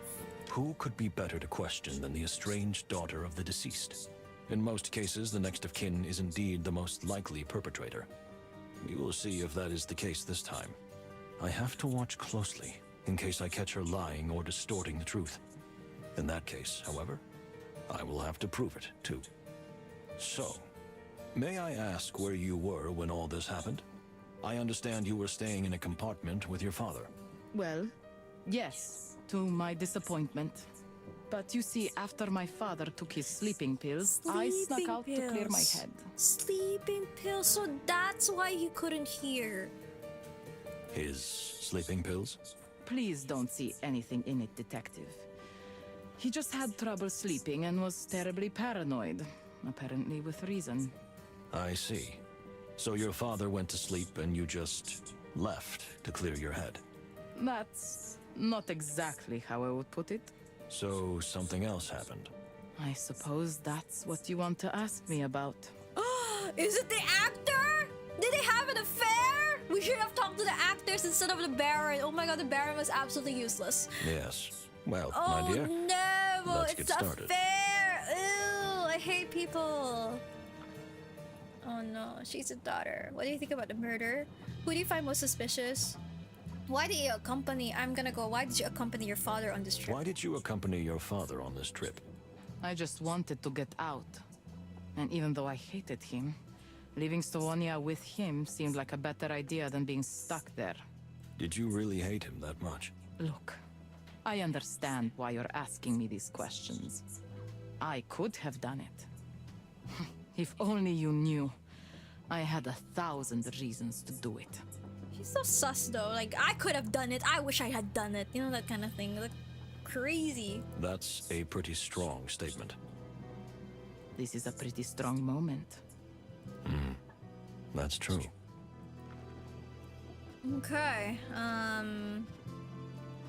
Who could be better to question than the estranged daughter of the deceased? In most cases, the next of kin is indeed the most likely perpetrator. We will see if that is the case this time. I have to watch closely, in case I catch her lying or distorting the truth. In that case, however, I will have to prove it, too. So, may I ask where you were when all this happened? I understand you were staying in a compartment with your father. Well, yes. To my disappointment. But you see, after my father took his sleeping pills, I snuck out to clear my head. Sleeping pills, so that's why he couldn't hear. His sleeping pills? Please don't see anything in it, detective. He just had trouble sleeping and was terribly paranoid, apparently with reason. I see. So your father went to sleep and you just left to clear your head? That's not exactly how I would put it. So something else happened? I suppose that's what you want to ask me about. Is it the actor? Did they have an affair? We should have talked to the actors instead of the Baron. Oh my god, the Baron was absolutely useless. Yes. Well, my dear, no, let's it's get started. Affair. Ew, I hate people. Oh no, she's a daughter. What do you think about the murder? Who do you find most suspicious? Why did you accompany your father on this trip? Why did you accompany your father on this trip? I just wanted to get out. And even though I hated him, leaving Stavonia with him seemed like a better idea than being stuck there. Did you really hate him that much? Look, I understand why you're asking me these questions. I could have done it. If only you knew. I had 1,000 reasons to do it. She's so sus though. Like, I could have done it. I wish I had done it. You know, that kind of thing. Like, crazy. That's a pretty strong statement. This is a pretty strong moment. That's true. Okay.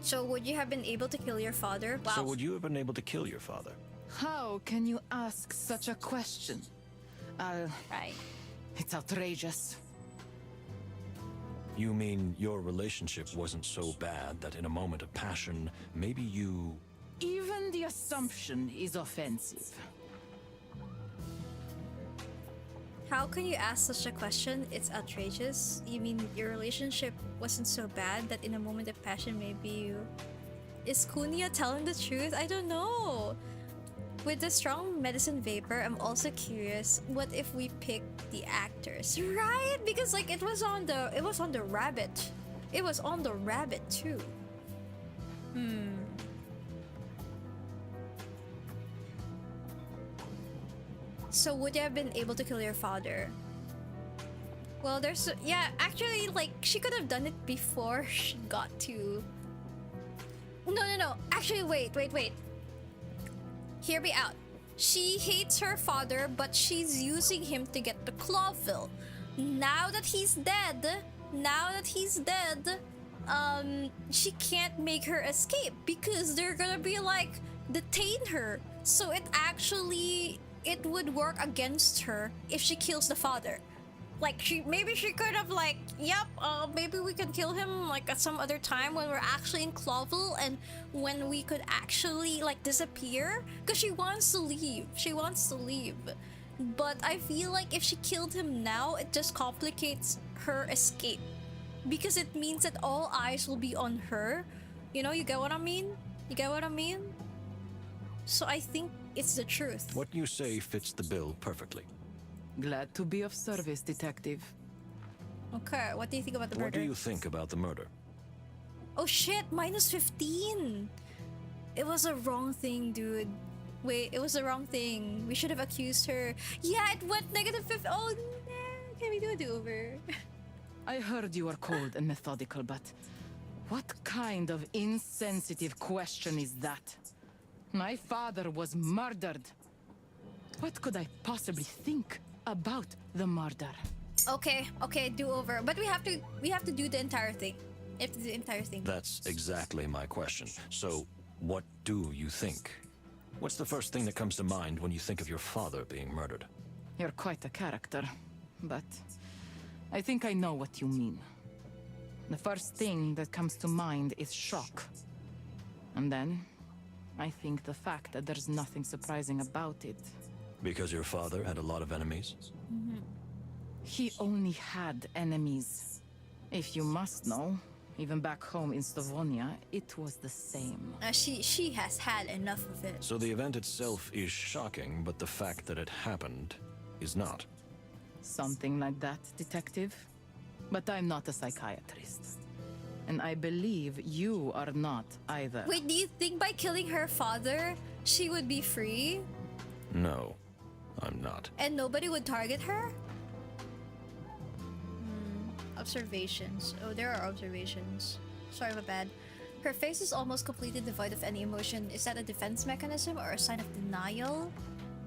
So would you have been able to kill your father? Wow. So would you have been able to kill your father? How can you ask such a question? Right. It's outrageous. You mean your relationship wasn't so bad that in a moment of passion, maybe you... Even the assumption is offensive. How can you ask such a question? It's outrageous. You mean your relationship wasn't so bad that in a moment of passion maybe you... Is Kunia telling the truth? I don't know. With the strong medicine vapor, I'm also curious, what if we pick the actors? Right? Because like it was on the rabbit. It was on the rabbit too. So would you have been able to kill your father? Well, yeah, actually, like, she could have done it before she got to... No. Actually, wait. Hear me out. She hates her father, but she's using him to get to Clawville. Now that he's dead, she can't make her escape because they're gonna be like, detain her. So it would work against her if she kills the father. Like, maybe she could have like, maybe we could kill him like at some other time when we're actually in Clawville and when we could actually like disappear. Because she wants to leave. But I feel like if she killed him now, it just complicates her escape. Because it means that all eyes will be on her. You know, you get what I mean? So I think it's the truth. What you say fits the bill perfectly. Glad to be of service, detective. Okay, what do you think about the murder? What do you think about the murder? Oh shit, minus 15! It was a wrong thing, dude. Wait, it was the wrong thing. We should have accused her. Yeah, it went negative 50. Oh, no. Can we do a do-over? I heard you are cold and methodical, but what kind of insensitive question is that? My father was murdered. What could I possibly think about the murder? Okay, do-over. But we have to do the entire thing. We have to do the entire thing. That's exactly my question. So, what do you think? What's the first thing that comes to mind when you think of your father being murdered? You're quite a character, but I think I know what you mean. The first thing that comes to mind is shock. And then, I think the fact that there's nothing surprising about it. Because your father had a lot of enemies? He only had enemies. If you must know, even back home in Stavonia, it was the same. She has had enough of it. So the event itself is shocking, but the fact that it happened is not. Something like that, detective. But I'm not a psychiatrist. And I believe you are not either. Wait, do you think by killing her father, she would be free? No, I'm not. And nobody would target her? Observations. Oh, there are observations. Sorry, my bad. Her face is almost completely devoid of any emotion. Is that a defense mechanism or a sign of denial?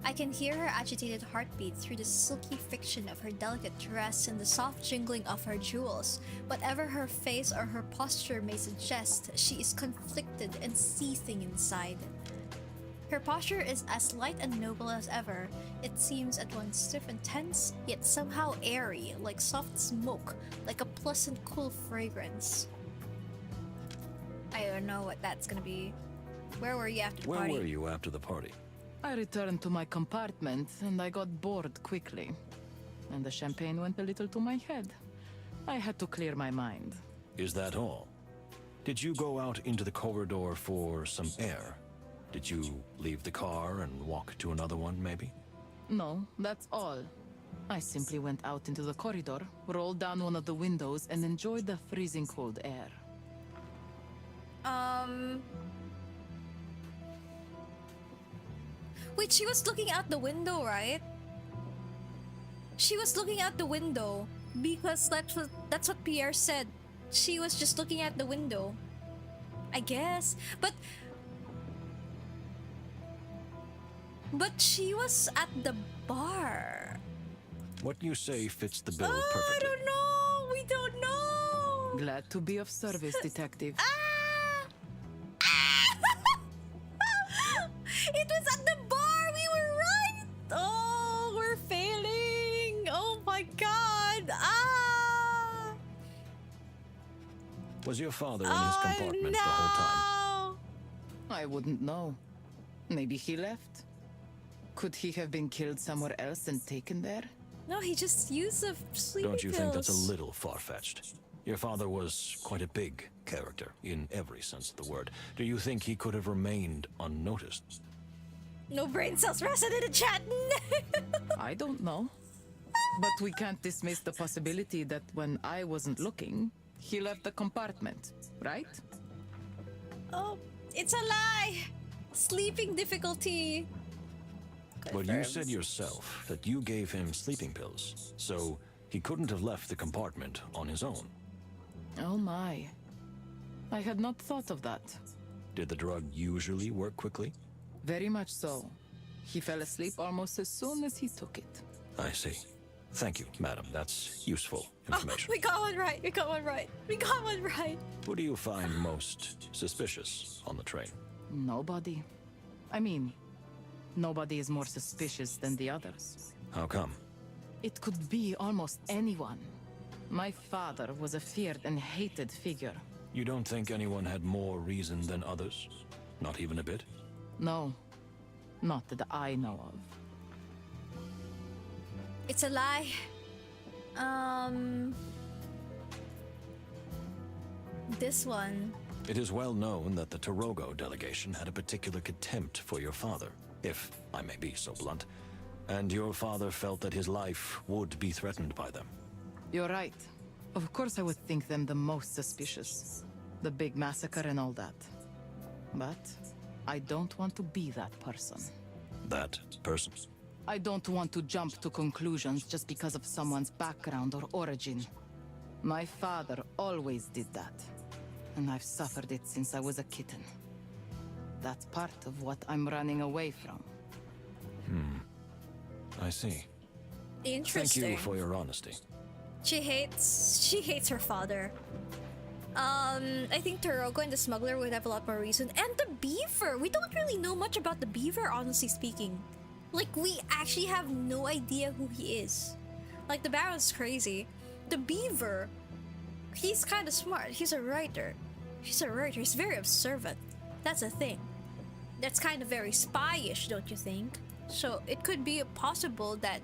I can hear her agitated heartbeat through the silky friction of her delicate dress and the soft jingling of her jewels. Whatever her face or her posture may suggest, she is conflicted and seething inside. Her posture is as light and noble as ever. It seems at once stiff and tense, yet somehow airy, like soft smoke, like a pleasant cool fragrance. I don't know what that's gonna be. Where were you after the party? Where were you after the party? I returned to my compartment, and I got bored quickly. And the champagne went a little to my head. I had to clear my mind. Is that all? Did you go out into the corridor for some air? Did you leave the car and walk to another one, maybe? No, that's all. I simply went out into the corridor, rolled down one of the windows, and enjoyed the freezing cold air. Wait, she was looking out the window, right? She was looking out the window because that's what Pierre said. She was just looking at the window, I guess. But she was at the bar. What you say fits the bill I perfectly. don't know. We don't know. Glad to be of service, detective. It was at the bar. We were right. Oh, we're failing. Oh my god. Was your father in his compartment the whole time? I wouldn't know. Maybe he left. Could he have been killed somewhere else and taken there? No, he just used the sleeping Don't you think that's a pills. little far-fetched? Your father was quite a big character, in every sense of the word. Do you think he could have remained unnoticed? No brain cells rested in the chat. I don't know. But we can't dismiss the possibility that when I wasn't looking, he left the compartment, right? Oh, it's a lie. Sleeping difficulty. But you said yourself that you gave him sleeping pills, so he couldn't have left the compartment on his own. Oh my. I had not thought of that. Did the drug usually work quickly? Very much so. He fell asleep almost as soon as he took it. I see. Thank you, madam. That's useful information. We got one right. We got one right. We got one right. Who do you find most suspicious on the train? Nobody. I mean, nobody is more suspicious than the others. How come? It could be almost anyone. My father was a feared and hated figure. You don't think anyone had more reason than others? Not even a bit? No. Not that I know of. It's a lie. This one. It is well known that the Torogo delegation had a particular contempt for your father, if I may be so blunt, and your father felt that his life would be threatened by them. You're right. Of course I would think them the most suspicious. The big massacre and all that. But I don't want to be that person. That person? I don't want to jump to conclusions just because of someone's background or origin. My father always did that. And I've suffered it since I was a kitten. That's part of what I'm running away from. I see. Interesting. Thank you for your honesty. She hates her father. I think Torogo and the smuggler would have a lot more reason. And the beaver! We don't really know much about the beaver, honestly speaking. Like, we actually have no idea who he is. Like, the Baron's crazy. The beaver, he's kind of smart. He's a writer. He's very observant. That's a thing. That's kind of very spy-ish, don't you think? So, it could be possible that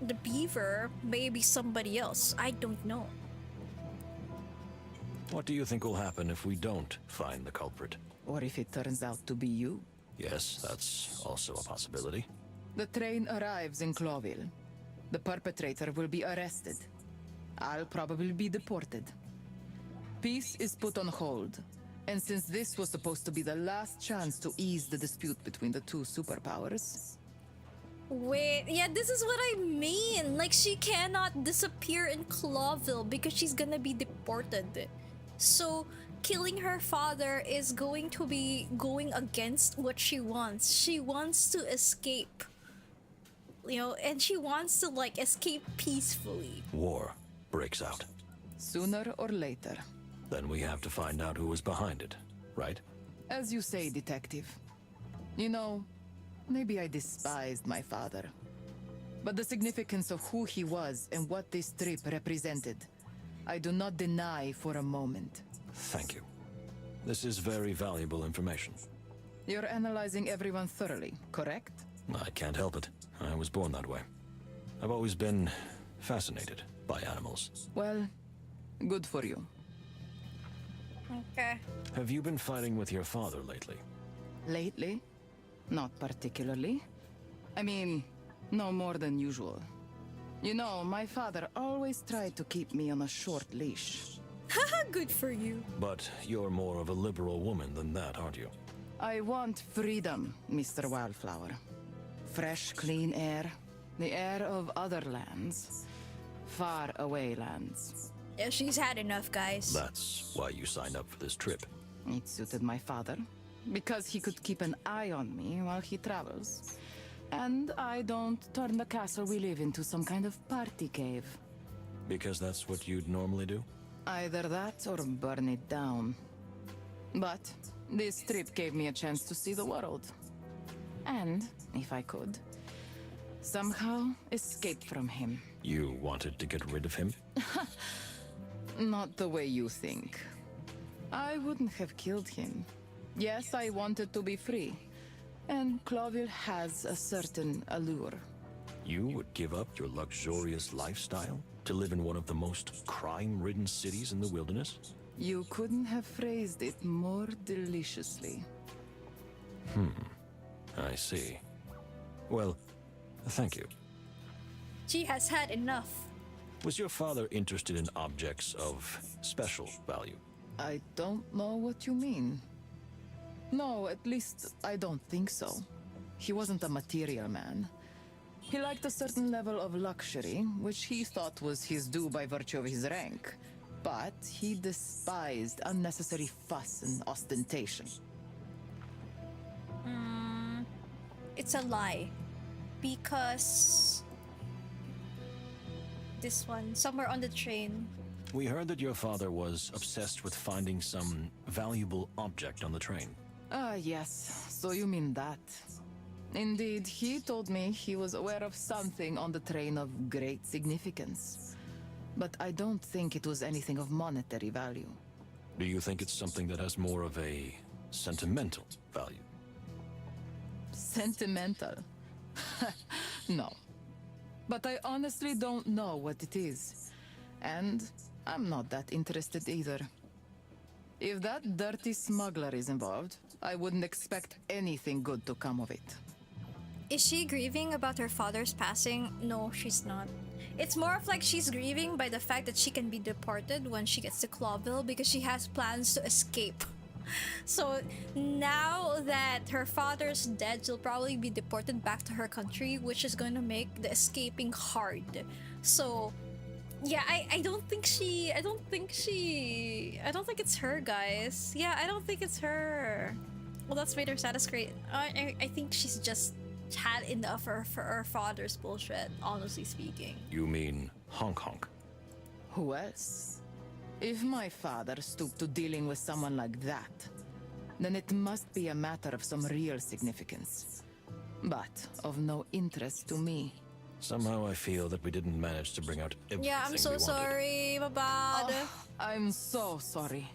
the beaver may be somebody else. I don't know. What do you think will happen if we don't find the culprit? Or if it turns out to be you. Yes, that's also a possibility. The train arrives in Clawville. The perpetrator will be arrested. I'll probably be deported. Peace is put on hold. And since this was supposed to be the last chance to ease the dispute between the two superpowers... Wait, yeah, this is what I mean. Like, she cannot disappear in Clawville because she's gonna be deported. So, killing her father is going to be going against what she wants. She wants to escape. You know, and she wants to, like, escape peacefully. War breaks out. Sooner or later. Then we have to find out who is behind it, right? As you say, detective. You know, maybe I despised my father. But the significance of who he was and what this trip represented, I do not deny for a moment. Thank you. This is very valuable information. You're analyzing everyone thoroughly, correct? I can't help it. I was born that way. I've always been fascinated by animals. Well, good for you. Okay. Have you been fighting with your father lately? Lately? Not particularly. I mean, no more than usual. You know, my father always tried to keep me on a short leash. Haha, good for you. But you're more of a liberal woman than that, aren't you? I want freedom, Mr. Wildflower. Fresh, clean air, The heir of other lands. Far away lands. Yeah, she's had enough, guys. That's why you signed up for this trip. It suited my father, because he could keep an eye on me while he travels. And I don't turn the castle we live into some kind of party cave. Because that's what you'd normally do? Either that or burn it down. But this trip gave me a chance to see the world. And, if I could, somehow escape from him. You wanted to get rid of him? Not the way you think. I wouldn't have killed him. Yes, I wanted to be free. And Clawville has a certain allure. You would give up your luxurious lifestyle to live in one of the most crime-ridden cities in the wilderness? You couldn't have phrased it more deliciously. I see. Well, thank you. She has had enough. Was your father interested in objects of special value? I don't know what you mean. No, at least I don't think so. He wasn't a material man. He liked a certain level of luxury, which he thought was his due by virtue of his rank. But he despised unnecessary fuss and ostentation. It's a lie. Because... this one, somewhere on the train. We heard that your father was obsessed with finding some valuable object on the train. Ah, yes. So you mean that. Indeed, he told me he was aware of something on the train of great significance. But I don't think it was anything of monetary value. Do you think it's something that has more of a sentimental value? Sentimental? No. But I honestly don't know what it is. And I'm not that interested either. If that dirty smuggler is involved, I wouldn't expect anything good to come of it. Is she grieving about her father's passing? No, she's not. It's more of like she's grieving by the fact that she can be deported when she gets to Clawville because she has plans to escape. So now that her father's dead, she'll probably be deported back to her country, which is going to make the escaping hard. So yeah, I don't think it's her, guys. Yeah, I don't think it's her. Well, that's made her status great. I think she's just had enough for her father's bullshit, honestly speaking. You mean honk honk? Who else? If my father stooped to dealing with someone like that, then it must be a matter of some real significance. But of no interest to me. Somehow I feel that we didn't manage to bring out everything Yeah, I'm so we wanted. sorry, my bad. I'm so sorry.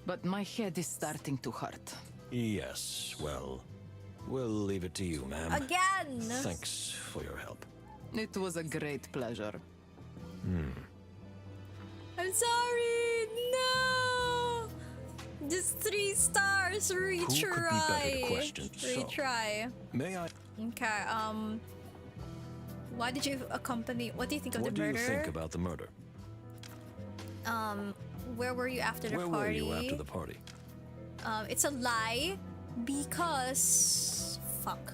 But my head is starting to hurt. Yes, well, we'll leave it to you, ma'am. Again! Thanks for your help. It was a great pleasure. I'm sorry! No! Just 3 stars, retry. Who could be better to question? Retry. May I? Okay, why did you accompany... What do you think of What the do murder? you think about the murder? Where were you after the Where party? were you after the party? It's a lie because... Fuck.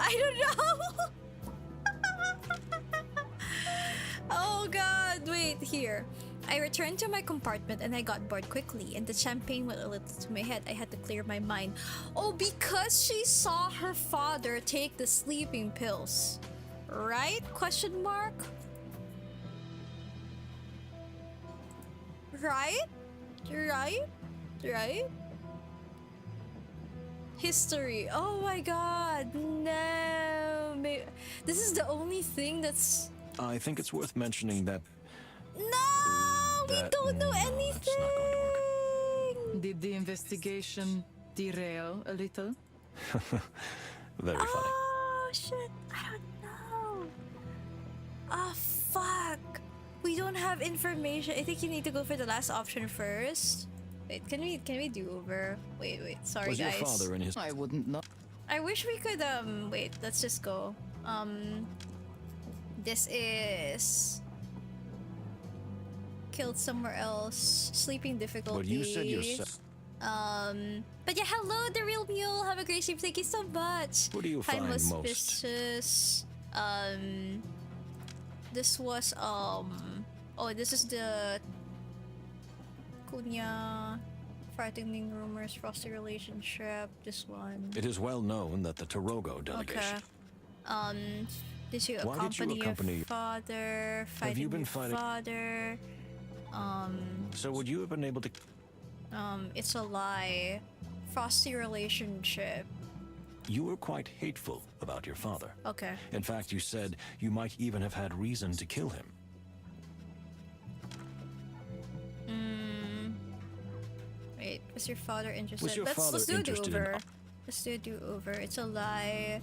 I don't know! Oh god, wait, here. I returned to my compartment and I got bored quickly, and the champagne went a little to my head. I had to clear my mind. Oh, because she saw her father take the sleeping pills. Right? Question mark? Right? Right? Right? History. Oh my god, no. This is the only thing that's... I think it's worth mentioning that... No! We don't know anything! Did the investigation derail a little? Very funny. Oh shit, I don't know. Oh fuck. We don't have information. I think you need to go for the last option first. Wait, can we do over? Wait, sorry Was guys. your father in his... I wouldn't know. I wish we could wait, let's just go. This is killed somewhere else. Sleeping difficulty. But you said yourself... But yeah, hello, the real mule. Have a great stream. Thank you so much. What do you find most suspicious? This was oh, this is the Kunya frightening rumors, frosty relationship. This one. It is well known that the Torogo delegation. Okay. Did you Why did you accompany your father? Have you been your fighting? Father. So would you have been able to? It's a lie. Frosty relationship. You were quite hateful about your father. Okay. In fact, you said you might even have had reason to kill him. Wait, was your father interested? Was your father let's do a interested do-over. in? Let's do a do-over. It's a lie.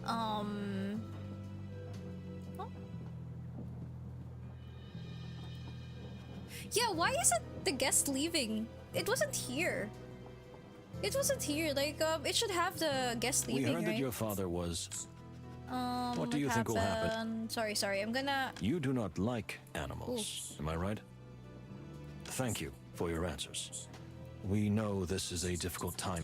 Oh. Yeah, why isn't the guest leaving? It wasn't here. It wasn't here. Like, it should have the guest leaving, We heard right? that your father was. What do you think will happen? Sorry. I'm gonna. You do not like animals, am I right? Thank you for your answers. We know this is a difficult time.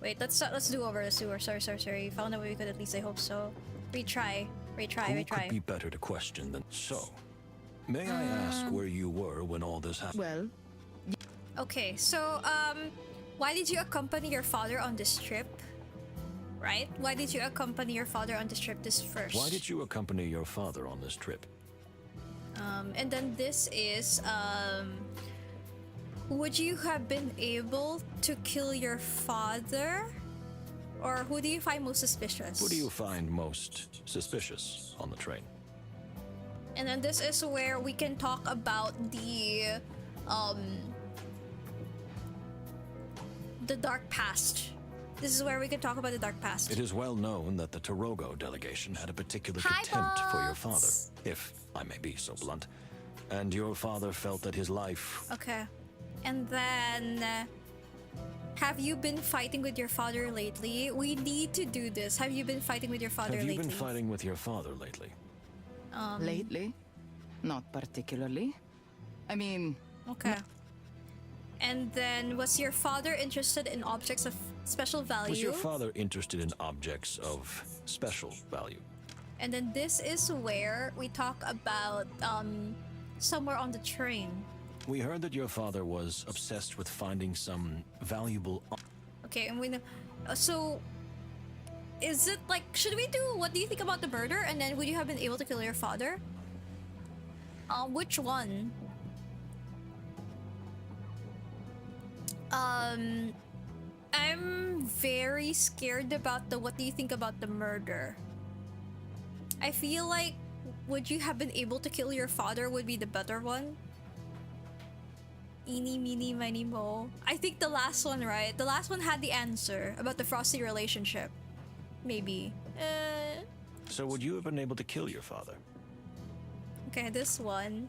Wait, let's do over. Let's do over. Sorry. Found a way we could at least. I hope so. Retry. Who could be better to question than so? May I ask where you were when all this happened? Well, Okay, so why did you accompany your father on this trip? Right? Why did you accompany your father on this trip this first? Why did you accompany your father on this trip? And then this is would you have been able to kill your father? Or who do you find most suspicious? Who do you find most suspicious on the train? And then this is where we can talk about the dark past. This is where we can talk about the dark past. It is well known that the Torogo delegation had a particular Hi, contempt for your father, Box. if I may be so blunt. And your father felt that his life... Okay. And then have you been fighting with your father lately? We need to do this. Have you been fighting with your father Have you lately? been fighting with your father lately? lately? Not particularly. I mean, Okay. And then was your father interested in objects of special value? Was your father interested in objects of special value? And then this is where we talk about somewhere on the train. We heard that your father was obsessed with finding some valuable... Okay, and we know. So, is it like, should we do, what do you think about the murder? And then would you have been able to kill your father? Which one? I'm very scared about the, what do you think about the murder? I feel like, would you have been able to kill your father would be the better one? Eeny, meeny, miny, mo. I think the last one, right? The last one had the answer about the frosty relationship. Maybe. So would you have been able to kill your father? Okay, this one.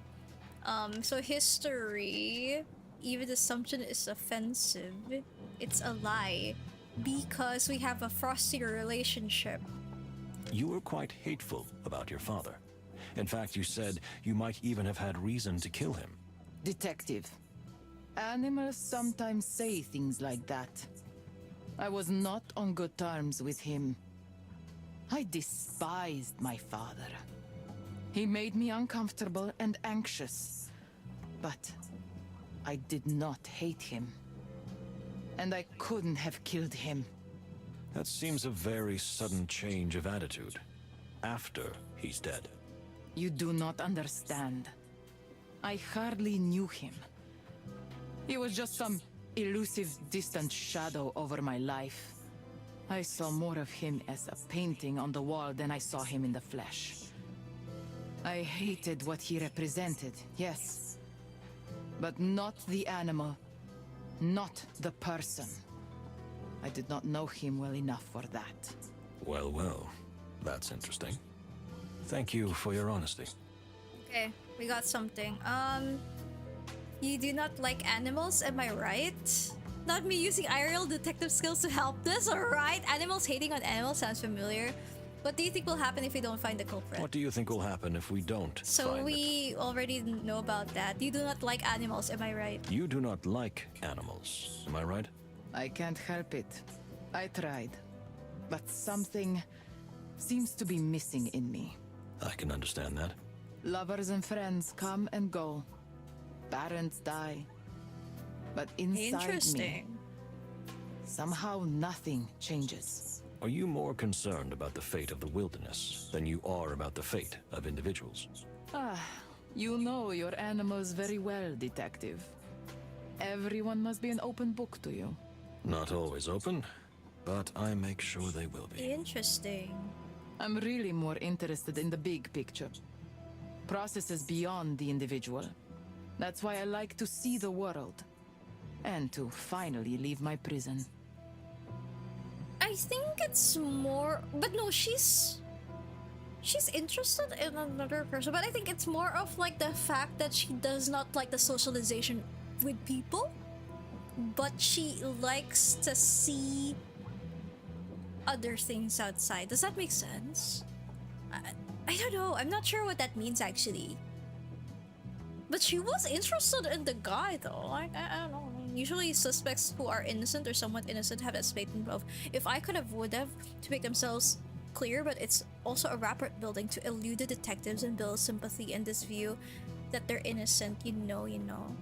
So history, even assumption is offensive. It's a lie. Because we have a frosty relationship. You were quite hateful about your father. In fact, you said you might even have had reason to kill him. detective. Animals sometimes say things like that. I was not on good terms with him. I despised my father. He made me uncomfortable and anxious. But I did not hate him. And I couldn't have killed him. That seems a very sudden change of attitude. After he's dead. You do not understand. I hardly knew him. He was just some elusive, distant shadow over my life. I saw more of him as a painting on the wall than I saw him in the flesh. I hated what he represented, yes. But not the animal. Not the person. I did not know him well enough for that. Well, well. That's interesting. Thank you for your honesty. Okay, we got something. You do not like animals, am I right? Not me using IRL detective skills to help this, alright? Animals hating on animals sounds familiar. What do you think will happen if we don't find the culprit? What do you think will happen if we don't So find we already know about that. You do not like animals, am I right? it? You do not like animals, am I right? I can't help it. I tried. But something seems to be missing in me. I can understand that. Lovers and friends come and go. Parents die. But inside me, Interesting. somehow nothing changes. Are you more concerned about the fate of the wilderness than you are about the fate of individuals? You know your animals very well, Detective. Everyone must be an open book to you. Not always open, but I make sure they will be. Interesting. I'm really more interested in the big picture. Processes beyond the individual. That's why I like to see the world. And to finally leave my prison. I think it's more, but no, she's interested in another person, but I think it's more of like the fact that she does not like the socialization with people, but she likes to see other things outside. Does that make sense? I don't know. I'm not sure what that means actually. But she was interested in the guy though. I don't know. Usually suspects who are innocent or somewhat innocent have that statement of, if I could have, would have, to make themselves clear, but it's also a rapport building to elude the detectives and build sympathy in this view that they're innocent, you know.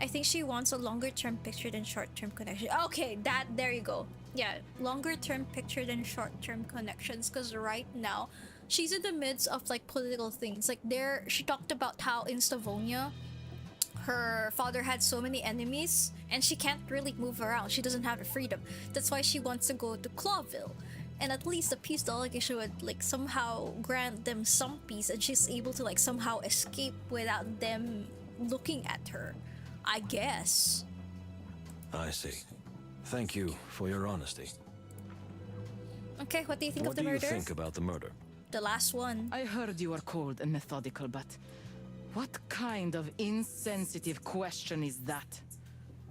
I think she wants a longer term picture than short term connection. Okay, there you go. Yeah, longer term picture than short term connections, because right now she's in the midst of like political things. Like she talked about how in Stavonia her father had so many enemies and she can't really move around. She doesn't have the freedom. That's why she wants to go to Clawville. And at least the peace delegation would like somehow grant them some peace and she's able to like somehow escape without them looking at her, I guess. I see. Thank you for your honesty. Okay, what do you think of the murder? What do you think about the murder? The last one. I heard you are cold and methodical, but what kind of insensitive question is that?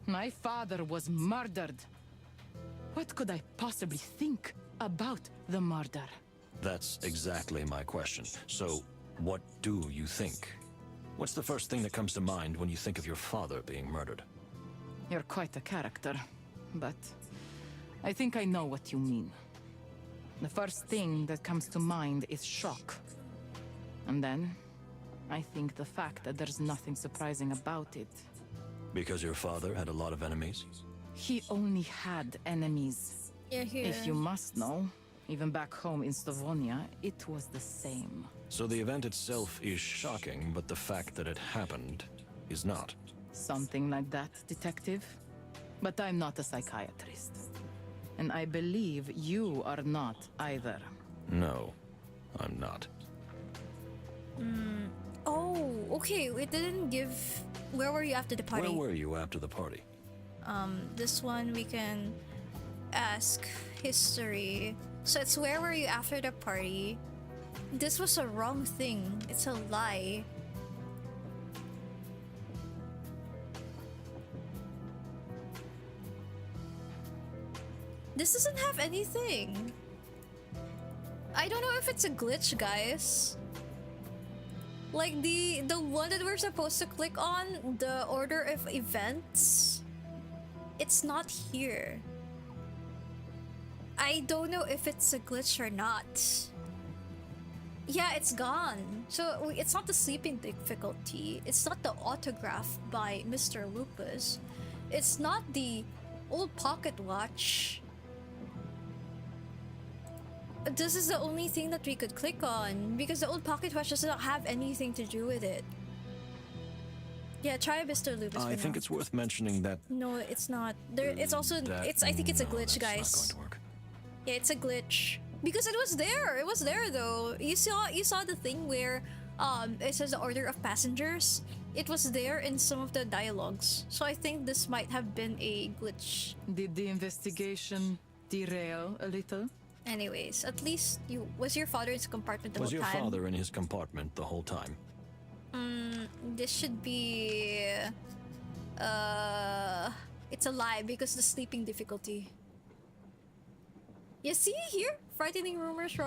My father was murdered. What could I possibly think about the murder? That's exactly my question. So, what do you think? What's the first thing that comes to mind when you think of your father being murdered? You're quite a character, but I think I know what you mean. The first thing that comes to mind is shock. And then, I think the fact that there's nothing surprising about it. Because your father had a lot of enemies? He only had enemies. Yeah, here. If you must know, even back home in Stavonia, it was the same. So the event itself is shocking, but the fact that it happened is not. Something like that, Detective. But I'm not a psychiatrist. And I believe you are not either. No, I'm not. Oh, okay. It didn't give. Where were you after the party? Where were you after the party? This one we can ask history. So it's where were you after the party? This was a wrong thing. It's a lie. This doesn't have anything. I don't know if it's a glitch, guys. Like the one that we're supposed to click on, the order of events, it's not here. I don't know if it's a glitch or not. Yeah, it's gone. So it's not the sleeping difficulty. It's not the autograph by Mr. Lupus. It's not the old pocket watch. This is the only thing that we could click on because the old pocket watch does not have anything to do with it. Yeah, try Mr. Lupus. I think it's worth mentioning that. No, it's not. There, it's also. I think it's a glitch, guys. It's not going to work. Yeah, it's a glitch because it was there. It was there though. You saw the thing where it says the order of passengers. It was there in some of the dialogues. So I think this might have been a glitch. Did the investigation derail a little? Anyways, at least was your father in his compartment the whole Was your time? father in his compartment the whole time? This should be it's a lie because the sleeping difficulty. You see here? Frightening rumors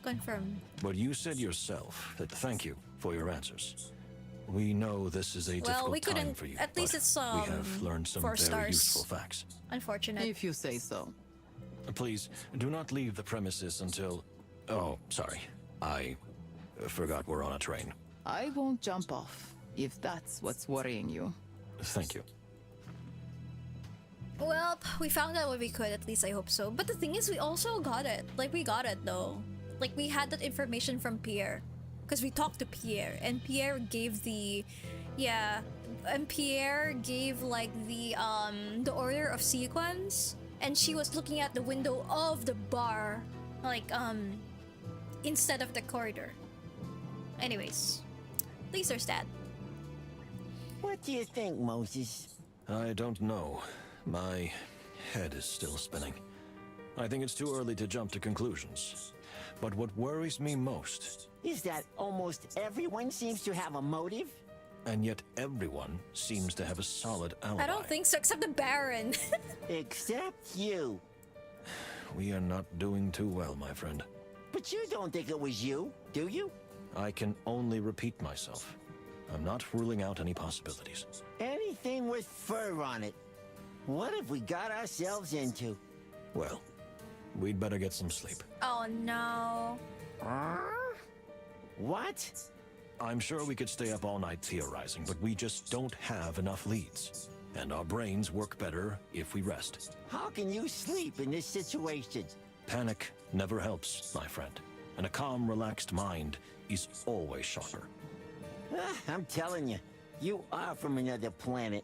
confirmed. But you said yourself that thank you for your answers. We know this is a Well, difficult we time couldn't. for you. At least but it's we have learned some 4 very stars. useful facts. Unfortunate. If you say so. Please do not leave the premises until. Oh, sorry. I forgot we're on a train. I won't jump off, if that's what's worrying you. Thank you. Well, we found out what we could. At least I hope so. But the thing is, we also got it. Like, we got it though. Like, we had that information from Pierre, because we talked to Pierre, and Pierre gave the, and Pierre gave like the order of sequence, and she was looking at the window of the bar, like instead of the corridor. Anyways, at least there's that. What do you think, Moses? I don't know. My head is still spinning. I think it's too early to jump to conclusions. But what worries me most is that almost everyone seems to have a motive? And yet everyone seems to have a solid alibi. I don't think so, except the Baron. Except you. We are not doing too well, my friend. But you don't think it was you, do you? I can only repeat myself. I'm not ruling out any possibilities. Anything with fur on it. What have we got ourselves into? Well, we'd better get some sleep. Oh no. What? I'm sure we could stay up all night theorizing, but we just don't have enough leads. And our brains work better if we rest. How can you sleep in this situation? Panic never helps, my friend. And a calm, relaxed mind is always sharper. I'm telling you, you are from another planet.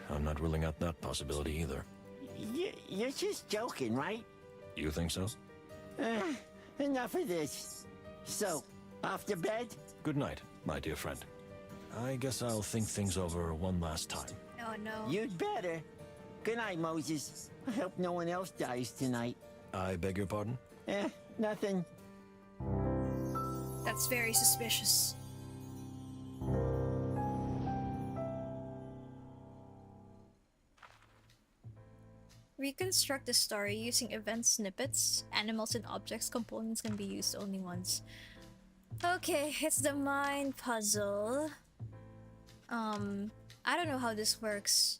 I'm not ruling out that possibility either. You're just joking, right? You think so? Enough of this. So, off to bed? Good night, my dear friend. I guess I'll think things over one last time. Oh no. You'd better. Good night, Moses. I hope no one else dies tonight. I beg your pardon? Nothing. That's very suspicious. Reconstruct the story using event snippets. Animals and objects components can be used only once. Okay, it's the mind puzzle. I don't know how this works.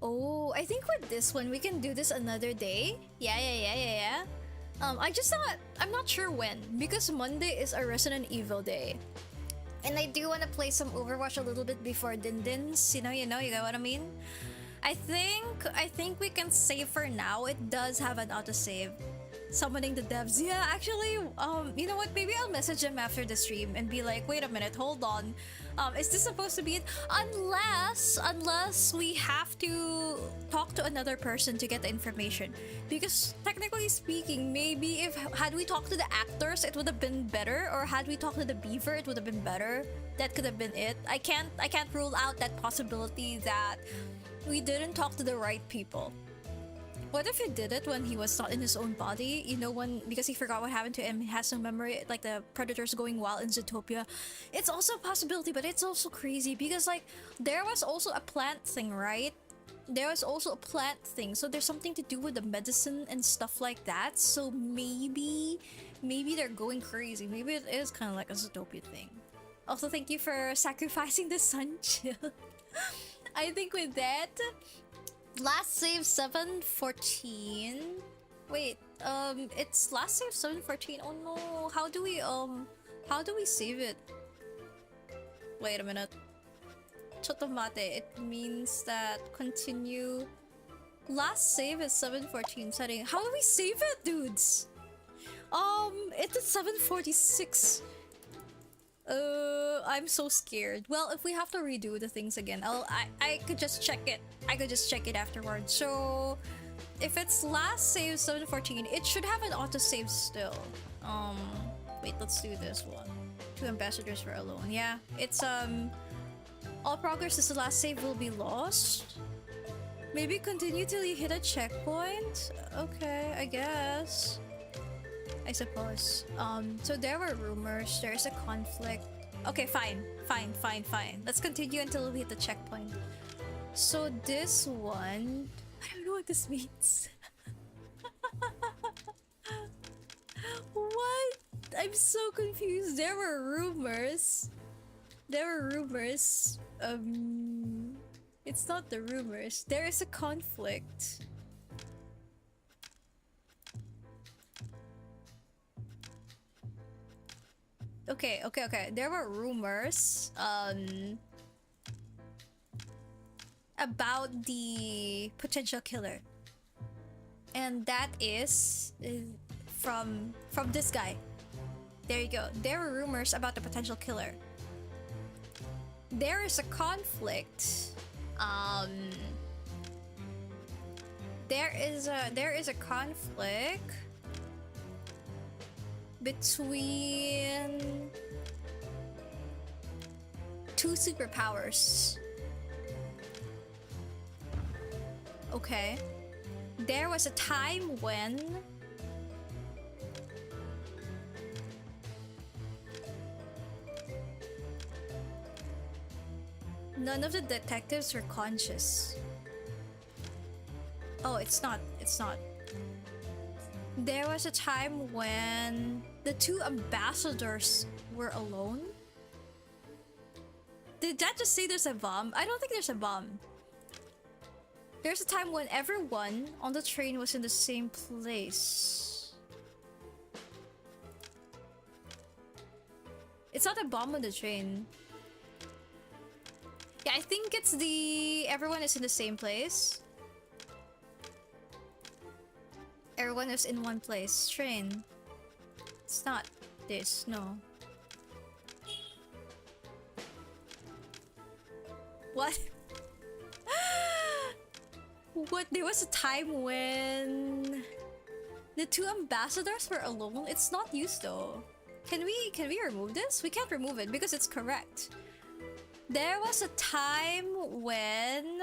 Oh, I think with this one we can do this another day. Yeah. I just thought, I'm not sure when, because Monday is a Resident Evil day. And I do want to play some Overwatch a little bit before Dindins. You know, you get what I mean? I think we can save for now. It does have an autosave. Summoning the devs. Yeah, actually, you know what? Maybe I'll message them after the stream and be like, wait a minute, hold on. Is this supposed to be it? Unless we have to talk to another person to get the information. Because technically speaking, maybe had we talked to the actors, it would have been better. Or had we talked to the beaver, it would have been better. That could have been it. I can't rule out that possibility that we didn't talk to the right people. What if he did it when he was not in his own body? You know, because he forgot what happened to him, he has no memory, like the predators going wild in Zootopia. It's also a possibility, but it's also crazy because, like, there was also a plant thing, right? There was also a plant thing, so there's something to do with the medicine and stuff like that. So maybe they're going crazy. Maybe it is kind of like a Zootopia thing. Also, thank you for sacrificing the sun chill. I think with that, last save 714. Wait, it's last save 714. Oh no, how do we save it? Wait a minute. Chotomate, it means that continue. Last save is 714 setting. How do we save it, dudes? It's at 746. I'm so scared. Well, if we have to redo the things again, I could just check it. I could just check it afterwards. So, if it's last save 714, it should have an autosave still. Wait, let's do this one. 2 ambassadors were alone. Yeah, it's all progress is the last save will be lost. Maybe continue till you hit a checkpoint. Okay, I guess. I suppose. So there were rumors, there's a conflict. Okay, fine. Let's continue until we hit the checkpoint. So this one, I don't know what this means. What? I'm so confused. There were rumors There were rumors. It's not the rumors. There is a conflict. Okay. There were rumors about the potential killer. And that is from this guy. There you go. There were rumors about the potential killer. There is a conflict. There is a conflict between two superpowers. Okay. There was a time when none of the detectives were conscious. Oh, it's not. There was a time when the two ambassadors were alone. Did that just say there's a bomb? I don't think there's a bomb. There's a time when everyone on the train was in the same place. It's not a bomb on the train. Yeah, I think it's the... everyone is in the same place. Everyone is in one place. Train. It's not this, no. What? What? There was a time when the two ambassadors were alone? It's not used though. Can we remove this? We can't remove it because it's correct. There was a time when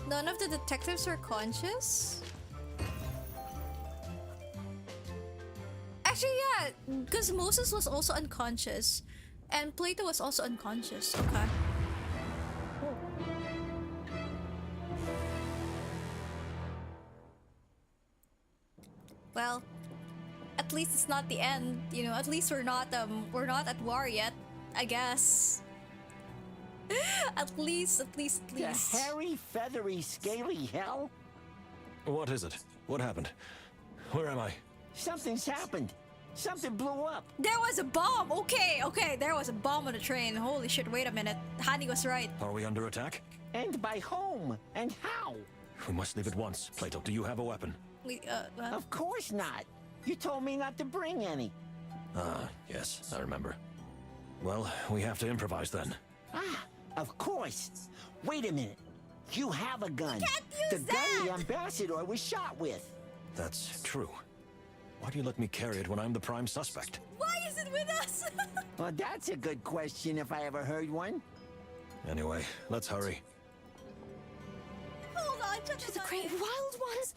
none of the detectives were conscious? Actually, yeah, because Moses was also unconscious. And Plato was also unconscious. Okay. Well, at least it's not the end, you know. At least we're not at war yet, I guess. At least. The hairy, feathery, scaly hell? What is it? What happened? Where am I? Something's happened. Something blew up. There was a bomb. Okay. There was a bomb on the train. Holy shit! Wait a minute. Hani was right. Are we under attack? And by whom? And how? We must leave at once. Plato, do you have a weapon? Of course not. You told me not to bring any. Ah, yes, I remember. Well, we have to improvise then. Ah, of course. Wait a minute. You have a gun. Can't use the gun the ambassador was shot with. That's true. Why do you let me carry it when I'm the prime suspect? Why is it with us? Well, that's a good question if I ever heard one. Anyway, let's hurry. Hold on, To the great wild ones!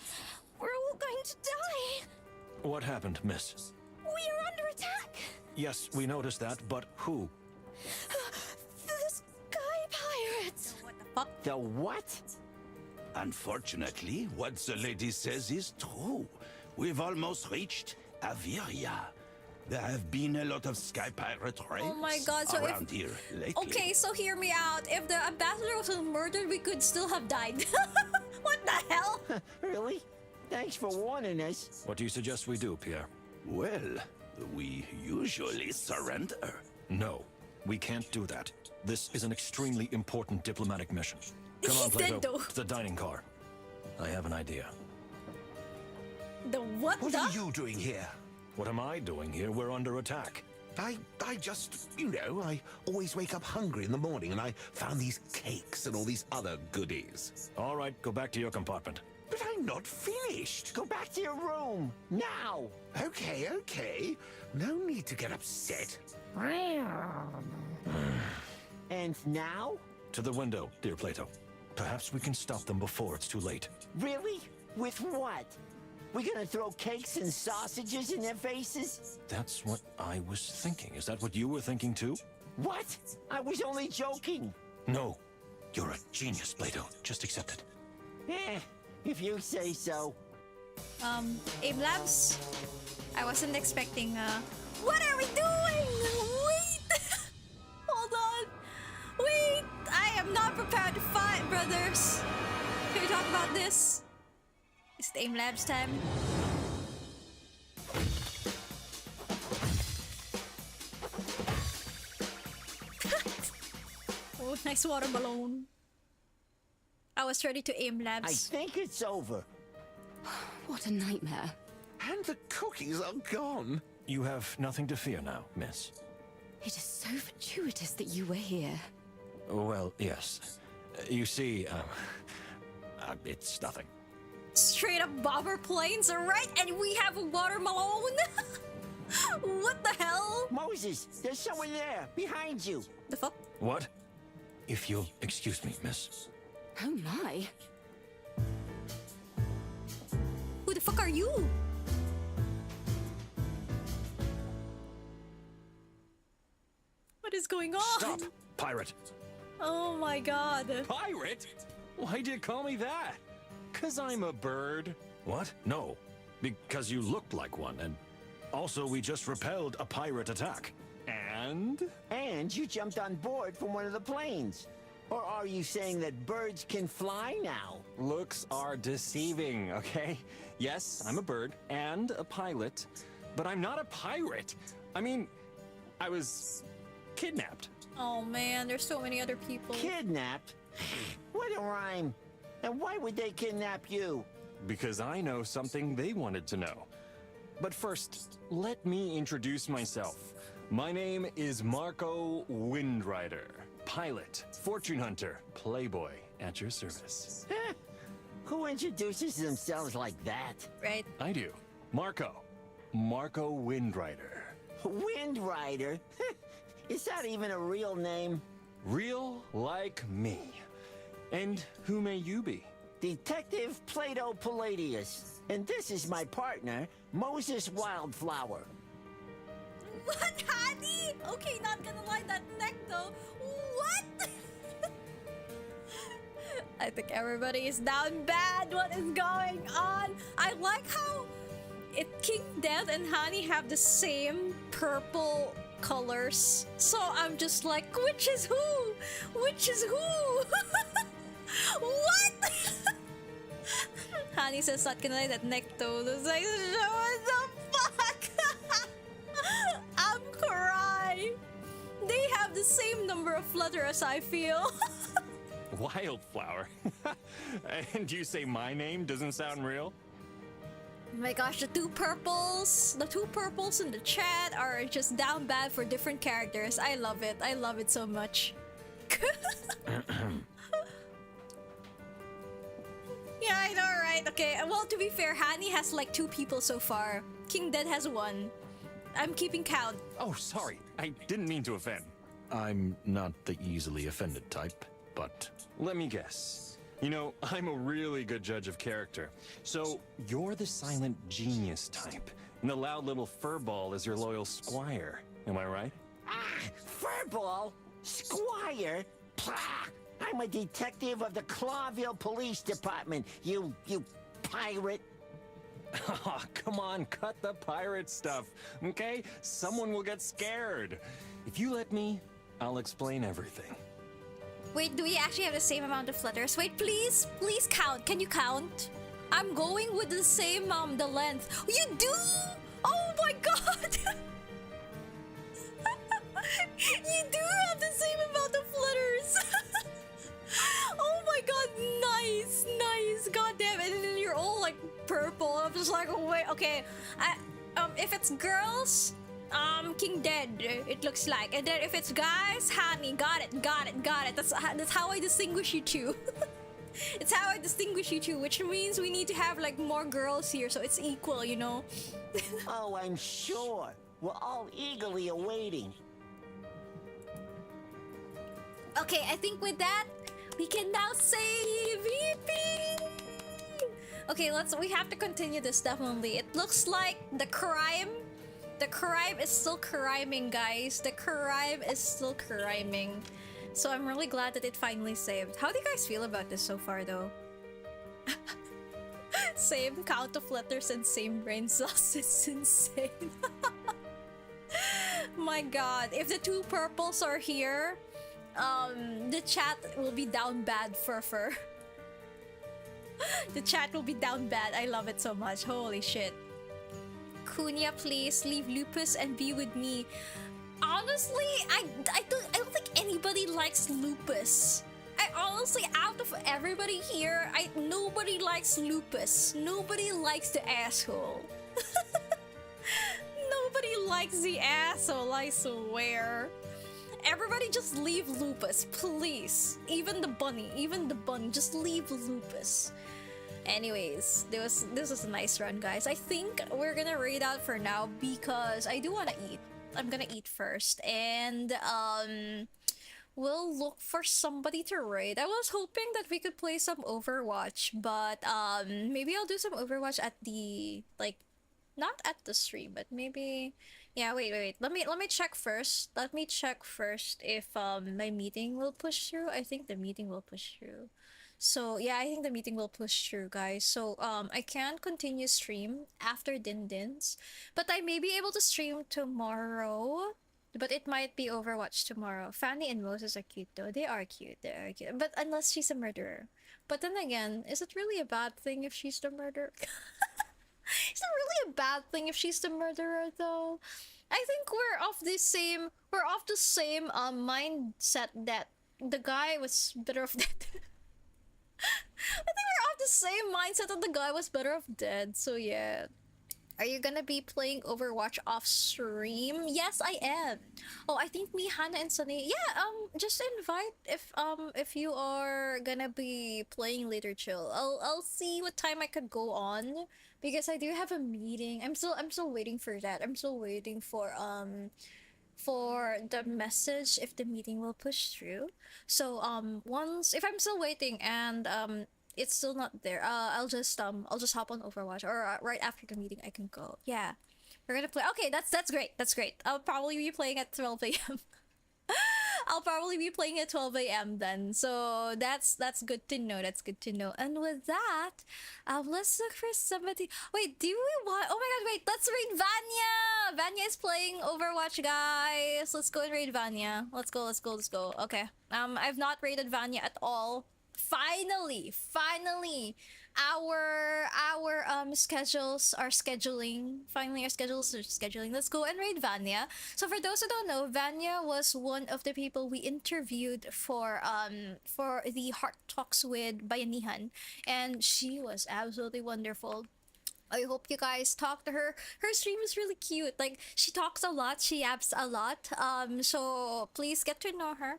We're all going to die! What happened, miss? We are under attack! Yes, we noticed that, but who? The Sky Pirates! What the fuck? The what? Unfortunately, what the lady says is true. We've almost reached Aviria. There have been a lot of sky pirate raids Oh my god, so around here lately. Okay, so hear me out. If the ambassador wasn't murdered, we could still have died. What the hell? Really? Thanks for warning us. What do you suggest we do, Pierre? Well, we usually surrender. No, we can't do that. This is an extremely important diplomatic mission. Come on, He said Plato, though. to the dining car. I have an idea. The what What the? are you doing here? What am I doing here? We're under attack. I just, I always wake up hungry in the morning and I found these cakes and all these other goodies. All right, go back to your compartment. But I'm not finished. Go back to your room. Now. Okay. No need to get upset. And now? To the window, dear Plato. Perhaps we can stop them before it's too late. Really? With what? We gonna throw cakes and sausages in their faces? That's what I was thinking. Is that what you were thinking too? What? I was only joking. No. You're a genius, Plato. Just accept it. If you say so. Aim Labs. I wasn't expecting, what are we doing? Wait! Hold on. Wait! I am not prepared to fight, brothers. Can we talk about this? It's the Aim Labs time. Oh, nice water balloon. I was ready to Aim Labs. I think it's over. What a nightmare. And the cookies are gone. You have nothing to fear now, miss. It is so fortuitous that you were here. Well, yes. You see, it's nothing. Straight up bomber planes, alright? And we have a watermelon? What the hell? Moses, there's someone there, behind you. The fuck? What? If you'll excuse me, miss. Oh my. Who the fuck are you? What is going on? Stop, pirate. Oh my god. Pirate? Why'd you call me that? 'Cause I'm a bird. What? No. Because you looked like one, and also we just repelled a pirate attack. And? And you jumped on board from one of the planes. Or are you saying that birds can fly now? Looks are deceiving, okay? Yes, I'm a bird and a pilot, but I'm not a pirate. I mean, I was kidnapped. Oh man, there's so many other people. Kidnapped? What a rhyme. And why would they kidnap you? Because I know something they wanted to know. But first, let me introduce myself. My name is Marco Windrider, pilot, fortune hunter, playboy, at your service. Who introduces themselves like that? Right. I do. Marco Windrider. Windrider? Is that even a real name? Real like me. And who may you be? Detective Plato Palladius. And this is my partner, Moses Wildflower. What, honey? Okay, not gonna lie, that neck though. What? I think everybody is down bad. What is going on? I like how King Death and Honey have the same purple colors. So I'm just like, which is who? Which is who? What? Honey says not gonna lie, that neck though. It's like, what the fuck? I'm crying. They have the same number of flutter as I feel. Wildflower. And you say my name doesn't sound real? Oh my gosh, the two purples in the chat are just down bad for different characters. I love it. I love it so much. Yeah, I know, right? Okay, well, to be fair, Hani has like 2 people so far. King Dead has 1. I'm keeping count. Oh, sorry. I didn't mean to offend. I'm not the easily offended type, but... Let me guess. You know, I'm a really good judge of character. So, you're the silent genius type, and the loud little furball is your loyal squire. Am I right? Ah, furball? Squire? Pah! I'm a detective of the Clawville Police Department, you pirate. Oh, come on, cut the pirate stuff, okay? Someone will get scared. If you let me, I'll explain everything. Wait, do we actually have the same amount of flutters? Wait, please count. Can you count? I'm going with the same, the length. You do? Oh my god! You do have the same amount of flutters! Oh my god, nice! God damn it, and then you're all like purple. I'm just like, oh, wait, okay. If it's girls, King Dead, it looks like. And then if it's guys, Honey, got it. That's how I distinguish you two. It's how I distinguish you two, which means we need to have like more girls here so it's equal, you know? Oh, I'm sure. We're all eagerly awaiting. Okay, I think with that, we can now say VP! Okay, we have to continue this definitely. It looks like the crime is still criming, guys. The crime is still criming. So I'm really glad that it finally saved. How do you guys feel about this so far, though? Same count of letters and same brain cells. It's insane. My god, if the two purples are here, the chat will be down bad for fur. The chat will be down bad. I love it so much. Holy shit. Kunya, please leave Lupus and be with me. Honestly, I don't think anybody likes Lupus. I honestly, out of everybody here, nobody likes Lupus. Nobody likes the asshole. Nobody likes the asshole, I swear. Everybody just leave Lupus, please. Even the bunny, just leave Lupus. Anyways, this was a nice run, guys. I think we're gonna raid out for now because I do want to eat. I'm gonna eat first, and we'll look for somebody to raid. I was hoping that we could play some Overwatch, but maybe I'll do some Overwatch at the, like, not at the stream, but maybe, yeah, wait. Let me check first. Let me check first if my meeting will push through. I think the meeting will push through. So yeah, I think the meeting will push through, guys. So I can continue stream after Din Din's, but I may be able to stream tomorrow. But it might be Overwatch tomorrow. Fanny and Moses are cute though. They are cute. But unless she's a murderer. But then again, is it really a bad thing if she's the murderer? Is it really a bad thing if she's the murderer though? I think we're of the same mindset that the guy was better off dead. I think we're of the same mindset that the guy was better off dead. So yeah. Are you gonna be playing Overwatch off stream? Yes, I am. Oh, I think me, Hannah, and Sunny. Yeah, just invite if you are gonna be playing later. Chill. I'll see what time I could go on because I do have a meeting. I'm still waiting for that. I'm still waiting for the message if the meeting will push through. So if I'm still waiting and it's still not there, I'll just hop on Overwatch, or right after the meeting I can go. Yeah, we're gonna play. Okay, that's great. I'll probably be playing at 12 a.m. I'll probably be playing at 12 a.m. then. So that's good to know. That's good to know. And with that, let's look for somebody. Wait, do we want? Oh my god, wait. Let's raid Vanya. Vanya is playing Overwatch, guys. Let's go and raid Vanya. Let's go. Okay. I've not raided Vanya at all. Finally, our schedules are scheduling. Let's go and raid Vanya. So for those who don't know, Vanya was one of the people we interviewed for the Heart Talks with Bayanihan, and she was absolutely wonderful. I hope you guys talk to her. Her stream is really cute. Like, she talks a lot, she yaps a lot. So please get to know her.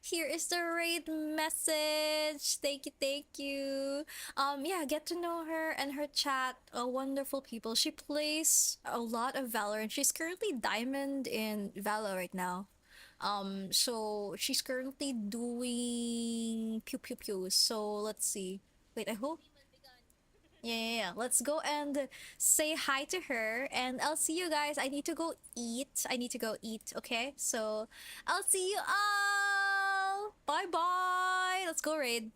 Here is the raid message. Thank you. Yeah, get to know her and her chat. Wonderful people. She plays a lot of Valorant. She's currently Diamond in Valor right now. So she's currently doing pew pew pews. So let's see. Wait, I hope. Yeah. Let's go and say hi to her, and I'll see you guys. I need to go eat. Okay? So I'll see you all. Bye bye. Let's go raid.